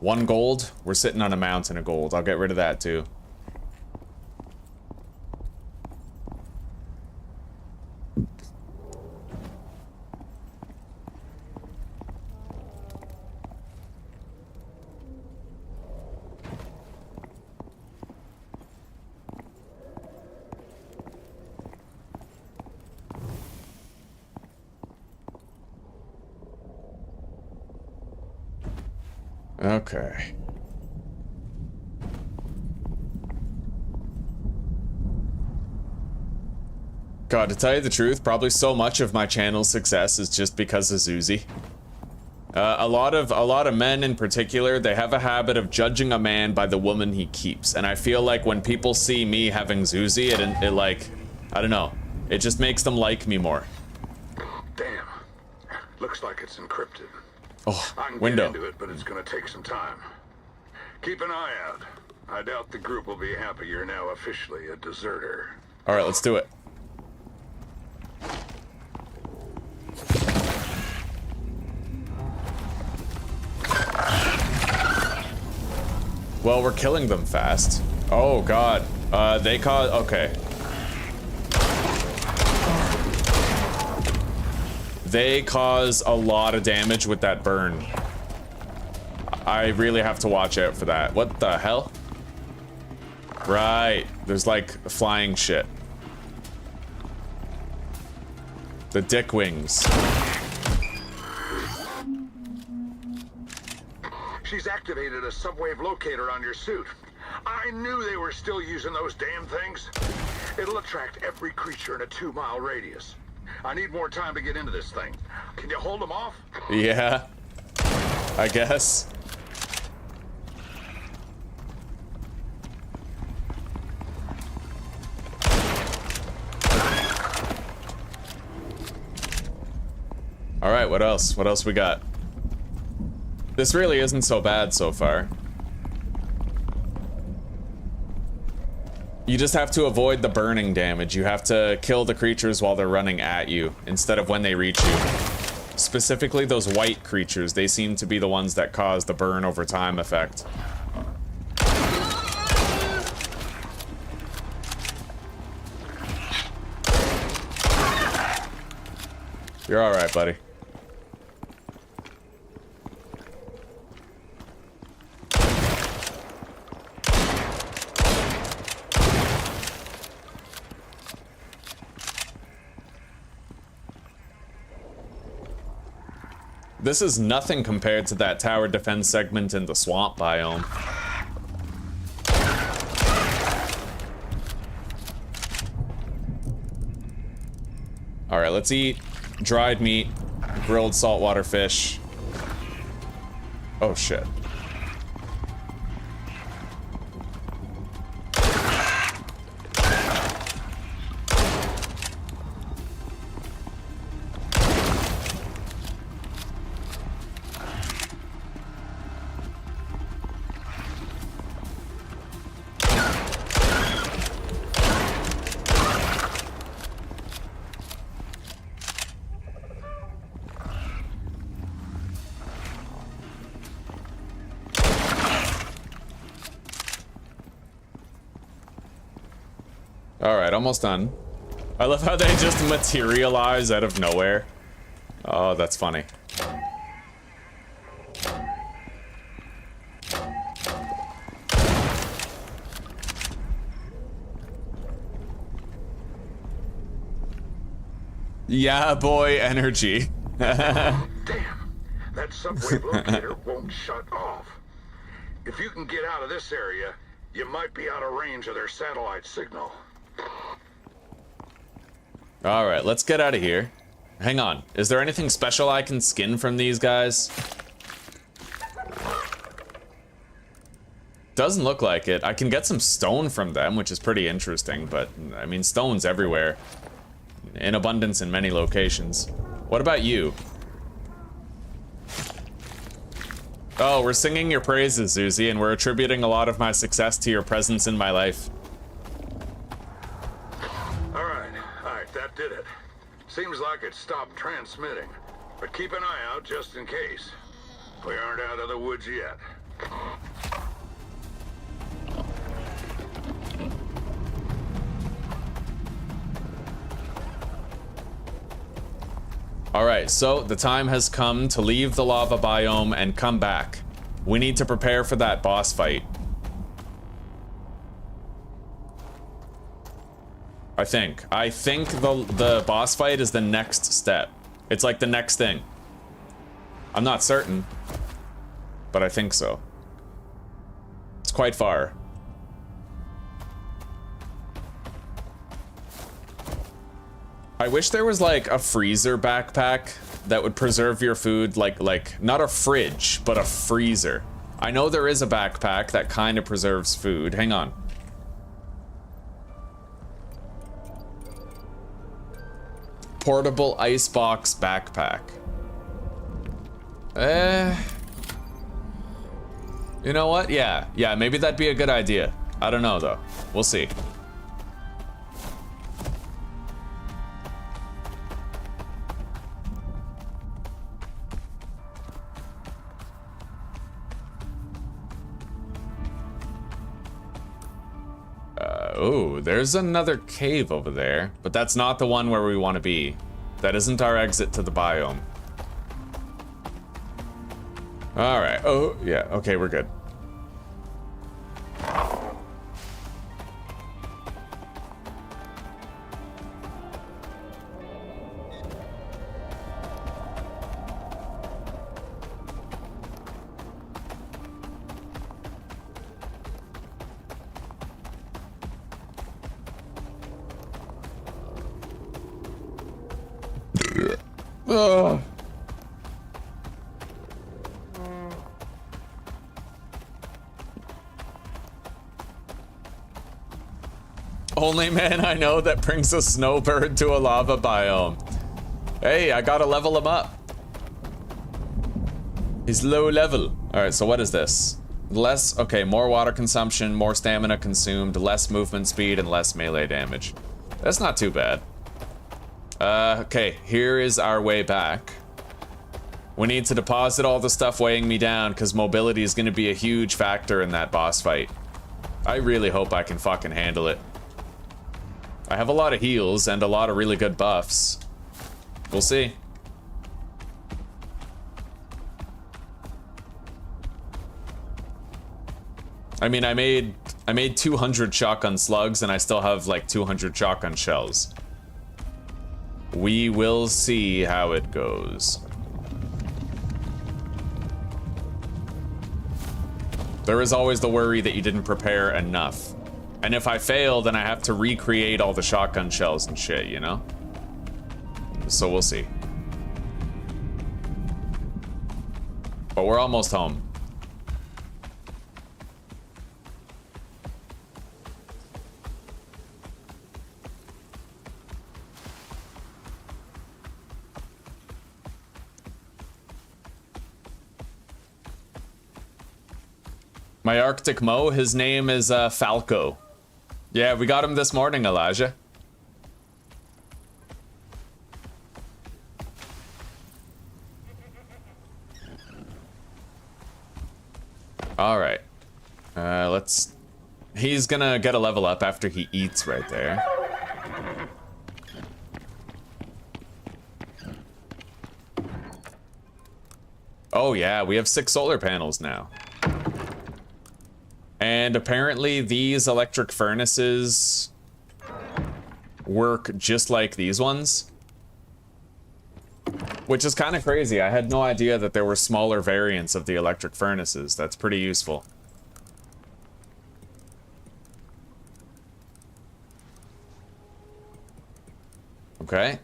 1 gold. We're sitting on a mountain of gold. I'll get rid of that too. Okay. God, to tell you the truth, probably so much of my channel's success is just because of Zuzi. A lot of men in particular, they have a habit of judging a man by the woman he keeps, and I feel like when people see me having Zuzi, it like, I don't know, it just makes them like me more. Damn. Looks like it's encrypted. Oh, I can window. get into it, but it's gonna take some time. Keep an eye out. I doubt the group will be happy you're now officially a deserter. All right, let's do it. Well, we're killing them fast. Oh God, they cause, okay. They cause a lot of damage with that burn. I really have to watch out for that. What the hell? Right, there's like flying shit. The dick wings. She's activated a subwave locator on your suit. I knew they were still using those damn things. It'll attract every creature in a 2-mile radius. I need more time to get into this thing. Can you hold them off? Yeah, I guess. All right, what else? What else we got? This really isn't so bad so far. You just have to avoid the burning damage. You have to kill the creatures while they're running at you, instead of when they reach you. Specifically those white creatures, they seem to be the ones that cause the burn over time effect. You're alright, buddy. This is nothing compared to that tower defense segment in the swamp biome. Alright, let's eat dried meat, grilled saltwater fish. Oh shit. Alright, almost done. I love how they just materialize out of nowhere. Oh, that's funny. Yeah, boy, energy. Damn, that subwave locator won't shut off. If you can get out of this area, you might be out of range of their satellite signal. Alright, let's get out of here. Hang on, is there anything special I can skin from these guys? Doesn't look like it. I can get some stone from them, which is pretty interesting, but I mean, stone's everywhere. In abundance in many locations. What about you? Oh, we're singing your praises, Zuzi, and we're attributing a lot of my success to your presence in my life. Alright, that did it. Seems like it stopped transmitting, but keep an eye out just in case. We aren't out of the woods yet. Alright, so the time has come to leave the lava biome and come back. We need to prepare for that boss fight. I think the boss fight is the next step. It's like the next thing. I'm not certain, but I think so. It's quite far. I wish there was like a freezer backpack that would preserve your food, like not a fridge, but a freezer. I know there is a backpack that kind of preserves food. Hang on. Portable icebox backpack. You know what? Yeah, maybe that'd be a good idea. I don't know though. We'll see. Oh, there's another cave over there, but that's not the one where we want to be. That isn't our exit to the biome. All right. Oh, yeah. Okay, we're good. Ugh. Only man I know that brings a snowbird to a lava biome. Hey, I gotta level him up. He's low level. All right, so what is this? Less, okay, more water consumption, more stamina consumed, less movement speed, and less melee damage. That's not too bad. Okay, here is our way back. We need to deposit all the stuff weighing me down because mobility is going to be a huge factor in that boss fight. I really hope I can fucking handle it. I have a lot of heals and a lot of really good buffs. We'll see. I mean, I made 200 shotgun slugs and I still have like 200 shotgun shells. We will see how it goes. There is always the worry that you didn't prepare enough. And if I fail, then I have to recreate all the shotgun shells and shit, you know? So we'll see. But we're almost home. My Arctic Mo, his name is Falco. Yeah, we got him this morning, Elijah. All right. He's gonna get a level up after he eats right there. Oh yeah, we have 6 solar panels now. And apparently these electric furnaces work just like these ones. Which is kind of crazy. I had no idea that there were smaller variants of the electric furnaces. That's pretty useful. Okay.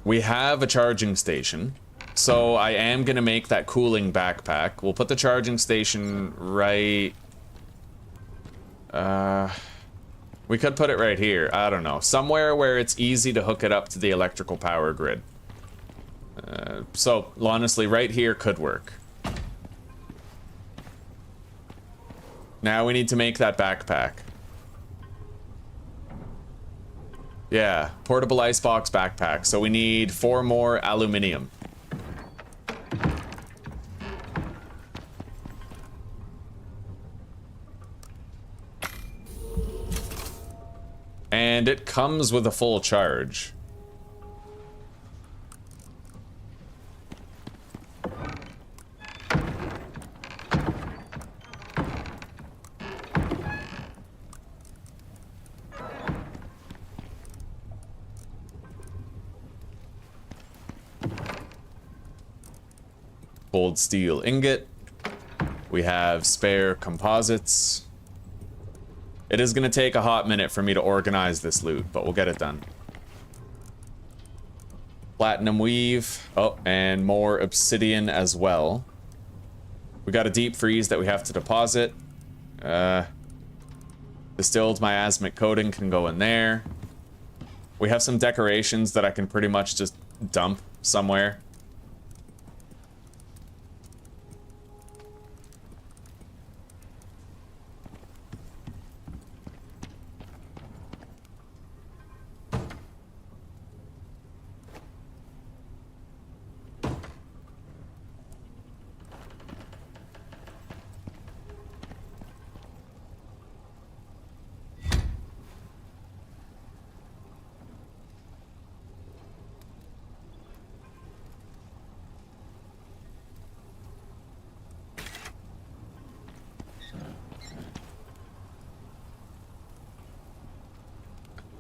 We have a charging station. So I am gonna make that cooling backpack. We'll put the charging station right... we could put it right here. I don't know. Somewhere where it's easy to hook it up to the electrical power grid. So, honestly, right here could work. Now we need to make that backpack. Yeah, portable icebox backpack. So we need 4 more aluminium. And it comes with a full charge. Cold steel ingot. We have spare composites. It is going to take a hot minute for me to organize this loot, but we'll get it done. Platinum weave. Oh, and more obsidian as well. We got a deep freeze that we have to deposit. Distilled miasmic coating can go in there. We have some decorations that I can pretty much just dump somewhere.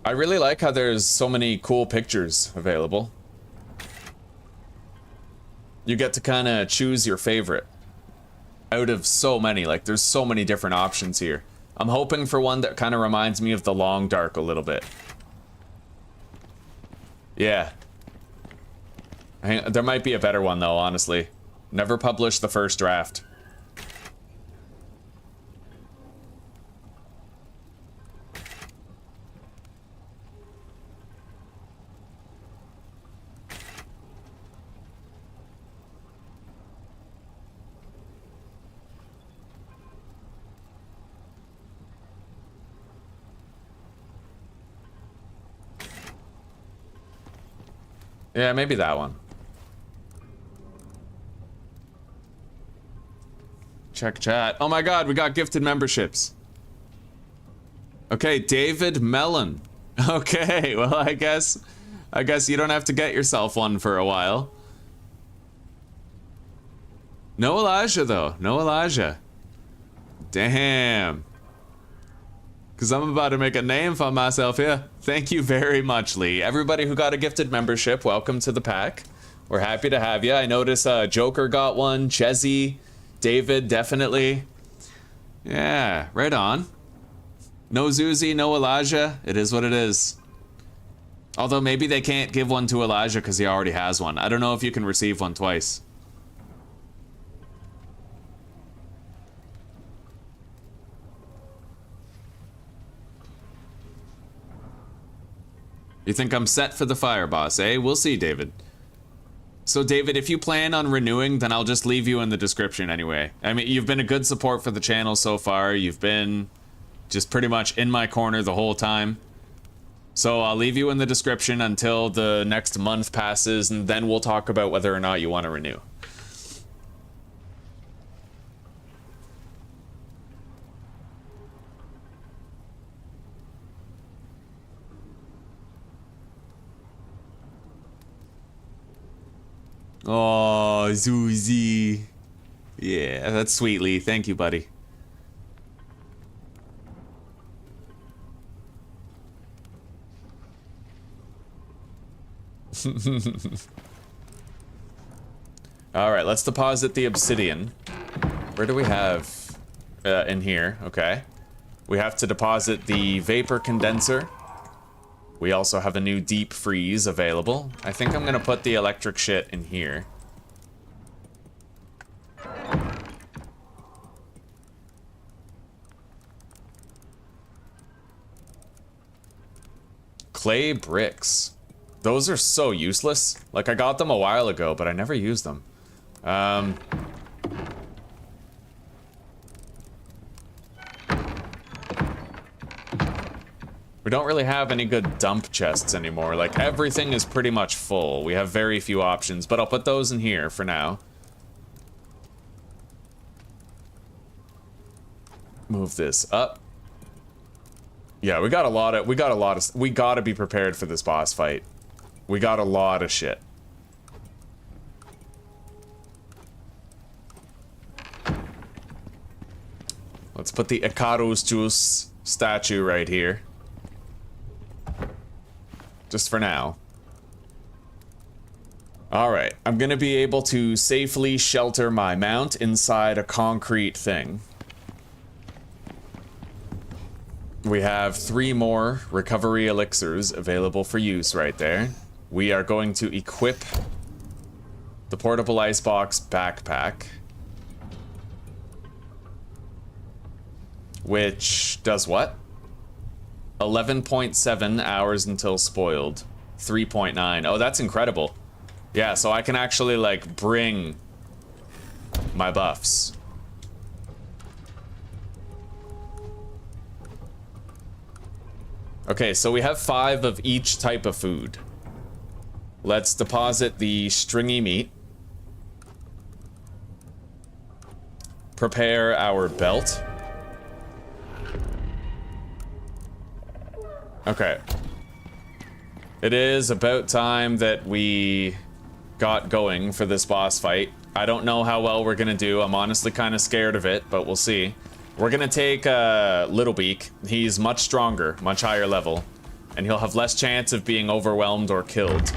I really like how there's so many cool pictures available. You get to kind of choose your favorite out of so many. Like, there's so many different options here. I'm hoping for one that kind of reminds me of the Long Dark a little bit. Yeah. There might be a better one though, honestly. Never published the first draft. Yeah, maybe that one. Check chat. Oh my god, we got gifted memberships. Okay, David Mellon. Okay, well, I guess you don't have to get yourself one for a while. No Elijah, though. No Elijah. Damn. Because I'm about to make a name for myself here. Thank you very much, Lee. Everybody who got a gifted membership, welcome to the pack. We're happy to have you. I notice Joker got one, Chezzy, David, definitely. Yeah, right on. No Zuzi, no Elijah. It is what it is. Although maybe they can't give one to Elijah because he already has one. I don't know if you can receive one twice. You think I'm set for the fire boss, eh? We'll see, David. So, David, if you plan on renewing, then I'll just leave you in the description anyway. I mean, you've been a good support for the channel so far. You've been just pretty much in my corner the whole time. So I'll leave you in the description until the next month passes, and then we'll talk about whether or not you want to renew. Oh, Zuzi. Yeah, that's sweet, Lee. Thank you, buddy. Alright, let's deposit the obsidian. Where do we have? In here, okay. We have to deposit the vapor condenser. We also have a new deep freeze available. I think I'm gonna put the electric shit in here. Clay bricks. Those are so useless. Like, I got them a while ago, but I never used them. We don't really have any good dump chests anymore. Like, everything is pretty much full. We have very few options, but I'll put those in here for now. Move this up. Yeah, we gotta be prepared for this boss fight. We got a lot of shit. Let's put the Icarus statue right here. Just for now. Alright, I'm gonna be able to safely shelter my mount inside a concrete thing. We have 3 more recovery elixirs available for use right there. We are going to equip the portable icebox backpack, which does what? 11.7 hours until spoiled. 3.9. Oh, that's incredible. Yeah, so I can actually, like, bring my buffs. Okay, so we have 5 of each type of food. Let's deposit the stringy meat. Prepare our belt. Okay. It is about time that we got going for this boss fight. I don't know how well we're gonna do. I'm honestly kind of scared of it, but we'll see. We're gonna take Littlebeak. He's much stronger, much higher level, and he'll have less chance of being overwhelmed or killed.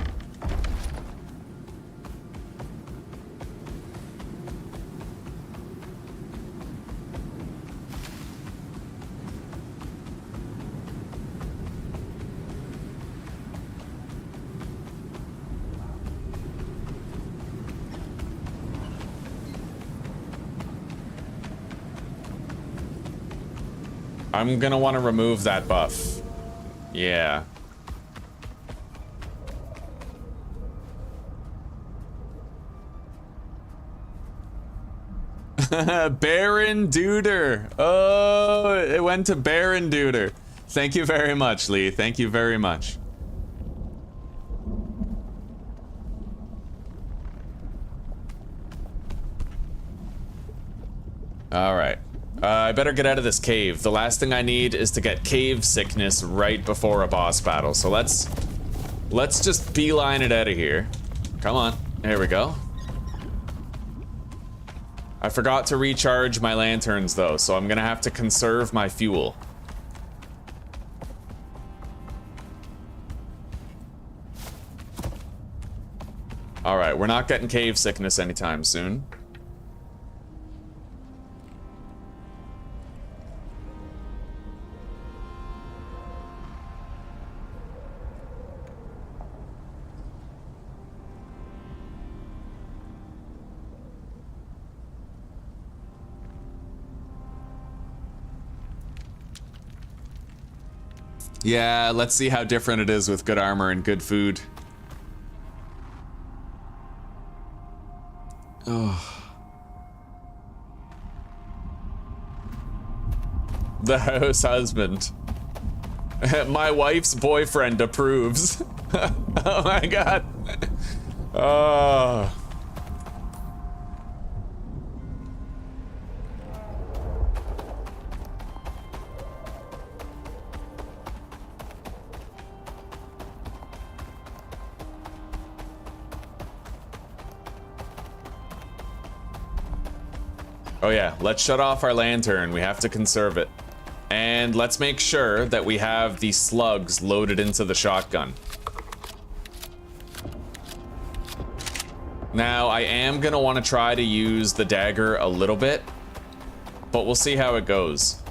I'm gonna want to remove that buff. Yeah. Baron Duder. Oh, it went to Baron Duder. Thank you very much, Lee. Thank you very much. All right. I better get out of this cave. The last thing I need is to get cave sickness right before a boss battle. So let's just beeline it out of here. Come on. Here we go. I forgot to recharge my lanterns though, so I'm gonna have to conserve my fuel. All right, we're not getting cave sickness anytime soon. Yeah, let's see how different it is with good armor and good food. Oh. The house husband. My wife's boyfriend approves. Oh my god. Oh. Oh yeah, let's shut off our lantern. We have to conserve it. And let's make sure that we have the slugs loaded into the shotgun. Now, I am gonna want to try to use the dagger a little bit, but we'll see how it goes.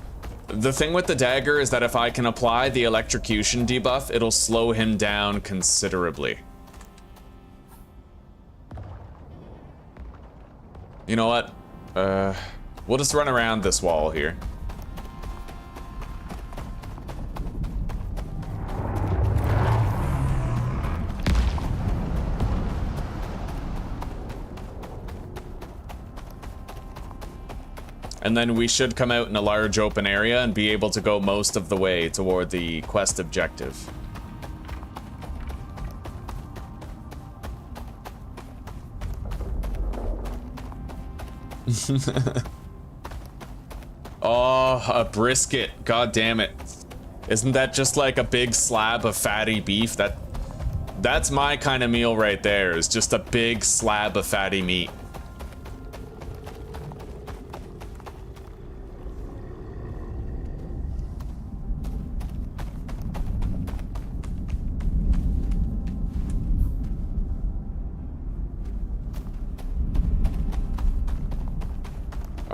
The thing with the dagger is that if I can apply the electrocution debuff, it'll slow him down considerably. You know what? We'll just run around this wall here. And then we should come out in a large open area and be able to go most of the way toward the quest objective. Oh, a brisket. God damn it. Isn't that just like a big slab of fatty beef? That's my kind of meal right there, is just a big slab of fatty meat.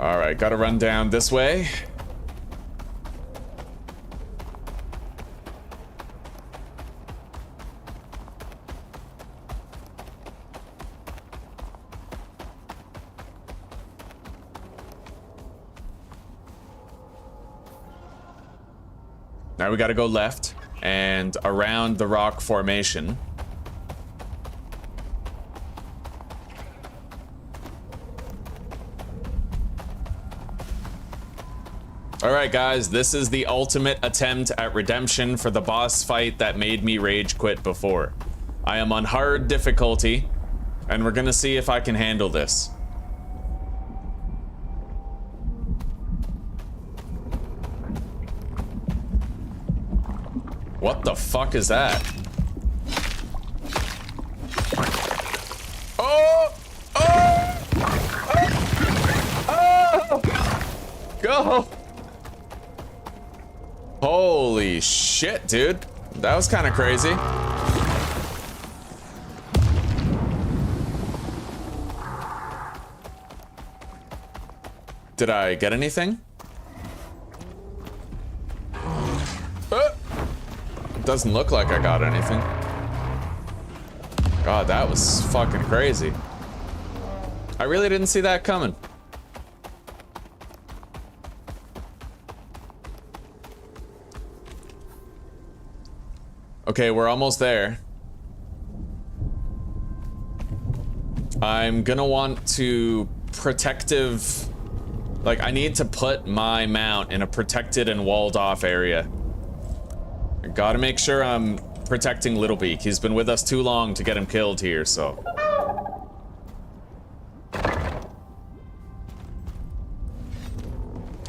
Alright, gotta run down this way. Now we gotta go left and around the rock formation. Alright guys, this is the ultimate attempt at redemption for the boss fight that made me rage quit before. I am on hard difficulty, and we're gonna see if I can handle this. What the fuck is that? Oh! Oh! Oh! Oh! Go! Holy shit, dude. That was kind of crazy. Did I get anything? Doesn't look like I got anything. God, that was fucking crazy. I really didn't see that coming. Okay, we're almost there. I'm gonna want to protective... Like, I need to put my mount in a protected and walled off area. I gotta make sure I'm protecting Littlebeak. He's been with us too long to get him killed here, so.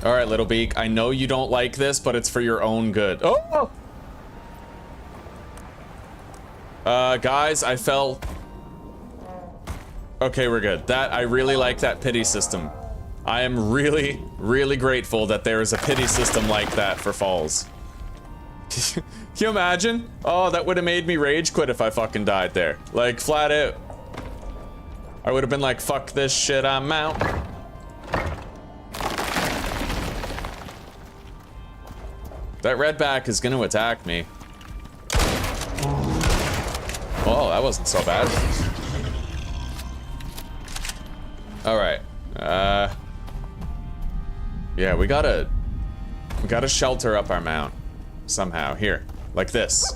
Alright, Littlebeak, I know you don't like this, but it's for your own good. Oh! Guys, I fell. Okay, we're good. That, I really like that pity system. I am really, really grateful that there is a pity system like that for falls. Can you imagine? Oh, that would have made me rage quit if I fucking died there. Like, flat out. I would have been like, fuck this shit, I'm out. That redback is gonna attack me. Oh, that wasn't so bad. Alright. Yeah, we gotta shelter up our mount. Somehow. Here. Like this.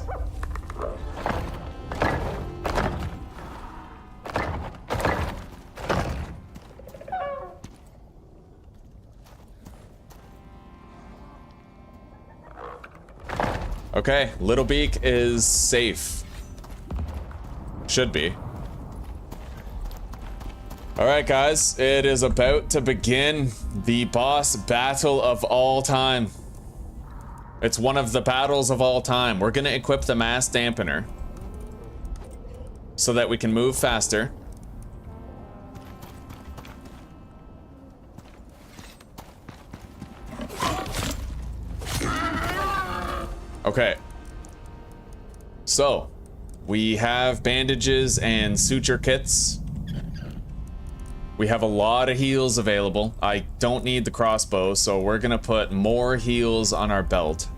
Okay, Littlebeak is safe. Should be. Alright guys, it is about to begin the boss battle of all time. It's one of the battles of all time. We're gonna equip the mass dampener so that we can move faster. Okay. So, we have bandages and suture kits. We have a lot of heals available. I don't need the crossbow, so we're gonna put more heals on our belt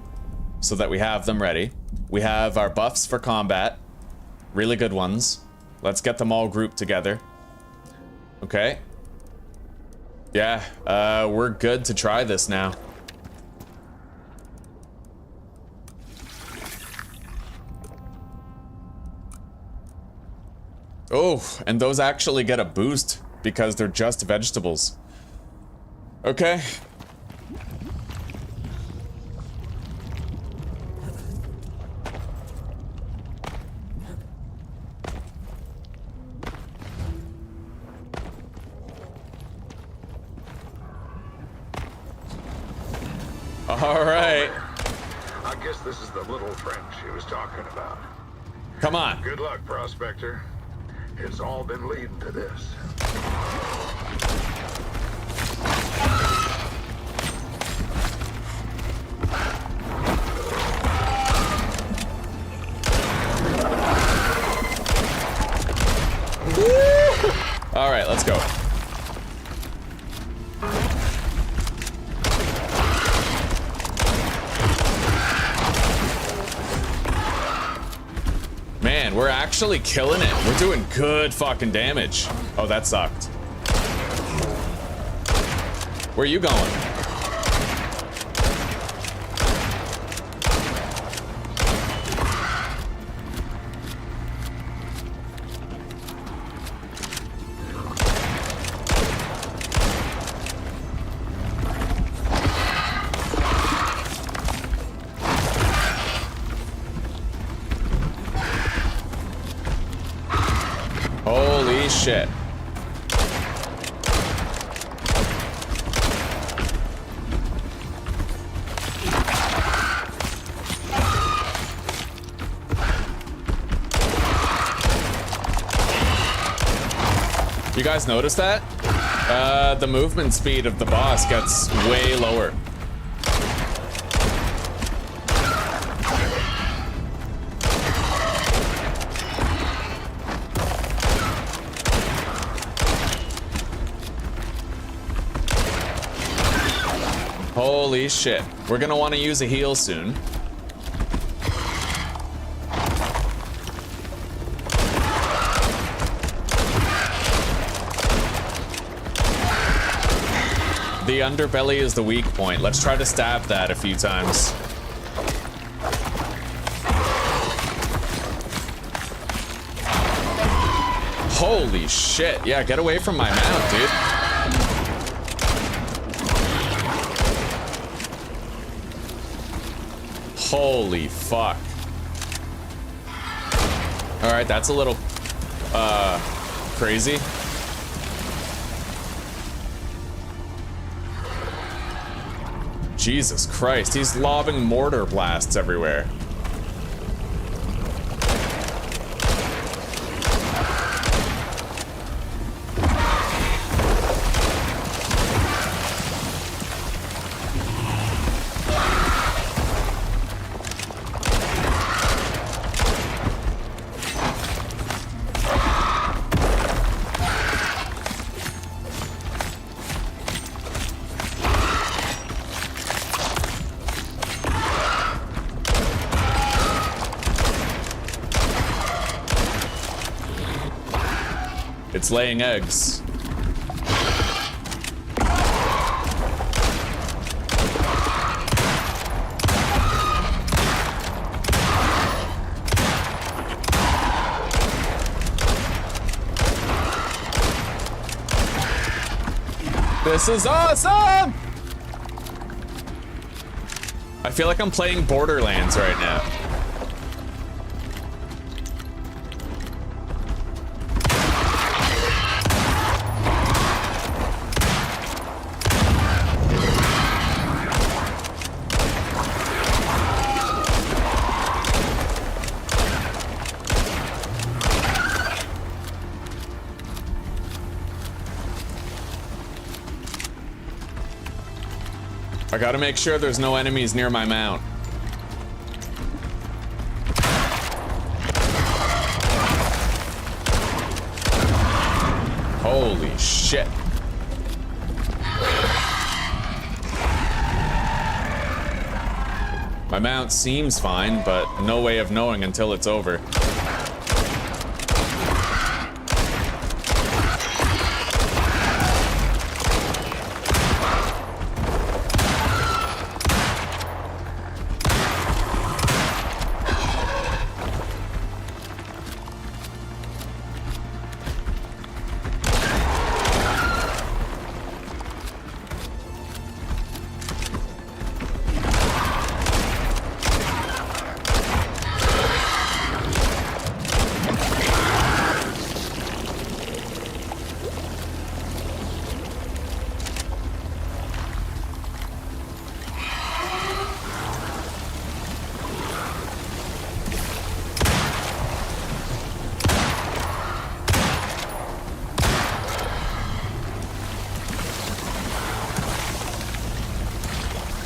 so that we have them ready. We have our buffs for combat. Really good ones. Let's get them all grouped together. Okay. Yeah, we're good to try this now. Oh, and those actually get a boost because they're just vegetables. Okay. All right. I guess this is the little friend she was talking about. Come on. Good luck, Prospector. It's all been leading to this. All right, let's go. we're actually killing it. We're doing good fucking damage. Oh, that sucked. Where are you going? Holy shit. You guys notice that? The movement speed of the boss gets way lower. Holy shit. We're gonna want to use a heal soon. The underbelly is the weak point. Let's try to stab that a few times. Holy shit. Yeah, get away from my mount, dude. Holy fuck. Alright, that's a little crazy. Jesus Christ, he's lobbing mortar blasts everywhere. It's laying eggs. This is awesome! I feel like I'm playing Borderlands right now. I gotta make sure there's no enemies near my mount. Holy shit. My mount seems fine, but no way of knowing until it's over.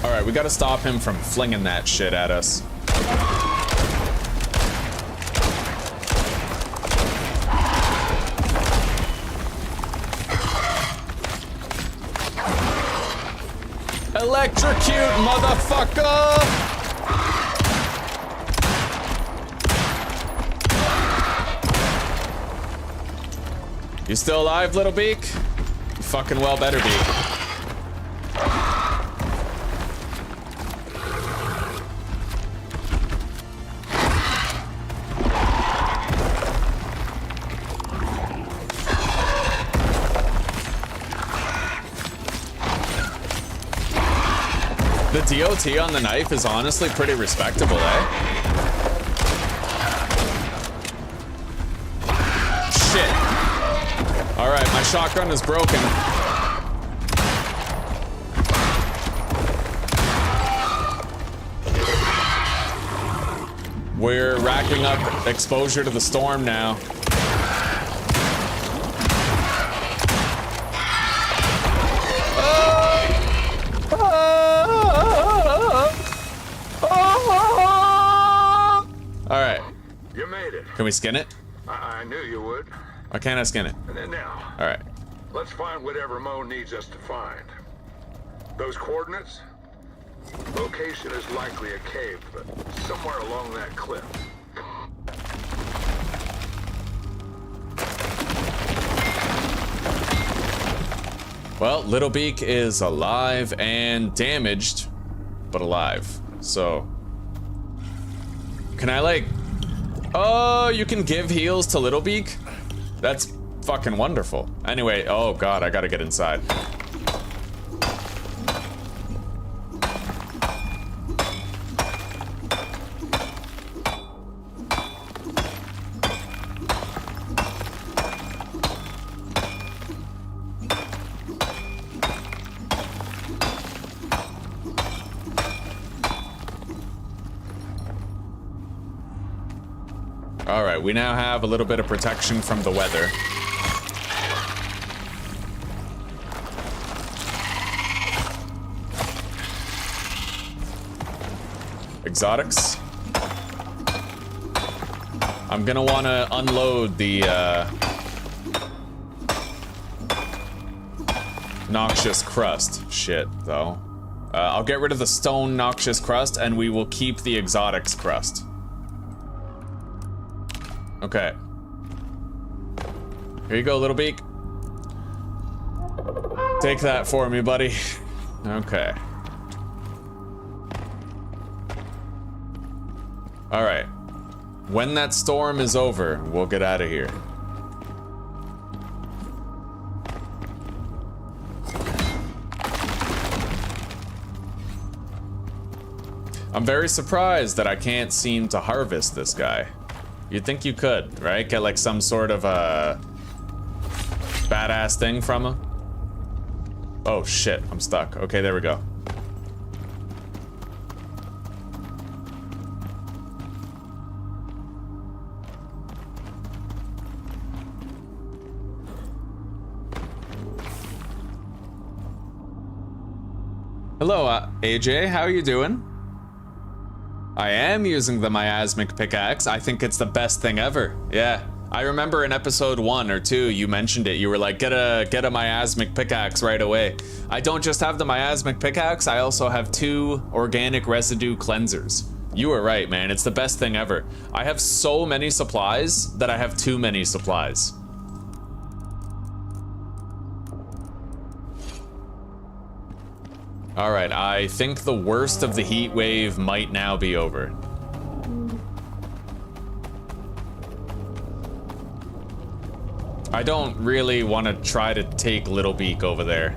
Alright, we gotta stop him from flinging that shit at us. Electrocute, motherfucker! You still alive, Little Beak? You fucking well better be. The DOT on the knife is honestly pretty respectable, eh? Shit. Alright, my shotgun is broken. We're racking up exposure to the storm now. Alright. You made it. Can we skin it? I knew you would. Why can't I skin it? And then now, Alright. let's find whatever Mo needs us to find. Those coordinates? Location is likely a cave, but somewhere along that cliff. Well, Little Beak is alive and damaged, but alive. So, can I like... Oh, you can give heals to Little Beak? That's fucking wonderful. Anyway, oh god, I gotta get inside. Alright, we now have a little bit of protection from the weather. Exotics. I'm gonna wanna unload the noxious crust shit, though. I'll get rid of the stone noxious crust and we will keep the exotics crust. Okay. Here you go, Little Beak. Take that for me, buddy. Okay. Alright. When that storm is over, we'll get out of here. I'm very surprised that I can't seem to harvest this guy. You'd think you could, right? Get like some sort of a badass thing from him. Oh shit, I'm stuck. Okay, there we go. Hello, AJ, how are you doing? I am using the miasmic pickaxe. I think it's the best thing ever. Yeah, I remember in episode 1 or 2 you mentioned it. You were like, get a miasmic pickaxe right away. I don't just have the miasmic pickaxe, I also have 2 organic residue cleansers. You were right, man. It's the best thing ever. I have so many supplies that I have too many supplies. Alright, I think the worst of the heat wave might now be over. I don't really want to try to take Little Beak over there.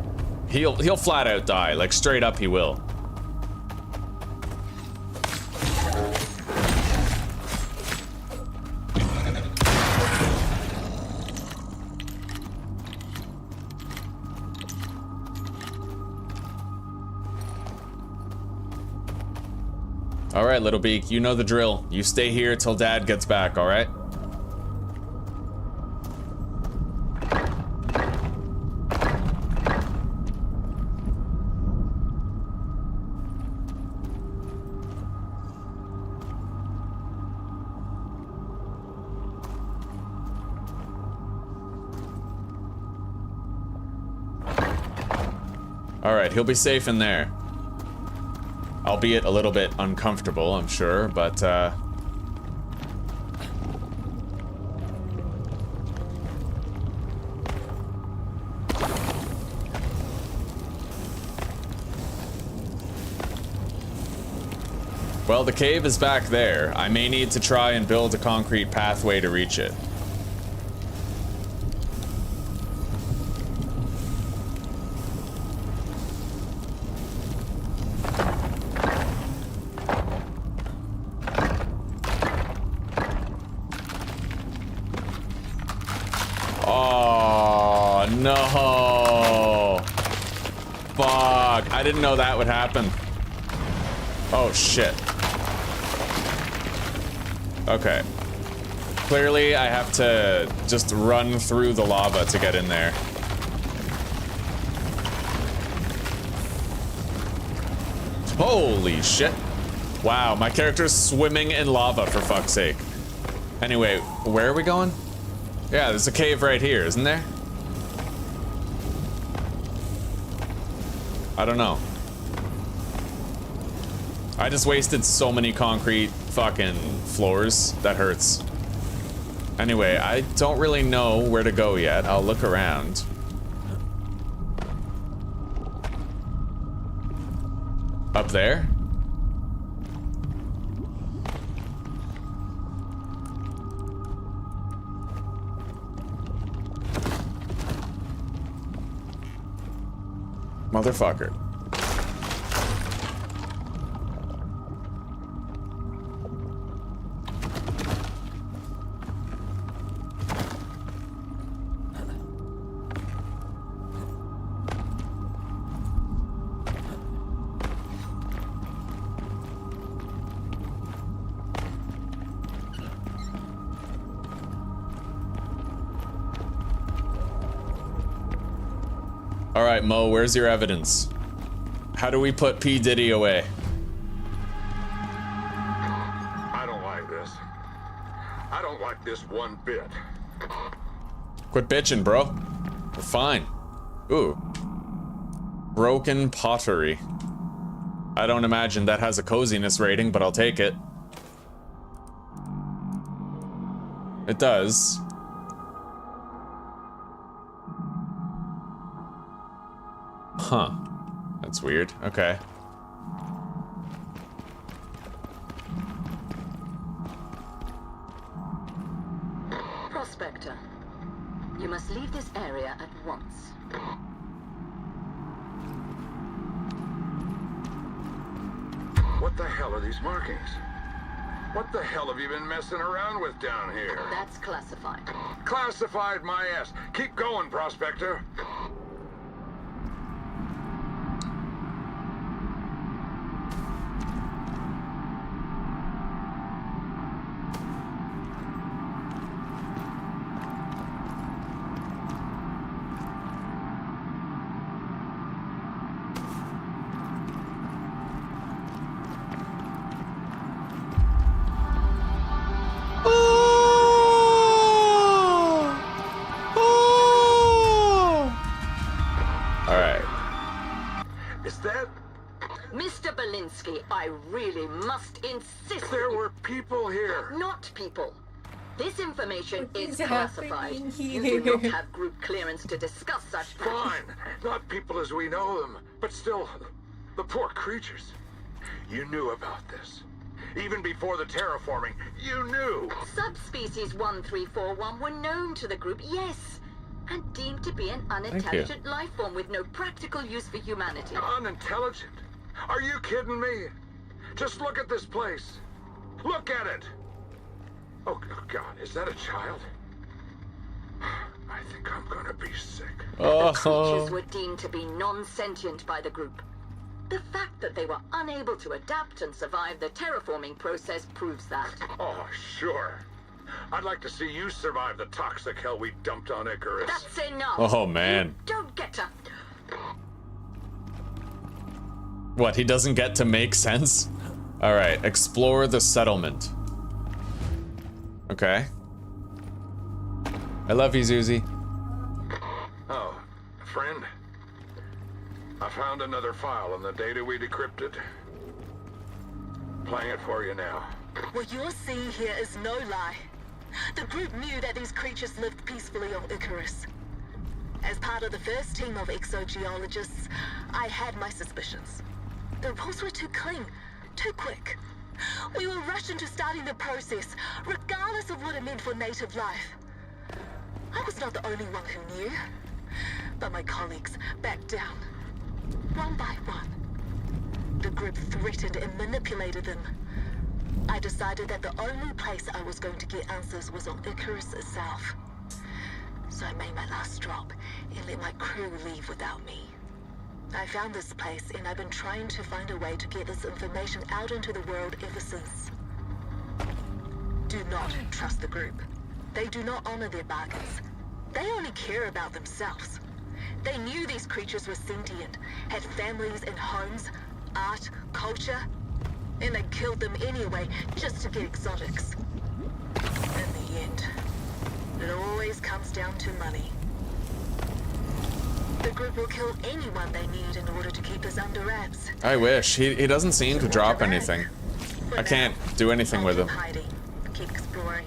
He'll flat out die, like straight up he will. Alright, Little Beak, you know the drill. You stay here till Dad gets back, alright? Alright, he'll be safe in there. Albeit a little bit uncomfortable, I'm sure, but, Well, the cave is back there. I may need to try and build a concrete pathway to reach it. Oh, no. Fuck. I didn't know that would happen. Oh, shit. Okay. Clearly, I have to just run through the lava to get in there. Holy shit. Wow, my character's swimming in lava, for fuck's sake. Anyway, where are we going? Yeah, there's a cave right here, isn't there? I don't know. I just wasted so many concrete fucking floors. That hurts. Anyway, I don't really know where to go yet. I'll look around. Up there? Motherfucker. Alright, Mo, where's your evidence? How do we put P. Diddy away? I don't like this. I don't like this one bit. Quit bitching, bro. We're fine. Ooh. Broken pottery. I don't imagine that has a coziness rating, but I'll take it. It does. Huh. That's weird. Okay. Prospector, you must leave this area at once. What the hell are these markings? What the hell have you been messing around with down here? That's classified. Classified my ass. Keep going, Prospector. I really must insist. There were people here. Not people. This information is is classified. happening You here? do not have group clearance to discuss such facts. Fine. Not people as we know them, but still, the poor creatures. You knew about this. Even before the terraforming, you knew. Subspecies 1341 were known to the group, yes, and deemed to be an unintelligent life form with no practical use for humanity. Unintelligent? Are you kidding me? Just look at this place. Look at it. Oh, God, is that a child? I think I'm gonna be sick. The creatures were deemed to be non-sentient by the group. The fact that they were unable to adapt and survive the terraforming process proves that. Oh, sure. I'd like to see you survive the toxic hell we dumped on Icarus. That's enough. Oh, man. You don't get to... What, he doesn't get to make sense? Alright, explore the settlement. Okay. I love you, Zuzi. Oh, friend. I found another file on the data we decrypted. Playing it for you now. What you're seeing here is no lie. The group knew that these creatures lived peacefully on Icarus. As part of the first team of exogeologists, I had my suspicions. The rules were too clean, too quick. We were rushed into starting the process, regardless of what it meant for native life. I was not the only one who knew, but my colleagues backed down, one by one. The group threatened and manipulated them. I decided that the only place I was going to get answers was on Icarus itself. So I made my last drop and let my crew leave without me. I found this place and I've been trying to find a way to get this information out into the world ever since. Do not trust the group. They do not honor their bargains. They only care about themselves. They knew these creatures were sentient, had families and homes, art, culture, and they killed them anyway just to get exotics. In the end, it always comes down to money. The group will kill anyone they need in order to keep us under wraps. I wish. He doesn't seem to drop anything. I can't do anything with him. Hiding, keep exploring.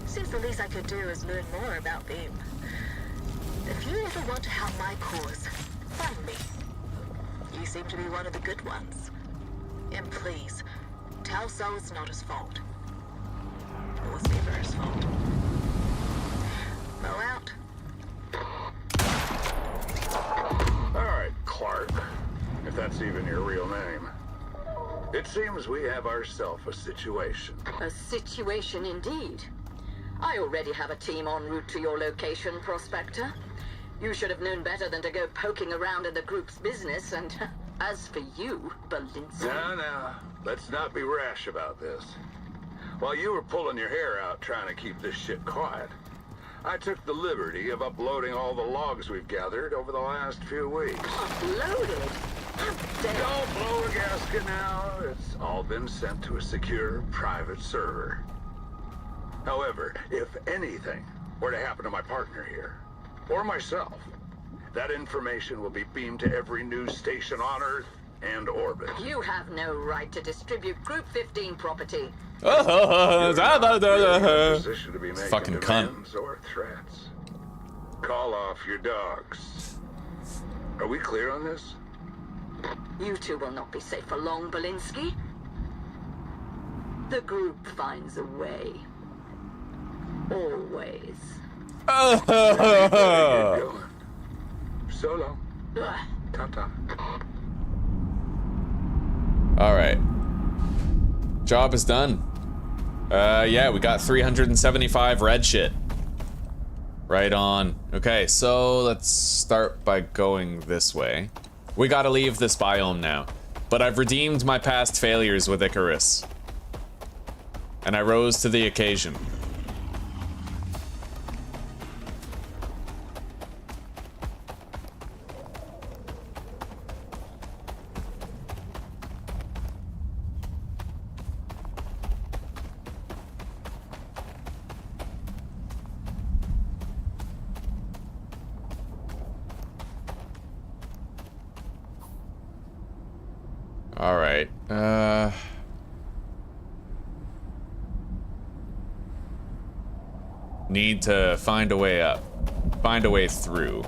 Seems the least I could do is learn more about them. If you ever want to help my cause, find me. You seem to be one of the good ones. And please, tell Sol it's not his fault. It was never his fault. Mo out. Alright, Clark. If that's even your real name. It seems we have ourselves a situation. A situation indeed. I already have a team en route to your location, Prospector. You should have known better than to go poking around in the group's business, and as for you, Belinsky... Now, let's not be rash about this. While you were pulling your hair out trying to keep this shit quiet, I took the liberty of uploading all the logs we've gathered over the last few weeks. Uploaded? How dare... Don't blow a gasket now. It's all been sent to a secure, private server. However, if anything were to happen to my partner here, or myself, that information will be beamed to every news station on Earth and orbit. You have no right to distribute Group 15 property. You're not really in a position to be making Fucking cunt. demands or threats. Call off your dogs. Are we clear on this? You two will not be safe for long, Belinsky. The group finds a way. Always. Get going. So long. Ugh. Ta-ta. Alright. Job is done. Yeah, we got 375 red shit. Right on. Okay, so let's start by going this way. We gotta leave this biome now. But I've redeemed my past failures with Icarus. And I rose to the occasion. Alright, need to find a way up. Find a way through.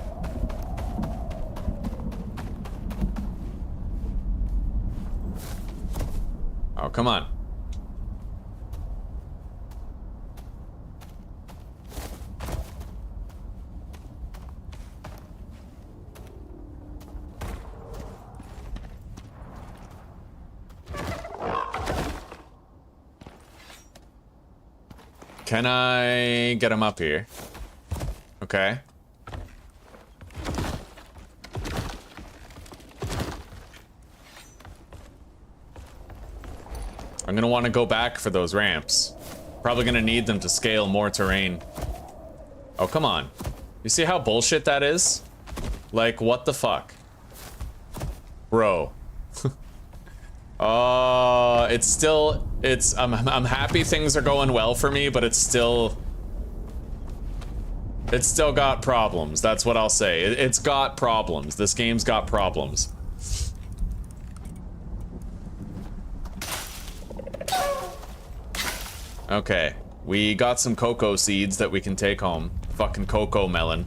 Oh, come on. Can I get him up here? Okay. I'm gonna want to go back for those ramps. Probably gonna need them to scale more terrain. Oh, come on. You see how bullshit that is? Like, what the fuck? Bro. It's still, I'm happy things are going well for me, but it's still got problems. That's what I'll say. It's got problems. This game's got problems. Okay, we got some cocoa seeds that we can take home. Fucking cocoa melon.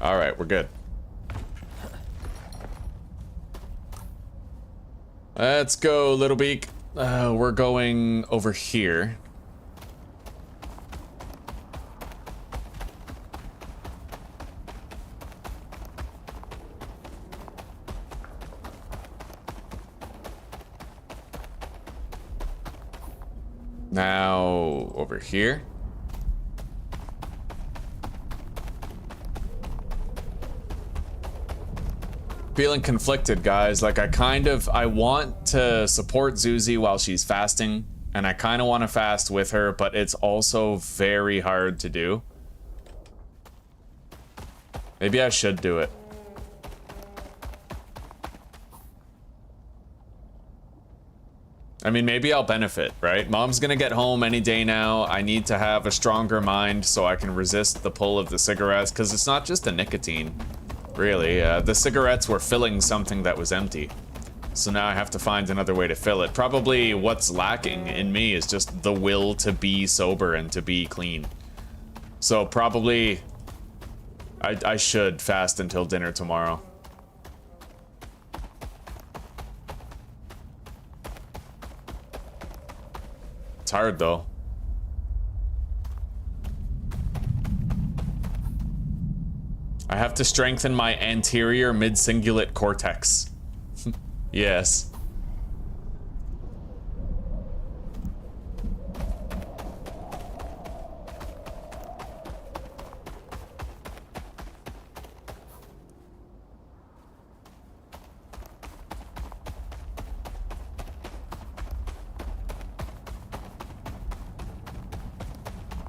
Alright, we're good. Let's go, Little Beak. We're going over here. Now, over here. Feeling conflicted, guys. Like, I want to support Zuzi while she's fasting, and I kind of want to fast with her, but it's also very hard to do. Maybe I should do it. I mean, maybe I'll benefit, right? Mom's gonna get home any day now. I need to have a stronger mind so I can resist the pull of the cigarettes, because it's not just the nicotine, really. The cigarettes were filling something that was empty. So now I have to find another way to fill it. Probably what's lacking in me is just the will to be sober and to be clean. So probably I should fast until dinner tomorrow. It's hard though. I have to strengthen my anterior mid-cingulate cortex. Yes.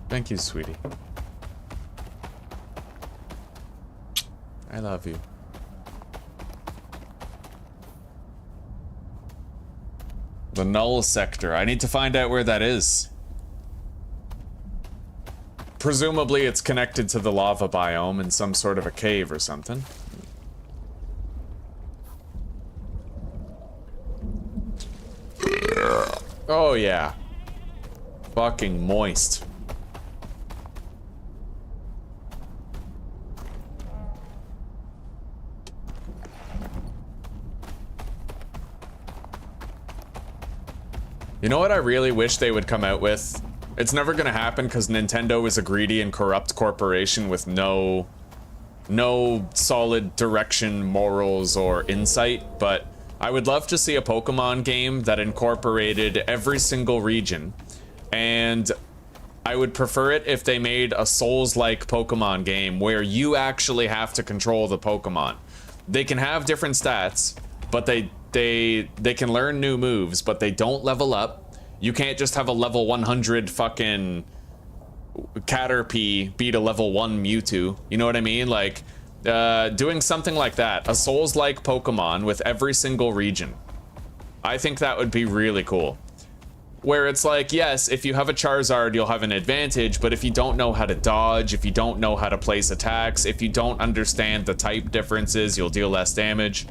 Thank you, sweetie. I love you. The null sector. I need to find out where that is. Presumably it's connected to the lava biome in some sort of a cave or something. Oh yeah. Fucking moist. You know what I really wish they would come out with? It's never gonna happen because Nintendo is a greedy and corrupt corporation with no solid direction, morals, or insight, but I would love to see a Pokemon game that incorporated every single region, and I would prefer it if they made a Souls-like Pokemon game where you actually have to control the Pokemon. They can have different stats, but they can learn new moves, but they don't level up. You can't just have a level 100 fucking Caterpie beat a level 1 Mewtwo. You know what I mean? Like, doing something like that. A Souls-like Pokemon with every single region. I think that would be really cool. Where it's like, yes, if you have a Charizard, you'll have an advantage, but if you don't know how to dodge, if you don't know how to place attacks, if you don't understand the type differences, you'll deal less damage.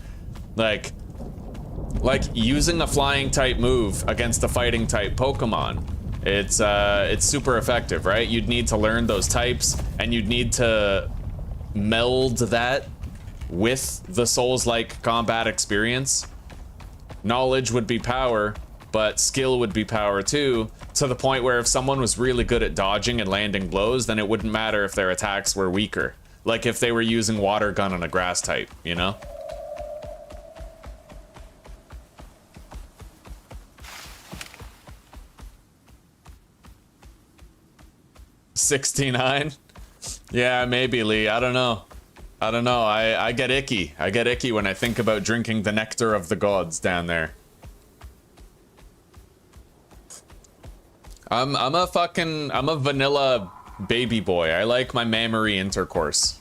Like using a flying type move against a fighting type Pokemon, it's super effective, right? You'd need to learn those types, and you'd need to meld that with the Souls-like combat experience. Knowledge would be power, but skill would be power too, to the point where if someone was really good at dodging and landing blows, then it wouldn't matter if their attacks were weaker. Like if they were using Water Gun on a grass type, you know? 69? Yeah, maybe, Lee. I don't know. I get icky. I get icky when I think about drinking the nectar of the gods down there. I'm a vanilla baby boy. I like my mammary intercourse.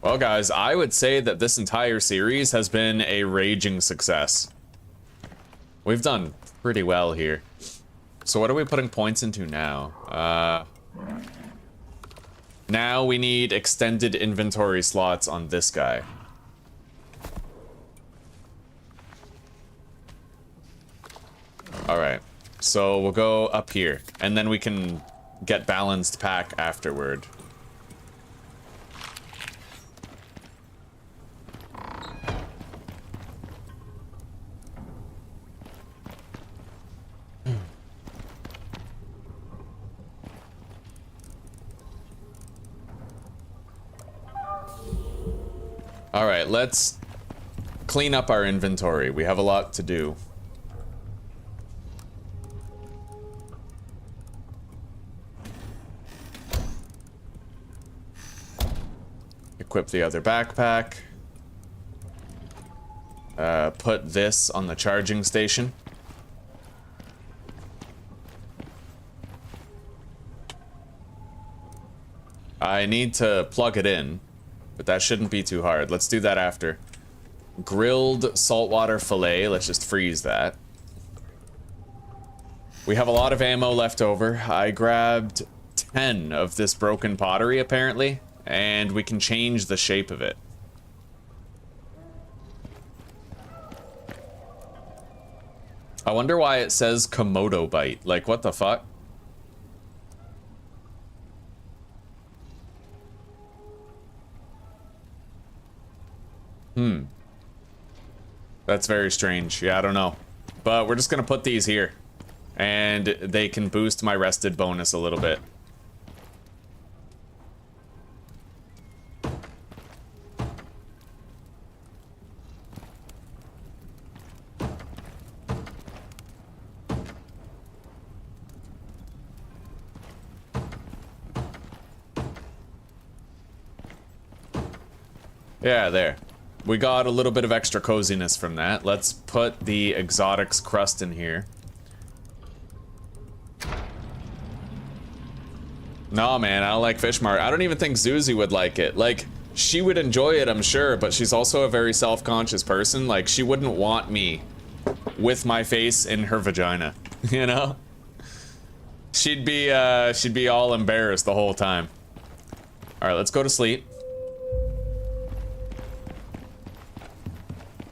Well, guys, I would say that this entire series has been a raging success. We've done pretty well here. So what are we putting points into now? Now we need extended inventory slots on this guy. So we'll go up here, and then we can get balanced pack afterward. All right, let's clean up our inventory. We have a lot to do. Equip the other backpack. Put this on the charging station. I need to plug it in, but that shouldn't be too hard. Let's do that after. Grilled saltwater fillet. Let's just freeze that. We have a lot of ammo left over. I grabbed 10 of this broken pottery, apparently, and we can change the shape of it. I wonder why it says Komodo bite. Like, what the fuck? That's very strange. Yeah, I don't know. But we're just gonna put these here. And they can boost my rested bonus a little bit. Yeah, there. We got a little bit of extra coziness from that. Let's put the exotics crust in here. No, man, I don't like fish mark. I don't even think Zuzi would like it. Like, she would enjoy it, I'm sure, but she's also a very self-conscious person. Like, she wouldn't want me with my face in her vagina, you know? She'd be all embarrassed the whole time. All right, let's go to sleep.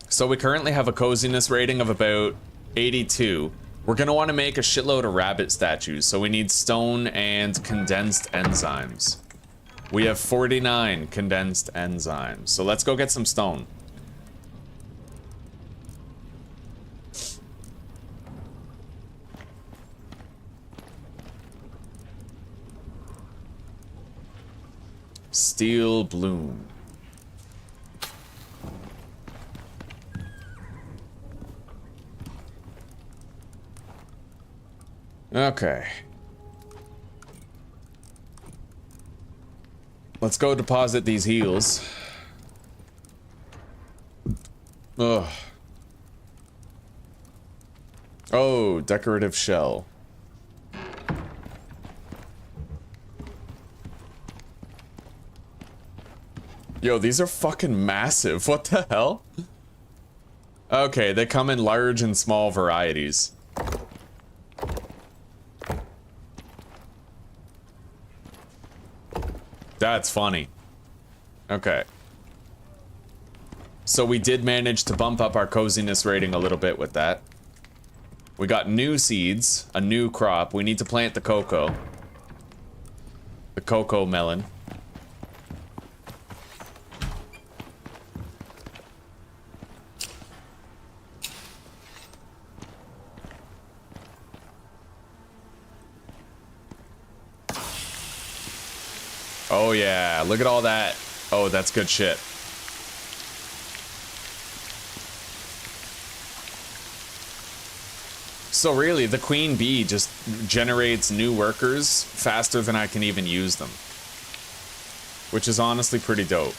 So we currently have a coziness rating of about 82. We're gonna want to make a shitload of rabbit statues, so we need stone and condensed enzymes. We have 49 condensed enzymes, so let's go get some stone. Steel bloom. Okay. Let's go deposit these heals. Ugh. Oh, decorative shell. Yo, these are fucking massive. What the hell? Okay, they come in large and small varieties. That's funny. Okay. So we did manage to bump up our coziness rating a little bit with that. We got new seeds, a new crop. We need to plant the cocoa. The cocoa melon. Oh yeah, look at all that. Oh, that's good shit. So really, the queen bee just generates new workers faster than I can even use them. Which is honestly pretty dope.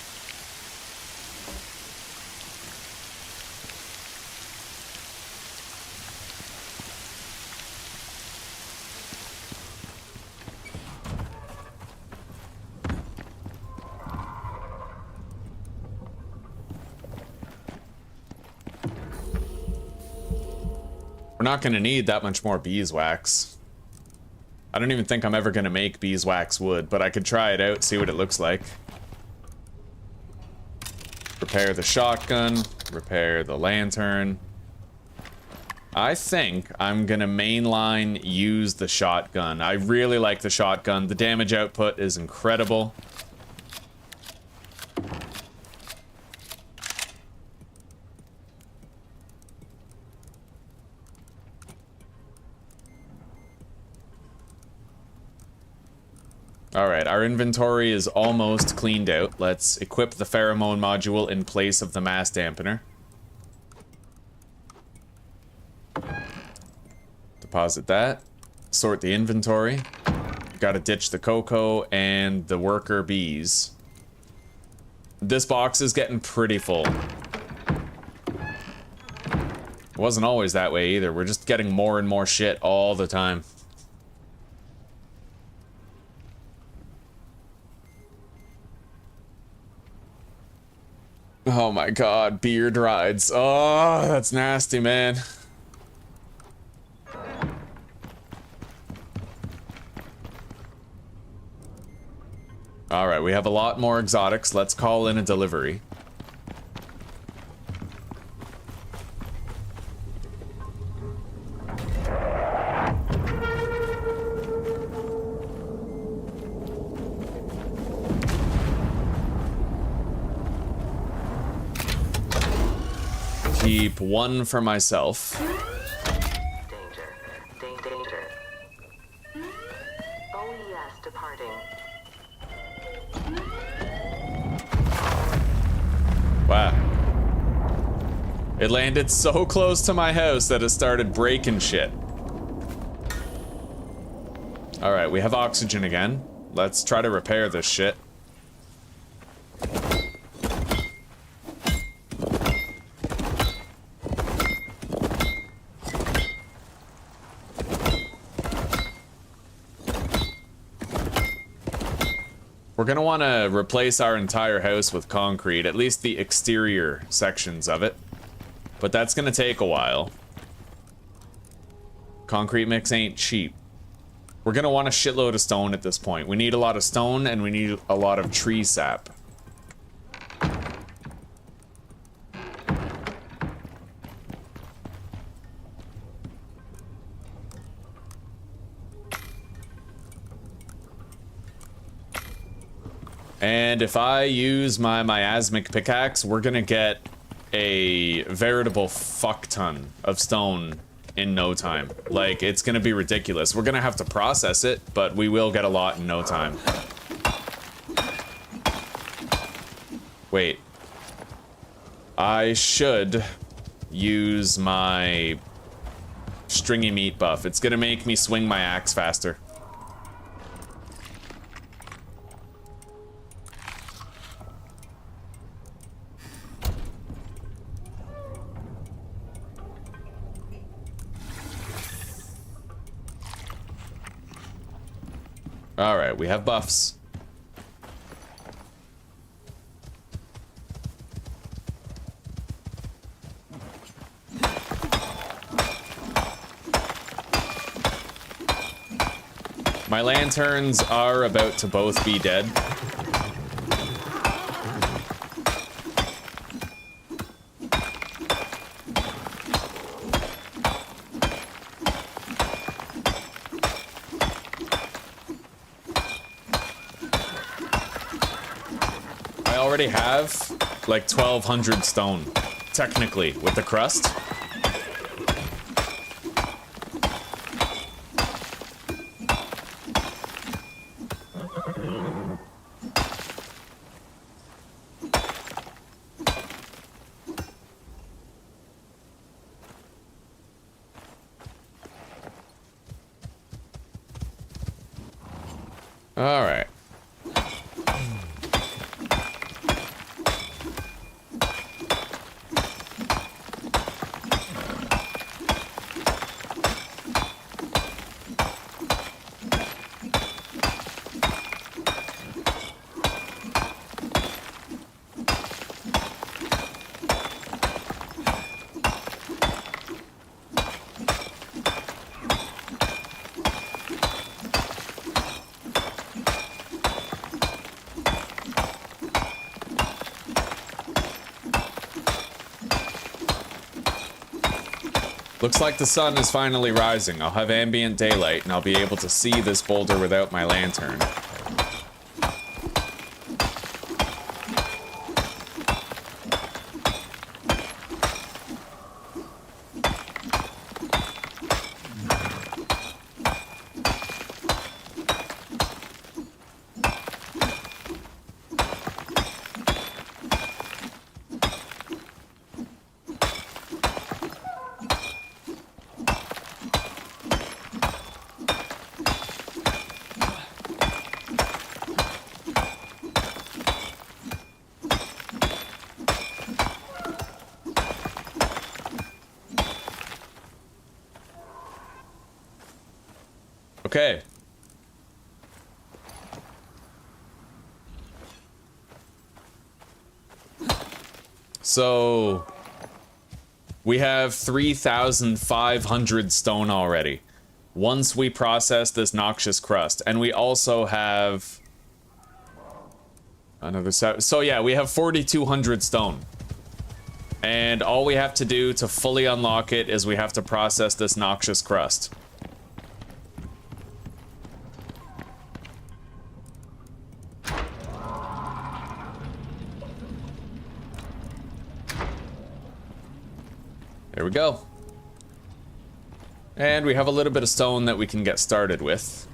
We're not going to need that much more beeswax. I don't even think I'm ever going to make beeswax wood, but I could try it out, see what it looks like. Repair the shotgun, repair the lantern. I think I'm gonna mainline use the shotgun. I really like the shotgun. The damage output is incredible. Alright, our inventory is almost cleaned out. Let's equip the pheromone module in place of the mass dampener. Deposit that. Sort the inventory. Gotta ditch the cocoa and the worker bees. This box is getting pretty full. It wasn't always that way either. We're just getting more and more shit all the time. Oh my god, beard rides. Oh, that's nasty, man. Alright, we have a lot more exotics. Let's call in a delivery. Keep one for myself. Danger. OES departing. Wow. It landed so close to my house that it started breaking shit. Alright, we have oxygen again. Let's try to repair this shit. We're gonna want to replace our entire house with concrete, at least the exterior sections of it. But that's gonna take a while. Concrete mix ain't cheap. We're gonna want a shitload of stone at this point. We need a lot of stone and we need a lot of tree sap. And if I use my miasmic pickaxe, we're gonna get a veritable fuck ton of stone in no time. Like, it's gonna be ridiculous. We're gonna have to process it, but we will get a lot in no time. Wait. I should use my stringy meat buff. It's gonna make me swing my axe faster. Alright, we have buffs. My lanterns are about to both be dead. I already have like 1,200 stone, technically, with the crust. All right. Looks like the sun is finally rising. I'll have ambient daylight and I'll be able to see this boulder without my lantern. Okay. So we have 3,500 stone already. Once we process this noxious crust, and we also have another so yeah, we have 4,200 stone. And all we have to do to fully unlock it is we have to process this noxious crust. There we go. And we have a little bit of stone that we can get started with.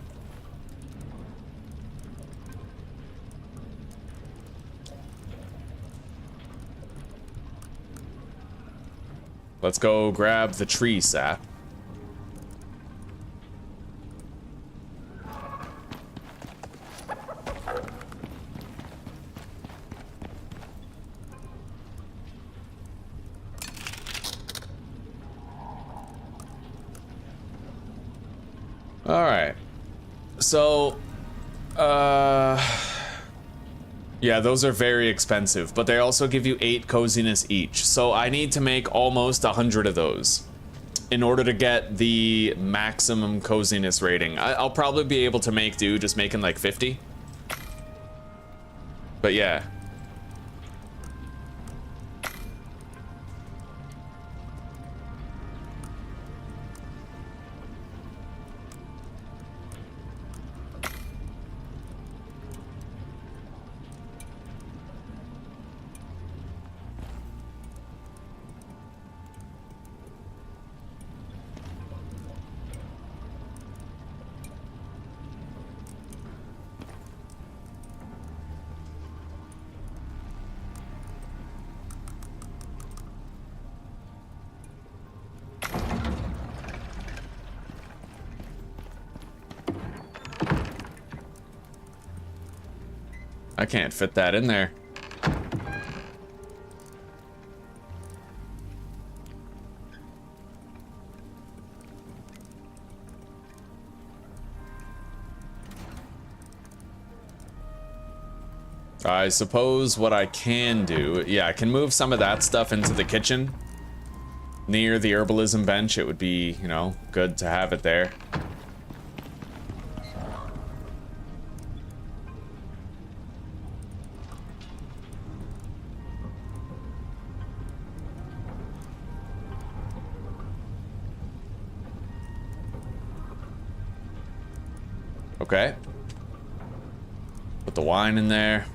Let's go grab the tree sap. Alright, so, yeah, those are very expensive, but they also give you 8 coziness each, so I need to make almost 100 of those in order to get the maximum coziness rating. I'll probably be able to make do just making like 50, but yeah. I can't fit that in there. I suppose what I can do, yeah, I can move some of that stuff into the kitchen near the herbalism bench. It would be, you know, good to have it there. Okay. Put the wine in there.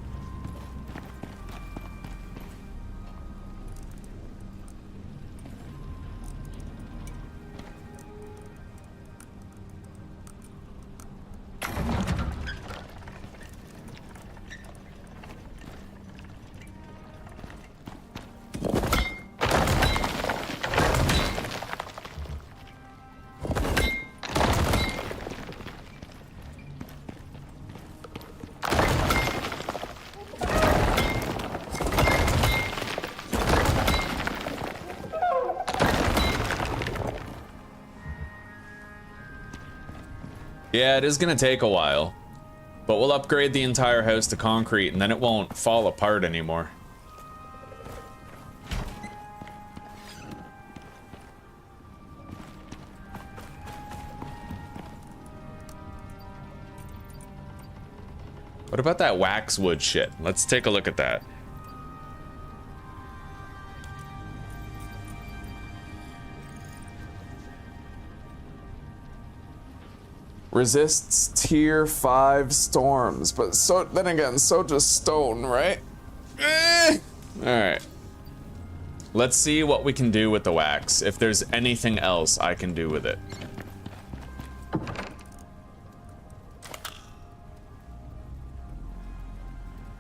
Yeah, it is gonna take a while, but we'll upgrade the entire house to concrete and then it won't fall apart anymore. What about that waxwood shit? Let's take a look at that. Resists tier 5 storms, but so then again, so does stone, right? Alright. Let's see what we can do with the wax, if there's anything else I can do with it.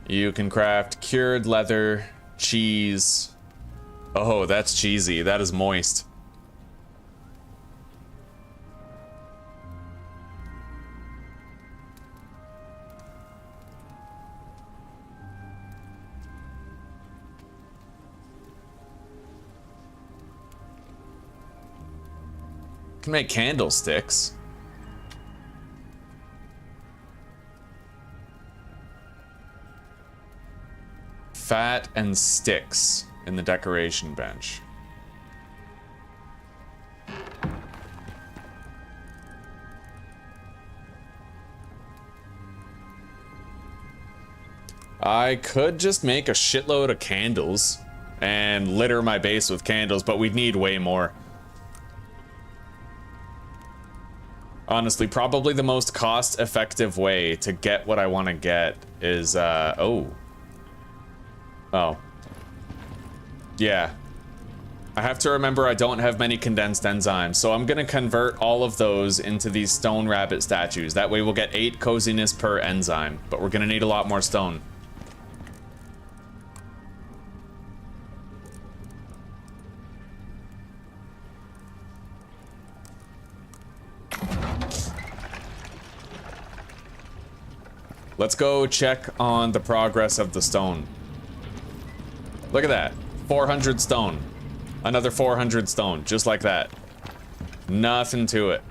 You can craft cured leather, cheese. Oh, that's cheesy. That is moist. Can make candlesticks. Fat and sticks in the decoration bench. I could just make a shitload of candles and litter my base with candles, but we'd need way more. Honestly, probably the most cost-effective way to get what I want to get is, oh. Yeah. I have to remember I don't have many condensed enzymes, so I'm gonna convert all of those into these stone rabbit statues. That way we'll get 8 coziness per enzyme, but we're gonna need a lot more stone. Let's go check on the progress of the stone. Look at that. 400 stone. Another 400 stone, just like that. Nothing to it.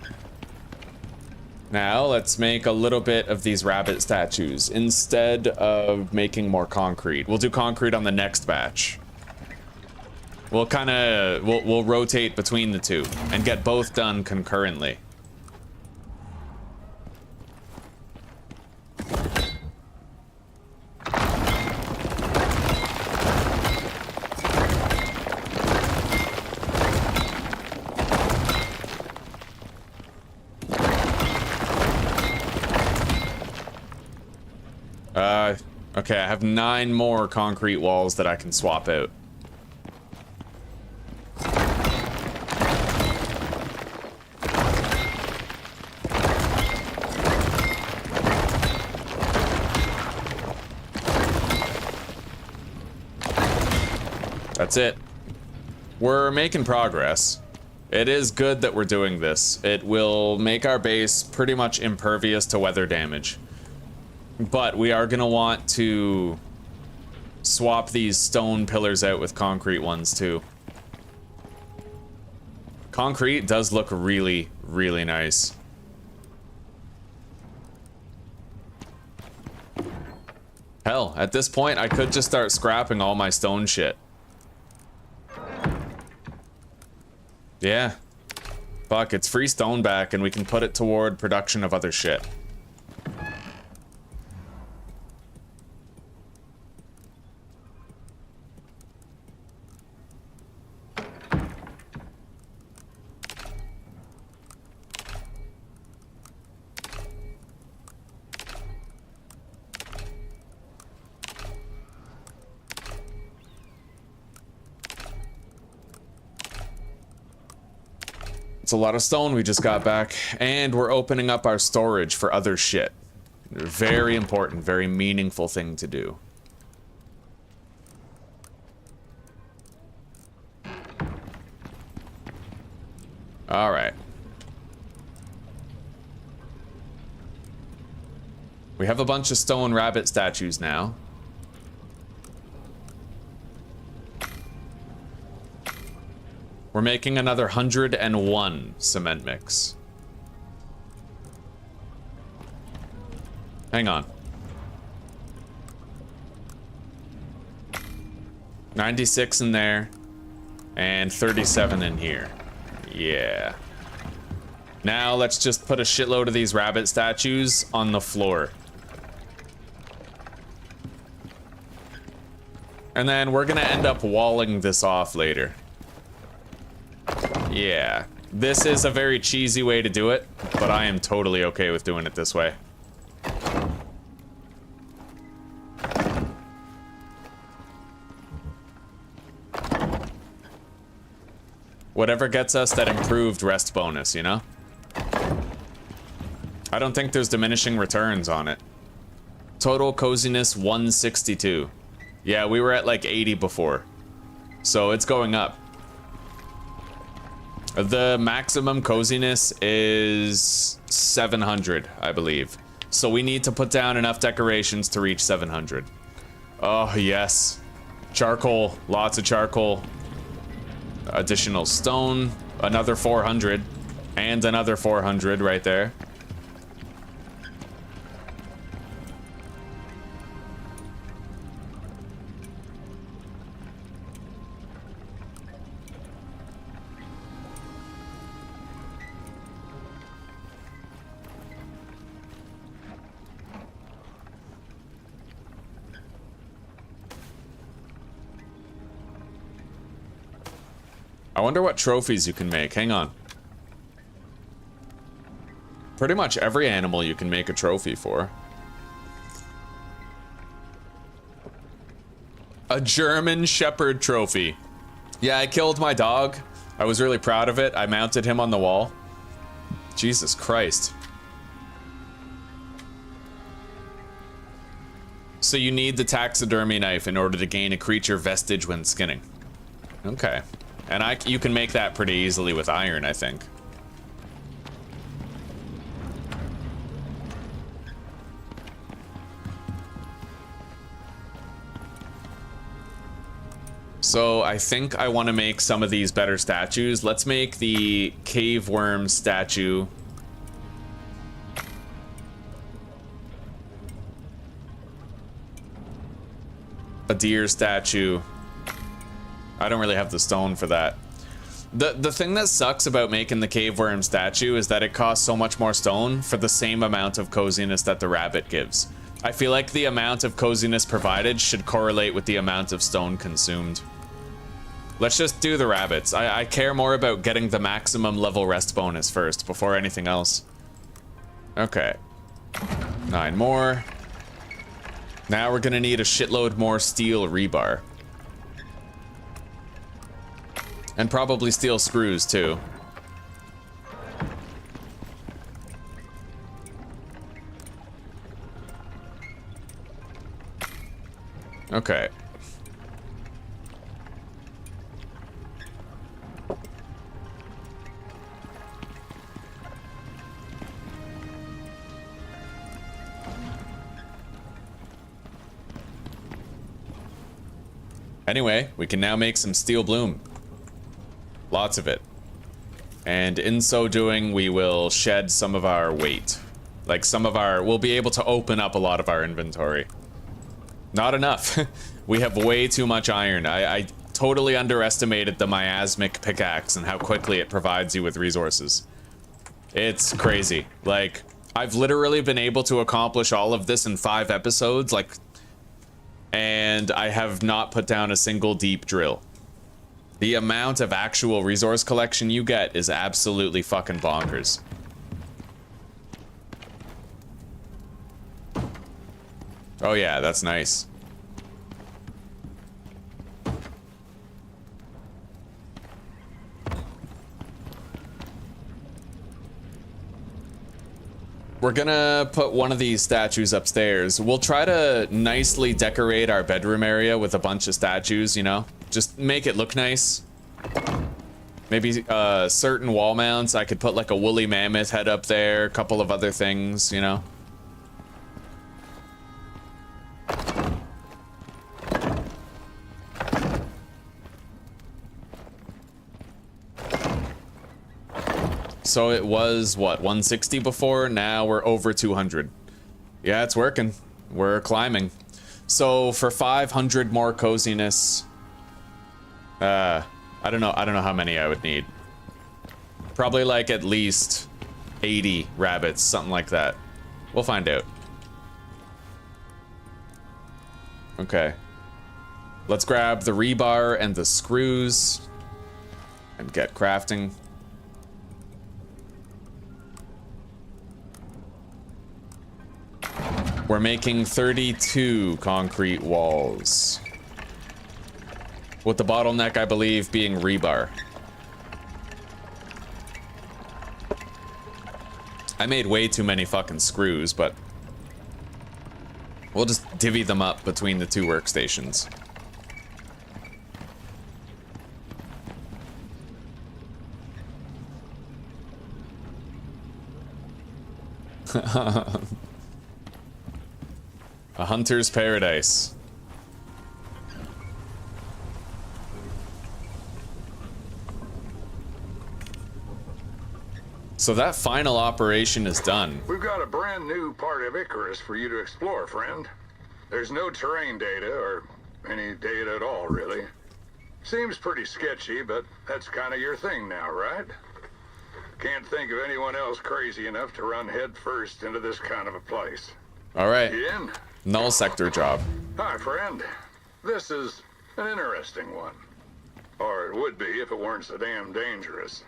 Now, let's make a little bit of these rabbit statues instead of making more concrete. We'll do concrete on the next batch. We'll we'll rotate between the two and get both done concurrently. Okay, I have 9 more concrete walls that I can swap out. That's it. We're making progress. It is good that we're doing this. It will make our base pretty much impervious to weather damage. But we are gonna want to swap these stone pillars out with concrete ones too. Concrete does look really, really nice. Hell, at this point I could just start scrapping all my stone shit. Yeah. Fuck, it's free stone back and we can put it toward production of other shit. It's a lot of stone we just got back, and we're opening up our storage for other shit. Very important, very meaningful thing to do. Alright. We have a bunch of stone rabbit statues now. We're making another 101 cement mix. Hang on. 96 in there, and 37 in here. Yeah. Now let's just put a shitload of these rabbit statues on the floor. And then we're gonna end up walling this off later. Yeah. This is a very cheesy way to do it, but I am totally okay with doing it this way. Whatever gets us that improved rest bonus, you know? I don't think there's diminishing returns on it. Total coziness 162. Yeah, we were at like 80 before. So it's going up. The maximum coziness is 700, I believe. So we need to put down enough decorations to reach 700. Oh, yes. Charcoal. Lots of charcoal. Additional stone. Another 400. And another 400 right there. I wonder what trophies you can make. Hang on. Pretty much every animal you can make a trophy for. A German Shepherd trophy. Yeah, I killed my dog. I was really proud of it. I mounted him on the wall. Jesus Christ. So you need the taxidermy knife in order to gain a creature vestige when skinning. Okay. And you can make that pretty easily with iron, I think. So I think I want to make some of these better statues. Let's make the cave worm statue. A deer statue. I don't really have the stone for that. The thing that sucks about making the cave worm statue is that it costs so much more stone for the same amount of coziness that the rabbit gives. I feel like the amount of coziness provided should correlate with the amount of stone consumed. Let's just do the rabbits. I care more about getting the maximum level rest bonus first before anything else. Okay. 9 more. Now we're gonna need a shitload more steel rebar. And probably steel screws, too. Okay. Anyway, we can now make some steel bloom. Lots of it. And in so doing, we will shed some of our weight. Like we'll be able to open up a lot of our inventory. Not enough. We have way too much iron. I totally underestimated the miasmic pickaxe and how quickly it provides you with resources. It's crazy. Like, I've literally been able to accomplish all of this in 5 episodes, and I have not put down a single deep drill. The amount of actual resource collection you get is absolutely fucking bonkers. Oh yeah, that's nice. We're gonna put one of these statues upstairs. We'll try to nicely decorate our bedroom area with a bunch of statues, you know? Just make it look nice. Maybe certain wall mounts, I could put like a woolly mammoth head up there, a couple of other things, you know? So it was, what, 160 before? Now we're over 200. Yeah, it's working. We're climbing. So for 500 more coziness, I don't know how many I would need. Probably like at least 80 rabbits, something like that. We'll find out. Okay. Let's grab the rebar and the screws and get crafting. We're making 32 concrete walls. With the bottleneck, I believe, being rebar. I made way too many fucking screws, but we'll just divvy them up between the two workstations. A hunter's paradise. So that final operation is done. We've got a brand new part of Icarus for you to explore, friend. There's no terrain data, or any data at all, really. Seems pretty sketchy, but that's kind of your thing now, right? Can't think of anyone else crazy enough to run head first into this kind of a place. All right. You in? Null sector job. Hi, friend. This is an interesting one. Or it would be if it weren't so damn dangerous.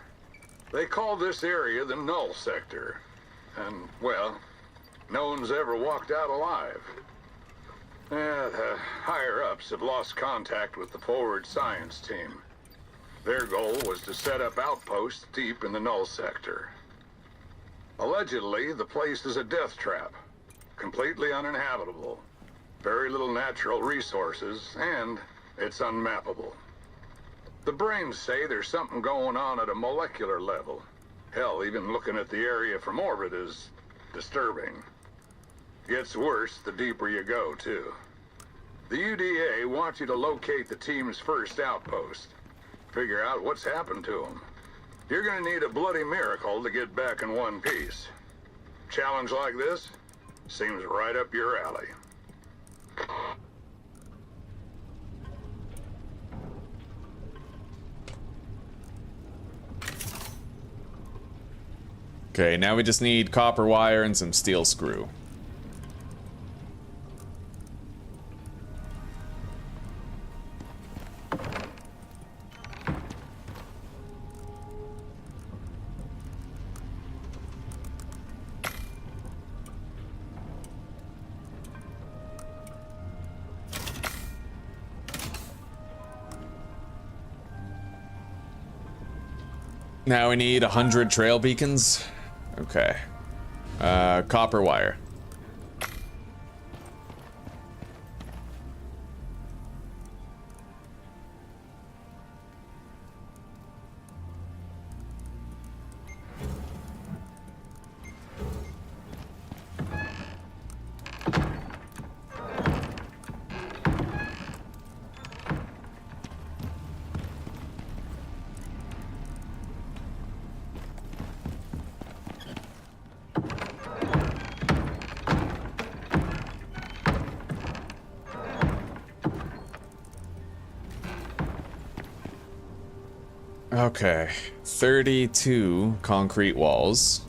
They call this area the Null Sector. And, well, no one's ever walked out alive. The higher-ups have lost contact with the forward science team. Their goal was to set up outposts deep in the Null Sector. Allegedly, the place is a death trap. Completely uninhabitable. Very little natural resources, and it's unmappable. The brains say there's something going on at a molecular level. Hell, even looking at the area from orbit is disturbing. Gets worse the deeper you go, too. The UDA wants you to locate the team's first outpost. Figure out what's happened to them. You're gonna need a bloody miracle to get back in one piece. Challenge like this seems right up your alley. Okay, now we just need copper wire and some steel screw. Now we need 100 trail beacons. Okay. Copper wire. Okay, 32 concrete walls.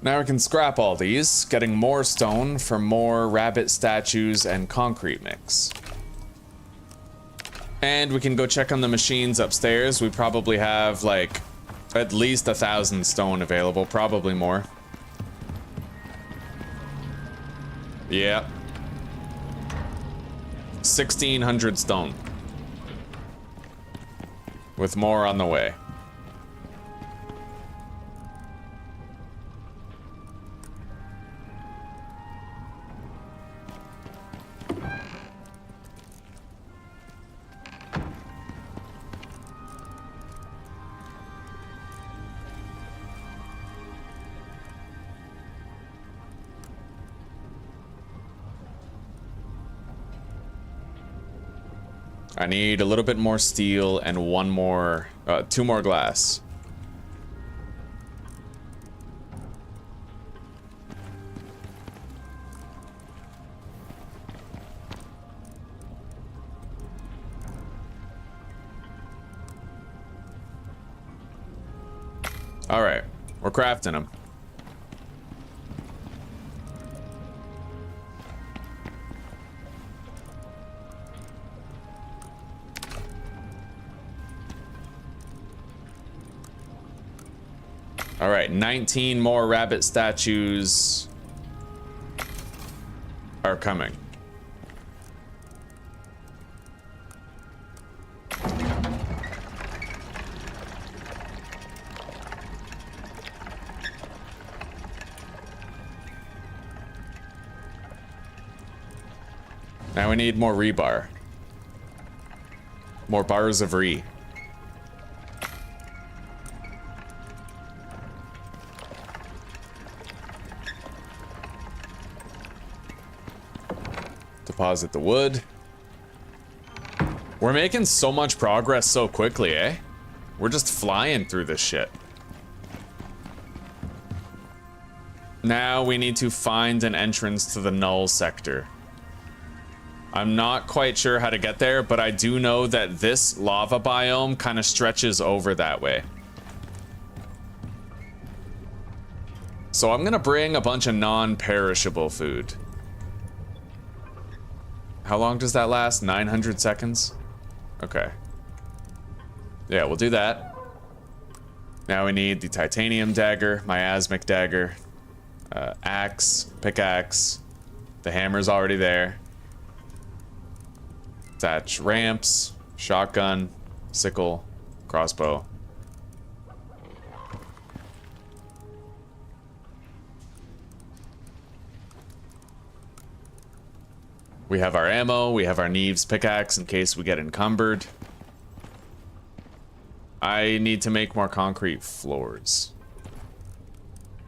Now we can scrap all these, getting more stone for more rabbit statues and concrete mix. And we can go check on the machines upstairs. We probably have like at least 1,000 stone available, probably more. Yeah. 1,600 stone. With more on the way. I need a little bit more steel and two more glass. All right, we're crafting them. All right, 19 more rabbit statues are coming. Now we need more rebar. More bars of re. Deposit the wood. We're making so much progress so quickly, eh? We're just flying through this shit. Now we need to find an entrance to the null sector. I'm not quite sure how to get there, but I do know that this lava biome kind of stretches over that way. So I'm gonna bring a bunch of non-perishable food. How long does that last? 900 seconds? Okay. Yeah, we'll do that. Now we need the titanium dagger, miasmic dagger, axe, pickaxe. The hammer's already there. Thatch ramps, shotgun, sickle, crossbow. We have our ammo, we have our Neves pickaxe in case we get encumbered. I need to make more concrete floors.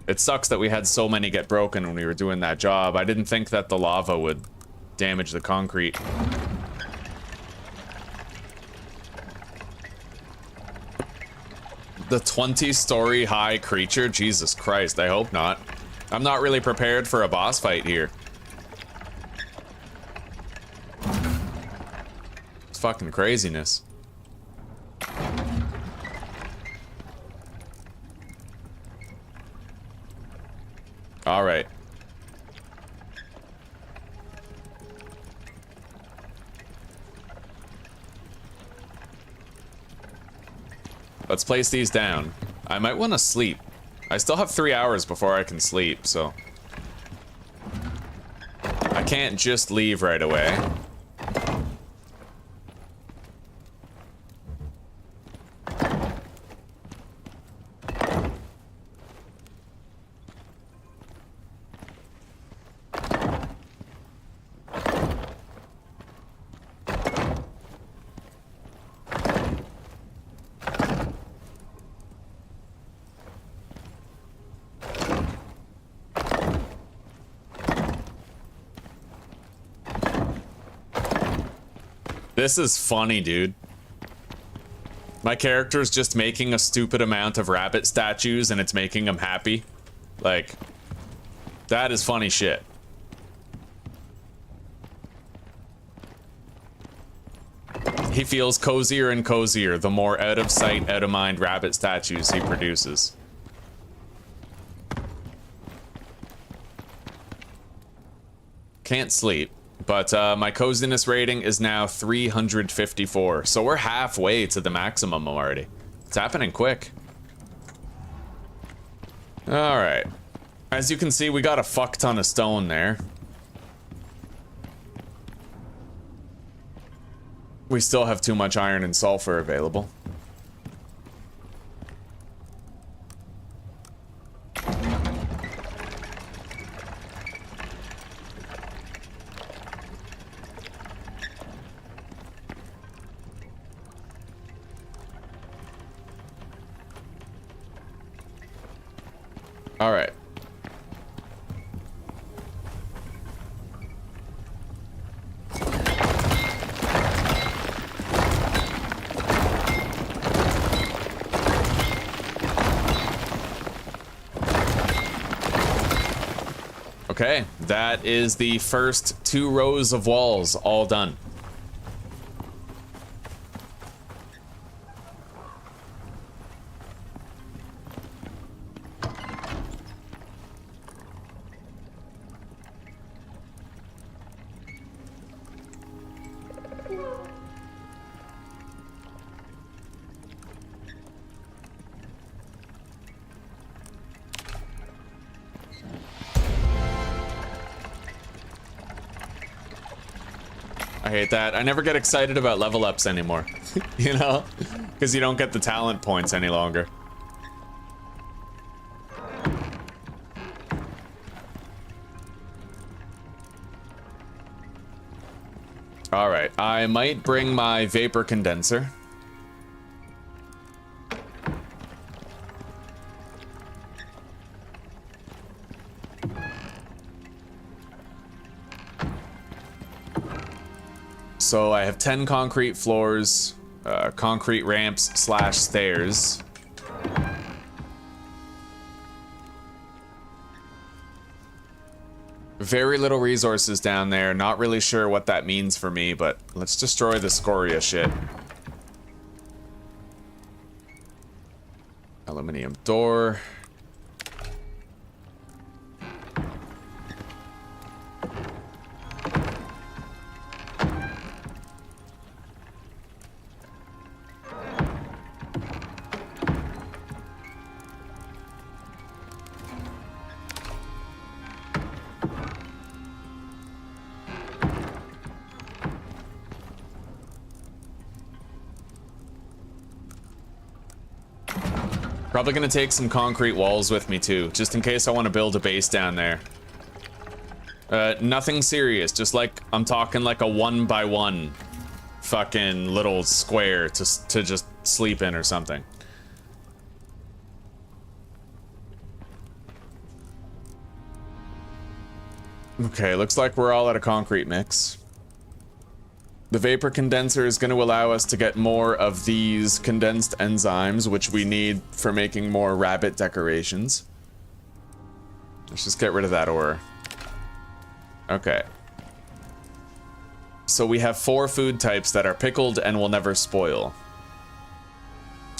It sucks that we had so many get broken when we were doing that job. I didn't think that the lava would damage the concrete. The 20-story high creature? Jesus Christ, I hope not. I'm not really prepared for a boss fight here. It's fucking craziness. All right. Let's place these down. I might want to sleep. I still have 3 hours before I can sleep, so I can't just leave right away. This is funny, dude. My character's just making a stupid amount of rabbit statues and it's making him happy. Like, that is funny shit. He feels cozier and cozier the more out of sight, out of mind rabbit statues he produces. Can't sleep. But my coziness rating is now 354, so we're halfway to the maximum already. It's happening quick. Alright. As you can see, we got a fuck ton of stone there. We still have too much iron and sulfur available. All right. Okay, that is the first 2 rows of walls all done. I hate that. I never get excited about level ups anymore. You know? Because you don't get the talent points any longer. Alright, I might bring my vapor condenser. So I have 10 concrete floors, concrete ramps / stairs. Very little resources down there. Not really sure what that means for me, but let's destroy the scoria shit. Aluminium door. Probably gonna take some concrete walls with me too, just in case I want to build a base down there. Nothing serious, just like, I'm talking like a 1x1 fucking little square to just sleep in or something. Okay, looks like we're all at a concrete mix. The vapor condenser is going to allow us to get more of these condensed enzymes, which we need for making more rabbit decorations. Let's just get rid of that ore. Okay. So we have 4 food types that are pickled and will never spoil.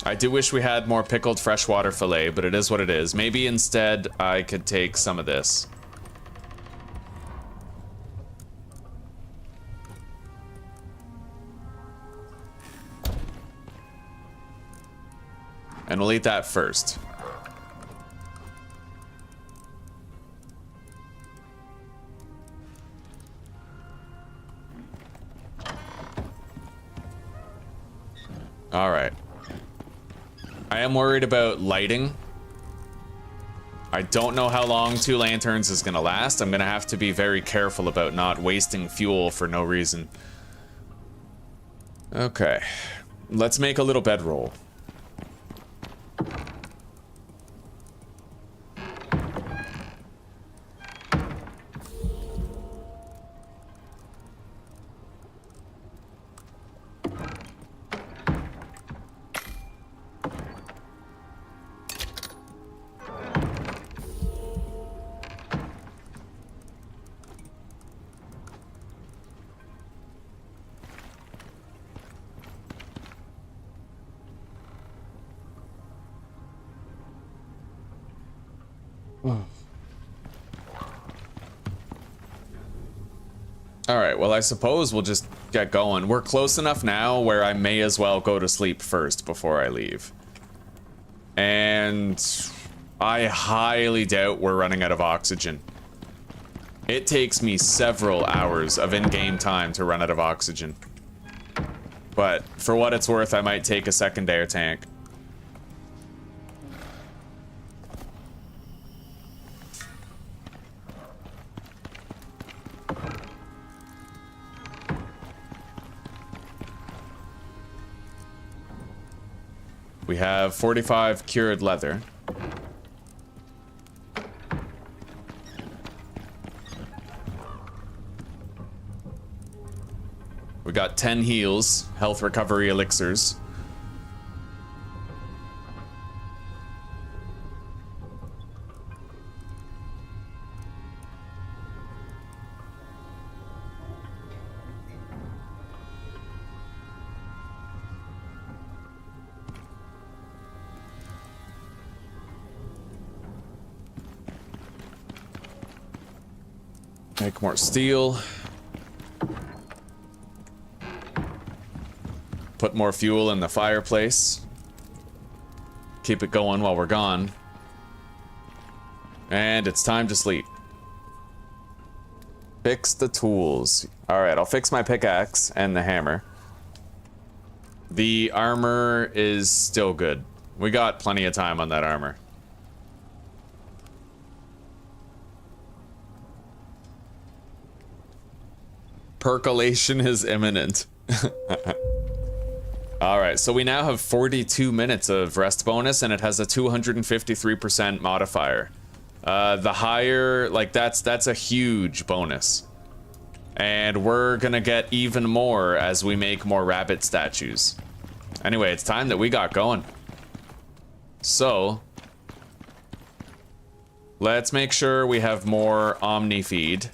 I do wish we had more pickled freshwater fillet, but it is what it is. Maybe instead I could take some of this. And we'll eat that first. All right. I am worried about lighting. I don't know how long 2 lanterns is gonna last. I'm gonna have to be very careful about not wasting fuel for no reason. Okay. Let's make a little bedroll. Alright, well I suppose we'll just get going. We're close enough now where I may as well go to sleep first before I leave. And I highly doubt we're running out of oxygen. It takes me several hours of in-game time to run out of oxygen. But for what it's worth, I might take a second air tank. We have 45 cured leather. We got 10 heals, health recovery elixirs. Make more steel. Put more fuel in the fireplace. Keep it going while we're gone. And it's time to sleep. Fix the tools. Alright, I'll fix my pickaxe and the hammer. The armor is still good. We got plenty of time on that armor. Percolation is imminent. Alright, so we now have 42 minutes of rest bonus, and it has a 253% modifier. The higher, like, that's a huge bonus. And we're gonna get even more as we make more rabbit statues. Anyway, it's time that we got going. So, let's make sure we have more Omni feed,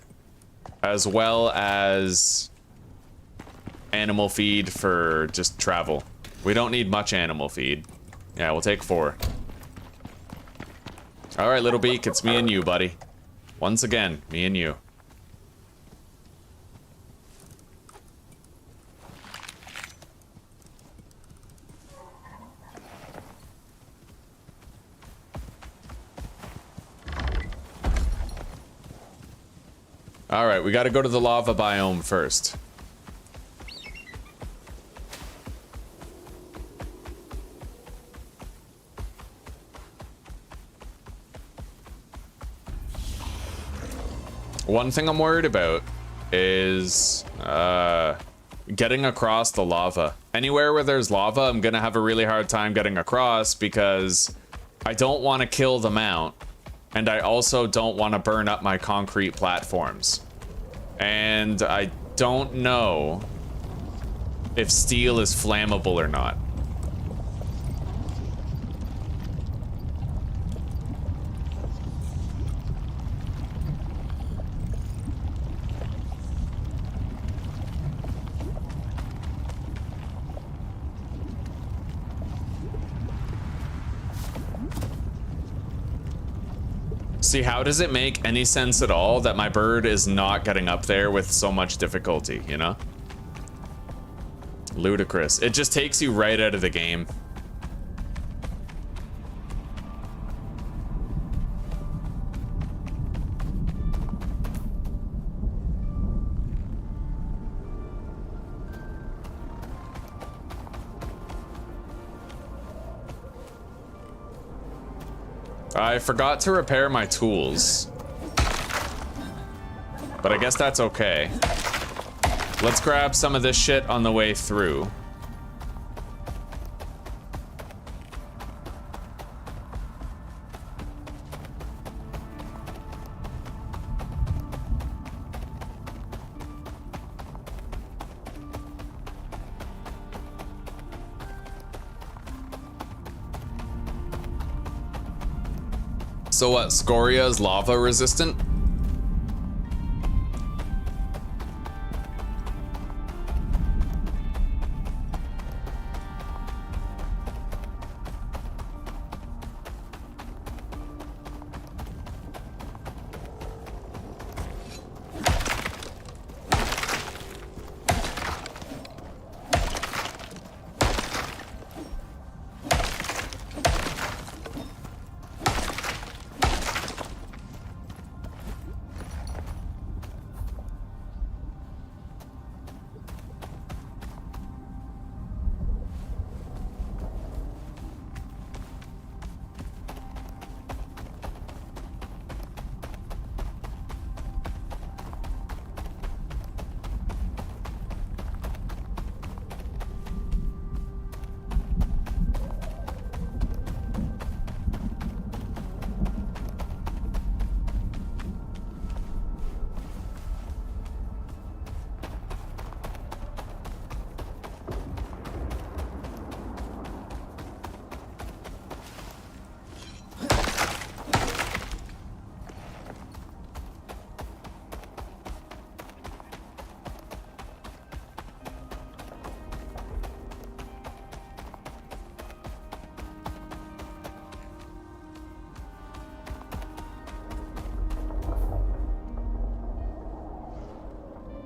as well as animal feed for just travel. We don't need much animal feed. Yeah, we'll take 4. Alright, Little Beak, it's me and you, buddy. Once again, me and you. Alright, we gotta go to the lava biome first. One thing I'm worried about is getting across the lava. Anywhere where there's lava, I'm gonna have a really hard time getting across because I don't want to kill the mount, and I also don't want to burn up my concrete platforms. And I don't know if steel is flammable or not. See, how does it make any sense at all that my bird is not getting up there with so much difficulty, you know? Ludicrous. It just takes you right out of the game. I forgot to repair my tools, but I guess that's okay. Let's grab some of this shit on the way through. So what, Scoria is lava resistant?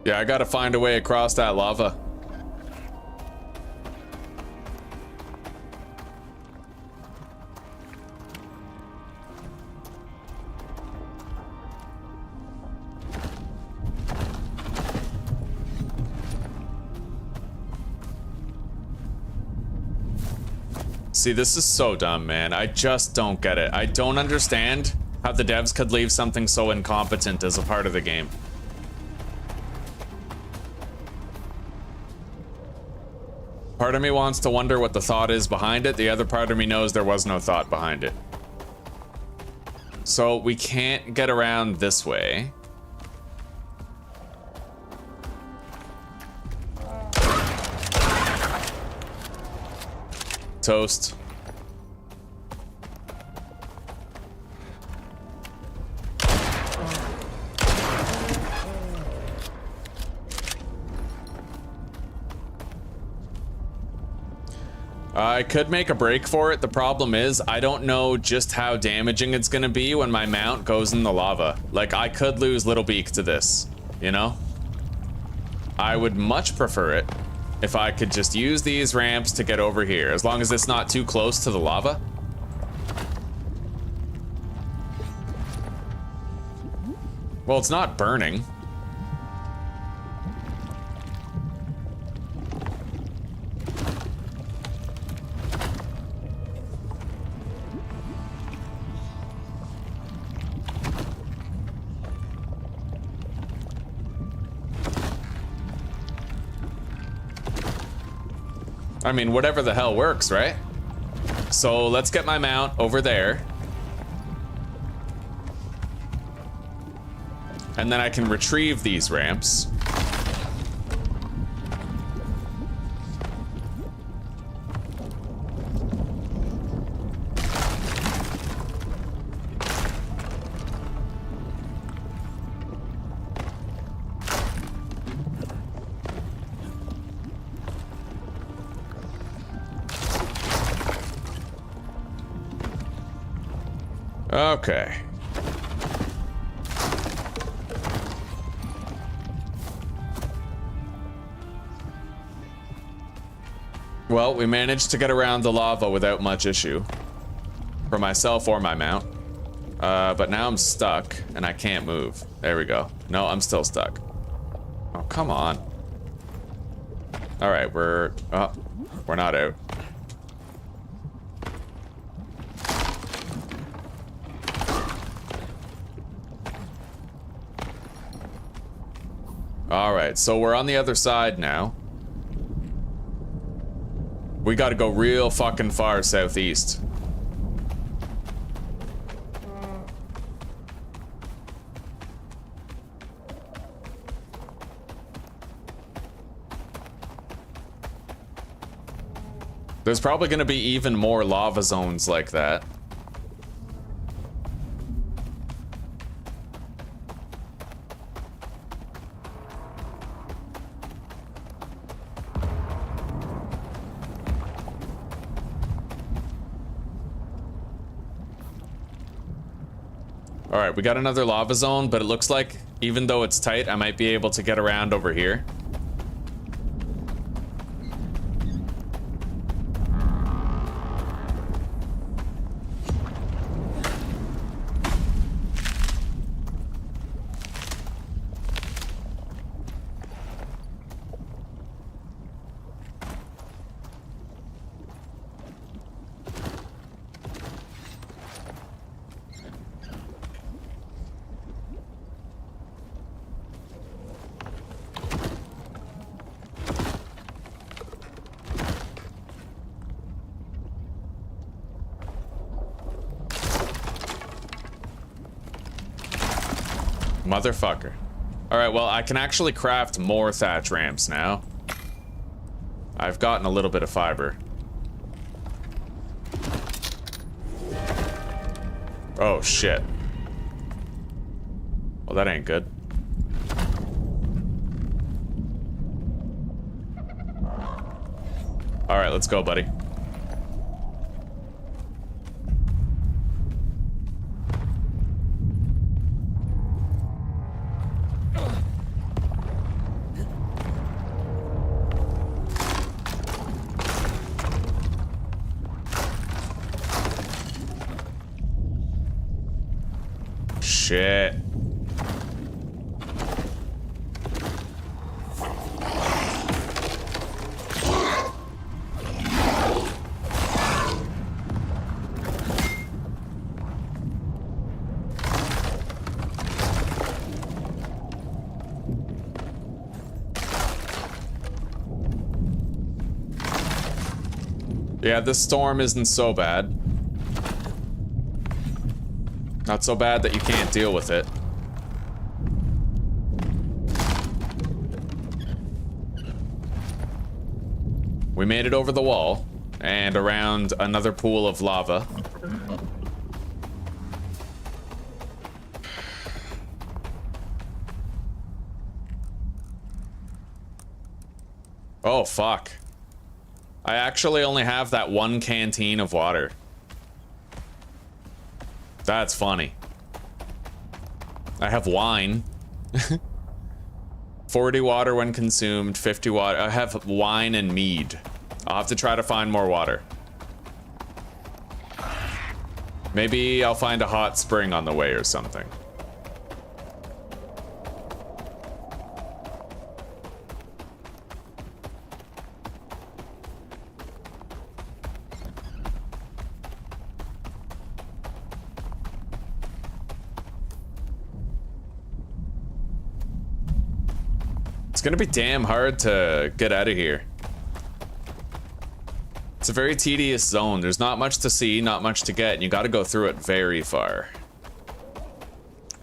Yeah, I gotta find a way across that lava. See, this is so dumb, man. I just don't get it. I don't understand how the devs could leave something so incompetent as a part of the game. Part of me wants to wonder what the thought is behind it. The other part of me knows there was no thought behind it. So we can't get around this way. Toast. I could make a break for it. The problem is, I don't know just how damaging it's gonna be when my mount goes in the lava. Like, I could lose Little Beak to this, you know? I would much prefer it if I could just use these ramps to get over here, as long as it's not too close to the lava. Well, it's not burning. I mean, whatever the hell works, right? So let's get my mount over there. And then I can retrieve these ramps. Okay. Well, we managed to get around the lava without much issue. For myself or my mount. But now I'm stuck and I can't move. There we go. No, I'm still stuck. Oh, come on. All right, we're not out. All right, so we're on the other side now. We gotta go real fucking far southeast. There's probably gonna be even more lava zones like that. All right, we got another lava zone, but it looks like even though it's tight, I might be able to get around over here. Motherfucker. Alright, well, I can actually craft more thatch ramps now. I've gotten a little bit of fiber. Oh, shit. Well, that ain't good. Alright, let's go, buddy. shit. Yeah, this storm isn't so bad. Not so bad that you can't deal with it. We made it over the wall and around another pool of lava. Oh, fuck. I actually only have that one canteen of water. That's funny. I have wine. 40 water when consumed, 50 water. I have wine and mead. I'll have to try to find more water. Maybe I'll find a hot spring on the way or something. It's gonna be damn hard to get out of here. It's a very tedious zone. There's not much to see, not much to get, and you gotta go through it very far.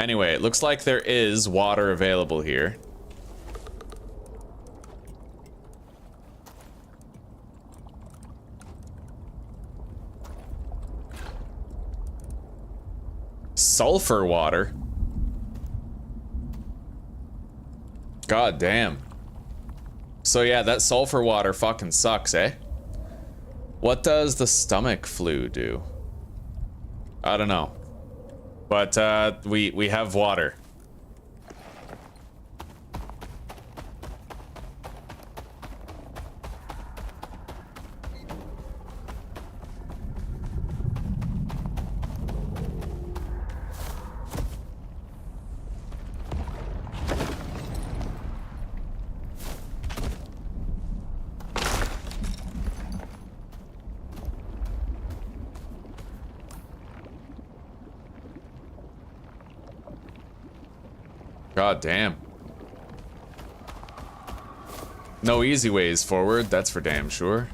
Anyway, it looks like there is water available here. Sulfur water? God damn. So yeah, that sulfur water fucking sucks, eh? What does the stomach flu do? I don't know. But we have water. God damn. No easy ways forward, that's for damn sure.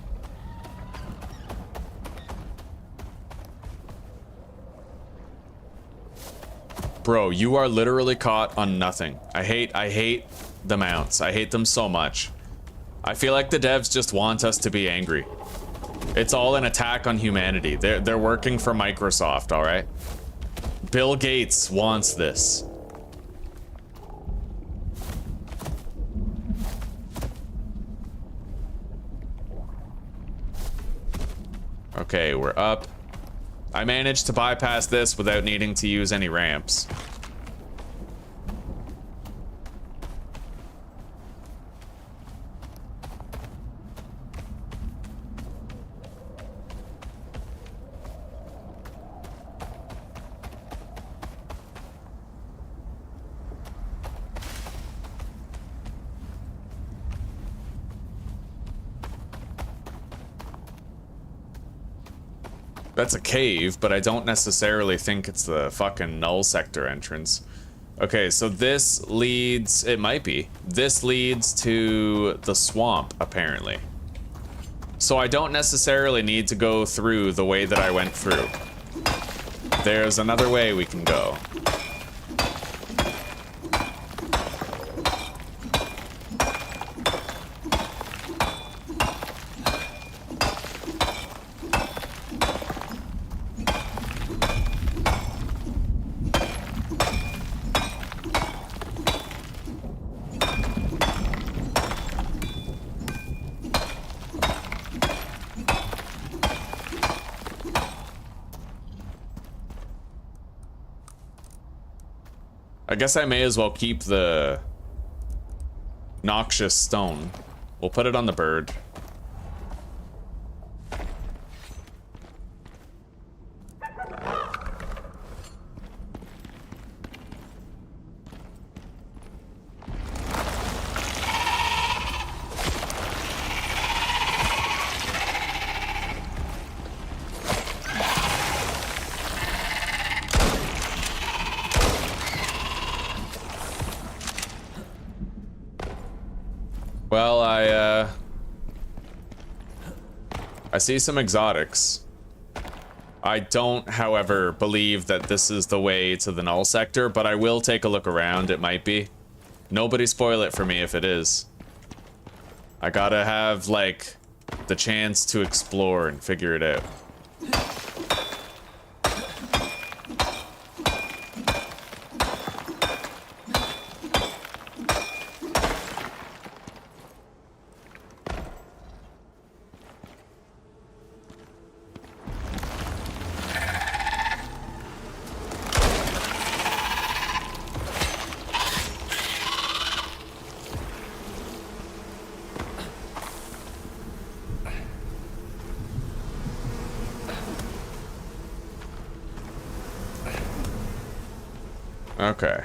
Bro, you are literally caught on nothing. I hate the mounts. I hate them so much. I feel like the devs just want us to be angry. It's all an attack on humanity. They're working for Microsoft, all right? Bill Gates wants this. Okay, we're up. I managed to bypass this without needing to use any ramps. That's a cave, but I don't necessarily think it's the fucking null sector entrance. Okay, so this leads... It might be. This leads to the swamp, apparently. So I don't necessarily need to go through the way that I went through. There's another way we can go. I guess I may as well keep the noxious stone. We'll put it on the bird. I see some exotics. I don't, however, believe that this is the way to the null sector, but I will take a look around. It might be. Nobody spoil it for me if it is. I gotta have, like, the chance to explore and figure it out. Okay.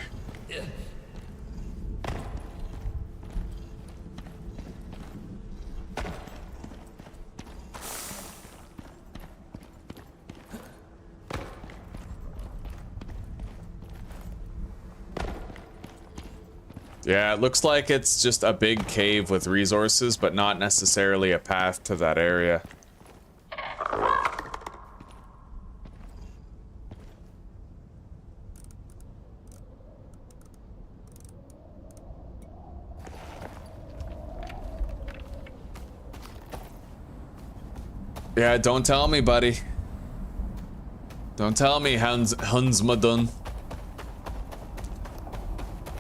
Yeah, it looks like it's just a big cave with resources, but not necessarily a path to that area. Yeah, don't tell me, buddy. Don't tell me, Hans Madun.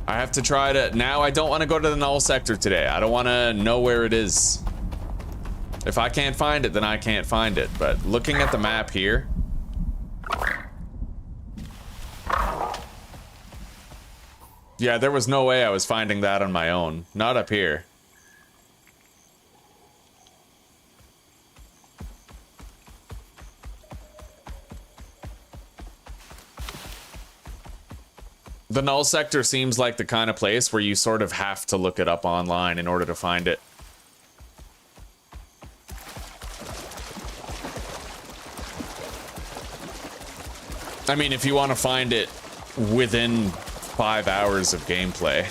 I have to try to... Now I don't want to go to the null sector today. I don't want to know where it is. If I can't find it, then I can't find it. But looking at the map here... Yeah, there was no way I was finding that on my own. Not up here. The null sector seems like the kind of place where you sort of have to look it up online in order to find it. I mean, if you want to find it within 5 hours of gameplay.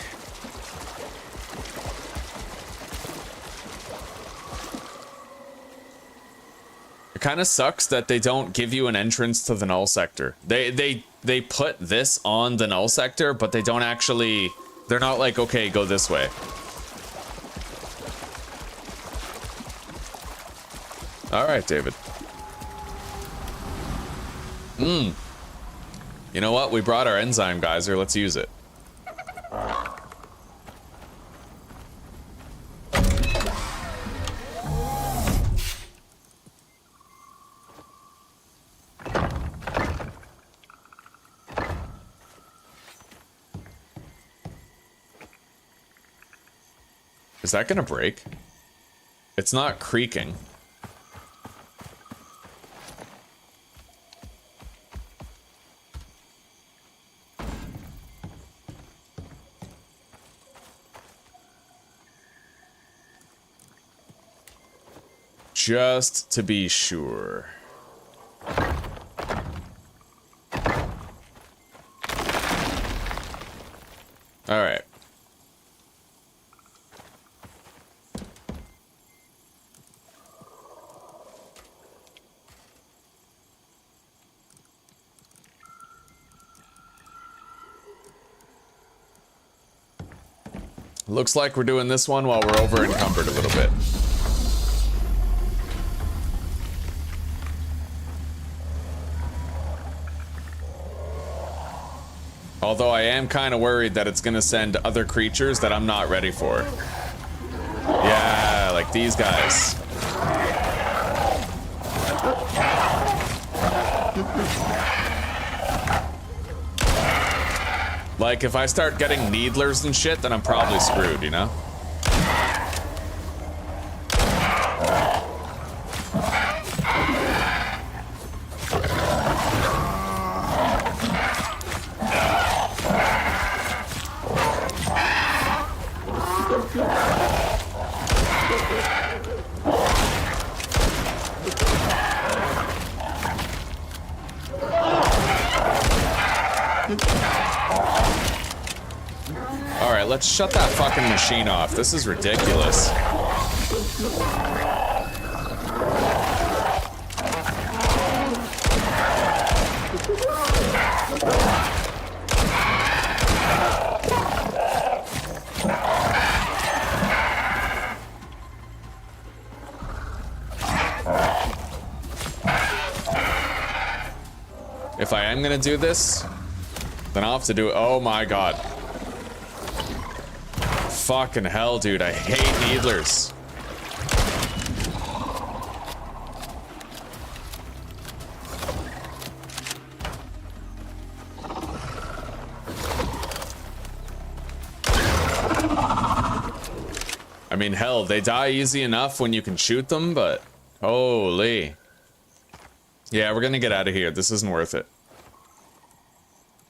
It kind of sucks that they don't give you an entrance to the null sector. They put this on the null sector, but they don't actually... They're not like, okay, go this way. Alright, David. You know what? We brought our enzyme geyser. Let's use it. Is that gonna break? It's not creaking. Just to be sure. All right. Looks like we're doing this one while we're over encumbered a little bit. Although I am kind of worried that it's gonna send other creatures that I'm not ready for. Yeah, like these guys. Like, if I start getting needlers and shit, then I'm probably screwed, you know? Alright, let's shut that fucking machine off. This is ridiculous. If I am gonna do this, then I'll have to do it. Oh my god. Fucking hell, dude. I hate needlers. I mean, hell, they die easy enough when you can shoot them, but holy. Yeah, we're gonna get out of here. This isn't worth it.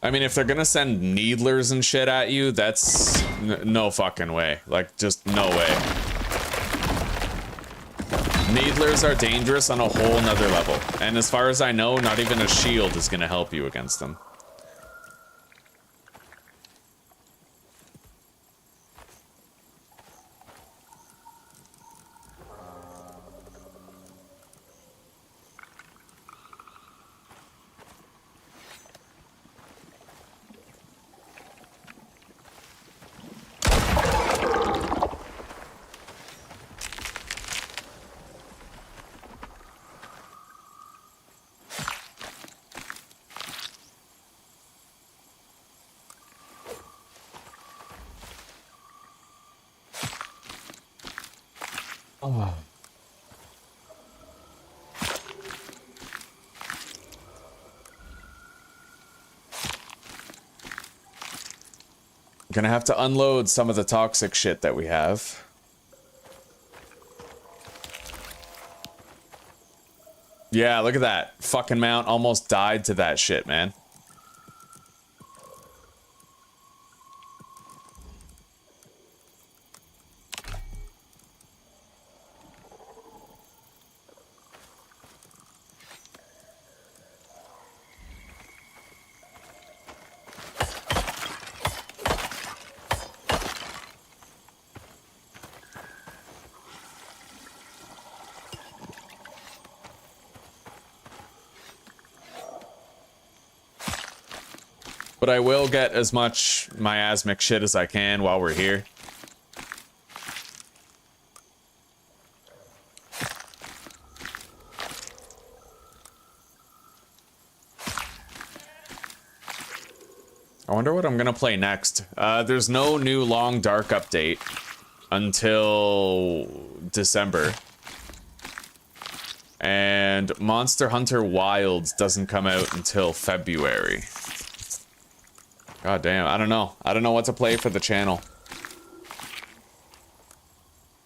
I mean, if they're gonna send needlers and shit at you, that's no fucking way. Like, just no way. Needlers are dangerous on a whole nother level. And as far as I know, not even a shield is gonna help you against them. Gonna have to unload some of the toxic shit that we have. Yeah, look at that. Fucking mount almost died to that shit, man. But I will get as much miasmic shit as I can while we're here. I wonder what I'm gonna play next. There's no new Long Dark update until December. And Monster Hunter Wilds doesn't come out until February. God damn, I don't know. I don't know what to play for the channel.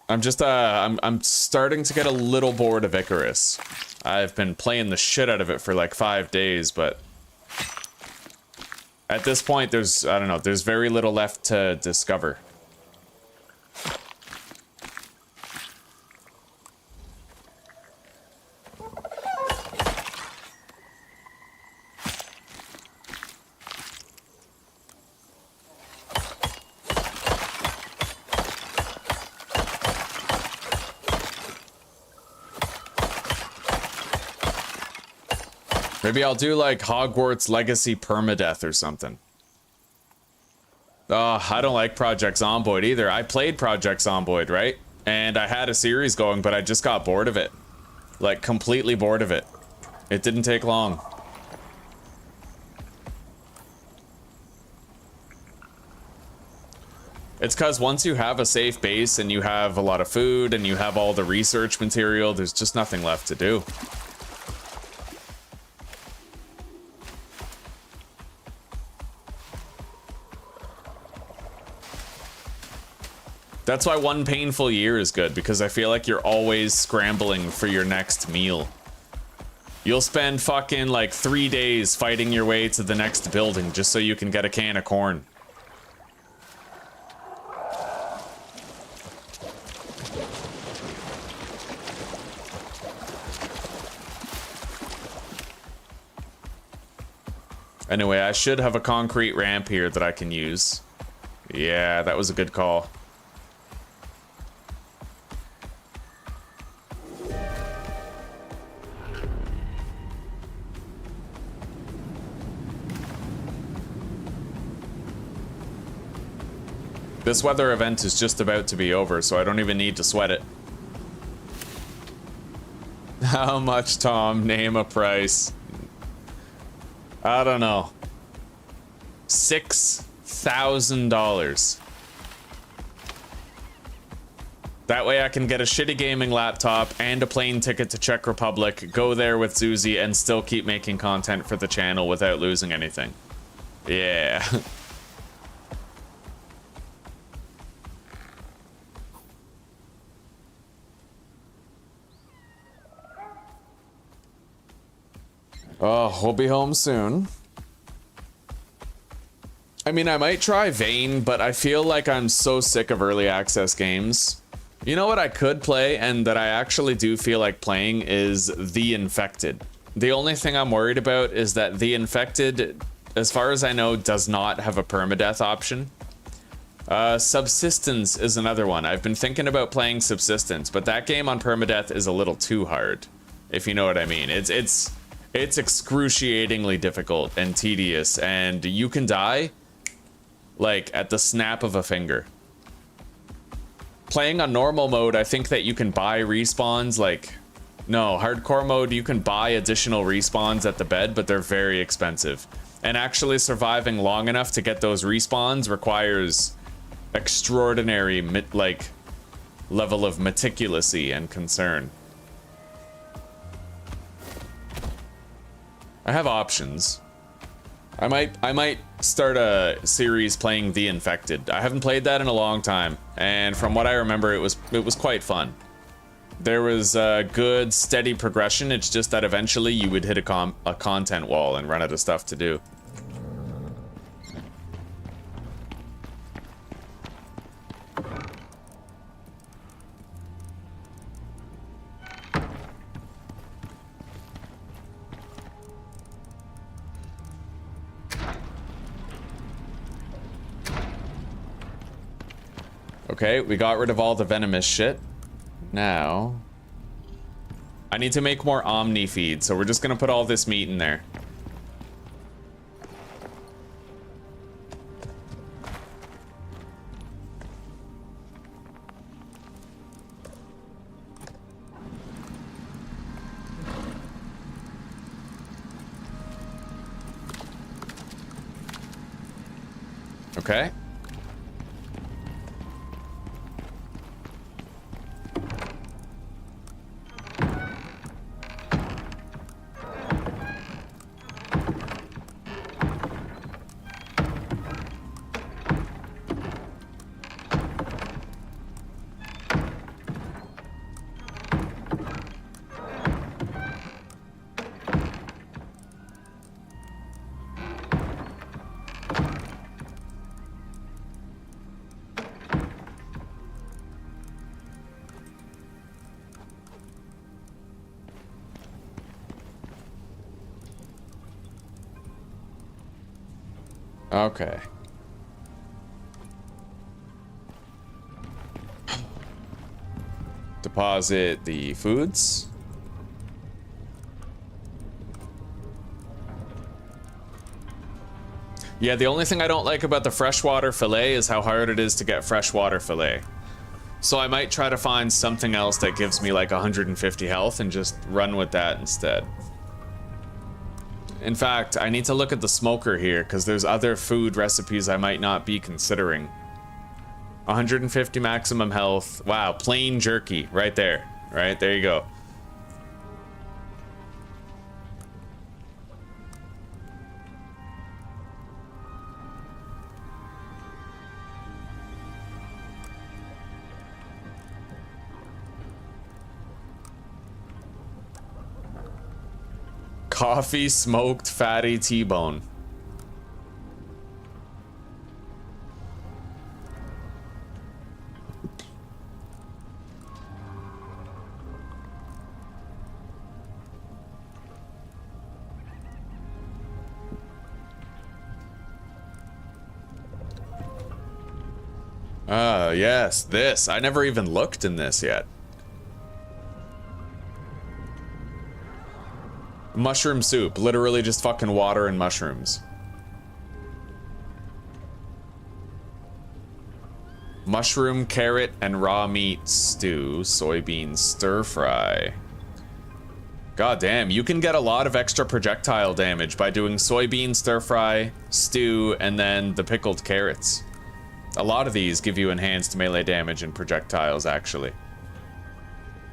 I'm just, I'm starting to get a little bored of Icarus. I've been playing the shit out of it for like 5 days, but at this point, there's, I don't know, there's very little left to discover. Maybe I'll do like Hogwarts Legacy Permadeath or something. Oh, I don't like Project Zomboid either. I played Project Zomboid, right? And I had a series going, but I just got bored of it. Like, completely bored of it. It didn't take long. It's because once you have a safe base and you have a lot of food and you have all the research material, there's just nothing left to do. That's why one painful year is good, because I feel like you're always scrambling for your next meal. You'll spend fucking like 3 days fighting your way to the next building just so you can get a can of corn. Anyway, I should have a concrete ramp here that I can use. Yeah, that was a good call. This weather event is just about to be over, so I don't even need to sweat it. How much, Tom? Name a price. I don't know. $6,000. That way I can get a shitty gaming laptop and a plane ticket to Czech Republic, go there with Zuzi, and still keep making content for the channel without losing anything. Yeah. Oh, we'll be home soon. I mean, I might try Vane, but I feel like I'm so sick of early access games. You know what I could play, and that I actually do feel like playing, is The Infected. The only thing I'm worried about is that The Infected, as far as I know, does not have a permadeath option. Subsistence is another one. I've been thinking about playing Subsistence, but that game on permadeath is a little too hard, if you know what I mean. It's excruciatingly difficult and tedious, and you can die like at the snap of a finger. Playing on normal mode, I think that you can buy respawns, like, no, hardcore mode, you can buy additional respawns at the bed, but they're very expensive. And actually surviving long enough to get those respawns requires extraordinary, level of meticulousy and concern. I have options. I might start a series playing The Infected. I haven't played that in a long time, and from what I remember, it was quite fun. There was a good, steady progression. It's just that eventually you would hit a content wall and run out of stuff to do. Okay, we got rid of all the venomous shit. Now, I need to make more Omni feed, so we're just gonna put all this meat in there. Okay. Okay. Deposit the foods. Yeah, the only thing I don't like about the freshwater fillet is how hard it is to get freshwater fillet. So I might try to find something else that gives me like 150 health and just run with that instead. In fact, I need to look at the smoker here because there's other food recipes I might not be considering. 150 maximum health. Wow, plain jerky right there. Right, there you go. Coffee smoked fatty T-bone. Yes, this. I never even looked in this yet. Mushroom soup, literally just fucking water and mushrooms. Mushroom, carrot, and raw meat stew, soybean stir fry. God damn, you can get a lot of extra projectile damage by doing soybean stir fry, stew, and then the pickled carrots. A lot of these give you enhanced melee damage and projectiles, actually.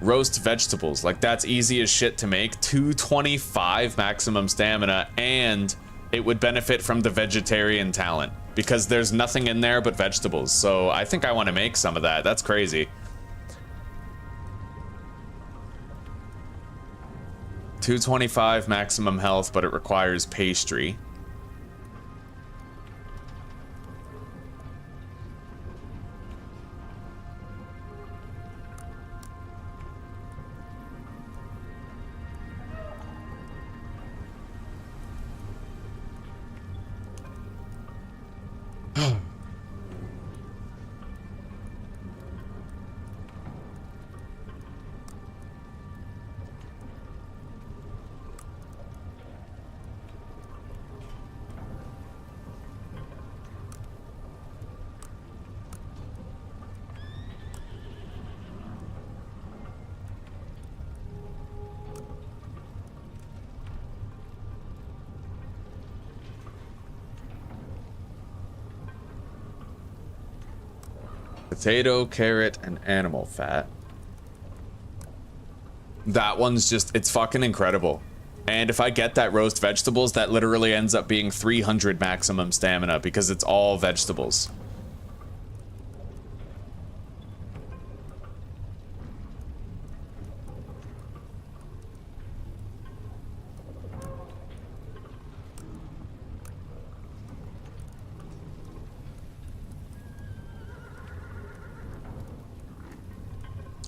Roast vegetables, like that's easy as shit to make. 225 maximum stamina, and it would benefit from the vegetarian talent because there's nothing in there but vegetables. So I think I want to make some of that. That's crazy. 225 maximum health, but it requires pastry. Potato, carrot, and animal fat. That one's just, it's fucking incredible. And if I get that roast vegetables, that literally ends up being 300 maximum stamina because it's all vegetables.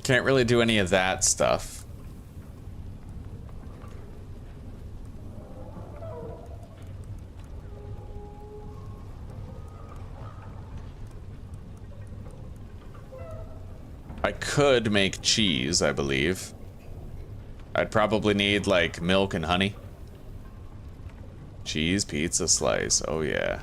Can't really do any of that stuff. I could make cheese, I believe. I'd probably need like milk and honey. Cheese pizza slice, oh yeah.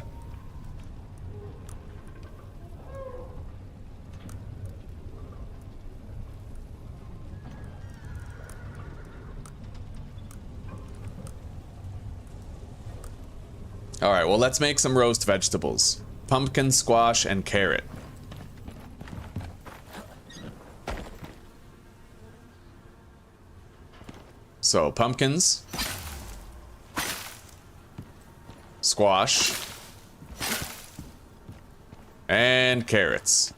All right, well, let's make some roast vegetables. Pumpkin, squash, and carrot. So, pumpkins. Squash. And carrots.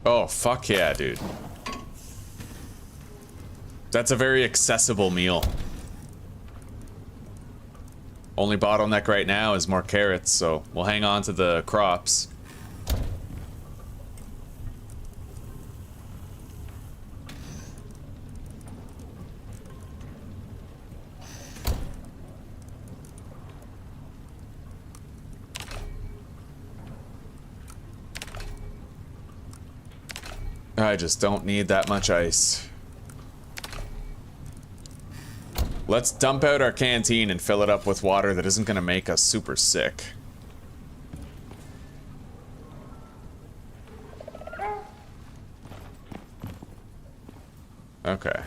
Oh, fuck yeah, dude. That's a very accessible meal. Only bottleneck right now is more carrots, so we'll hang on to the crops. I just don't need that much ice. Let's dump out our canteen and fill it up with water that isn't gonna make us super sick. Okay.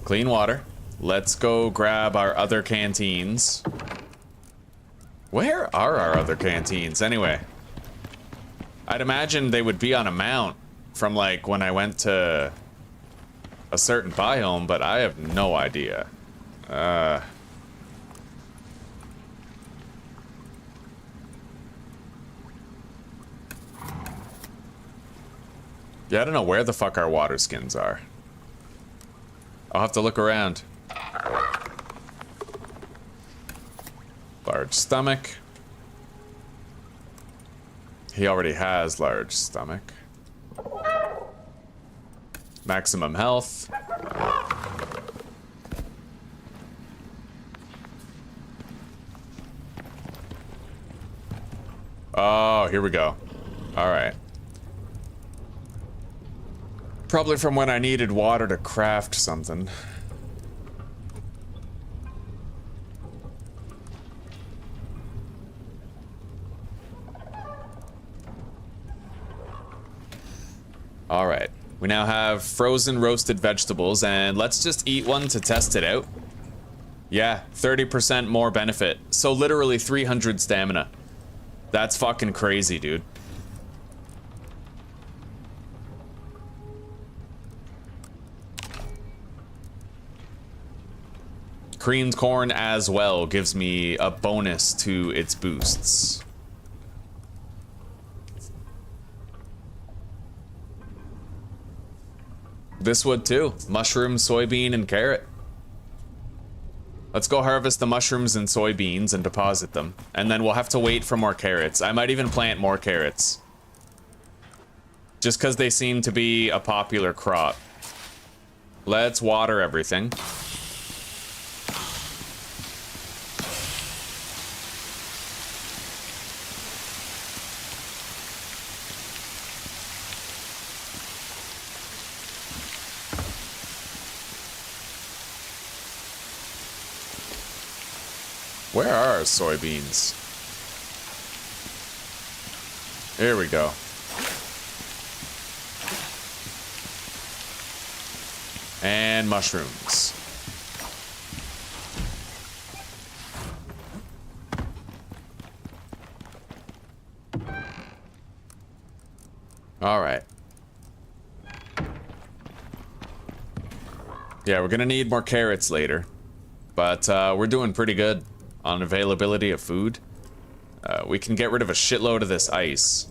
Clean water. Let's go grab our other canteens. Where are our other canteens, anyway? I'd imagine they would be on a mount from, like, when I went to a certain biome, but I have no idea. Yeah, I don't know where the fuck our water skins are. I'll have to look around. Large stomach. He already has large stomach. Maximum health. Oh, here we go. All right. Probably from when I needed water to craft something. All right, we now have frozen roasted vegetables, and let's just eat one to test it out. Yeah, 30% more benefit. So literally 300 stamina. That's fucking crazy, dude. Creamed corn as well gives me a bonus to its boosts. This would too. Mushroom, soybean, and carrot. Let's go harvest the mushrooms and soybeans and deposit them. And then we'll have to wait for more carrots. I might even plant more carrots. Just because they seem to be a popular crop. Let's water everything. Where are our soybeans? Here we go. And mushrooms. All right. Yeah, we're gonna need more carrots later, but we're doing pretty good on availability of food. We can get rid of a shitload of this ice.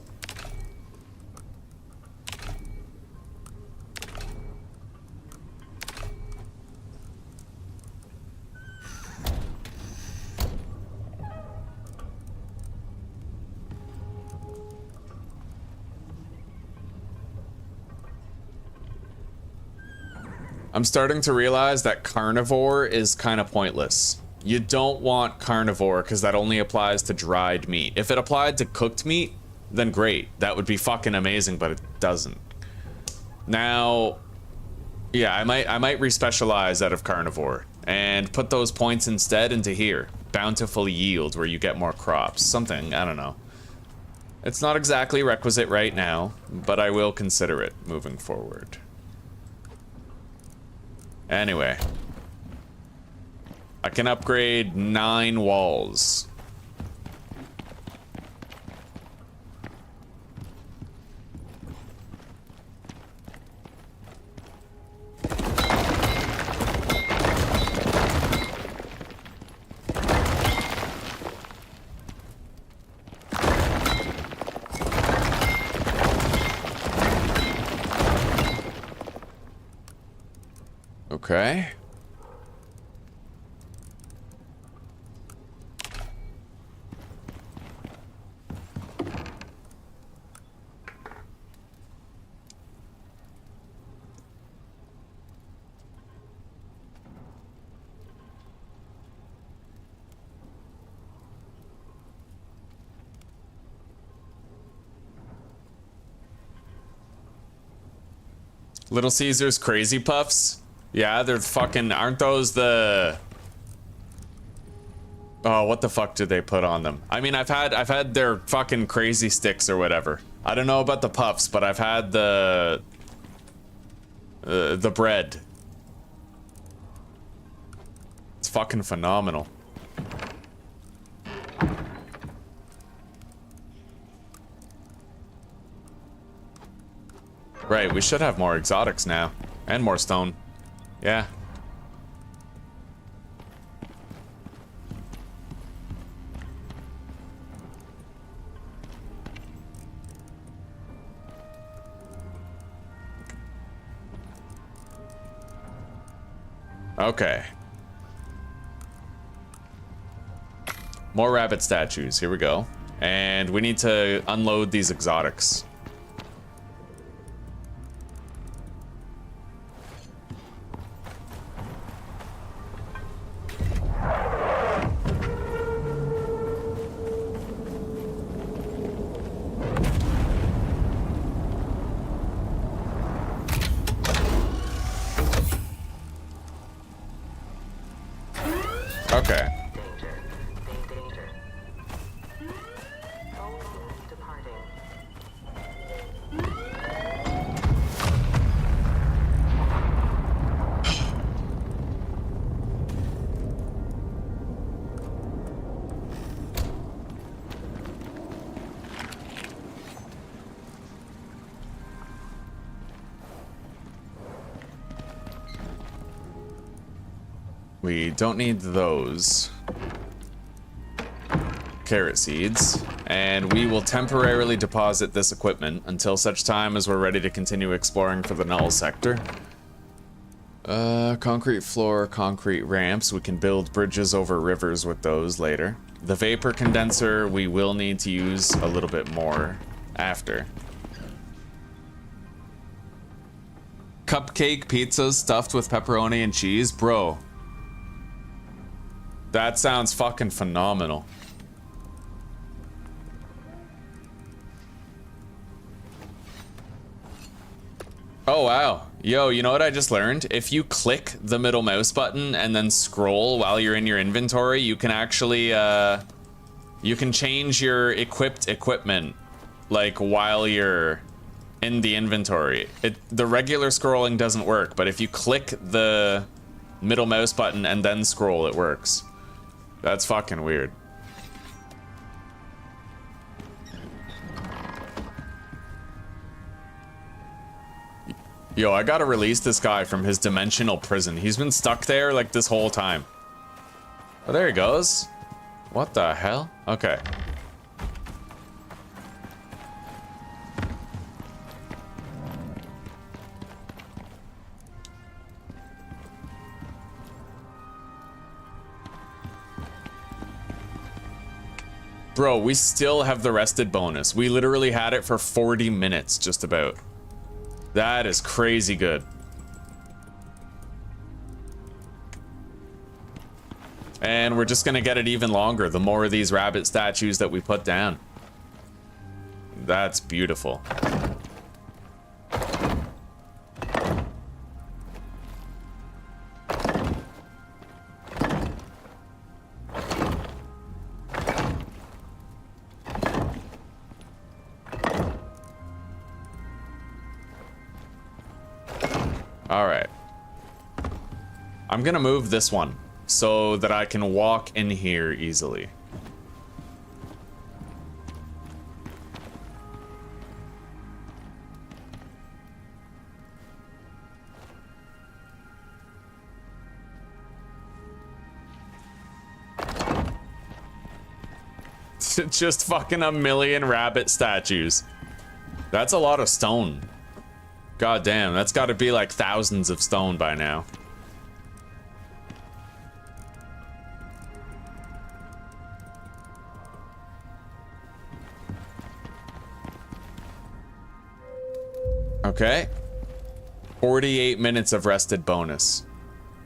I'm starting to realize that carnivore is kind of pointless. You don't want carnivore because that only applies to dried meat. If it applied to cooked meat, then great. That would be fucking amazing, but it doesn't. Now, yeah, I might respecialize out of carnivore and put those points instead into here. Bountiful yield, where you get more crops. Something, I don't know. It's not exactly requisite right now, but I will consider it moving forward. Anyway. I can upgrade 9 walls. Okay. Little Caesar's Crazy Puffs? Yeah, they're fucking, aren't those the... Oh, what the fuck did they put on them? I mean, I've had their fucking crazy sticks or whatever. I don't know about the puffs, but I've had the bread. It's fucking phenomenal. Right, we should have more exotics now. And more stone. Yeah. Okay. More rabbit statues. Here we go. And we need to unload these exotics. Okay. Danger. Danger. All units departing. We don't need those carrot seeds, and we will temporarily deposit this equipment until such time as we're ready to continue exploring for the null sector. Concrete floor, concrete ramps. We can build bridges over rivers with those later. The vapor condenser we will need to use a little bit more after. Cupcake pizzas stuffed with pepperoni and cheese, bro. That sounds fucking phenomenal. Oh wow. Yo, you know what I just learned? If you click the middle mouse button and then scroll while you're in your inventory, you can actually you can change your equipped equipment like while you're in the inventory. The regular scrolling doesn't work, but if you click the middle mouse button and then scroll, it works. That's fucking weird. Yo, I gotta release this guy from his dimensional prison. He's been stuck there like this whole time. Oh, there he goes. What the hell? Okay. Bro, we still have the rested bonus. We literally had it for 40 minutes, just about. That is crazy good. And we're just gonna get it even longer the more of these rabbit statues that we put down. That's beautiful. Alright. I'm gonna move this one so that I can walk in here easily. Just fucking a million rabbit statues. That's a lot of stone. God damn, that's gotta be like thousands of stone by now. Okay. 48 minutes of rested bonus.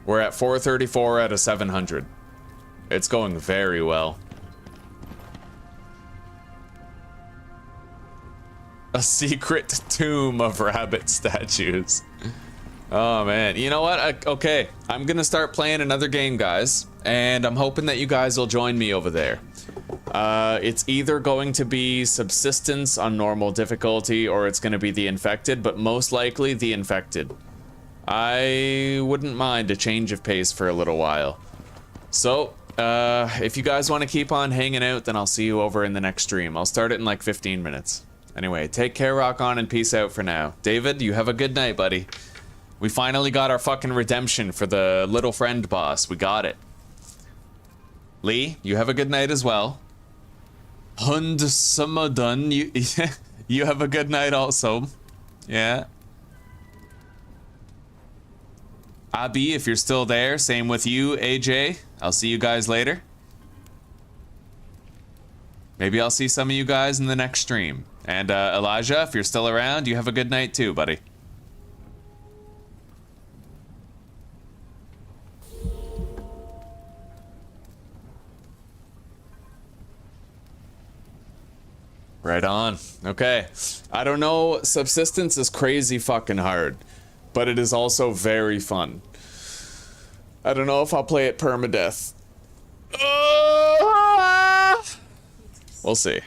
We're at 434 out of 700. It's going very well. A secret tomb of rabbit statues. Oh man, you know what? Okay, I'm gonna start playing another game, guys, and I'm hoping that you guys will join me over there. It's either going to be subsistence on normal difficulty or it's gonna be the infected, but most likely the infected. I wouldn't mind a change of pace for a little while. So, if you guys want to keep on hanging out, then I'll see you over in the next stream. I'll start it in like 15 minutes. Anyway, take care, rock on, and peace out for now. David, you have a good night, buddy. We finally got our fucking redemption for the little friend boss. We got it. Lee, you have a good night as well. Hund Samadun, you have a good night also. Yeah. Abby, if you're still there, same with you, AJ. I'll see you guys later. Maybe I'll see some of you guys in the next stream. And Elijah, if you're still around, you have a good night too, buddy. Right on. Okay. I don't know, subsistence is crazy fucking hard, but it is also very fun. I don't know if I'll play it permadeath. We'll see.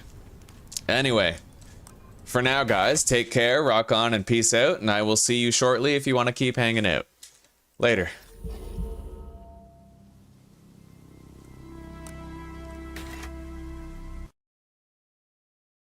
Anyway, for now, guys, take care, rock on, and peace out, and I will see you shortly if you want to keep hanging out. Later.